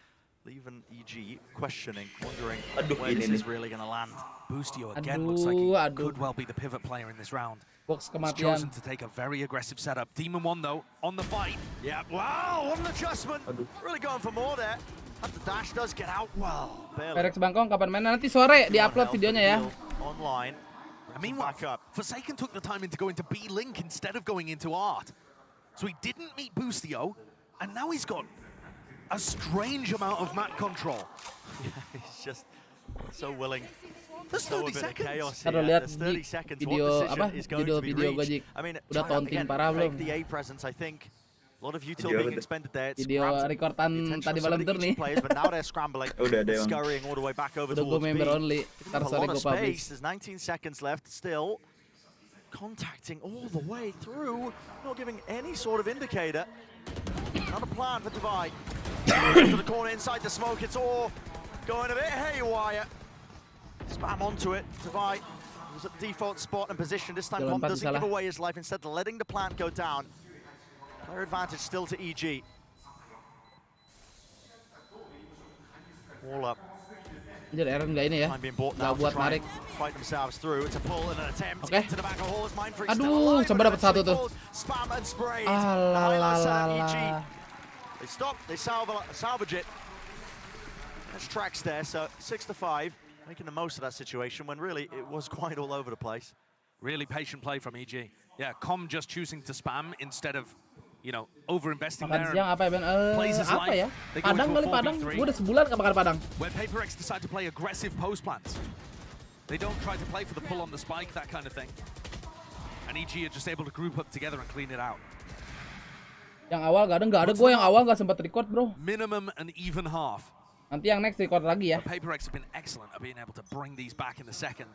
leaving EG questioning, wondering where this is really going to land. Boostio again looks like he could well be the pivot player in this round. Box He's chosen to take a very aggressive setup. Demon 1 though, on the fight. Yeah, wow, what an adjustment. Really going for more there. And the dash does get out well. PaperX Bangkong kapan mainnya? Nanti sore di-upload videonya ya. Online. I mean, Forsaken took the time to go into B-Link instead of going into Art. So he didn't meet Boostio, and now he's got a strange amount of map control. Yeah, he's just so willing. There's 30 seconds. Kalau lihat video apa video gue Jik. I mean, Udah taunting parah belum? The A presence, I think. A lot of util being expended there. Video rekordan tadi malam tur nih. But now they're scrambling, scurrying all the way back over towards B. member only. Ntar sore gue publish. There's 19 seconds left still. Contacting all the way through, not giving any sort of indicator. Not a plan for Divide. To the corner inside the smoke, it's all going a bit haywire. Spam onto it. Divide was at the default spot and position. This time, Pom doesn't give away his life, instead letting the plant go down. Player advantage still to EG. Wall up. Anjir, Aaron nggak ini ya. Nggak buat narik. Fight themselves through. It's a pull and an attempt into the back of Hall's Mind Freak. Aduh, coba dapat satu tuh. Spam and spray. Alalala. They stop, they salvage it. There's tracks there, so 6-5, making the most of that situation when really it was quite all over the place. Really patient play from EG. Yeah, Com just choosing to spam instead of you know, over-investing Makan there. siang apa ya Ben? Apa ya? Padang kali Padang. Gue udah sebulan gak makan Padang. Where PaperX decide to play aggressive post plants. They don't try to play for the pull on the spike, that kind of thing. And EG are just able to group up together and clean it out. Yang awal nggak ada gue yang awal nggak sempat record bro. Minimum and even half. Nanti yang next record lagi ya. PaperX have been excellent at being able to bring these back in the second.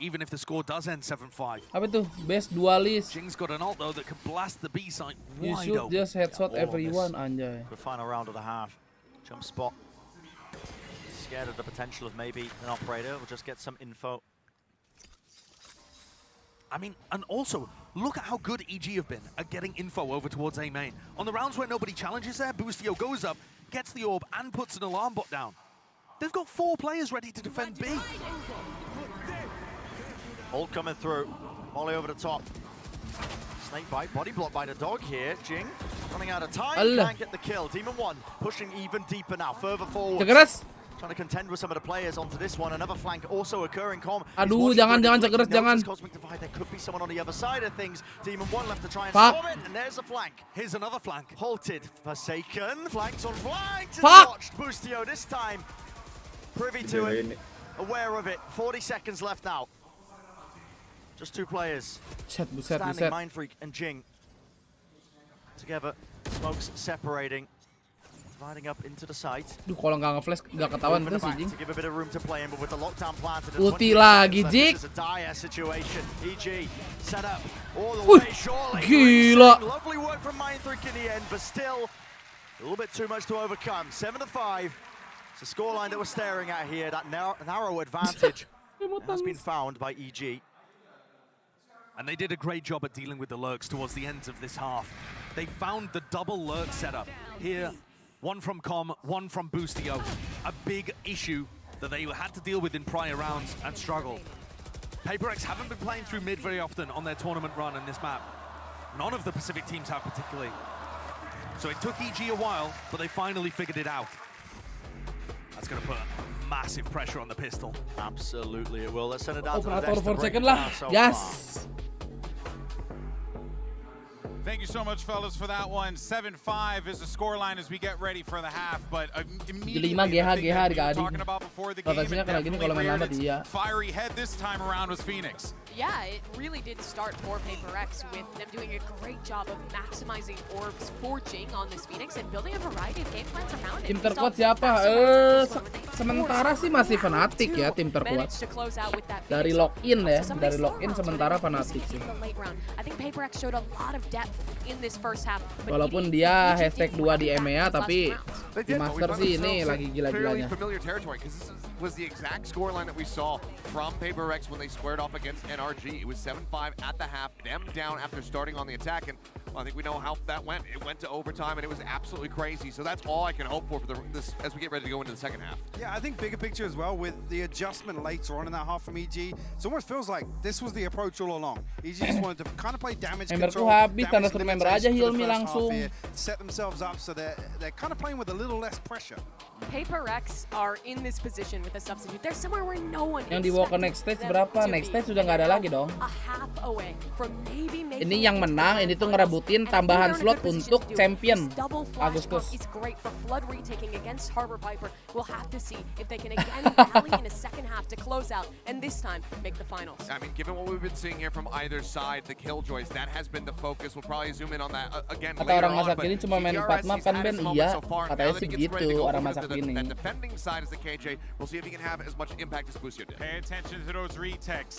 Even if the score does end 7-5. Apa itu? Best duelist. Jing's got an ult though that can blast the B site You wide should open. just headshot everyone, anjay. The final round of the half. Jump spot. Scared of the potential of maybe an operator. We'll just get some info. I mean, and also, look at how good EG have been at getting info over towards A main. On the rounds where nobody challenges there, Boostio goes up, gets the orb, and puts an alarm bot down. They've got 4 players ready to defend B. Ult coming through. Molly over the top. Snake bite, body block by the dog here. Jing running out of time, can't get the kill. Demon 1 pushing even deeper now, further forward. Trying to contend with some of the players onto this one. Another flank also occurring. Aduh, jangan Cekeres, jangan. Cosmic Divide, there could be someone on the other side of things. Demon 1 left to try and storm it, and there's a flank. Here's another flank. Halted, Forsaken, flanks on flanks, and watched. Boostio this time privy to it, aware of it. 40 seconds left now. Just 2 players. Standing, Mind Freak and Jing. Together, smokes separating. Riding up into the site. Duh, kalau nggak nge-flash nggak ketahuan tuh sih Jing. To give a bit of room to play in, but with the lockdown planted. Ulti lagi Jing. This is a dire situation. EG set up all the way. Surely. Gila. Lovely work from Mind Freak in the end, but still a little bit too much to overcome. 7-5. It's a scoreline that we're staring at here. That narrow advantage has been found by EG. And they did a great job at dealing with the lurks towards the ends of this half. They found the double lurk setup here. 1 from Com, 1 from Boostio. A big issue that they had to deal with in prior rounds and struggled. PaperX haven't been playing through mid very often on their tournament run in this map. None of the Pacific teams have particularly. So it took EG a while, but they finally figured it out. That's going to put massive pressure on the pistol. Absolutely it will. Let's send it down to the Operator desk. for second lah. Yes. Thank you so much, fellas, for that one. 7-5 is the scoreline as we get ready for the half. But immediately, the thing that we were talking about before the game, and definitely reared its fiery head this time around was Phoenix. Yeah, it really did start for PaperX with them doing a great job of maximizing orbs for Jing on this Phoenix and building a variety of game plans around it. Tim terkuat siapa? Sementara sih masih Fnatic ya tim terkuat. Dari login ya, dari login sementara Fnatic sih. I think PaperX showed a lot of depth in this first half. Walaupun dia hashtag 2 di EMEA, tapi di Master sih ini lagi gila-gilanya. This was the exact scoreline that we saw from PaperX when they squared off against NRG. It was 7-5 at the half, them down after starting on the attack, and well, I think we know how that went. It went to overtime, and it was absolutely crazy. So that's all I can hope for this as we get ready to go into the second half. Yeah, I think bigger picture as well with the adjustment later on in that half from EG. It almost feels like this was the approach all along. EG just wanted to kind of play damage control, habis, member aja heal me langsung. Set themselves up so they're kind of playing with a little less pressure. PaperX are in this position with a substitute. They're somewhere where no one yang dibawa ke next stage berapa? Next stage sudah nggak ada lagi dong. Ini yang menang, ini tuh ngerebutin tambahan slot untuk champion Agustus. It's great for Flood retaking against Harbor Viper. We'll have to see if they can again rally in a second half to close out and this time make the finals. I mean, given what we've been seeing here from either side, the killjoys, that has been the focus. We'll probably zoom in on that again Kata later orang on. masak gini cuma main 4 map kan Ben? Iya, katanya sih begitu orang masak gini. The defending side is the KJ. We'll see if he can have as much impact as Boostio did. Pay attention to those retakes.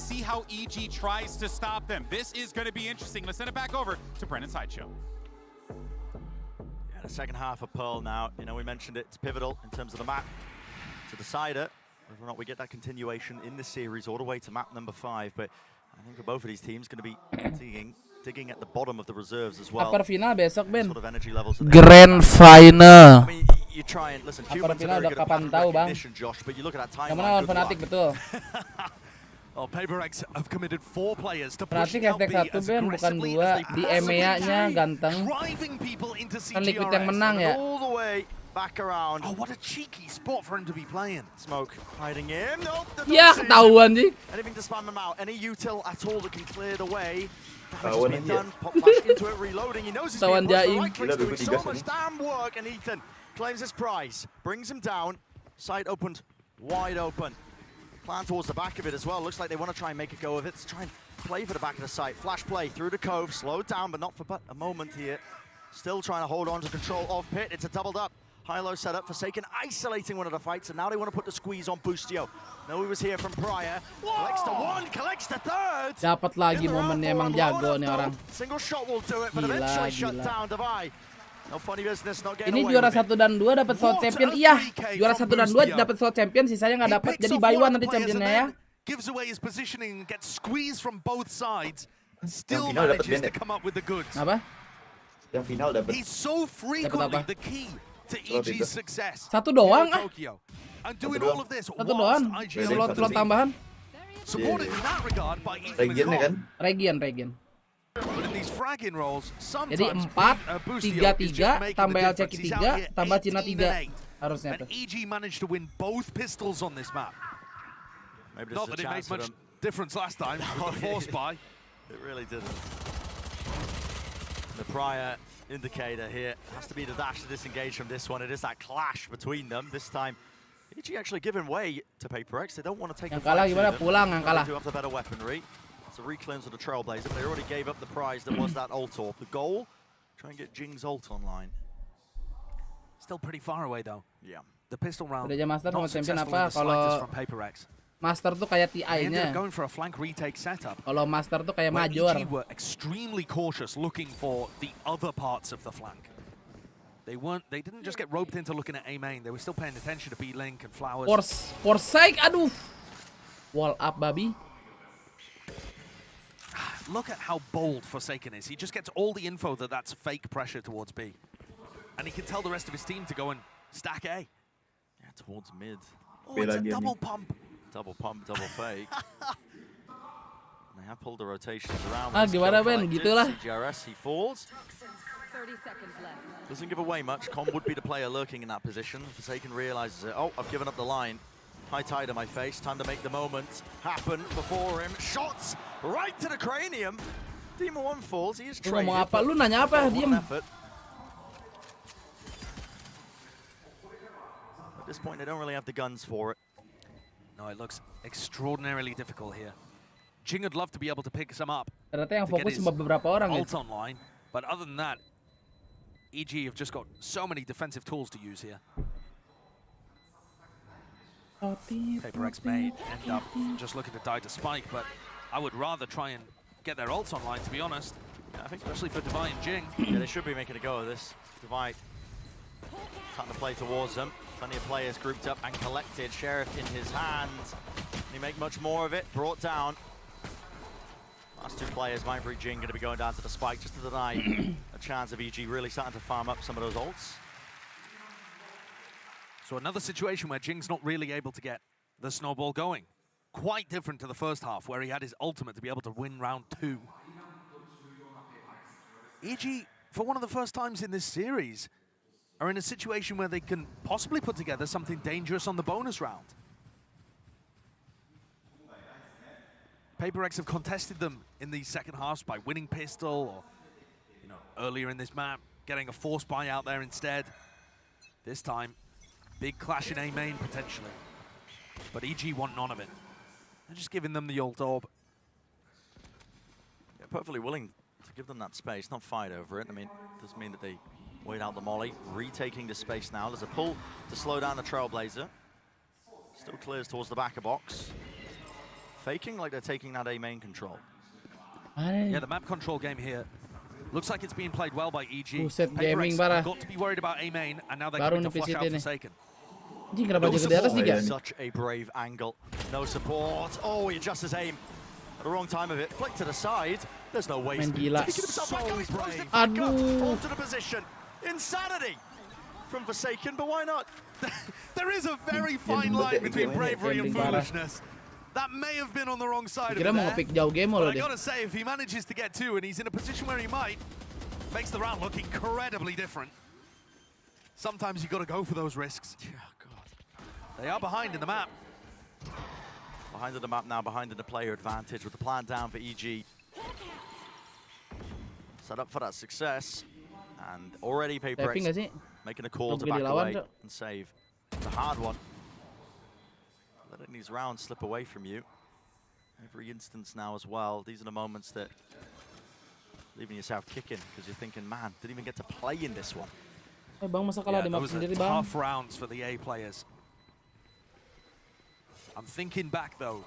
See how EG tries to stop them. This is going to be interesting. Let's send it back over to Brennan Sideshow. Yeah, the second half of Pearl now. You know, we mentioned it's pivotal in terms of the map to decide it, whether or not we get that continuation in the series all the way to map number 5. But I think for both of these teams, going to be digging at the bottom of the reserves as well. Upper final besok Ben. Sort of energy levels Grand final. I mean, you try and listen. Upper final udah kapan tahu Bang. Josh, but you look at that timeline. Yang mana Fnatic betul. Oh, PaperX have committed 4 players to push out B as aggressively as they di EMEA-nya ganteng. Driving people into Kan Liquid yang menang ya. All the way back around. Oh, what a cheeky spot for him to be playing. Smoke hiding in. Nope. Ya, ketahuan sih. Anything to spam them out. Any util at all that can clear the way. Tahuan Damage has been aja. done. Pop flash into it, reloading. He knows he's being pushed. The right click's doing so much damn work, and Ethan claims his prize. Brings him down. Site opened wide open. Plan towards the back of it as well. Looks like they want to try and make a go of it. To try and play for the back of the site. Flash play through the cove. Slowed down, but not for but a moment here. Still trying to hold on to control of Pit. It's a doubled up. High-low setup. Forsaken isolating one of the fights, and now they want to put the squeeze on Boostio. No, he was here from prior. Collects the one, collects the third. Dapat lagi momennya, emang jago nih orang. Single shot will do it, but eventually shut down Divide. No funny business, not getting Ini away juara with it. 1 dan 2 dapat slot champion. Iya, juara 1 dan 2 dapat slot champion, sisanya nggak dapat. Jadi buy one nanti championnya ya. Gives away his positioning and gets squeezed from both sides. And still final dapat manages to Bennett. come up with the goods. Apa? Yang final dapat. He's so frequently the key to EG's success. Satu doang ah. And doing all of this Satu doang. Slot tambahan. Supported in that regard by Ethan and Region kan? Region. But in these fragging rolls, Jadi 4, 3, 3, tambah LCK 3, tambah Cina 3 harusnya tuh. And EG managed to win both pistols on this map. Maybe Not that it made much difference last time with the force buy. It really didn't. The prior indicator here has to be the dash to disengage from this one. It is that clash between them. This time, EG actually giving way to PaperX. They don't want to take Yang the kalah fight to gimana? them. Pulang yang kalah. They do have the better weaponry. It's a reclaims of the Trailblazer, but they already gave up the prize that was that ult orb. The goal, try and get Jing's ult online. Still pretty far away though. Yeah. The pistol round. Udah aja Master mau not champion successful in apa? the slightest Kalau from PaperX. Master tuh kayak They ended TI-nya. up going for a flank retake setup. Kalau Master tuh kayak where Major. EG were extremely cautious looking for the other parts of the flank. They didn't just get roped into looking at A main. They were still paying attention to B Link and Flowers. Forsake, aduh. Wall up, babi. Look at how bold Forsaken is. He just gets all the info that that's fake pressure towards B. And he can tell the rest of his team to go and stack A. Yeah, towards mid. Oh, it's a double pump. Double pump, double fake. They have pulled the rotations around. Ah, gimana Ben? Gitulah. CGRS, he falls. 30 seconds left. Doesn't give away much. Com would be the player lurking in that position. Forsaken realizes it. Oh, I've given up the line. High tide on my face. Time to make the moment happen before him. Shots right to the cranium. Demon 1 falls. He is Lu traded. ngomong apa? Lu nanya apa? Diem. At this point, they don't really have the guns for it. No, it looks extraordinarily difficult here. Jing would love to be able to pick some up. Ternyata yang fokus cuma beberapa orang ult ya. online, but other than that, EG have just got so many defensive tools to use here. PaperX may end up just looking to die to Spike, but I would rather try and get their ults online, to be honest. Yeah, I think especially for Divine and Jing. Yeah, they should be making a go of this. Divide starting to play towards them. Plenty of players grouped up and collected. Sheriff in his hands. Can he make much more of it? Brought down. Last two players, Mindfreak Jing, going to be going down to the Spike just to deny a chance of EG really starting to farm up some of those ults. So another situation where Jing's not really able to get the snowball going. Quite different to the first half, where he had his ultimate to be able to win round 2. EG, for one of the first times in this series, are in a situation where they can possibly put together something dangerous on the bonus round. PaperX have contested them in these second halves by winning pistol, or earlier in this map, getting a force buy out there instead. This time, big clash in A main potentially. But EG want none of it. They're just giving them the ult orb. Yeah, perfectly willing to give them that space, not fight over it. I mean, it doesn't mean that they wait out the molly. Retaking the space now. There's a pull to slow down the Trailblazer. Still clears towards the back of box. Faking like they're taking that A main control. Yeah, the map control game here looks like it's being played well by EG. Buset, gaming PaperX parah. have got to be worried about A main, and now they're Baru going to flush out nih. Forsaken. Anjing kenapa jaga di atas nih, Such a brave angle. No support. Oh, he adjusts his aim at the wrong time of it. Flick to the side. There's no way. Main gila. Taking himself back up. He's posted back up Aduh. onto the position. Insanity from Forsaken, but why not? There is a very fine line between bravery and foolishness. That may have been on the wrong side of it Kira mau there. nge-pick jauh game But loh I dia. gotta say, if he manages to get 2 and he's in a position where he might, makes the round look incredibly different. Sometimes you got to go for those risks. Yeah, God. They are behind in the map. Behind in the map now, behind in the player advantage with the plan down for EG. Set up for that success. And already PaperX making a call to back away and save. It's a hard one. Letting these rounds slip away from you. Every instance now as well. These are the moments that leaving yourself kicking because you're thinking, man, didn't even get to play in this one. Those are tough rounds for the A players. I'm thinking back though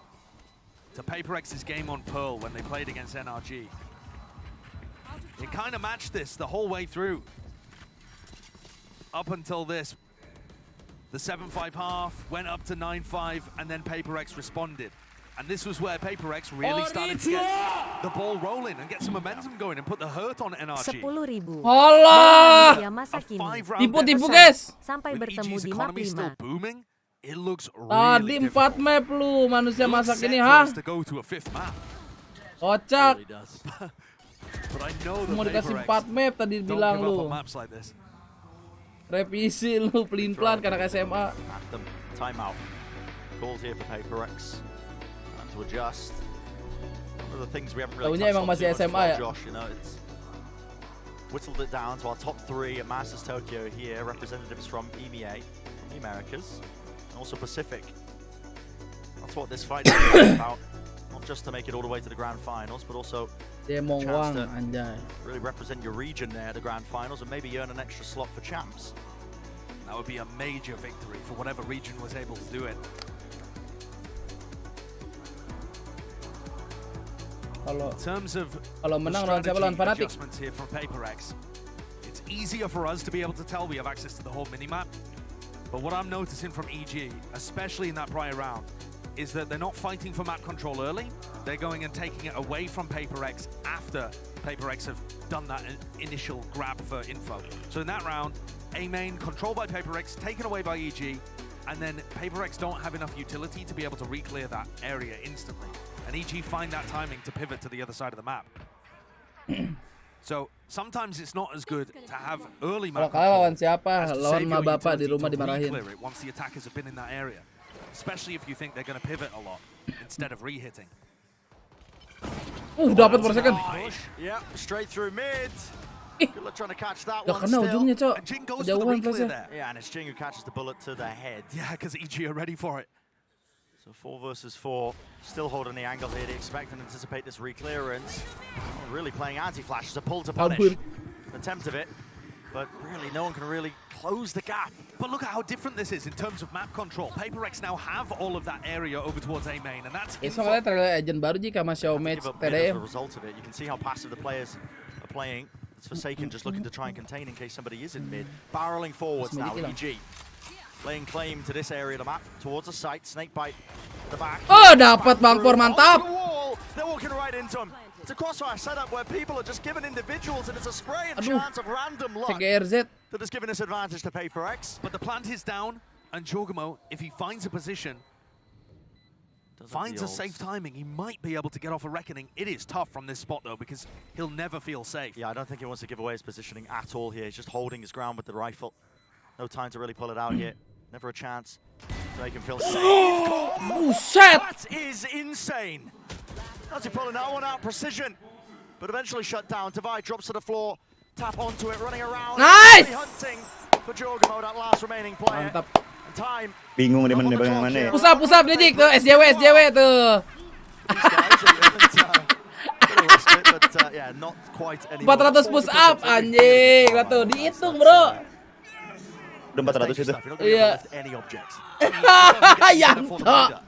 to PaperX's game on Pearl when they played against NRG. It kind of matched this the whole way through. Up until this, the 7-5 half went up to 9-5 and then PaperX responded. And this was where PaperX really started to get the ball rolling and get some momentum going and put the hurt on NRG. 10.000. Allah! Tipu-tipu guys. Sampai bertemu di map 5. Booming. It looks Tadi 4 map lu manusia masak ini, ha? Kocak. Mau dikasih 4 map tadi bilang lu. Revisi lu pelin-pelan karena SMA. Timeout. Called here for PaperX. To adjust. One of the things we haven't really touched on too much well, Josh, you know, it's whittled it down to our top 3 at Masters Tokyo here, representatives from EMEA, from the Americas, and also Pacific. That's what this fight is about. Not just to make it all the way to the grand finals, but also a chance to really represent your region there at the grand finals and maybe earn an extra slot for champs. That would be a major victory for whatever region was able to do it. In terms of adjustments here from PaperX, it's easier for us to be able to tell we have access to the whole minimap. But what I'm noticing from EG, especially in that prior round, is that they're not fighting for map control early. They're going and taking it away from PaperX after PaperX have done that initial grab for info. So in that round, A main controlled by PaperX, taken away by EG, and then PaperX don't have enough utility to be able to re-clear that area instantly. And EG find that timing to pivot to the other side of the map. So sometimes it's not as good to have early map control as to save your utility to re-clear it once the attackers have been in that area. Especially if you think they're going to pivot a lot instead of re-hitting. Dapat per second. Yeah, straight through mid. Good luck trying to catch that one still. Ujungnya, Cok. and Jing goes for the re-clear there. Yeah, and it's Jing who catches the bullet to the head. Yeah, because EG are ready for it. So 4 versus 4, still holding the angle here. They expect and anticipate this re-clearance. Really playing anti-flash as a pull to punish. An attempt of it, but really no one can really close the gap. But look at how different this is in terms of map control. PaperX now have all of that area over towards A main, and that's soalnya trailer agent baru jika masih match TDM. As a result of it, you can see how passive the players are playing. It's Forsaken just looking to try and contain in case somebody is in mid. Barreling forwards now, EG. Laying claim to this area of the map, towards the site, snakebite at the back. Oh, dapat Bang Por, mantap. They're walking right into him. It's a crossfire setup where people are just giving individuals, and it's a spray and chance of random luck that has given this advantage to PaperX. But the plant is down, and Jorgamo, if he finds a position, finds a safe timing, he might be able to get off a reckoning. It is tough from this spot though, because he'll never feel safe. Yeah, I don't think he wants to give away his positioning at all here. He's just holding his ground with the rifle. No time to really pull it out here. Never a chance to make him feel safe. That is insane. As he pulling that one out, precision, but eventually shut down. Divide drops to the floor, tap onto it, running around. Nice! Really hunting for Jorgamo, that last remaining player. And time. Bingung dia mana bagian mana. Pusap Didik tuh, SJW tuh. Yeah, not quite 400 push up anjing, tuh dihitung bro. Udah 400 itu. Iya. Yanto.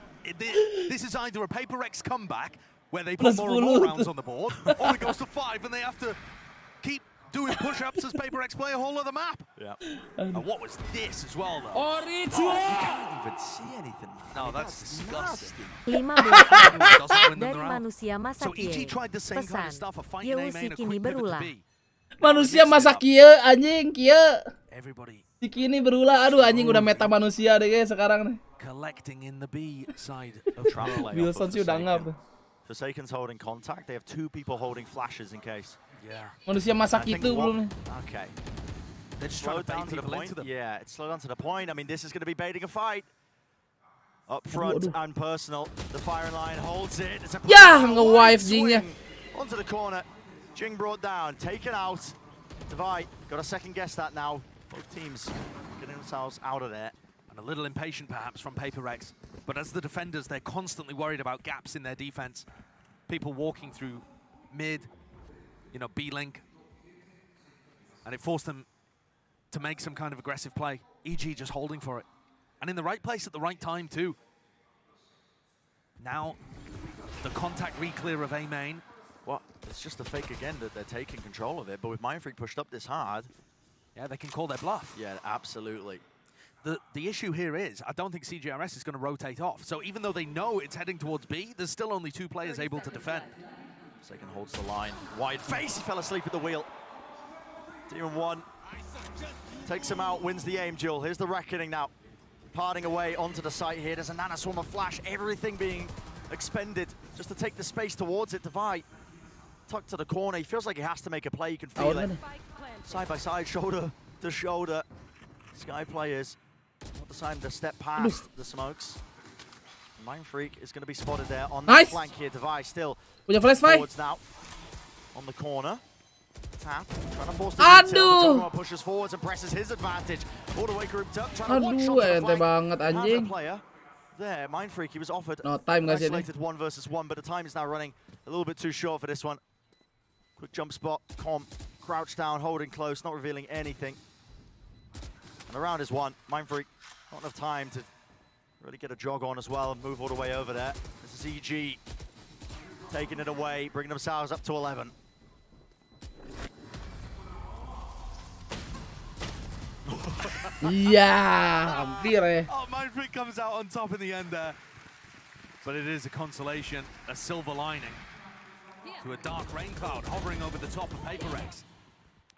This is either a PaperX comeback where they put more and more rounds on the board, or it goes to 5 and they have to keep doing push-ups as PaperX play a whole other map. Yeah. And what was this as well though? You can't even see anything. No, that's disgusting. 15 dari manusia masa So EG tried the same kind of stuff of fighting A main, a quick kini pivot to berulah. B. Manusia masa kieu anjing kieu. Everybody si kini berulah, aduh anjing udah meta manusia deh guys sekarang nih. Collecting in the B side of Wilson sih udah ngap. Forsaken's holding contact. They have 2 people holding flashes in case. Yeah. Manusia masa gitu belum nih. Okay. They're just trying to down bait to the people point. into them. Yeah, it's slowed down to the point. I mean, this is going to be baiting a fight. Up front and personal. The firing line holds it. It's a nge-wife Jingnya. Onto the corner. Jing brought down, taken out. Divide, got to second guess that now. Both teams getting themselves out of there. And a little impatient perhaps from PaperX. But as the defenders, they're constantly worried about gaps in their defense. People walking through mid, you know, B-link. And it forced them to make some kind of aggressive play. EG just holding for it. And in the right place at the right time too. Now, the contact re-clear of A main. Well, it's just a fake again that they're taking control of it, but with Mindfreak pushed up this hard... Yeah, they can call their bluff. Yeah, absolutely. The issue here is, I don't think CJRS is going to rotate off. So even though they know it's heading towards B, there's still only 2 players able to defend. Second holds the line. Wide face, he fell asleep at the wheel. Demon 1 takes him out, wins the aim duel. Here's the reckoning now. Parting away onto the site here. There's a Nana Swarm of Flash, everything being expended just to take the space towards it. Divide tucked to the corner. He feels like he has to make a play. You can feel it. Side by side, shoulder to shoulder. Sky players not deciding to step past the smokes. Mindfreak is going to be spotted there on the flank here. Divide still forwards now on the corner. Tap, trying to force the detail. Pushes forwards and presses his advantage. All the way grouped up, trying to one-shot the flank. Another player there, Mindfreak, he was offered an isolated 1 versus 1, but the time is now running a little bit too short for this one. Quick jump spot, crouch down, holding close, not revealing anything. And the round is won. Mindfreak, not enough time to really get a jog on as well and move all the way over there. This is EG taking it away, bringing themselves up to 11. Hampir ya. Oh, Mindfreak comes out on top in the end there. But it is a consolation, a silver lining to a dark rain cloud hovering over the top of PaperX.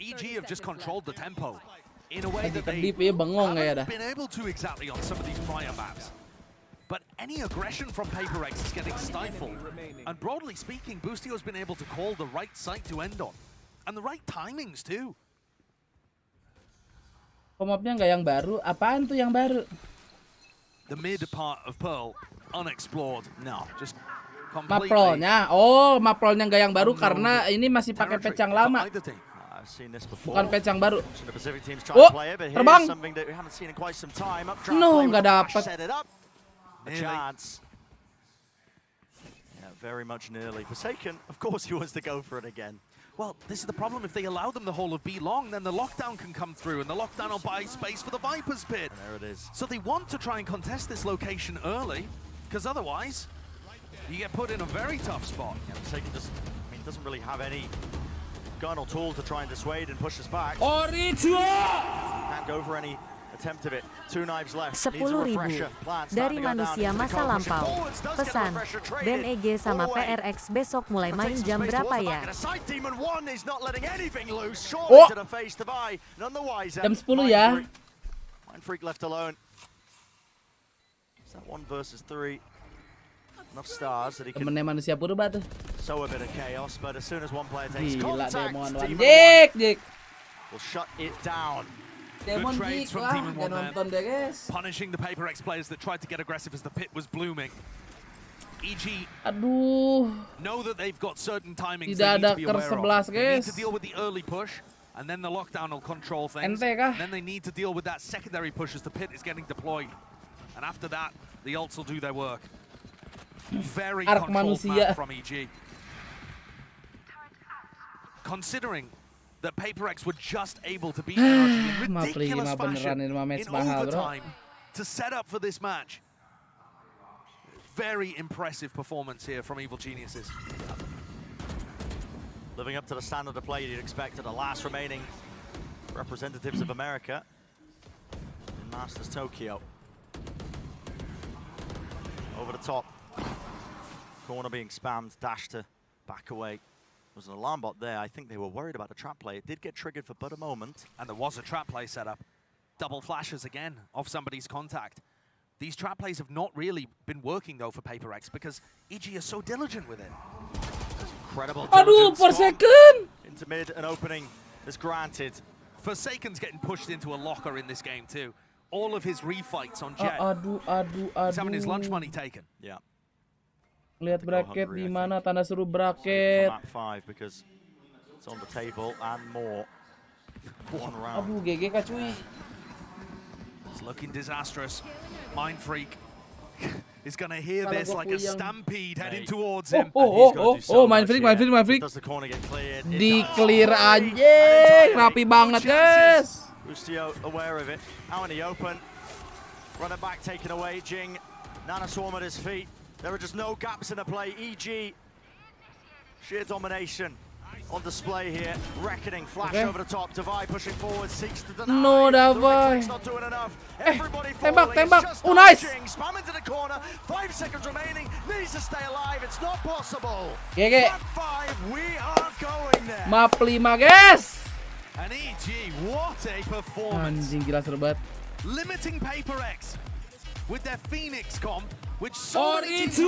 EG have just controlled the tempo in a way that they haven't been able to exactly on some of these prior maps. But any aggression from PaperX is getting stifled. And broadly speaking, Boostio has been able to call the right site to end on. And the right timings too. Pemapnya nggak yang baru, apaan tuh yang baru? The mid part of Pearl, unexplored. No, just completely. Maprolnya, maprolnya nggak yang baru karena ini masih pakai patch yang lama. Bukan patch yang baru. Terbang. No, nggak dapat. Very much nearly. Forsaken, of course he wants to go for it again. Well, this is the problem. If they allow them the whole of B long, then the lockdown can come through, and the lockdown will buy space for the Viper's pit. And there it is. So they want to try and contest this location early, because otherwise, you get put in a very tough spot. Yeah, Forsaken just, doesn't really have any gun or tool to try and dissuade and push us back. Can't go for any attempt of it. 2 knives left. 10.000 dari manusia masa lampau. Pesan, Ben EG sama PRX besok mulai main jam berapa ya? Jam 10 ya. Mindfreak left alone. Is that 1 versus 3? Enough stars that he can manusia purba tuh. sow a bit of chaos, but as soon as one player takes Gila, contact, Demon Demon Jik. will shut it down. Demon Good trades Jik from lah, Demon jangan One nonton deh guys. Punishing the PaperX players that tried to get aggressive as the pit was blooming. EG know that they've got certain timings they need to be aware of. They need to deal with the early push, and then the lockdown will control things. And then they need to deal with that secondary push as the pit is getting deployed. And after that, the ults will do their work. Very controlled map from EG. Considering that PaperX were just able to beat NRG in ridiculous fashion in overtime to set up for this match. Very impressive performance here from Evil Geniuses. Living up to the standard of play you'd expect of the last remaining representatives of America in Masters Tokyo. Over the top. Corner being spammed, dash to back away. There was an alarm bot there. I think they were worried about the trap play. It did get triggered for but a moment. And there was a trap play set up. Double flashes again off somebody's contact. These trap plays have not really been working though for PaperX because EG is so diligent with it. Incredible Aduh, per second. Into mid, an opening is granted. Forsaken's getting pushed into a locker in this game too. All of his refights on Jet. Aduh. He's having his lunch money taken. Yeah. Lihat bracket di mana, tanda seru bracket. Map 5 because it's on the table and more. One round. Aduh, GG kah cuy. It's looking disastrous. Mind Freak is going to hear this like a stampede heading towards him. Mind Freak. Does the corner get cleared? Di clear anjing, rapi banget guys. Bustio aware of it. Out in the open. Runner back taken away. Jing. Nana Swarm at his feet. There are just no gaps in the play. EG. Sheer domination on display here. Reckoning. Flash over the top. Davai pushing forward. Seeks to deny. No, Davai. Not doing enough. Everybody tembak. Oh, nice. Spam into the corner. 5 seconds remaining. Needs to stay alive. It's not possible. GG. Map 5. We are going there. Map 5 guys. And EG, what a performance. Anjing gila seru banget. Limiting Paper X with their Phoenix comp, which so many teams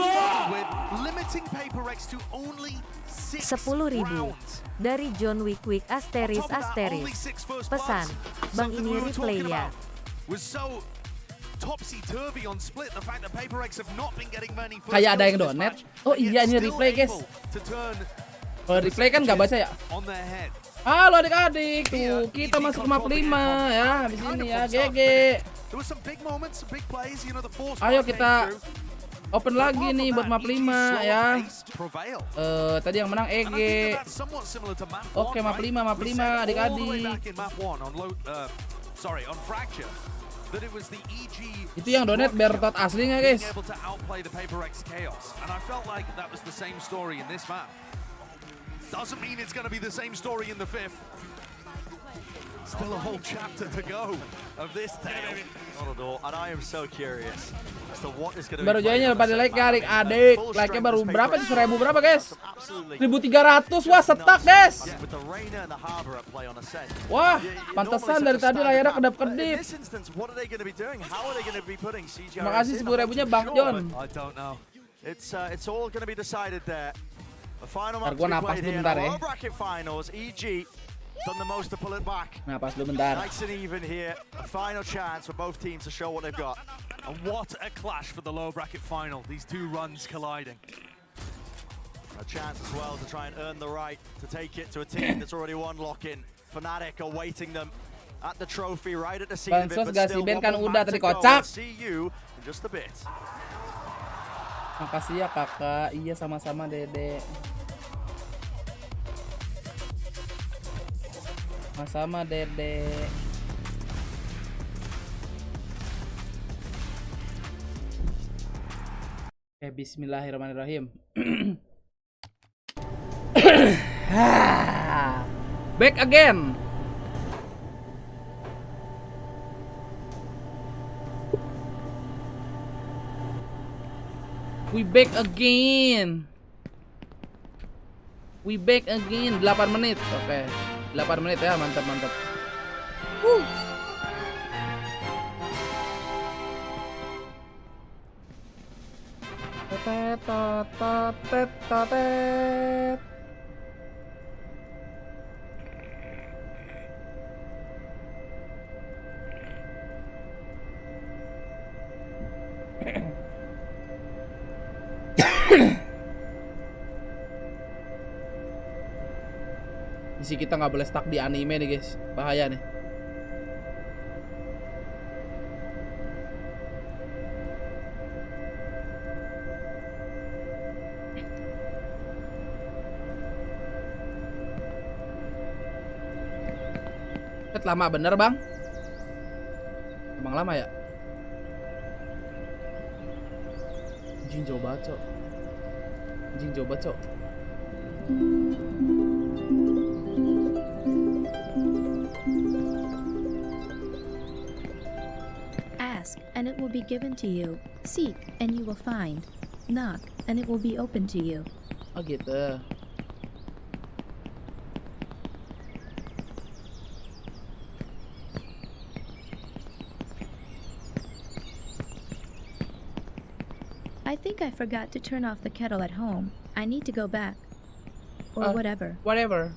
with limiting Paper X to only 6 10.000 dari John Wick Asteris. Pesan, Bang ini replay ya. Was so topsy-turvy on split. The fact that Paper X have not been getting many first Kayak ada yang donate. Oh iya, ini replay guys. Kalau replay kan nggak baca ya. Halo adik-adik, tuh kita masuk map 5 ya, di sini ya, GG. Ayo kita open lagi nih buat map 5 ya. Tadi yang menang EG. Oke, map 5 adik-adik. Itu yang donate biar tot aslinya guys. Doesn't mean it's going to be the same story in the 5th. Still a whole chapter to go of this tale. Not at all. And I am so curious as to what is going to be. Baru joinnya pada like adik. Like-nya baru berapa? 1.000 berapa guys? 1.300. Wah, setak guys. Wah, pantesan dari tadi layarnya kedap-kedip. Terima kasih 10.000-nya Bang John. It's all going to be decided there. The final Ntar gua napas dulu bentar ya. Bracket finals, EG done the most to pull it back. Napas dulu bentar. Nice and even here. A final chance for both teams to show what they've got. And what a clash for the low bracket final. These two runs colliding. A chance as well to try and earn the right to take it to a team that's already won lock-in. Fnatic awaiting them at the trophy right at the scene of it, but still one kan more udah match tadi to go. kocak. See you in just a bit. Makasih ya kakak. Iya sama-sama dede. Sama-sama dede. Oke, bismillahirrahmanirrahim. Back again. We back again. 8 menit. Oke. 8 menit ya, mantap. Misi kita nggak boleh stuck di anime nih guys, bahaya nih. Lama bener bang? Emang lama ya? Anjing jauh banget cok. Ask, and it will be given to you. Seek, and you will find. Knock, and it will be open to you. Oh gitu. I think I forgot to turn off the kettle at home. I need to go back. Or whatever. Whatever.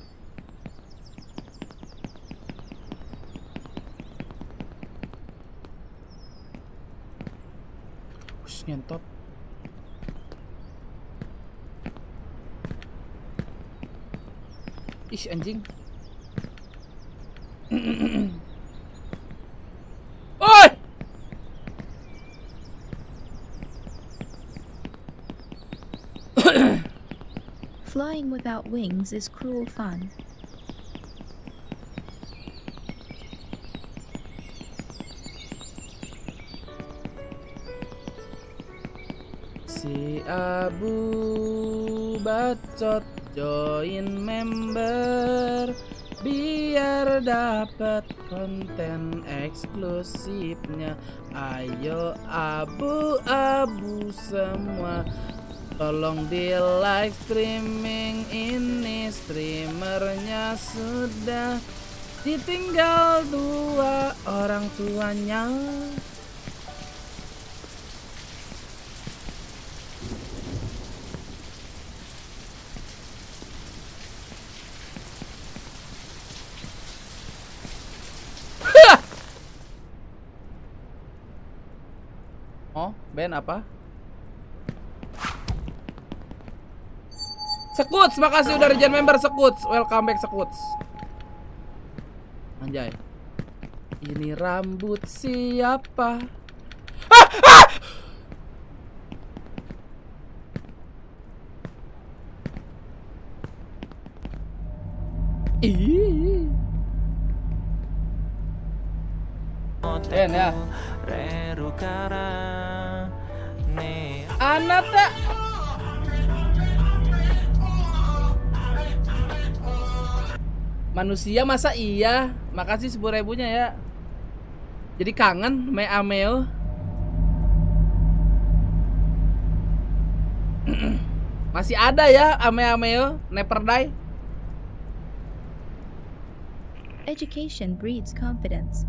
Ngentot. Ih anjing. Oi! Flying without wings is cruel fun. Si Abu bacot join member biar dapat konten eksklusifnya. Ayo abu-abu semua, tolong di like streaming ini. Streamernya sudah ditinggal 2 orang tuanya. Oh, Ben apa? Sekuts, makasih udah regen member Sekuts. Welcome back Sekuts. Anjay. Ini rambut siapa? Ah! Ah! Ih. Ben ya. Anata. Manusia masa iya? Makasih 10.000-nya ya. Jadi kangen me ameo. Masih ada ya ame-ameo, never die. Education breeds confidence.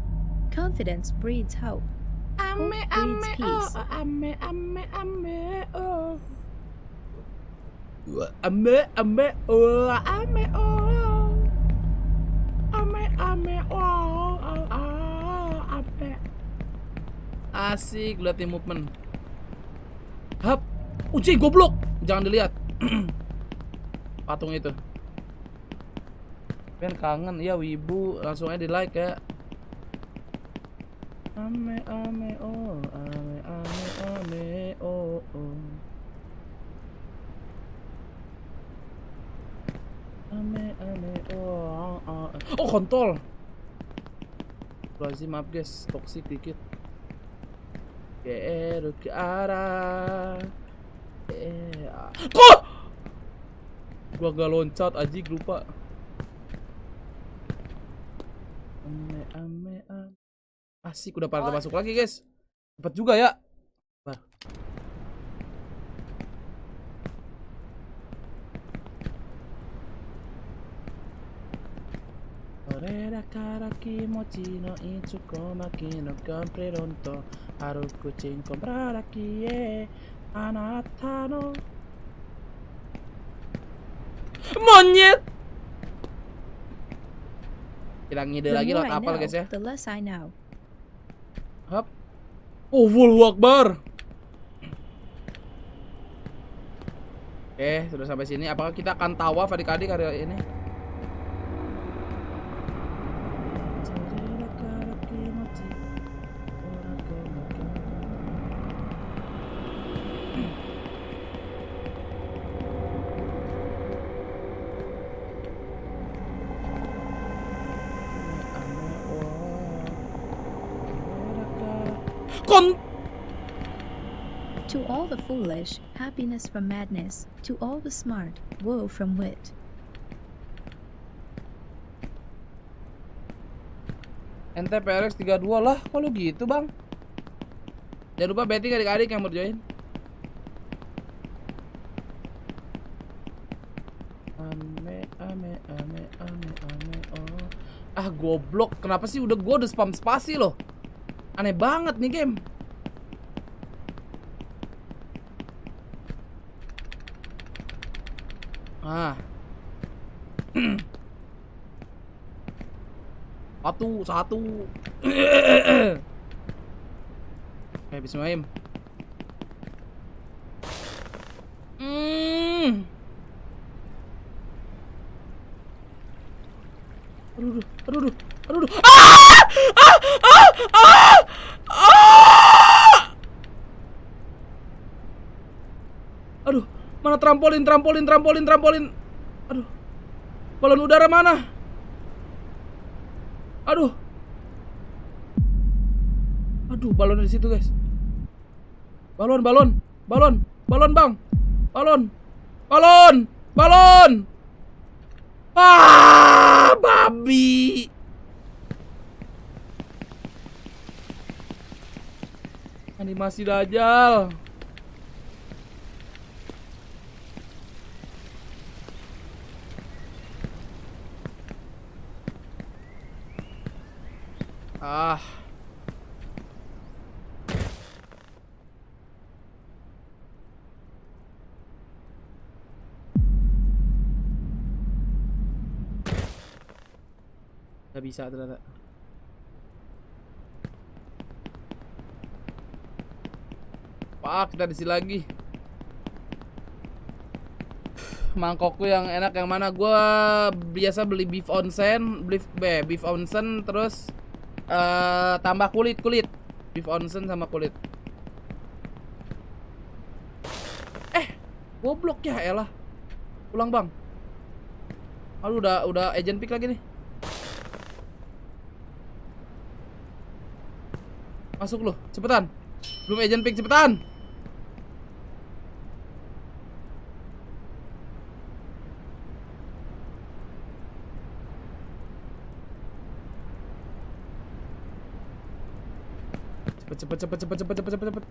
Confidence breeds hope. Hope breeds peace. Ame oh. Asik lihat movement. Hap, uji goblok. Jangan dilihat. Patung itu. Ben kangen ya wibu, langsung aja di like ya. Ame oh, ame oh. Ame oh. Oh kontol. Lazim maaf guys, toksik dikit. Ke arah. Kok? Gua gak loncat aja lupa. Ame. Asik udah pada masuk lagi guys. Cepet juga ya. Bah. Orera karaki mochi no ichuko maki no compre ronto haru kucing comprar aquí anata no monyet. Kita ngide lagi lot apal guys ya. The less I know. Hap. Oh, Allahu Akbar. Oke, sudah sampai sini. Apakah kita akan tawaf adik-adik hari ini? To all the foolish, happiness from madness. To all the smart, woe from wit. Ente PRX 32 lah, kok lu gitu bang? Jangan lupa betting adik-adik yang mau join. Ame oh. Ah goblok, kenapa sih udah spam spasi loh? Aneh banget nih game. Ah. Satu. Bismillahirrahmanirrahim. Aduh. Aduh, mana trampolin. Aduh. Balon udara mana? Aduh, balon di situ, guys. Balon, Bang. Balon. Babi. Animasi Dajjal. Gak bisa ternyata. Kita diisi lagi. Mangkokku yang enak yang mana? Gua biasa beli beef onsen, terus tambah kulit. Beef onsen sama kulit. Goblok ya elah. Pulang, Bang. Aduh, udah agent pick lagi nih. Masuk lu, cepetan. Belum agent pick, cepetan. Cepet.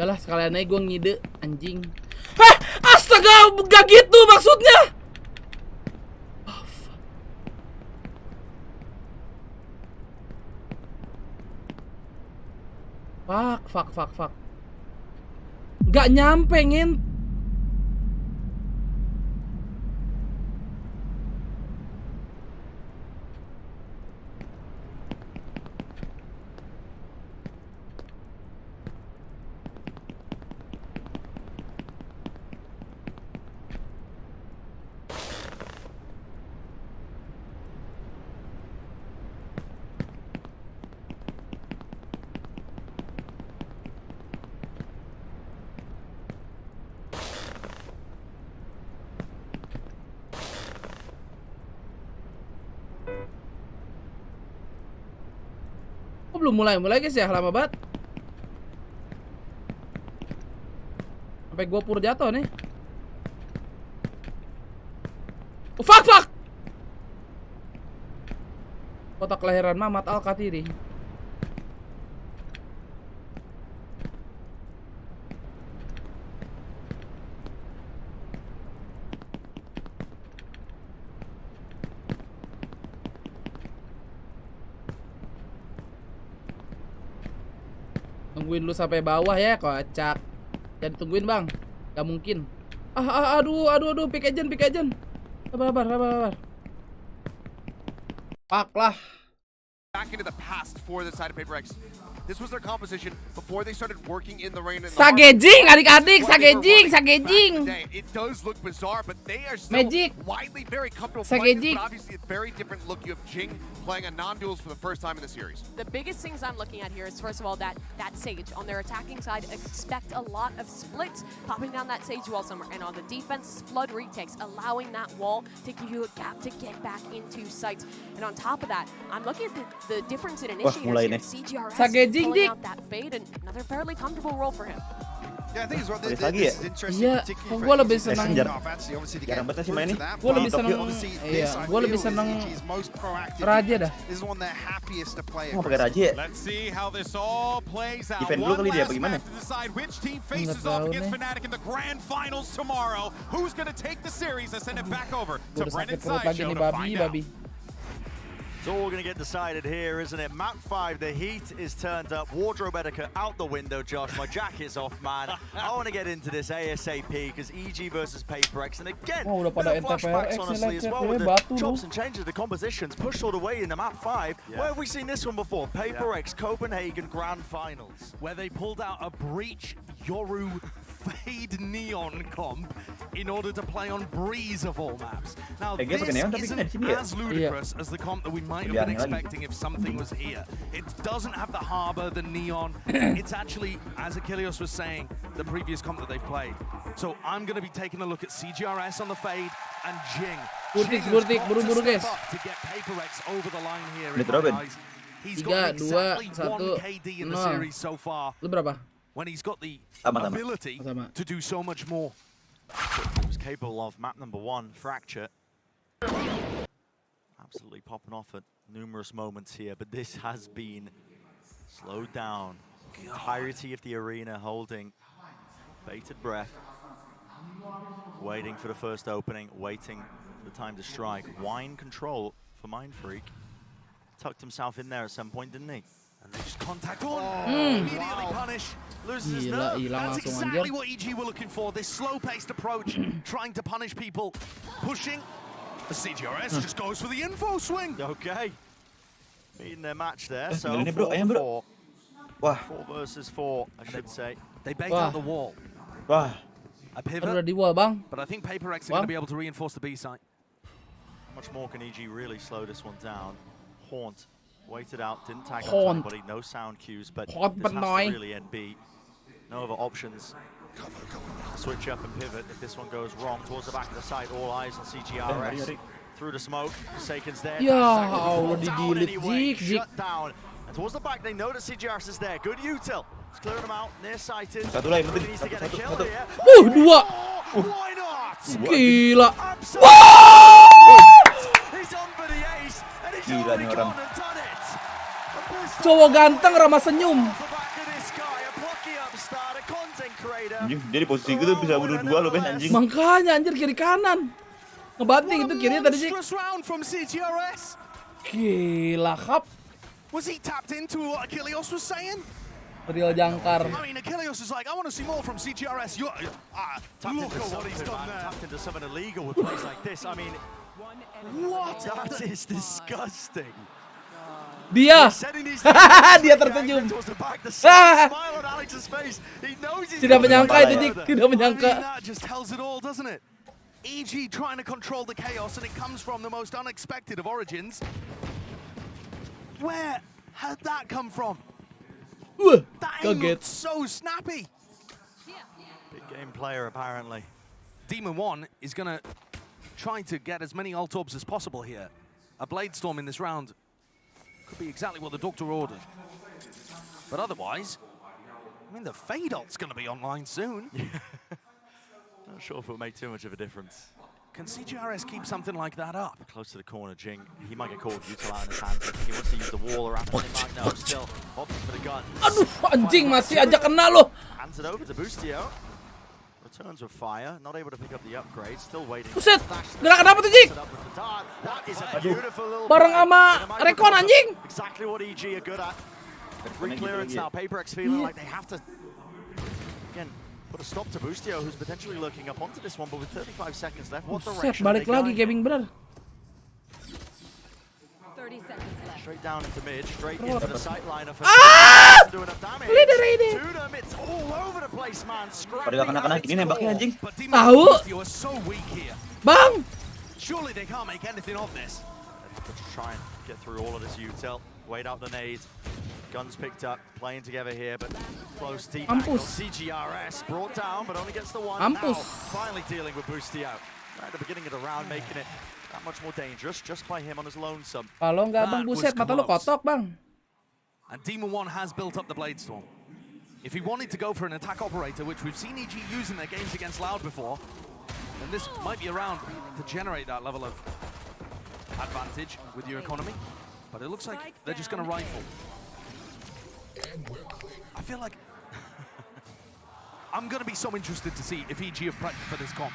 Yalah, sekalian aja gue ngide, anjing. Hah, astaga, gak gitu maksudnya. Fuck. Gak nyampe, ngin. Belum mulai guys ya, lama banget. Sampai gua pur jatuh nih. Oh, fuck. Kota kelahiran Mamat Al-Katiri. Tungguin lu sampai bawah ya, kocak. Jangan tungguin, Bang. Gak mungkin. Aduh, pick agent. Sabar. Back into the past for the side of PaperX. This was their composition before they started working in the rain. Sagejing, adik-adik, sagejing. It does look bizarre, but they are still Magic. widely very comfortable Sagejing. playing, but obviously a very different look. You have Jing playing a non-duels for the first time in the series. The biggest things I'm looking at here is, first of all, that Sage. On their attacking side, expect a lot of splits, popping down that Sage wall somewhere. And on the defense, flood retakes, allowing that wall to give you a gap to get back into sight. And on top of that, I'm looking at the difference in initiators here. CGRS pulling out that fade, and another fairly comfortable role for him. Yeah, I think as well. This is interesting, Iya, particularly gue for lebih EG. senang. Obviously, to get Jarang banget sih main nih. Gue lebih senang. Iya, gue lebih senang Raja dah. This is one of their happiest to play. Mau pakai Raja ya? Let's see how this all plays out. Event dulu kali dia bagaimana? To decide which team faces off against Fnatic in the grand finals tomorrow. Who's going to take the series and send it back over to Brennan Sideshow to find out. It's all going to get decided here, isn't it? Map 5, the heat is turned up. Wardrobe etiquette out the window, Josh. My jacket's off, man. I want to get into this ASAP because EG versus PaperX. And again, udah pada flashbacks, honestly, as well, with the batu chops and changes, the compositions pushed all the way into Map 5. Where have we seen this one before? PaperX, Copenhagen Grand Finals. Where they pulled out a Breach Yoru Fade Neon comp in order to play on Breeze of all maps. Now, this isn't as ludicrous as the comp that we might have been expecting if something was here. It doesn't have the Harbor, the Neon. It's actually, as Achilles was saying, the previous comp that they've played. So I'm going to be taking a look at CGRS on the Fade and Jing. Buru-buru guys. To get PaperX over the line here in my eyes. He's got exactly 1 KD in the series so far. Lu berapa? When he's got the ability to do so much more. He was capable of map number 1, Fracture. Absolutely popping off at numerous moments here, but this has been slowed down. Entirety of the arena holding bated breath, waiting for the first opening, waiting for the time to strike. Wine control for Mindfreak. Tucked himself in there at some point, didn't he? And they just contact on. Immediately punish. Loses his nerve. That's exactly what EG were looking for. This slow-paced approach, trying to punish people, pushing. The CGRS just goes for the info swing. Okay. Beating their match there. So Ini bro, ayam bro. 4 versus 4, I should say. They bait out the wall. Wah. A pivot. Udah di wall, Bang. But I think PaperX are going to be able to reinforce the B site. How much more can EG really slow this one down? Haunt. Waited out, didn't tag on anybody, no sound cues, but this has to really end B. No other options. Switch up and pivot if this one goes wrong. Towards the back of the site, all eyes on CGRS. Through the smoke, Saken's there. Ya Allah, di-delete, Shut down. And towards the back, they know that CGRS is there. Good util. It's clearing them out, near-sighted. Satu lagi, He needs to get a kill here. 2. Why not? Gila. He's on for the ace, and he's Gila already nih gone orang. and done it. Cowok ganteng ramah senyum. Anjing, dia di posisi gitu bisa bunuh 2 loh, Ben, anjing. Makanya anjir kiri kanan. Ngebanting itu kiri tadi sih. Round from CGRS. Gila, Kap. Was he tapped into what Achilles was saying? Real jangkar. I mean, Achilles is like, I want to see more from CGRS. Look at what he's done there. Tapped into something illegal with plays like this. I mean, what? That is disgusting. Dia. Dia tersenyum. Tidak menyangka itu, Jik. Tidak menyangka. That just tells it all, doesn't it? EG trying to control the chaos, and it comes from the most unexpected of origins. Where had that come from? That aim looked so snappy. Big game player, apparently. Demon 1 is going to try to get as many ult orbs as possible here. A Blade Storm in this round could be exactly what the Doctor ordered. But otherwise, I mean, the Fade ult's going to be online soon. Not sure if it'll make too much of a difference. Can CGRS keep something like that up? Close to the corner, Jing. He might get caught with Util out in his hands. I think he wants to use the wall around him. No, still opting for the gun. Aduh, anjing masih aja kena loh. Hands it over to Boostio. Returns with fire, not able to pick up the upgrade. Still waiting. Buset, gerakan apa tuh, Jing? Bareng sama Rekon anjing. Exactly what EG are good at. Re-clearance now. PaperX feeling like they have to again put a stop to Boostio, who's potentially lurking up onto this one, but with 35 seconds left, what direction balik lagi gaming bener. 30 seconds left. Straight down into mid, straight into the sight line of doing enough damage. To them, it's all over the place, man. Padahal kena gini nembaknya anjing. Tahu? So weak here. Bang! Surely they can't make anything of this. Let's try and get through all of this util. Wait out the nades. Guns picked up, playing together here, but close deep. CGRS brought down, but only gets the one. Now, finally dealing with Boostio. Right at the beginning of the round, making it that much more dangerous just by him on his lonesome. Kalau nggak bang, buset, mata lu kotok bang. And Demon 1 has built up the Bladestorm. If he wanted to go for an attack operator, which we've seen EG use in their games against Loud before, then this might be a round to generate that level of advantage with your economy. But it looks like they're just going to rifle. I feel like I'm going to be so interested to see if EG have prepped for this comp.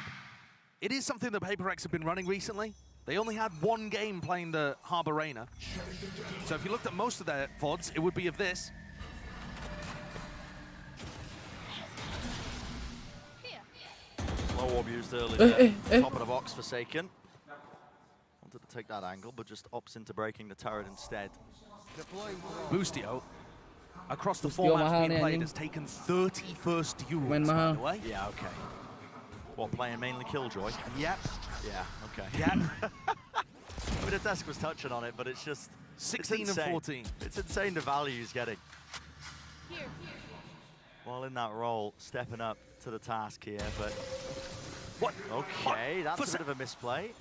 It is something that PaperX have been running recently. They only had one game playing the Harbor Arena. So if you looked at most of their VODs, it would be of this. Low orb used earlier. Top of the box, Forsaken. Wanted to take that angle, but just opts into breaking the turret instead. Boostio, across the four maps being played, has taken 30 first duels, by the way. Yeah, okay. What, playing mainly Killjoy? Yep. Yeah, okay. Yeah. I mean, the desk was touching on it, but it's just 16 and 14. It's insane the value he's getting. While in that role, stepping up to the task here, but... What? Okay, that's a bit of a misplay.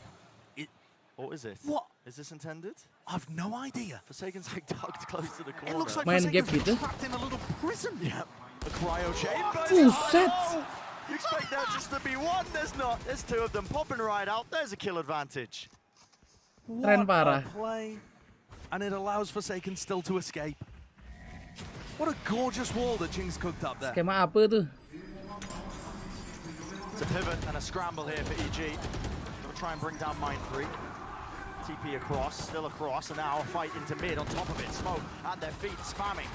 What is it? What? Is this intended? I've no idea. Forsaken's like tucked close to the corner. It looks like Forsaken's trapped in a little prison. Yep. A cryo chamber. Buset! You expect there just to be one? There's not. There's two of them popping right out. There's a kill advantage. Keren parah. Play. And it allows Forsaken still to escape. What a gorgeous wall that Jing's cooked up there. Skema apa tuh? It's a pivot and a scramble here for EG. Gonna try and bring down Mind Freak. TP across, still across, and now a fight into mid on top of it. Smoke at their feet, spamming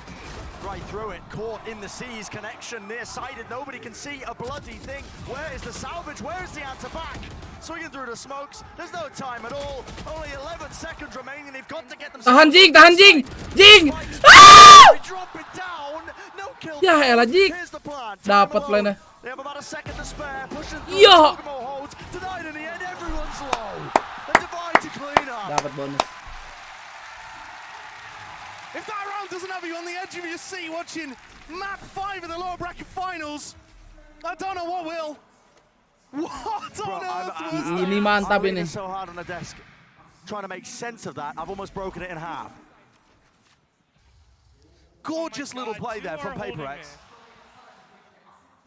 right through it. Caught in the seas, connection near-sighted. Nobody can see a bloody thing. Where is the salvage? Where is the answer back? Swinging through the smokes. There's no time at all. Only 11 seconds remaining. They've got to get them. Tahan Jing, tahan Jing, Jing! Ah! Drop it down. No kill. Ya elah Jing. Here's the plan. Dapat plannya. They have about a second to spare. Pushing through. Yo! Holds. Tonight in the end, everyone's low. A divide to clean up. Dapat bonus. If that round doesn't have you on the edge of your seat watching map 5 in the lower bracket finals, I don't know what will. What on earth was that? Ini mantap I'm ini. so hard on the desk, trying to make sense of that. I've almost broken it in half. Gorgeous little play there from PaperX.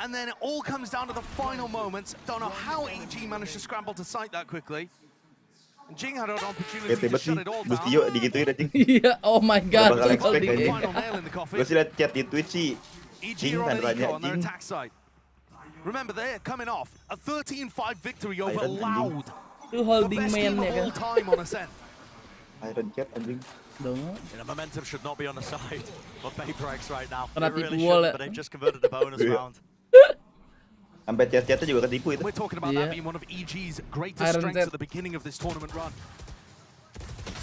And then it all comes down to the final moments. Don't know how EG managed to scramble to sight that quickly. And Jing had an opportunity to shut it all down. Boostio digituin anjing. Iya, oh my god. Gak bakal expect anjing. Final nail in the coffin. Gue sih liat chat di Twitch sih. EG are on an eco on their attack side. Remember, they're coming off a 13-5 victory over Loud. Itu holding the best man team ya of all kan. time on Ascent. Iron Cat anjing. Dong. The momentum should not be on the side of PaperX right now. Kena They really tipu wall shouldn't, but they've just converted the bonus round. Sampai chat-chatnya juga ketipu itu. We're talking about that being one of EG's greatest strengths at the beginning of this tournament run.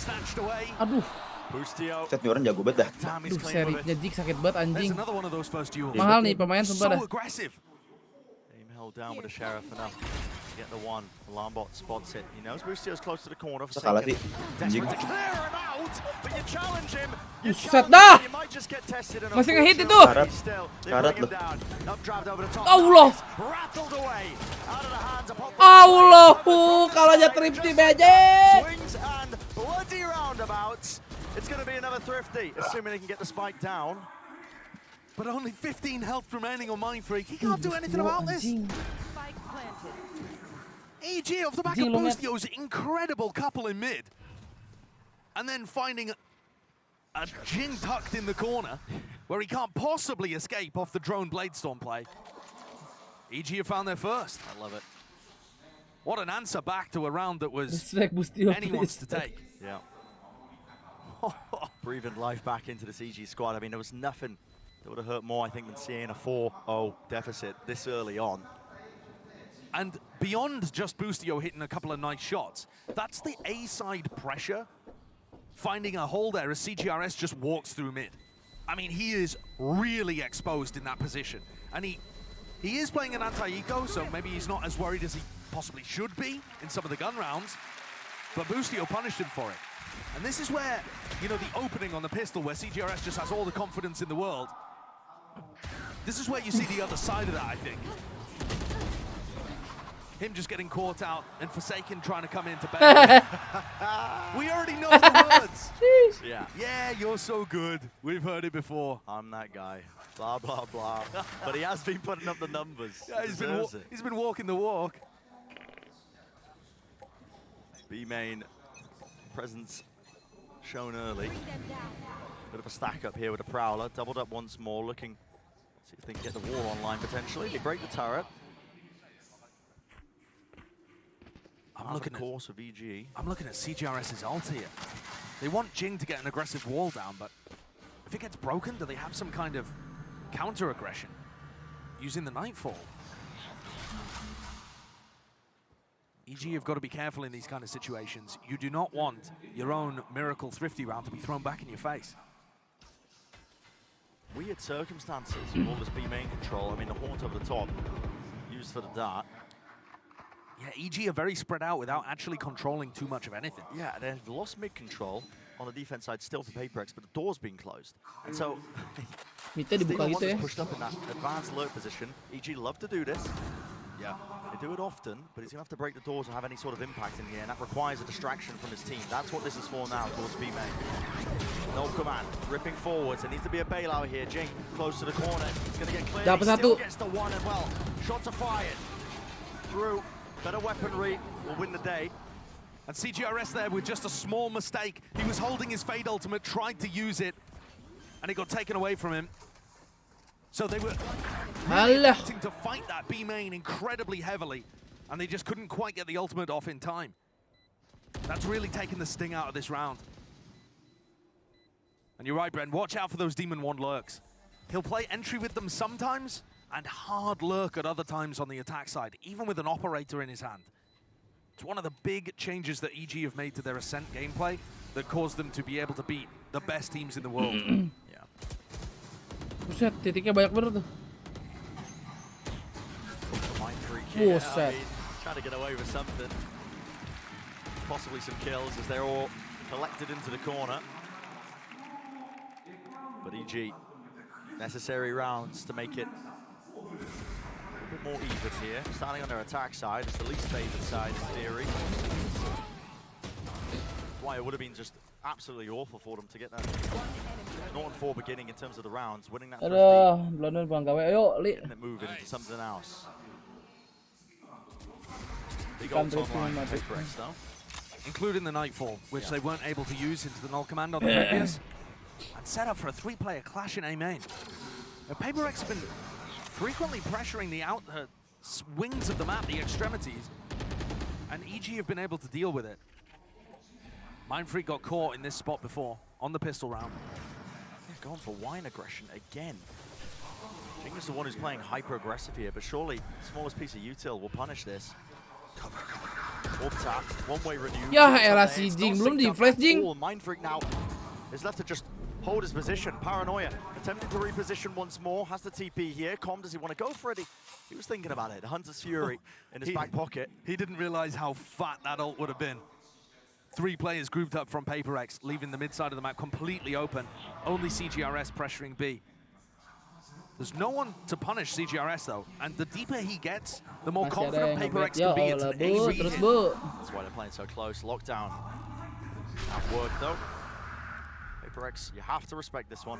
Snatched away. Aduh. Boostio. Chat nih orang jago banget dah. Aduh, serinya Jing sakit banget anjing. Another one of those first duels. Mahal nih pemain sumpah dah. So aggressive. Aim held down with the Sheriff enough to get the one. Alarm bot spots it. He knows Boostio's close to the corner. Salah sih. Anjing. Desperate to clear him out, but you challenge him. Buset dah. You might just get tested. Masih ngehit itu. Karat loh. Allah. Rattled away out of the hands of Allahu, kalau aja thrifty aja. Swings and bloody roundabouts. It's going to be another thrifty, assuming they can get the spike down. But only 15 health remaining on Mind Freak. He can't do anything about this. EG off the back of Boostio's incredible couple in mid. And then finding a Jing tucked in the corner where he can't possibly escape off the drone Bladestorm play. EG have found their first. I love it. What an answer back to a round that was Boostio, anyone's to take. Yeah. Breathing life back into this EG squad. I mean, there was nothing that would have hurt more, I think, than seeing a 4-0 deficit this early on. And beyond just Boostio hitting a couple of nice shots, that's the A-side pressure finding a hole there as CGRS just walks through mid. I mean, he is really exposed in that position. And he is playing an anti-eco, so maybe he's not as worried as he possibly should be in some of the gun rounds. But Boostio punished him for it. And this is where, you know, the opening on the pistol, where CGRS just has all the confidence in the world. This is where you see the other side of that, I think. Him just getting caught out and Forsaken trying to come in to bail. We already know the words. Yeah. Yeah, you're so good. We've heard it before. I'm that guy. Blah, blah, blah. But he has been putting up the numbers. Yeah, he's been walking the walk. B main presence shown early. Bit of a stack up here with a Prowler. Doubled up once more, looking see if they can get the wall online potentially. They break the turret. I'm looking at course of EG. I'm looking at CGRS's ult here. They want Jing to get an aggressive wall down, but if it gets broken, do they have some kind of counter-aggression using the Nightfall? EG, you've got to be careful in these kind of situations. You do not want your own Miracle Thrifty round to be thrown back in your face. Weird circumstances with all this B main control. I mean, the haunt over the top, used for the dart. Yeah, EG are very spread out without actually controlling too much of anything. Yeah, they've lost mid-control on the defense side still for PaperX, but the door's been closed. And so, Steven pushed up in that advanced lurk position. EG love to do this. Yeah. They do it often, but he's going to have to break the door to have any sort of impact in here, and that requires a distraction from his team. That's what this is for now towards B main. No command, ripping forwards. There needs to be a bailout here. Jing close to the corner. He's going to get clear. He still gets the one as well. Shots are fired. Through. Better weaponry will win the day. And CGRS there with just a small mistake. He was holding his Fade ultimate, tried to use it, and it got taken away from him. So they were really acting to fight that B main incredibly heavily, and they just couldn't quite get the ultimate off in time. That's really taken the sting out of this round. And you're right, Bren, watch out for those Demon Wand lurks. He'll play entry with them sometimes, and hard lurk at other times on the attack side, even with an operator in his hand. It's one of the big changes that EG have made to their Ascent gameplay that caused them to be able to beat the best teams in the world. Yeah. Buset, titiknya banyak bener tuh. Buset. Trying to get away with something. Possibly some kills as they're all collected into the corner. But EG, necessary rounds to make it a bit more even here. Starting on their attack side, it's the least favored side in theory. Why it would have been just absolutely awful for them to get that 0-4 beginning in terms of the rounds, winning that first getting it moving into something else. Big ult online for PaperX though. Including the Nightfall, which they weren't able to use into the null command on the previous, and set up for a 3-player clash in A main. Now, PaperX have been frequently pressuring the wings of the map, the extremities, and EG have been able to deal with it. Mindfreak got caught in this spot before, on the pistol round. They've gone for wine aggression again. Jing is the one who's playing hyper-aggressive here, but surely the smallest piece of util will punish this. Orb tap, one-way renew. Ya elah si Jing, belum di flash Jing. Mindfreak now is left to just hold his position. Paranoia, attempting to reposition once more, has the TP here. Com, does he want to go for it? He was thinking about it. The Hunter's Fury in his back pocket. He didn't realize how fat that ult would have been. 3 players grouped up from PaperX, leaving the mid side of the map completely open. Only CGRS pressuring B. There's no one to punish CGRS though, and the deeper he gets, the more confident PaperX can be. It's an A-B hit. That's why they're playing so close. Lockdown. That worked though. PaperX, you have to respect this one.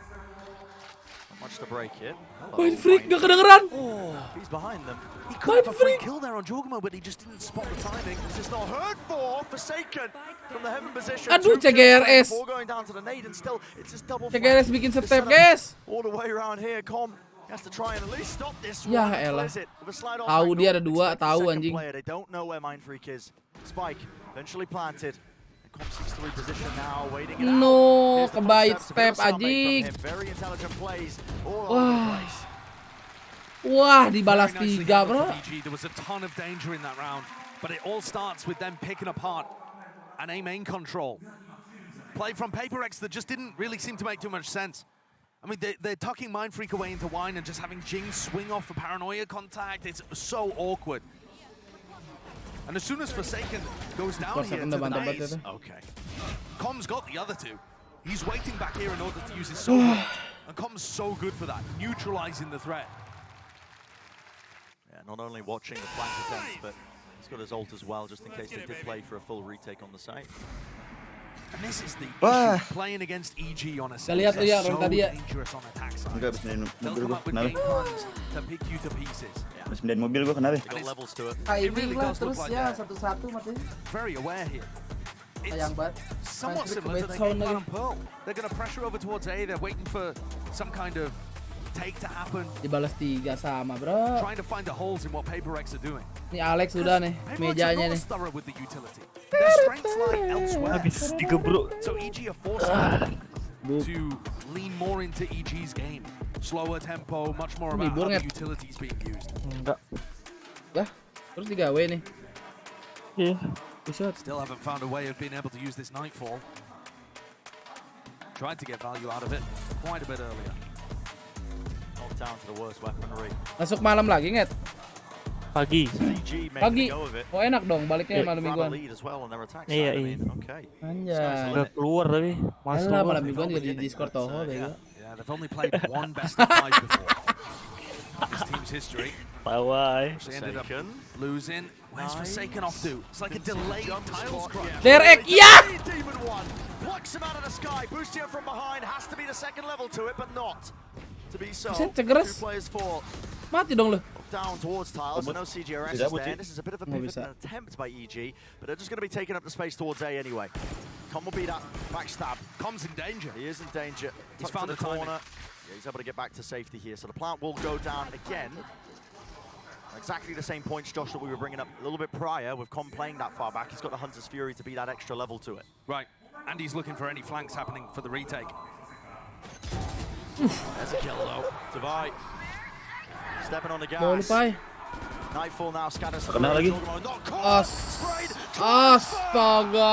Not much to break it. Mindfreak, gak kedengeran. Oh, he's behind them. He could have a free kill there on Jorgamo, but he just didn't spot the timing. It's just not heard for. Forsaken from the heaven position. Aduh, CGRS. Before going down to the nade, and still, it's just double. CGRS bikin step, guys. All the way around here, Com has to try and at least stop this one. Ya elah. Tahu dia ada 2, tahu anjing. They don't know where Mindfreak is. Spike eventually planted. Com seeks to reposition now, waiting it out. No, kebait step anjing. Very intelligent plays all over the place. Wah, dibalas 3, bro. There was a ton of danger in that round, but it all starts with them picking apart an A main control. play from PaperX that just didn't really seem to make too much sense. I mean, they're tucking Mind Freak away into Wine and just having Jing swing off for Paranoia contact. It's so awkward. And as soon as Forsaken goes down here to the nice, okay. Com's got the other two. He's waiting back here in order to use his soul block. And Com's so good for that, neutralizing the threat. Yeah, not only watching the flank attempts, but he's got his ult as well, just in case they did play for a full retake on the site. And this is the issue, playing against EG on a set is so dangerous on attack side. They'll come up with game plans to pick you to pieces. Pindahin mobil gua kenapa? Got levels to it. It really does terus look like ya they're satu-satu mati. very aware here. Sayang banget. Somewhat similar to their game plan on Pearl. They're going to pressure over towards A. They're waiting for some kind of take to happen. Dibalas 3 sama, bro. Trying to find the holes in what PaperX are doing. Nih Alex sudah nih, mejanya nih. With the utility. Their strengths lie elsewhere. So EG are forced to lean more into EG's game. Slower tempo, much more about how the utilities being used. Enggak. Dah, terus digawe nih. Iya. Still haven't found a way of being able to use this Nightfall. Tried to get value out of it quite a bit earlier. Not down to the worst weaponry. Masuk malam lagi, Nget? Pagi. Pagi. Oh enak dong, baliknya malam mingguan. Iya. Anjay. Udah keluar tapi masuk. Alah, malam mingguan juga di Discord Toho, bego. Yeah, they've only played one best of 5 before. This team's history. Bawai. They ended up losing. Where's Forsaken off to? It's like a delayed tiles crash. Derek, yeah! Demon one plucks him out of the sky. Boostio from behind has to be the second level to it, but not to be so. Two players fall. Mati dong lu. Down towards tiles. No CGRS is there. This is a bit of a pivot and attempt by EG, but they're just going to be taking up the space towards A anyway. Com will be that backstab. Com's in danger. He is in danger. He's found the corner. Yeah, he's able to get back to safety here. So the plant will go down again. Exactly the same points, Josh, that we were bringing up a little bit prior with Com playing that far back. He's got the Hunter's Fury to be that extra level to it. Right, and he's looking for any flanks happening for the retake. There's a kill though. Tavai stepping on the gas. Nightfall now scatters. Kena lagi. Astaga.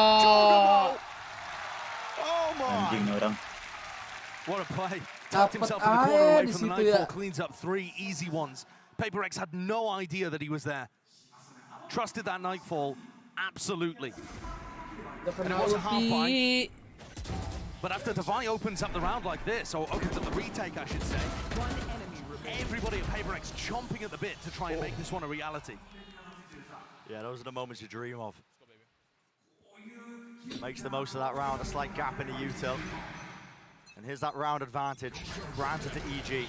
Oh my. What a play. Tapped himself in the corner away from the Nightfall. Cleans up 3 easy ones. PaperX had no idea that he was there. Trusted that Nightfall, absolutely. And it was a half fight. But after Devi opens up the round like this, or opens up the retake, I should say, everybody at PaperX chomping at the bit to try and make this one a reality. Yeah, those are the moments you dream of. Makes the most of that round, a slight gap in the util. And here's that round advantage, granted to EG.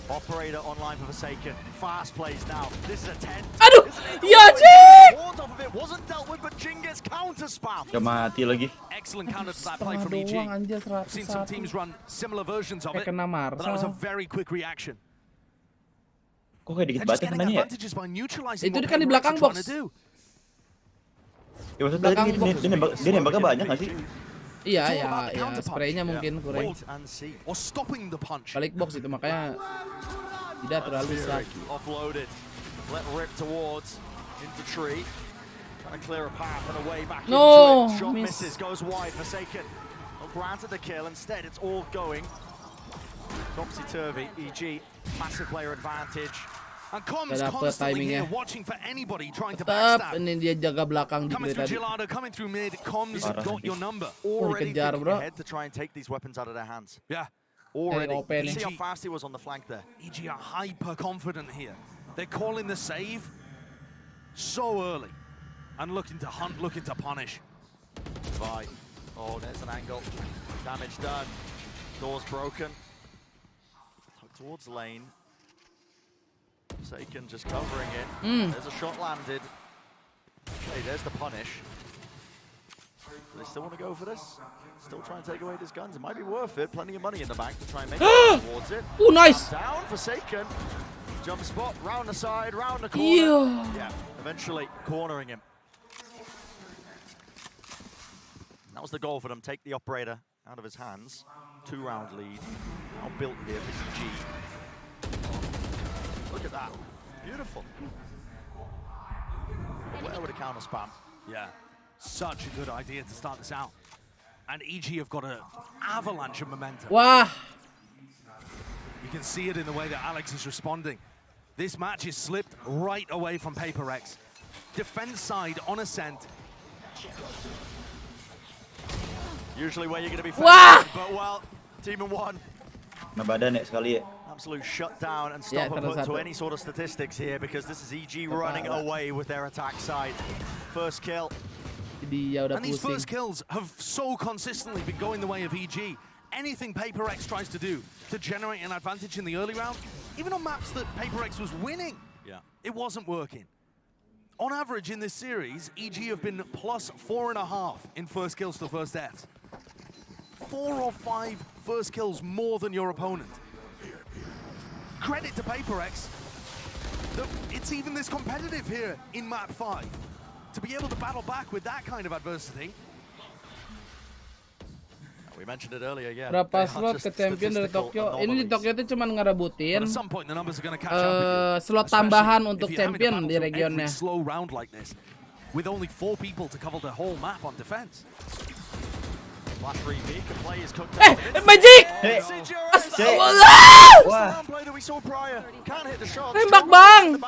Operator online for Forsaken. Fast plays now. This is a 10. Aduh, ya Jing! Of it wasn't dealt with, but Jing gets counter spam. Mati lagi. Excellent counter to that play from EG. I've seen some teams run similar versions of it, but that was a very quick reaction. Kok kayak dikit banget kenanya ya? Itu kan di belakang box. Ya maksudnya dia nembaknya banyak nggak sih? Iya, ya spraynya mungkin kurang. Balik box itu makanya tidak terlalu sakit. Offloaded. Let rip towards into tree. Trying to clear a path and away back into it. Shot misses, goes wide. Forsaken. Well, granted the kill. Instead, it's all going topsy-turvy. EG, massive player advantage. And Com's constantly here, watching for anybody trying to backstab. Ini dia jaga belakang coming through Gelado, coming through mid. Com's got your number. Already thinking ahead to try and take these weapons out of their hands. Yeah. Already. You see how fast he was on the flank there. EG are hyper confident here. They're calling the save so early and looking to hunt, looking to punish. Right. Oh, there's an angle. Damage done. Door's broken. Towards lane. Forsaken just covering it. There's a shot landed. Okay, there's the punish. Do they still want to go for this? Still try and take away these guns. It might be worth it. Plenty of money in the bank to try and make it towards it. Oh, nice! Down, Forsaken. Jump spot, round the side, round the corner. Yeah, eventually cornering him. That was the goal for them. Take the operator out of his hands. 2-round lead. Now built here for EG. Look at that. Beautiful. Where would a counter spam? Yeah. Such a good idea to start this out. And EG have got an avalanche of momentum. Wah. You can see it in the way that Alex is responding. This match is slipped right away from PaperX. Defense side on ascent. Usually where you're going to be Wah! facing, but well, Team in one. Nah badan ya sekali ya. Absolute shutdown and stop and put to any sort of statistics here because this is EG running away with their attack side. First kill. And these first kills have so consistently been going the way of EG. Anything PaperX tries to do to generate an advantage in the early round, even on maps that PaperX was winning, it wasn't working. On average in this series, EG have been plus 4.5 in first kills to first deaths. 4 or 5 first kills more than your opponent. Credit to PaperX that it's even this competitive here in map 5. To be able to battle back with that kind of adversity. We mentioned it earlier, yeah. Berapa slot ke champion dari Tokyo? Ini di Tokyo itu cuma ngerebutin slot tambahan untuk champion di regionnya. Slow round like this, with only 4 people to cover the whole map on defense. Magic! Astagfirullah! Tembak bang!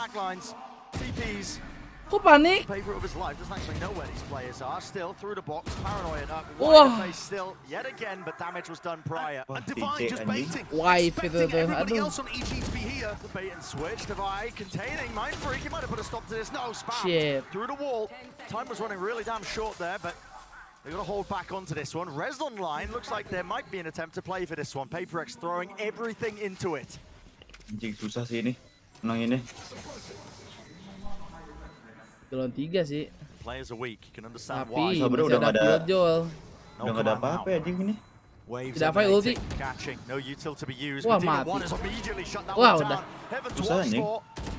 Kok panik? Favorite of his life doesn't actually know where these players are. Still through the box, paranoid up. Face still yet again, but damage was done prior. And Divide just baiting. Wife itu tuh. Everybody else on EG to be here. The bait and switch. Divide containing Mind Freak. He might have put a stop to this. No spam. Shit. Through the wall. Time was running really damn short there, but they're gonna hold back onto this one. Res online looks like there might be an attempt to play for this one. PaperX throwing everything into it. Anjing susah sih ini. Menang ini. Lawan 3 sih. Players are weak. You can understand why. Bro, udah nggak ada udah nggak ada apa-apa ya anjing ini. Tidak apa ulti. No util to be used. Wah mati. Wah udah. Susah anjing.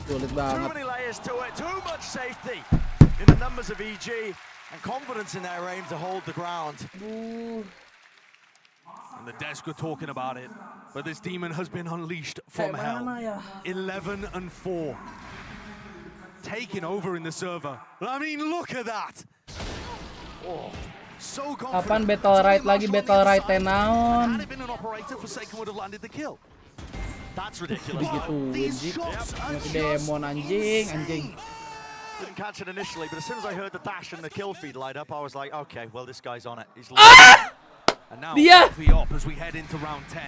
Sulit banget. Too many layers to it. Too much safety in the numbers of EG and confidence in their aim to hold the ground. And the desk were talking about it, but this demon has been unleashed from hell. 11 and 4. Taking over in the server. I mean, look at that. Oh, so confident. Kapan battle right lagi battle right tenaon? Had it been an operator, Forsaken would have landed the kill. That's ridiculous. Begitu, masih demon anjing. Didn't catch it initially, but as soon as I heard the dash and the kill feed light up, I was like, okay, well this guy's on it. He's And now the op as we head into round 10.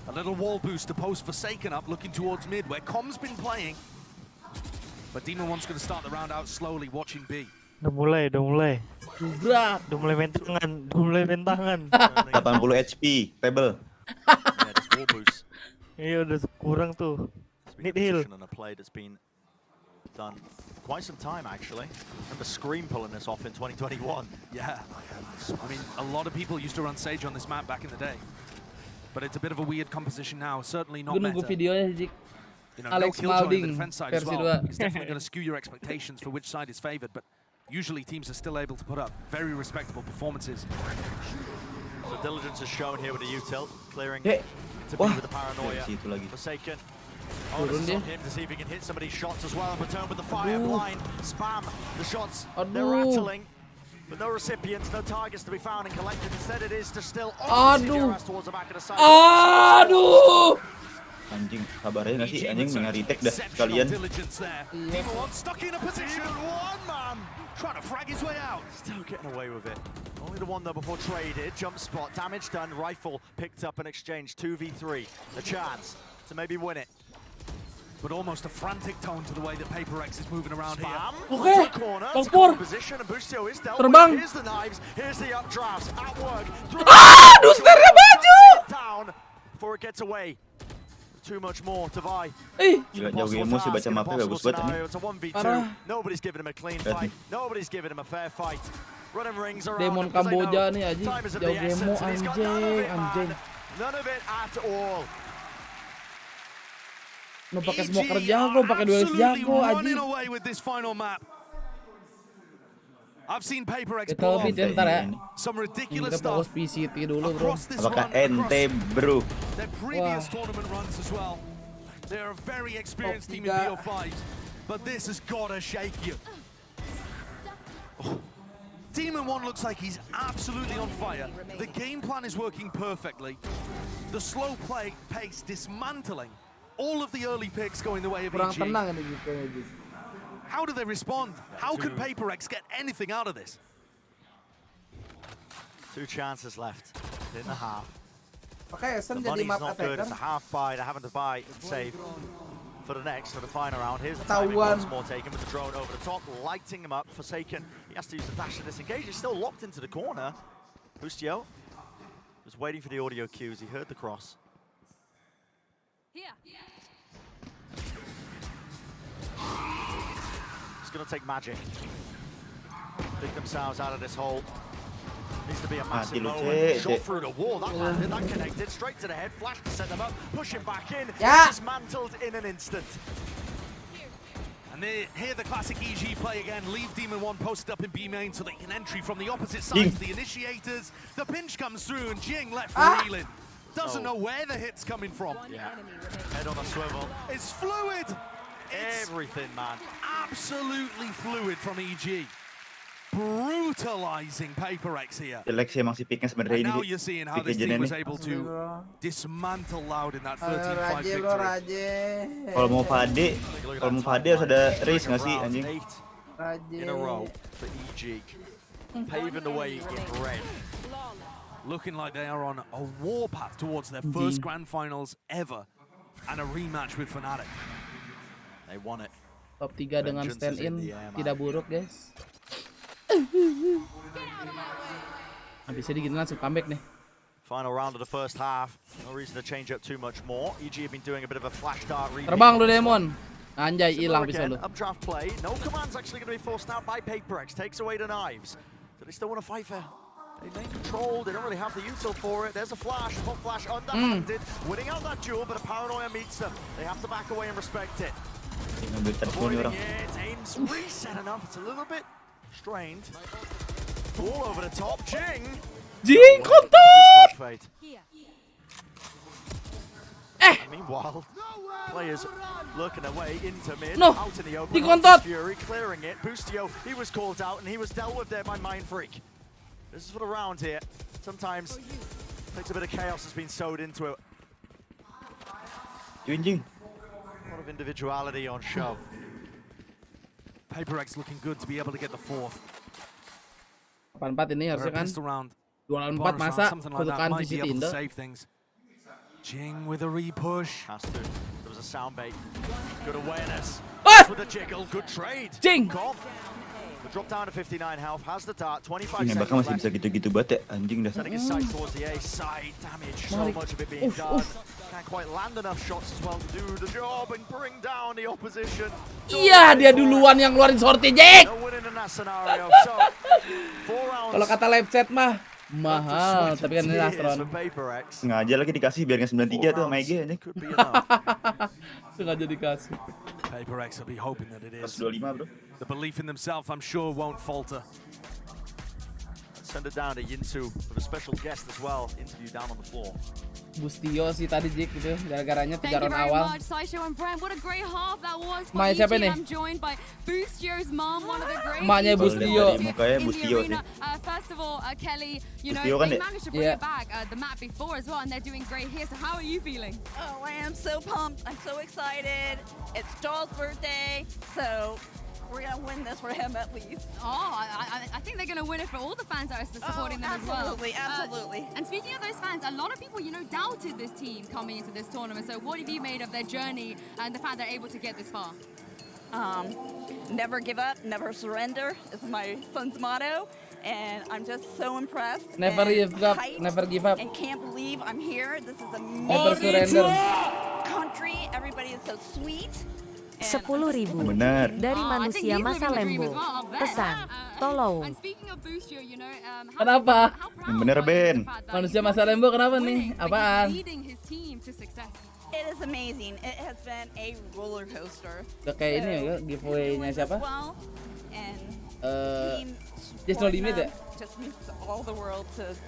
A little wall boost to post Forsaken up, looking towards mid, where Com's been playing. But Demon One's going to start the round out slowly, watching B. Udah mulai. Berat. Udah mulai main tangan. 80 HP, table. Yeah, this wall boost. Iya udah kurang tuh. Need heal. And a play that's been done quite some time actually. Remember Scream pulling this off in 2021. Yeah. I mean, a lot of people used to run Sage on this map back in the day. But it's a bit of a weird composition now, certainly not meta. Gue nunggu videonya Zik. You know, Alex no Malding versi 2. It's definitely going to skew your expectations for which side is favored, but usually teams are still able to put up very respectable performances. So diligence is shown here with the util, clearing to be with the paranoia. Forsaken. Oh, this is on him to see if he can hit some of these shots as well and return with the fire blind. Spam the shots. They're rattling. But no recipients, no targets to be found and collected. Instead it is to still towards the back of the side. Aduh. Anjing, sabar aja nggak sih? Anjing nge-retake dah sekalian. Stuck in a position, one man trying to frag his way out. Still getting away with it. Only the one though before traded. Jump spot, damage done, rifle picked up and exchanged. 2v3, a chance to maybe win it. But almost a frantic tone to the way that PaperX is moving around here. Oke, Tempur. Terbang. Here's the knives, here's the updrafts at work. Dusternya maju. Down before it gets away. Too much more to buy. Gila, jauh game sih baca mapnya bagus banget ini. It's a 1v2. Nobody's giving him a clean fight. Nobody's giving him a fair fight. Running rings around. Demon Kamboja nih anjing. Jauh game anjing. None of it at all. Mau pakai smoker jago, pakai duelist jago anjing. I've seen PaperX pull off some ridiculous stuff Apakah ente, bro? Their previous tournament runs as well. They're a very experienced team in BO5, but this has got to shake you. Demon 1 looks like he's absolutely on fire. The game plan is working perfectly. The slow play pace dismantling all of the early picks going the way of EG. How do they respond? How can PaperX get anything out of this? 2 chances left in the half. Okay, the money's not good. It's a half buy. They're having to buy and save for the final round. Here's the timing once more taken with the drone over the top, lighting him up. Forsaken, he has to use the dash to disengage. He's still locked into the corner. Boostio was waiting for the audio cues. He heard the cross. It's going to take magic. Dig themselves out of this hole. Needs to be a massive moment. Shot through the wall. That landed, that connected. Straight to the head. Flash to set them up. Pushing back in. Dismantled in an instant. And here the classic EG play again. Leave Demon 1 posted up in B main so they can entry from the opposite sides. The initiators. The pinch comes through and Jing left reeling. Doesn't know where the hit's coming from. Head on a swivel. It's fluid. Everything, man. Absolutely fluid from EG. Brutalizing PaperX here. Jelek sih emang si picknya sebenarnya ini. Now you're seeing how this team was able to dismantle Loud in that 13-5 victory. Kalau mau Fade harus ada race nggak sih anjing? In a row for EG. Paving the way in red. Looking like they are on a warpath towards their first grand finals ever and a rematch with Fnatic. They won it. Top 3 dengan stand in tidak buruk, guys. Habisnya digini langsung comeback nih. Final round of the first half. No reason to change up too much more. EG have been doing a bit of a flash dart read. Terbang lu Demon. Anjay, hilang pisau lu. Updraft play. No command's actually going to be forced out by PaperX. Takes away the knives. Do they still want to fight fair? They main control. They don't really have the util for it. There's a flash. Hot flash underhanded. Winning out that duel, but a paranoia meets them. They have to back away and respect it. Avoiding it. Aim's reset enough. It's a little bit strained. All over the top. Jing kontot. Meanwhile, players lurking their way into mid. Out in the open. Dikontot. Fury clearing it. Boostio, he was called out and he was dealt with there by Mind Freak. This is for the round here. Sometimes takes a bit of chaos has been sewed into it. A lot of individuality on show. PaperX looking good to be able to get the fourth. 4-4 ini harusnya kan. 2 lawan 4 masa kedudukan VCT Indo. Jing with a repush. Has to. There was a sound bait. Good awareness. With a jiggle. Good trade. Jing. The drop down to 59 health. Has the dart. 25 Ini seconds bakal masih bisa gitu-gitu banget ya anjing dah. Setting his sight towards the A side. Damage. So much of it being done. Can't quite land enough shots as well to do the job and bring down the opposition. Iya, dia duluan yang ngeluarin sortie, Jack. No winning in that scenario. So, 4 rounds. Kalau kata live chat mah mahal, tapi kan ini Astron. Sengaja lagi dikasih biar nggak 93 tuh sama EG anjing. Sengaja dikasih. PaperX will be hoping that it is. 25, bro. The belief in themselves, I'm sure, won't falter. Send it down to Yinsu with a special guest as well. Interview down on the floor. Bustio sih tadi Jik gitu, gara-garanya 3 round awal. Maknya siapa nih? Maknya Bustio. Mukanya Bustio sih. First of all, Kelly, you know, Bustio kan they deh. managed to bring it back the map before as well, and they're doing great here. So how are you feeling? Oh, I am so pumped. I'm so excited. It's Joel's birthday, so we're gonna win this for him at least. Oh, I think they're gonna win it for all the fans that are supporting them as well. Absolutely. And speaking of those fans, a lot of people, you know, doubted this team coming into this tournament. So what have you made of their journey and the fact they're able to get this far? Never give up, never surrender is my son's motto. And I'm just so impressed. Never give up, never give up. And can't believe I'm here. This is Never amazing surrender. country. Everybody is so sweet. 10.000 dari manusia masa lembo. Pesan, tolong. Kenapa? Yang bener Ben. Manusia masa lembo kenapa nih? Apaan? It is amazing. It has been a roller coaster. Udah kayak ini ya, giveaway-nya siapa? Just No Limit ya? Just means all the world to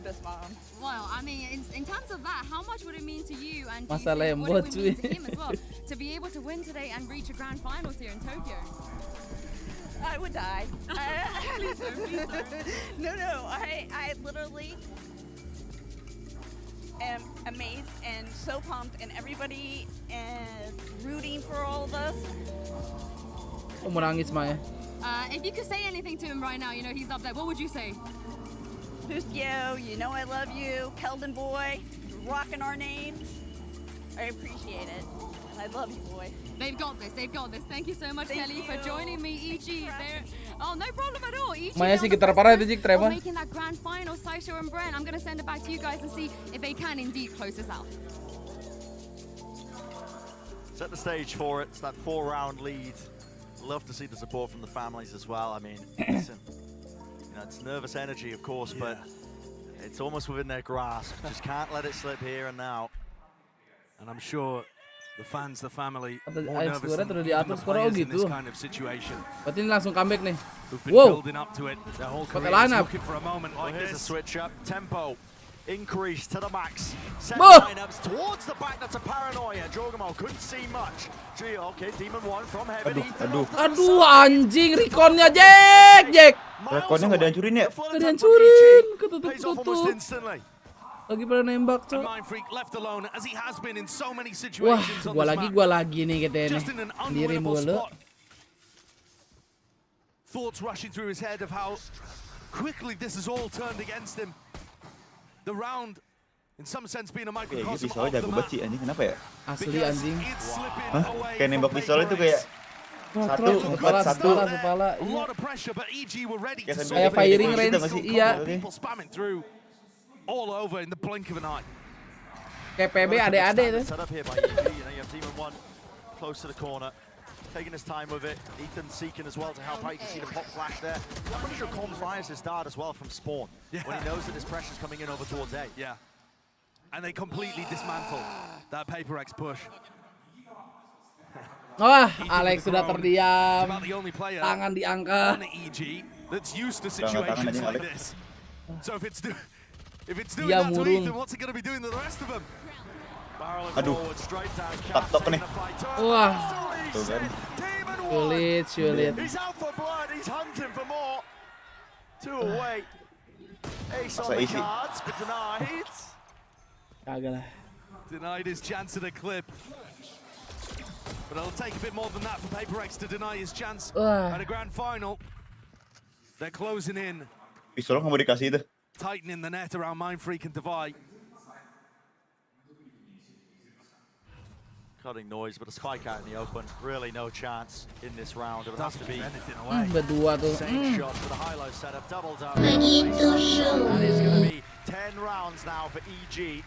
this mom. Well, I mean, in terms of that, how much would it mean to you and Masa what lembo it would mean cuy. to him as well to be able to win today and reach a grand finals here in Tokyo? I would die. Please don't, please don't. No, I literally am amazed and so pumped, and everybody is rooting for all of us. Mau nangis Maya. If you could say anything to him right now, you know he's up there, what would you say? Bustio, you know I love you. Keldon boy, you're rocking our names. I appreciate it. And I love you, boy. They've got this, they've got this. Thank you so much, Thank Kelly, you. for joining me, EG. Oh, no problem at all. EG Maya on sih the gitar parah itu precipice Jik, Trevor. of making that grand final, Saisho and Brent. I'm going to send it back to you guys and see if they can indeed close this out. Set the stage for it. It's that 4-round lead. Love to see the support from the families as well. I mean, listen, you know, it's nervous energy, of course, but it's almost within their grasp. Just can't let it slip here and now. And I'm sure the fans, the family, Atau more Alex nervous Gura than terus even diatur the skor players in gitu. this kind of situation. Berarti ini langsung comeback nih. Who've been Wow. building up to it their whole Pakai career, line up. looking for a moment Well, like here's a this. switch up. Tempo increase to the max. Set Boh! lineups towards the back. That's a paranoia. Jogamo couldn't see much. Gio, okay, Demon 1 from heaven. Aduh anjing, reconnya Jack. Rekonnya nggak dihancurin ya? Nggak dihancurin, Pays off almost ketutup. instantly. Lagi pada nembak And cok. Mind Freak left alone as he has been in so many Wah, situations on gua this lagi map. nih katanya nih. Just in an Sendiri unwinnable mulu. spot. Thoughts rushing through his head of how quickly this has all turned against him. The round, in some sense, being a Kayak microcosm pistolnya of the jago map. banget sih anjing, kenapa ya? Asli anjing. Hah? Kayak nembak pistolnya tuh kayak satu, empat, satu. Kepala. A lot of pressure, but EG were ready to Kayak Kayak firing range gitu nggak sih? iya. people spamming through all over in the blink of an eye. Kayak PB ade-ade itu. Set up here by EG. You know, you have Demon 1 close to the corner, taking his time with it. Ethan seeking as well to help out. You can see the pop flash there. I'm pretty sure Colm fires his dart as well from spawn when he knows that his pressure's coming in over towards A. Yeah. And they completely dismantle that Paper X push. Wah, Alex sudah terdiam. About the only player Tangan diangkat. on the EG that's used to Tangan situations aja, like Alex. this. So if it's doing Dia that to murung. Ethan, what's it going to be doing to the rest of them? Barreling Aduh. forward, straight down, Tak tok nih. Wah, Tuh kan. sulit. He's out for blood. He's hunting for more. 2 away. Ace on Masa the isi? cards, but denied. Kagak lah. Denied his chance at a clip. But it'll take a bit more than that for Paper X to deny his chance Wah. at a grand final. They're closing in, Pistolnya nggak mau dikasih itu. tightening the net around Mind Freak and Divide. Cutting noise, but a spike out in the open. Really no chance in this round. It would have to be Berdua tuh. same shot for the high-low setup. Double down. And it's going to be 10 rounds now for EG.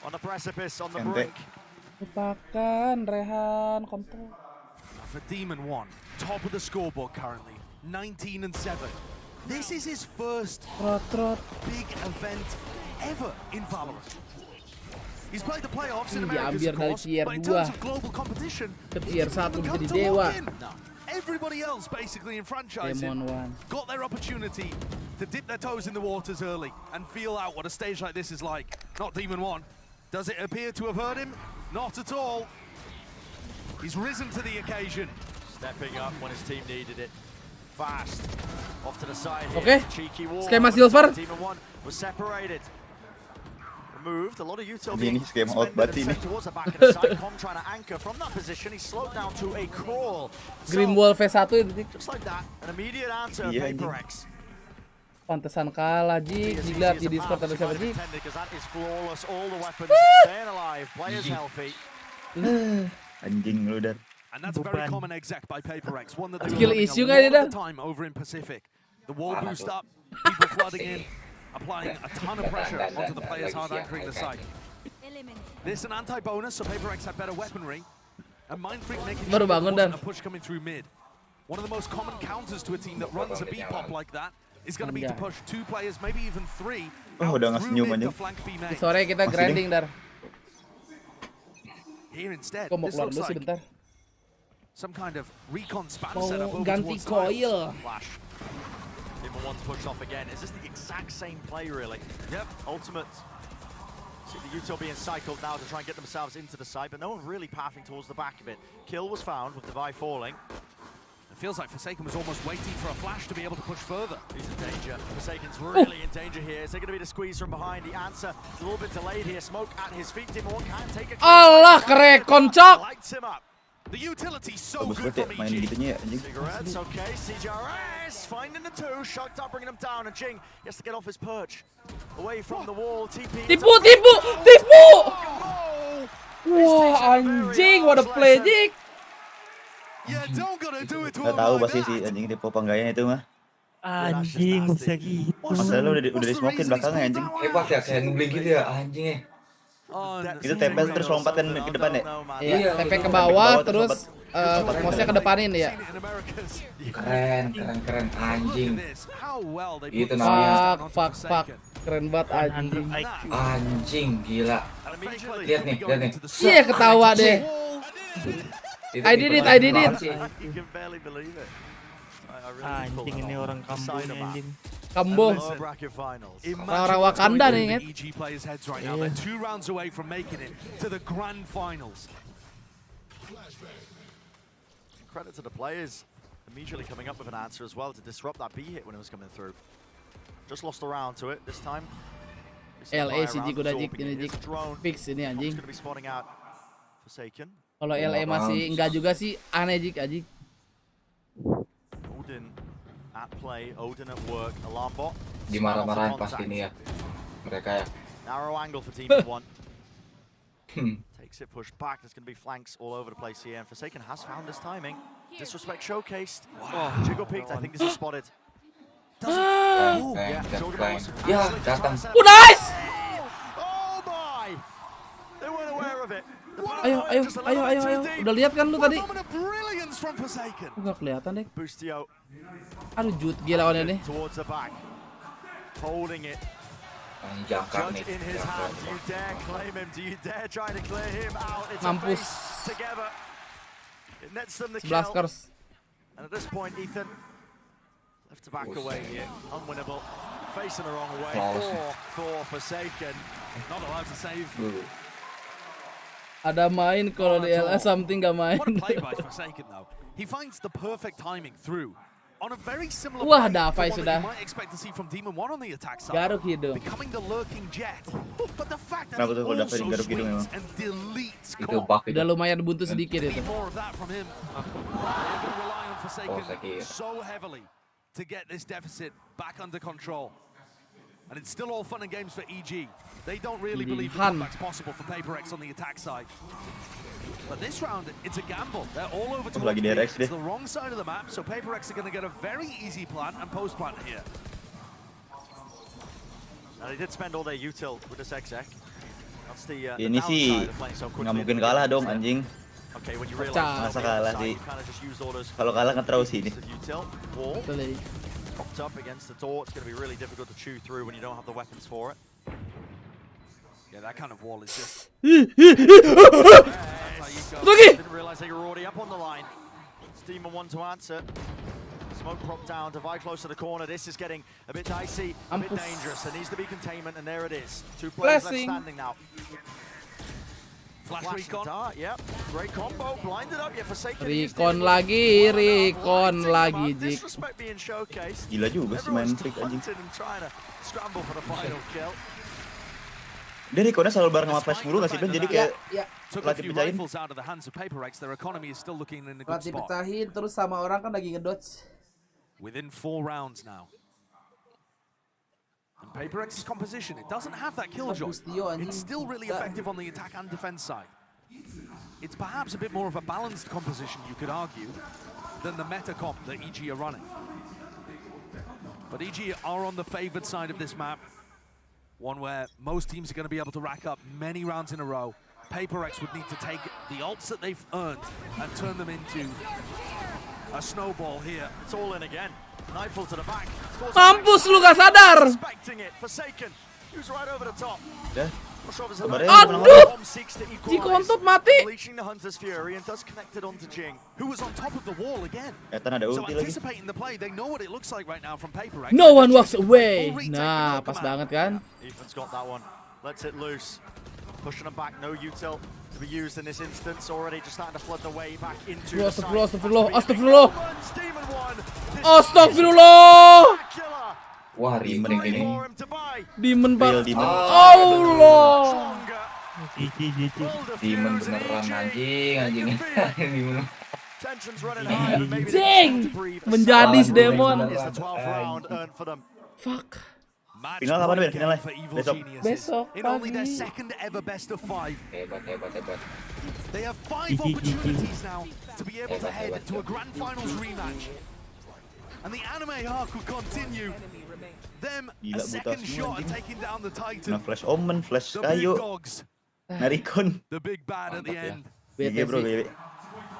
On the precipice, on the Ente. brink. Lupakan, Rehan, kontrol. For Demon 1, top of the scoreboard currently, 19 and 7. This is his first Trot. big event ever in Valorant. He's played the playoffs in Ini America, diambil of dari course, tier but in 2 terms of global competition, ke tier 1 come jadi to dewa. walk in. Everybody else basically in franchising Demon 1. got their opportunity to dip their toes in the waters early and feel out what a stage like this is like. Not Demon 1. Does it appear to have hurt him? Not at all. He's risen to the occasion. Stepping up when his team needed it. Fast. Off to the side here. Oke. Cheeky wall. Skema silver. Demon 1 was separated. Moved. A lot of util Ini being skema out expended berarti and ini. sent towards the back of the side. Com trying to anchor from that position. He's slowed down to a crawl. Green Wall V1 itu Jik. Just like that, an immediate answer of Iya, Paper anjing. X. Pantesan kalah Jik. Dilihat di Discord ada siapa Jik. Because that is flawless. All the weapons staying alive. Players healthy. Anjing lu dan. And that's a very common exec by Paper X, one that they Skill were doing issue a nggak lot dia, of the time over in Pacific. The wall boost up, people flooding in, applying a ton of pressure onto the players hard anchoring the site. This an anti-bonus, so Paper X had better weaponry, and Mind Freak making sure Baru there bangun, wasn't Dan. a push coming through mid. One of the most common counters to a team that runs a B-pop like that is going to be to push 2 players, maybe even 3, Oh, out udah nggak through senyum mid to anjing. flank B main. Sore kita Masih grinding Dar. Here instead, Gua mau this keluar looks dulu like sebentar. some kind of recon spam Mau setup over ganti towards Styles. coil. Flash. Demon 1's pushed off again. Is this the exact same play, really? Yep. Ultimate. See the util being cycled now to try and get themselves into the site, but no one really pathing towards the back of it. Kill was found with Devi falling. It feels like Forsaken was almost waiting for a flash to be able to push further. He's in danger. Forsaken's really in danger here. Is there going to be the squeeze from behind? The answer is a little bit delayed here. Smoke at his feet. Demon can take a Allah kerekon cok. Lights him up. The utility so good from EG. Cigarettes, okay. CJRS finding the two. Shucked up, bringing him down. And Jing has to get off his perch. Away from the wall. TP. Tipu. Wah anjing, what a play, Jing. Gak tahu pasti si anjing tipe penggaya itu mah. Anjing bisa gitu. Masa lu udah di smokein belakangnya anjing. Hebat ya, kayak ngebling gitu ya anjing. Itu TP terus lompat kan ke depan ya? Iya, TP ke bawah terus mouse-nya ke depanin ya. Keren anjing. Itu namanya. Fuck. Keren banget anjing. Anjing gila. Lihat nih. Iya ketawa deh. I did it. Anjing ini orang kampung anjing. Kambo. Orang Wakanda nih kan. Two rounds away from making it to the grand finals. Credit to the players immediately coming up with an answer as well to disrupt that B hit when it was coming through. Just lost a round to it this time. LA si Jik udah Jik ini Jik fix ini anjing. Kalau LA masih enggak juga sih aneh Jik anjing. Odin at play, Odin at work, alarm bot. Dimarah-marahin pasti nih ya mereka ya. Narrow angle for team 1. Takes it pushed back. There's going to be flanks all over the place here. And Forsaken has found his timing. Disrespect showcased. Wow. Jiggle peeked. I think this is spotted. Ya, datang. Nice. Oh my! They weren't aware of it. Ayo. Udah lihat kan lu tadi? Enggak kelihatan deh. Bustio. Aduh, Jut gila lawannya nih. Towards the back. Holding it. Judge in his hand. Do you dare claim him? Do you dare try to clear him out? It's Mampus. Together. It nets them the 11 kill. scores. And at this point, Ethan left to back away here. Unwinnable. Facing the wrong way. 4 for Forsaken. Not allowed to save. Ada main kalau di LA something gak main. What a play by Forsaken though. He finds the perfect timing through. On a very similar Wah, play Davai to one sudah. that you might expect to see from Demon 1 on the attack side. Garuk hidung. Becoming the lurking jet. But the fact that Kenapa he tuh kalau also Davai garuk hidung swings memang? and deletes Itu bug itu. Udah lumayan buntu sedikit itu. more of that from him. They're going to rely on Forsaken so heavily to get this deficit back under control. And it's still all fun and games for EG. They don't really believe the comeback's possible for PaperX on the attack side. But this round, it's a gamble. They're all over towards B. It's the wrong side of the map, so PaperX are going to get a very easy plant and post-plant here. Now they did spend all their util with this exec. That's the Ini sih nggak mungkin kalah dong anjing. Okay, when you realize Masa kalah sih. Kalau kalah kan terus sini. Popped up against the door. It's going to be really difficult to chew through when you don't have the weapons for it. Yeah, that kind of wall is just... Didn't realize they were already up on the line. It's Demon 1 to answer. Smoke propped down, Divide close to the corner. This is getting a bit dicey, a bit dangerous. There needs to be containment, and there it is. 2 players left standing now. Flash recon. Dart, yep. Great combo, blinded up, yeah, Forsaken. Recon lagi, Jik. Disrespect being showcased. Gila juga sih main trick anjing. Trying to scramble for the final kill. Dia reconnya selalu bareng sama flash mulu nggak sih Ben? Jadi kayak latih pecahin. Latih pecahin terus sama orang kan lagi ngedodge. Within 4 rounds now. And PaperX's composition, it doesn't have that killjoy. It's still really effective on the attack and defense side. It's perhaps a bit more of a balanced composition, you could argue, than the meta comp that EG are running. But EG are on the favored side of this map. One where most teams are going to be able to rack up many rounds in a row. PaperX would need to take the ults that they've earned and turn them into a snowball here. It's all in again. Nightfall to the back. Mampus lu gak sadar. Expecting it. Forsaken. Who's right over the top. Aduh. Dikontot mati. Unleashing the Hunter's Fury and does connect it onto Jing, who was on top of the wall again. Ada So ulti lagi. anticipating the play, they know what it looks like right now from PaperX. No one walks away. Nah, pas banget kan? Ethan's got that one. Lets it loose. Pushing them back, no util to be used in this instance. Already just starting to flood the way back into Astagfirullah. Wah, Demon ini. Demon Pak. Demon. Allah. Demon beneran anjing. Demon. Anjing. Menjadi si Demon. Fuck. Final kapan Ben? Finalnya? Besok In only their pagi. second ever best of 5. Hebat. They have 5 opportunities now to be able to head to a grand finals rematch. And the anime arc will continue. Them a second shot at taking down the Titan. Nah, Flash Omen, Flash Kayu, Narikon. The big bad at the end. Iya bro, BB.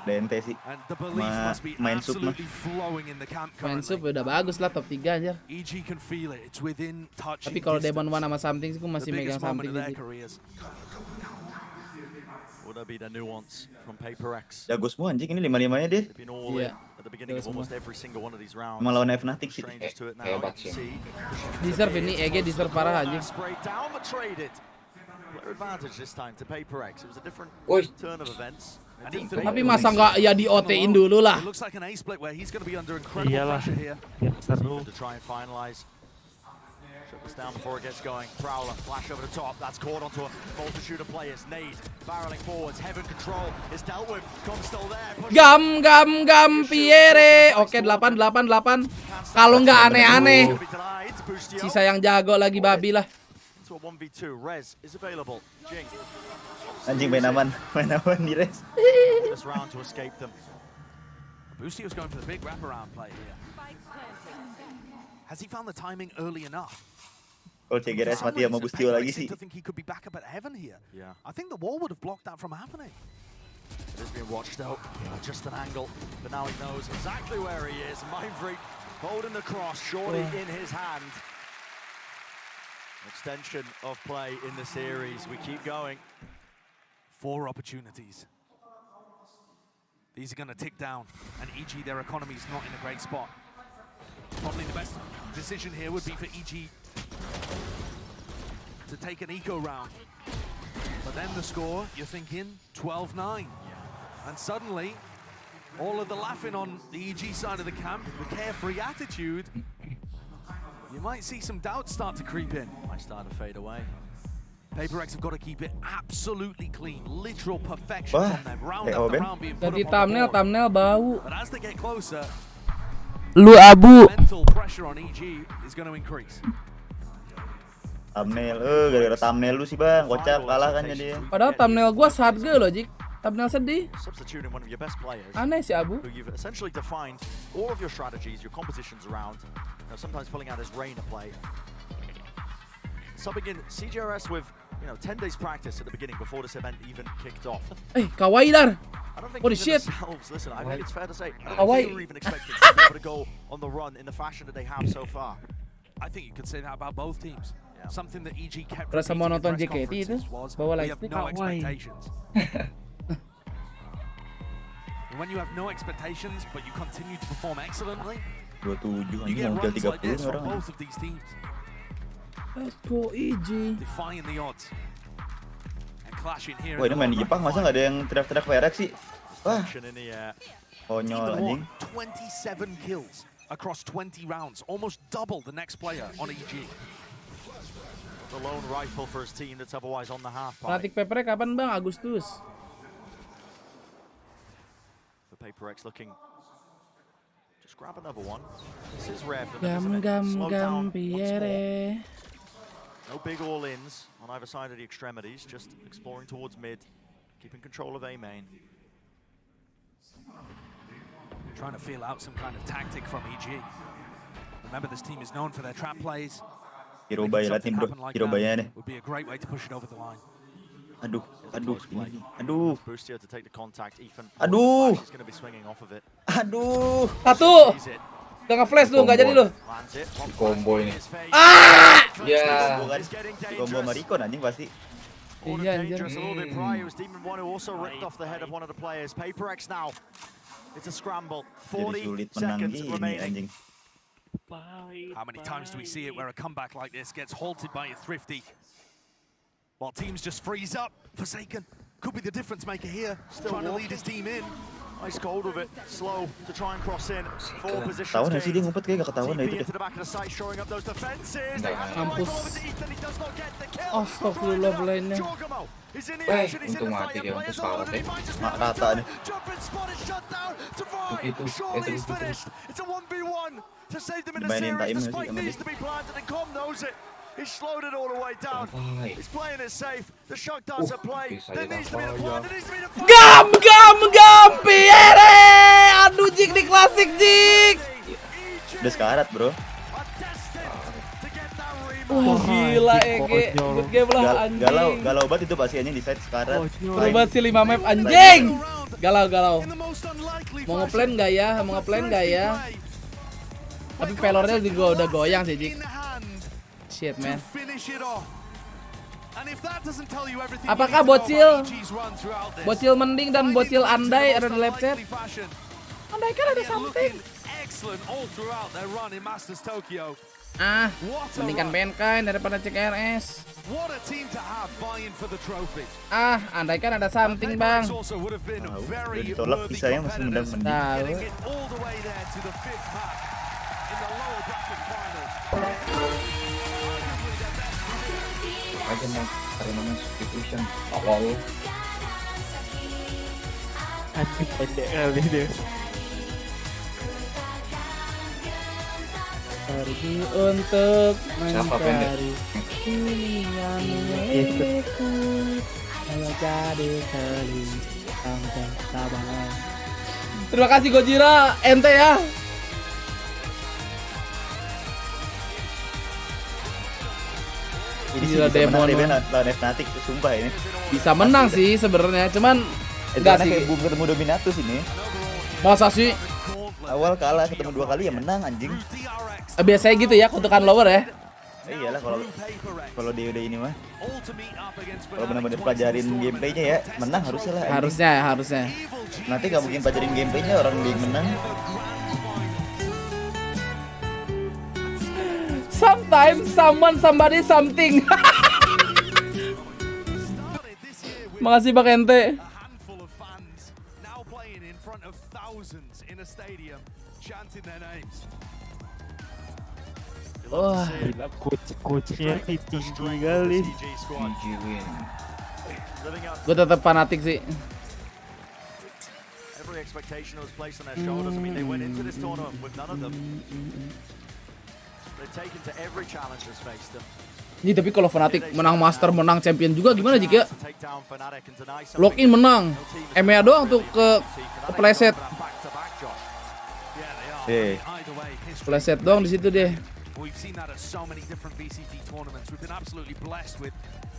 DNT sih. And the belief must be Main sub mah. absolutely flowing in the camp Main currently. sub udah bagus lah, top 3 aja. EG can feel it. It's within touching Tapi kalau distance. Demon One sama something sih, aku masih The megang biggest moment something of their gitu. careers. Will there be the nuance from Paper X? Jago semua anjing ini 5-5-nya dia. They've been all in at the beginning of almost every single one of these rounds. Sama lawan Fnatic sih. Strangers to it now. Hebat You sih. can see Deserve ini, EG deserve parah anjing. Sprayed down but traded. Player advantage this time to Paper X. It was a different turn of events. Tapi masa nggak ya di OT-in dulu lah. It looks like an A split where he's going to be under incredible Iyalah. pressure here. Seru. To try and finalize. Shut this down before it gets going. Prowler, flash over the top. That's caught onto a multitude of players. Nade, barreling forwards. Heaven control is dealt with. Com's still there. Gam, Pierre. Oke, 8. Kalau nggak aneh-aneh. Sisa yang jago lagi babi lah. To a 1v2. Rez is available. Jing. Anjing main aman di res. This round to escape them. Bustio's going for the big wraparound play here. Has he found the timing early enough? Kalau CGRS mati sama Bustio lagi sih. I think he could be back up at Heaven here. Yeah. I think the wall would have blocked that from happening. It is being watched out. Just an angle. But now he knows exactly where he is. Mind Freak holding the cross, surely in his hand. Extension of play in the series. We keep going. 4 opportunities. These are going to tick down, and EG, their economy is not in a great spot. Probably the best decision here would be for EG to take an eco round. But then the score, you're thinking 12-9. And suddenly, all of the laughing on the EG side of the camp, the carefree attitude, you might see some doubts start to creep in. Might start to fade away. Paper X have got to keep it absolutely clean, literal perfection from them. Round EO after Ben. round being put Ganti up on the board. thumbnail bau. But as they get closer, Lu abu. mental pressure on EG is going to increase. Thumbnail, gara-gara thumbnail lu sih bang, kocak kalah kan jadi. Padahal thumbnail gua sadge loh, Jik. Thumbnail sedih. Substituting one of your best players. Aneh si Abu. Who you've essentially defined all of your strategies, your compositions around. You know, sometimes pulling out his Reina play. Subbing in CGRS with 10 days practice at the beginning before this event even kicked off. Kawaii Dar. I don't think Holy even shit. themselves, listen, I think it's fair to say, I don't Kawaii. think they were even expecting to be able to go on the run in the fashion that they have so far. I think you could say that about both teams. Something that EG kept Rasa mau repeating nonton in press JKT itu conferences was, bawa we have lightstick. no expectations. And when you have no expectations, but you continue to perform excellently, 27 you anjing get mau kill runs like this 30 from orang. both of these teams. Let's go EG. Defying the odds. And clashing here. Wah ini main di Jepang masa nggak ada yang teriak-teriak PRX sih? Wah, In the air. konyol anjing. 27 kills across 20 rounds, almost double the next player on EG. The lone rifle for his team that's otherwise on the half pipe. Pelatih Pepre kapan bang? Agustus. For Paper X looking. Just grab another one. This is rare for them, isn't it? Gam Slow down once Pierre. more. No big all-ins on either side of the extremities, just exploring towards mid, keeping control of A main. Trying to feel out some kind of tactic from EG. Remember, this team is known for their trap plays. Hero Bay latin bro, Hero Bay-nya nih. Would be a great way to push it over the line. Aduh, ini. Aduh. Bustio to take the contact. Ethan. Aduh. He's going to be swinging off of it. Aduh. Satu. Udah nge-flash lu, nggak jadi lu. Lands it. Combo ini. Ah! Ya. Combo sama Rikon anjing pasti. Iya anjir. Dangerous a little bit prior. It was Demon One who also ripped off the head of one of the players. Paper X now. It's a scramble. Jadi 40 sulit menang seconds gini remaining. anjing. How many times do we see it where a comeback like this gets halted by a thrifty? While teams just freeze up. Forsaken could be the difference maker here. Still trying to lead his team in. Nice hold of it. Slow to try and cross in. Four positions. Ketahuan sih dia ngumpet kayak gak ketahuan deh itu deh. Into the back of the site, showing up those defenses. Mampus. Astagfirullah belainya. Untung mati dia untuk sekarang deh. Rata nih. Itu. It's a 1v1 to save them in a Dimainin series. The time spike sih sama needs dia. to be planted and Com knows it. He slowed it all the way down. He's playing it safe. The shock darts at play. There needs to be the plan. There needs to be the Gam, Pierre! Aduh Jik di klasik Jik. Udah sekarat bro. Wah gila Ege. Good game lah anjing. Galau banget itu pasti anjing di side sekarat. Coba sih 5 map anjing. Galau. Mau ngeplan gak ya? Tapi pelornya juga udah goyang sih Jik. Shit man. Apakah bocil mending dan bocil andai ada di left set? Andai kan ada something. Mendingan Benkai daripada CKRS. Andai kan ada something bang. Udah ditolak pisahnya masih mendang-mending. Aja mau cari namanya substitution awal. Anjing pendek kali dia. Pergi untuk Siapa pendek? mencari pilihan milikku. Hanya jadi kelintang dan sabar. Terima kasih Gojira, ente ya. Ini sih bisa menang lawan Fnatic, sumpah ini. Bisa menang sih sebenarnya, cuman enggak sih. Kayak ketemu Dominatus ini. Masa sih? Awal kalah ketemu 2 kali ya menang anjing. Biasanya gitu ya kutukan lower ya. Iyalah kalau dia udah ini mah. Kalau benar-benar pelajarin gameplaynya ya menang harusnya lah. Harusnya. Nanti nggak mungkin pelajarin gameplaynya orang dia menang. Sometimes somebody something. Makasih Bang Ente. Wah, gila coachnya tinggi kali. Gue tetap fanatik sih. Every expectation was placed on their shoulders. I mean, they went into this tournament with none of them. They've taken to every challenge that's faced them. Nih tapi kalau Fnatic menang Master, menang Champion juga gimana jika Lock-in menang, EMEA doang tuh ke playset. Playset doang di situ deh. We've seen that at so many different VCT tournaments. We've been absolutely blessed with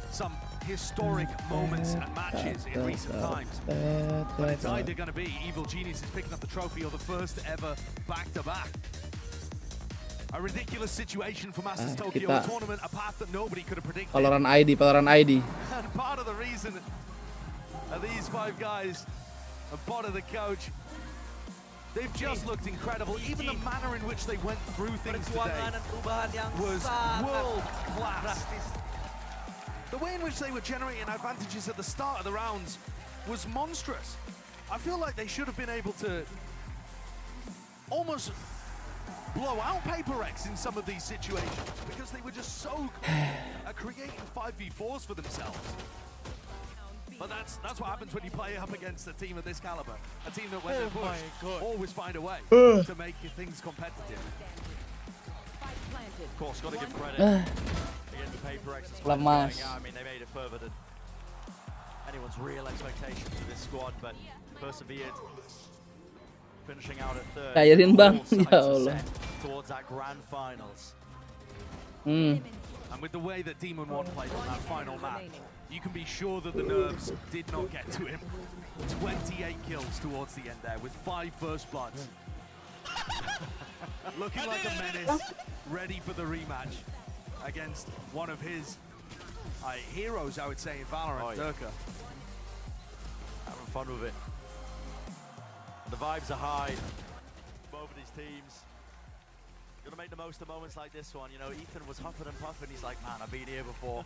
some historic moments and matches in recent times. But it's either going to be Evil Geniuses picking up the trophy or the first ever back-to-back. A ridiculous situation for Masters Tokyo, a tournament, a path that nobody could have predicted. Valorant ID. And part of the reason are these 5 guys, and part of the coach. They've just looked incredible. Even the manner in which they went through things today was world-class. The way in which they were generating advantages at the start of the rounds was monstrous. I feel like they should have been able to almost blow out PaperX in some of these situations because they were just so good at creating 5v4s for themselves. But that's what happens when you play up against a team of this caliber. A team that when they're pushed, always find a way to make things competitive. Of course, got to give credit again to PaperX. I mean, they made it further than anyone's real expectations of this squad, but persevered, finishing out at third. Cairin bang, ya Allah. Towards that grand finals. And with the way that Demon 1 played on that final map, you can be sure that the nerves did not get to him. 28 kills towards the end there with 5 first bloods. Looking like a menace, ready for the rematch against one of his heroes, I would say, in Valorant, Durka. Having fun with it. The vibes are high. Both of these teams Gotta make the most of moments like this one. You know, Ethan was huffing and puffing. He's like, man, I've been here before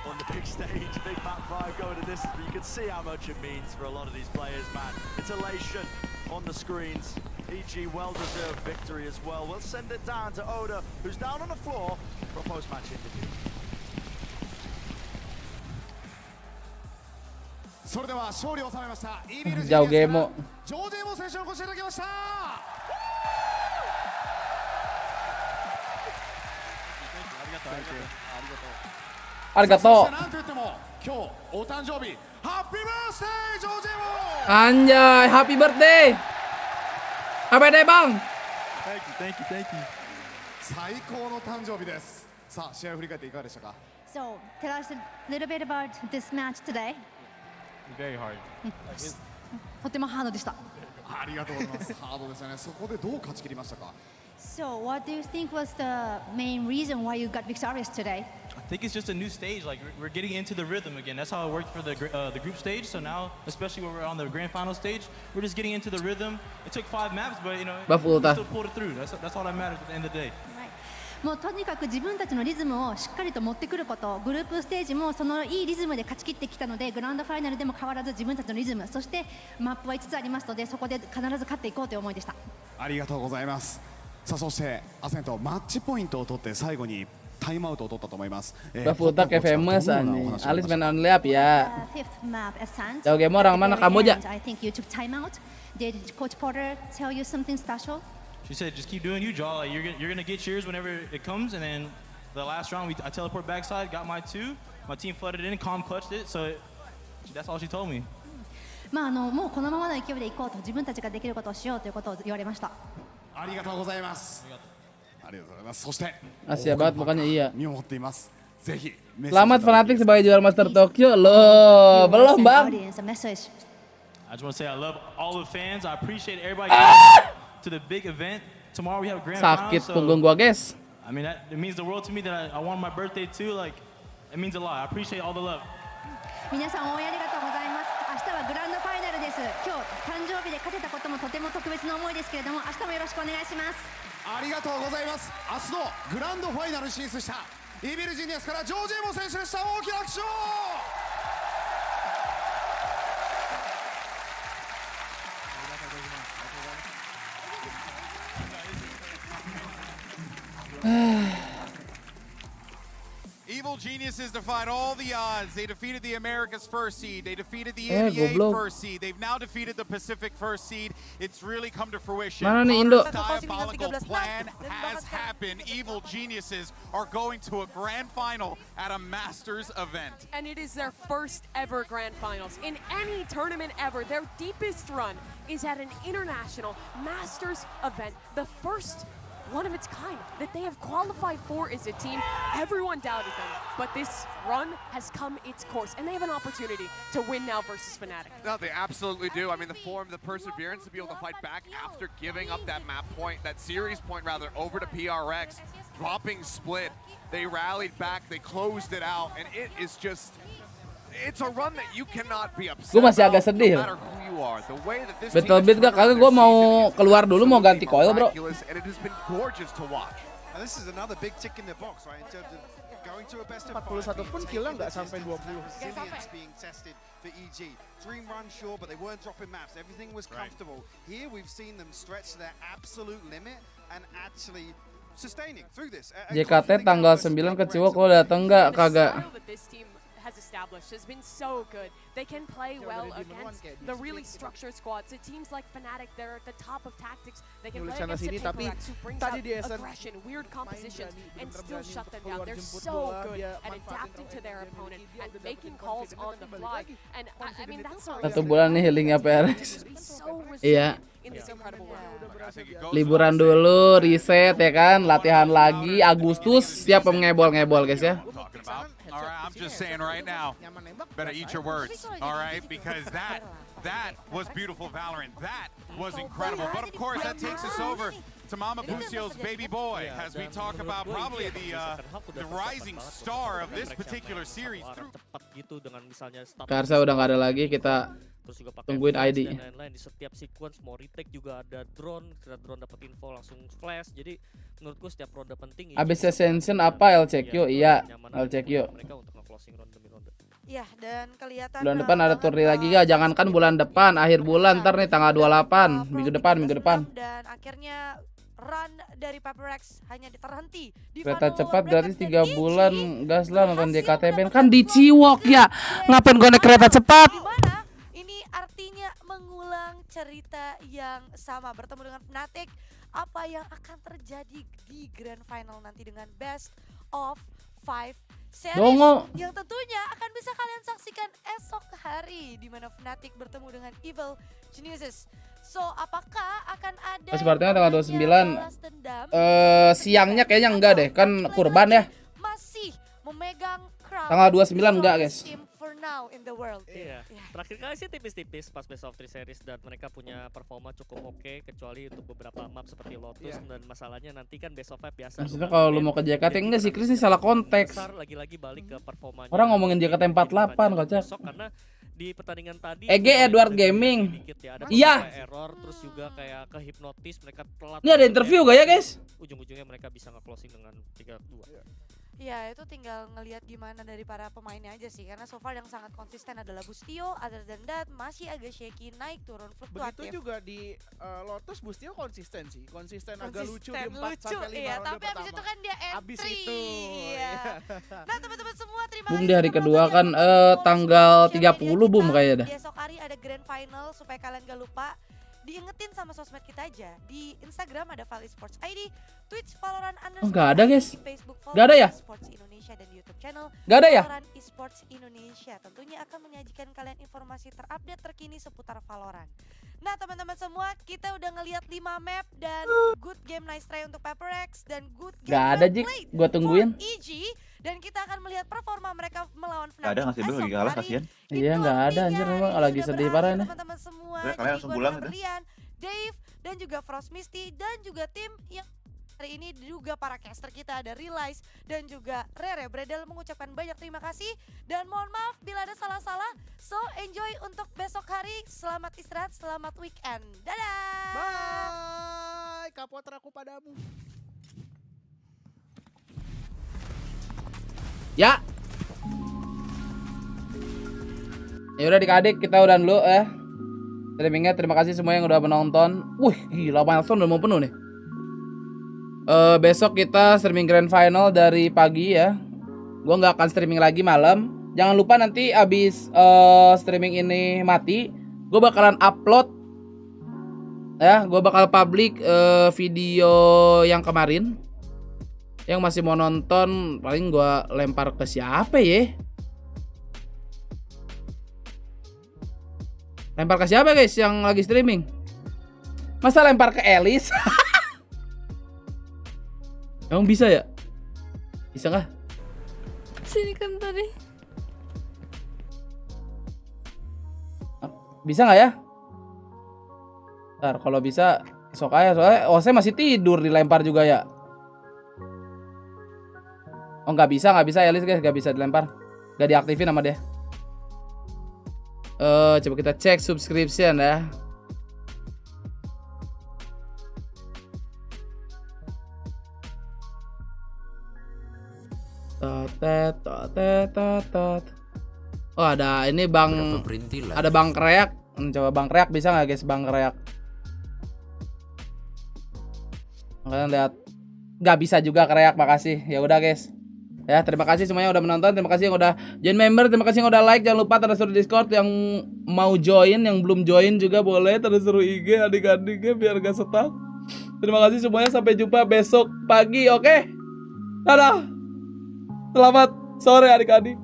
on the big stage, big map 5 going to this. But you can see how much it means for a lot of these players, man. It's elation on the screens. EG, well-deserved victory as well. We'll send it down to Oda, who's down on the floor for a post-match interview. それでは勝利を収めましたイービルジュニアス Jauh から game. ジョージ・エモ選手にお越しいただきました Arigato. なんといっても今日お誕生日ハッピーバースデージョージ・エモ Anjay, happy birthday. Happy birthday, Bang. Thank you 最高の誕生日ですさあ試合を振り返っていかがでしたか So, tell us a little bit about this match today. Very hard. とてもハードでした。ありがとうございますハードですよねそこでどう勝ち切りましたか So, what do you think was the main reason why you got victorious today? I think it's just a new stage. Like we're getting into the rhythm again. That's how it worked for the group stage. So now, especially when we're on the grand final stage, we're just getting into the rhythm. It took 5 maps, but you know, we still pulled it through. That's all that matters at the end of the day. もうとにかく自分たちのリズムをしっかりと持ってくること、グループステージもそのいいリズムで勝ち切ってきたので、グランドファイナルでも変わらず自分たちのリズム、そしてマップは5つありますので、そこで必ず勝っていこうという思いでした。ありがとうございますさあそしてアセントマッチポイントを取って最後にタイムアウトを取ったと思います Bafuta kayak famous anjing. Alis main only up ya. Fifth map Ascent. Jauh game orang mana kamu aja? I think you took time out. Did Coach Porter tell you something special? She said, just keep doing you, Jaw. Like, you're gonna get yours whenever it comes, and then the last round I teleport backside, got my 2. My team flooded in, calm clutched it. So that's all she told me. まあもうこのままの勢いでいこうと自分たちができることをしようということを言われました。ありがとうございますありがとうございますそして Asia banget pokoknya iya. 見守っていますぜひ Selamat Fnatic sebagai juara Master Tokyo. Loh, belum Bang. Audience, a message. I just want to say I love all the fans. I appreciate everybody coming to the big event. Tomorrow we have a grand final. Sakit punggung gua, guys. I mean, it means the world to me that I won my birthday too. Like, it means a lot. I appreciate all the love. 皆さん応援ありがとうございます。明日はグランドファイナルです。今日誕生日で勝てたこともとても特別な思いですけれども、明日もよろしくお願いします。ありがとうございます明日のグランドファイナルに進出したイービルジュニアスからジョージ・エモ選手でした大きな拍手を Evil Geniuses defied all the odds. They defeated the Americas first seed. They defeated the NEA first seed. They've now defeated the Pacific first seed. It's really come to fruition. Mana nih Indo? Connor's diabolical plan has happened. Evil Geniuses are going to a grand final at a Masters event. And it is their first ever grand finals. In any tournament ever, their deepest run is at an international Masters event. The first one of its kind that they have qualified for as a team. Everyone doubted them, but this run has come its course, and they have an opportunity to win now versus Fnatic. No, they absolutely do. I mean, the form, the perseverance to be able to fight back after giving up that map point, that series point rather, over to PRX, dropping split. They rallied back, they closed it out, and it is just... It's a run that you cannot be upset Gue masih agak about, sedih. no matter who you are. The way that this Betul team bit gak kagak gue mau keluar dulu mau ganti coil bro. and it has been gorgeous to watch. And this is another big tick in the box, right? In terms of going to a best of 41 pun killnya nggak sampai 20. Resilience being tested for EG. Dream run sure, but they weren't dropping maps. Everything was comfortable. Here we've seen them stretch to their absolute limit and actually sustaining through this. JKT tanggal 9 ke Ciwok lo datang nggak kagak? Has established has been so good. They can play well against the really structured squads. The teams like Fnatic, they're at the top of tactics. They can play against the PaperX who brings out aggression, weird compositions, and still shut them down. They're so good at adapting to their opponent and making calls on the fly. And I mean, that's the Satu bulan nih healingnya PRX. Iya. in this incredible world. Liburan dulu, reset ya kan, latihan lagi. Agustus siap ngebol-ngebol guys ya. All right, I'm just saying right now, better eat your words, all right? Because that was beautiful Valorant. That was incredible. But of course, that takes us over to Mama Busio's baby boy as we talk about probably the rising star of this particular series. Karsa udah nggak ada lagi, kita terus juga pakai Tungguin flash ID. dan lain-lain. Di setiap sequence mau retake juga ada drone, ketika drone dapat info langsung flash. Jadi menurutku setiap ronde penting. Abis Ascension apa LCQ? Iya, LCQ. Mereka untuk nge-closing ronde demi ronde. Ya, dan kelihatan Bulan depan ada turni lagi gak? Jangankan bulan depan, akhir bulan ntar nih tanggal 28, minggu depan. Dan akhirnya run dari PaperX hanya terhenti di Kereta cepat gratis 3 bulan, gas lah nonton JKT kan di Ciwok ya. Ngapain gue naik kereta cepat? Dimana ini artinya mengulang cerita yang sama, bertemu dengan Fnatic. Apa yang akan terjadi di Grand Final nanti dengan Best of 5 series yang tentunya akan bisa kalian saksikan esok hari di mana Fnatic bertemu dengan Evil Geniuses. So, apakah akan ada Sepertinya tanggal 29 siangnya kayaknya enggak deh, kan kurban ya. Masih memegang crown. Tanggal 29 enggak, guys. For now in the world. Iya. Terakhir kali sih tipis-tipis pas Best of 3 series dan mereka punya performa cukup oke kecuali untuk beberapa map seperti Lotus dan masalahnya nanti kan Best of 5 biasa. Maksudnya kalau lu mau ke JKT enggak sih, Chris ini salah konteks. Lagi-lagi balik ke performanya. Orang ngomongin JKT 48 kocak. Karena di pertandingan tadi Edward Gaming. Iya. Error terus juga kayak kehipnotis mereka telat. Ini ada interview gak ya, guys? Ujung-ujungnya mereka bisa nge-closing dengan 3-2. Ya, itu tinggal ngelihat gimana dari para pemainnya aja sih. Karena so far yang sangat konsisten adalah Bustio. Other than that, masih agak shaky, naik turun, fluktuatif. Begitu juga di Lotus, Bustio konsisten sih. Konsisten agak lucu di 4-5 iya, ronde tapi abis itu kan dia entry. Abis itu. Iya. Nah, teman-teman semua, terima Boom kasih. di hari kedua kan tanggal 30 boom kayaknya dah. Besok hari ada Grand Final supaya kalian gak lupa. Diingetin sama sosmed kita aja. Di Instagram ada Val Esports ID, Twitch Valorant _ nggak ada, guys. Facebook Nggak ada ya? Esports Indonesia dan YouTube channel Nggak ada ya? Valorant Esports Indonesia. Tentunya akan menyajikan kalian informasi terupdate terkini seputar Valorant. Nah, teman-teman semua, kita udah ngelihat 5 map dan good game nice try untuk PaperX dan good game Nggak ada, Jik. Gua tungguin. EG dan kita akan melihat performa mereka melawan Fnatic. Gak ada, ngasih dulu lagi kalah, kasihan. Iya, nggak ada anjir, memang lagi sedih parah ini. Teman-teman semua, kalian langsung pulang gitu. Dave dan juga Frost Misty dan juga tim yang hari ini juga para caster kita ada Realize dan juga Rere Bredel mengucapkan banyak terima kasih dan mohon maaf bila ada salah-salah. So enjoy untuk besok hari, selamat istirahat, selamat weekend. Dadah. Bye. Kapotraku padamu. Ya. Ya udah adik-adik, kita udah dulu ya. Streamingnya, terima kasih semua yang udah menonton. Wih, gila, milestone udah mau penuh nih. Besok kita streaming Grand Final dari pagi ya. Gua nggak akan streaming lagi malam. Jangan lupa nanti abis streaming ini mati, gue bakalan upload ya. Gue bakal public video yang kemarin. Yang masih mau nonton, paling gue lempar ke siapa ya? Lempar ke siapa guys yang lagi streaming? Masa lempar ke Elis? Emang bisa ya? Bisa nggak? Sini kan tadi. Bisa nggak ya? Ntar kalau bisa sok aja, soalnya saya masih tidur dilempar juga ya. Oh nggak bisa Elis guys, nggak bisa dilempar, nggak diaktifin sama dia. Coba kita cek subscription ya. Oh ada ini Bang, ada Bang Kreak. Coba Bang Kreak bisa nggak guys, Bang Kreak? Kalian lihat, nggak bisa juga Kreak, makasih. Ya udah guys. Ya, terima kasih semuanya udah menonton, terima kasih yang udah join member, terima kasih yang udah like, jangan lupa terus seru Discord, yang mau join, yang belum join juga boleh terus seru IG adik-adiknya biar gak stuck. Terima kasih semuanya, sampai jumpa besok pagi, oke? Dadah. Selamat sore adik-adik.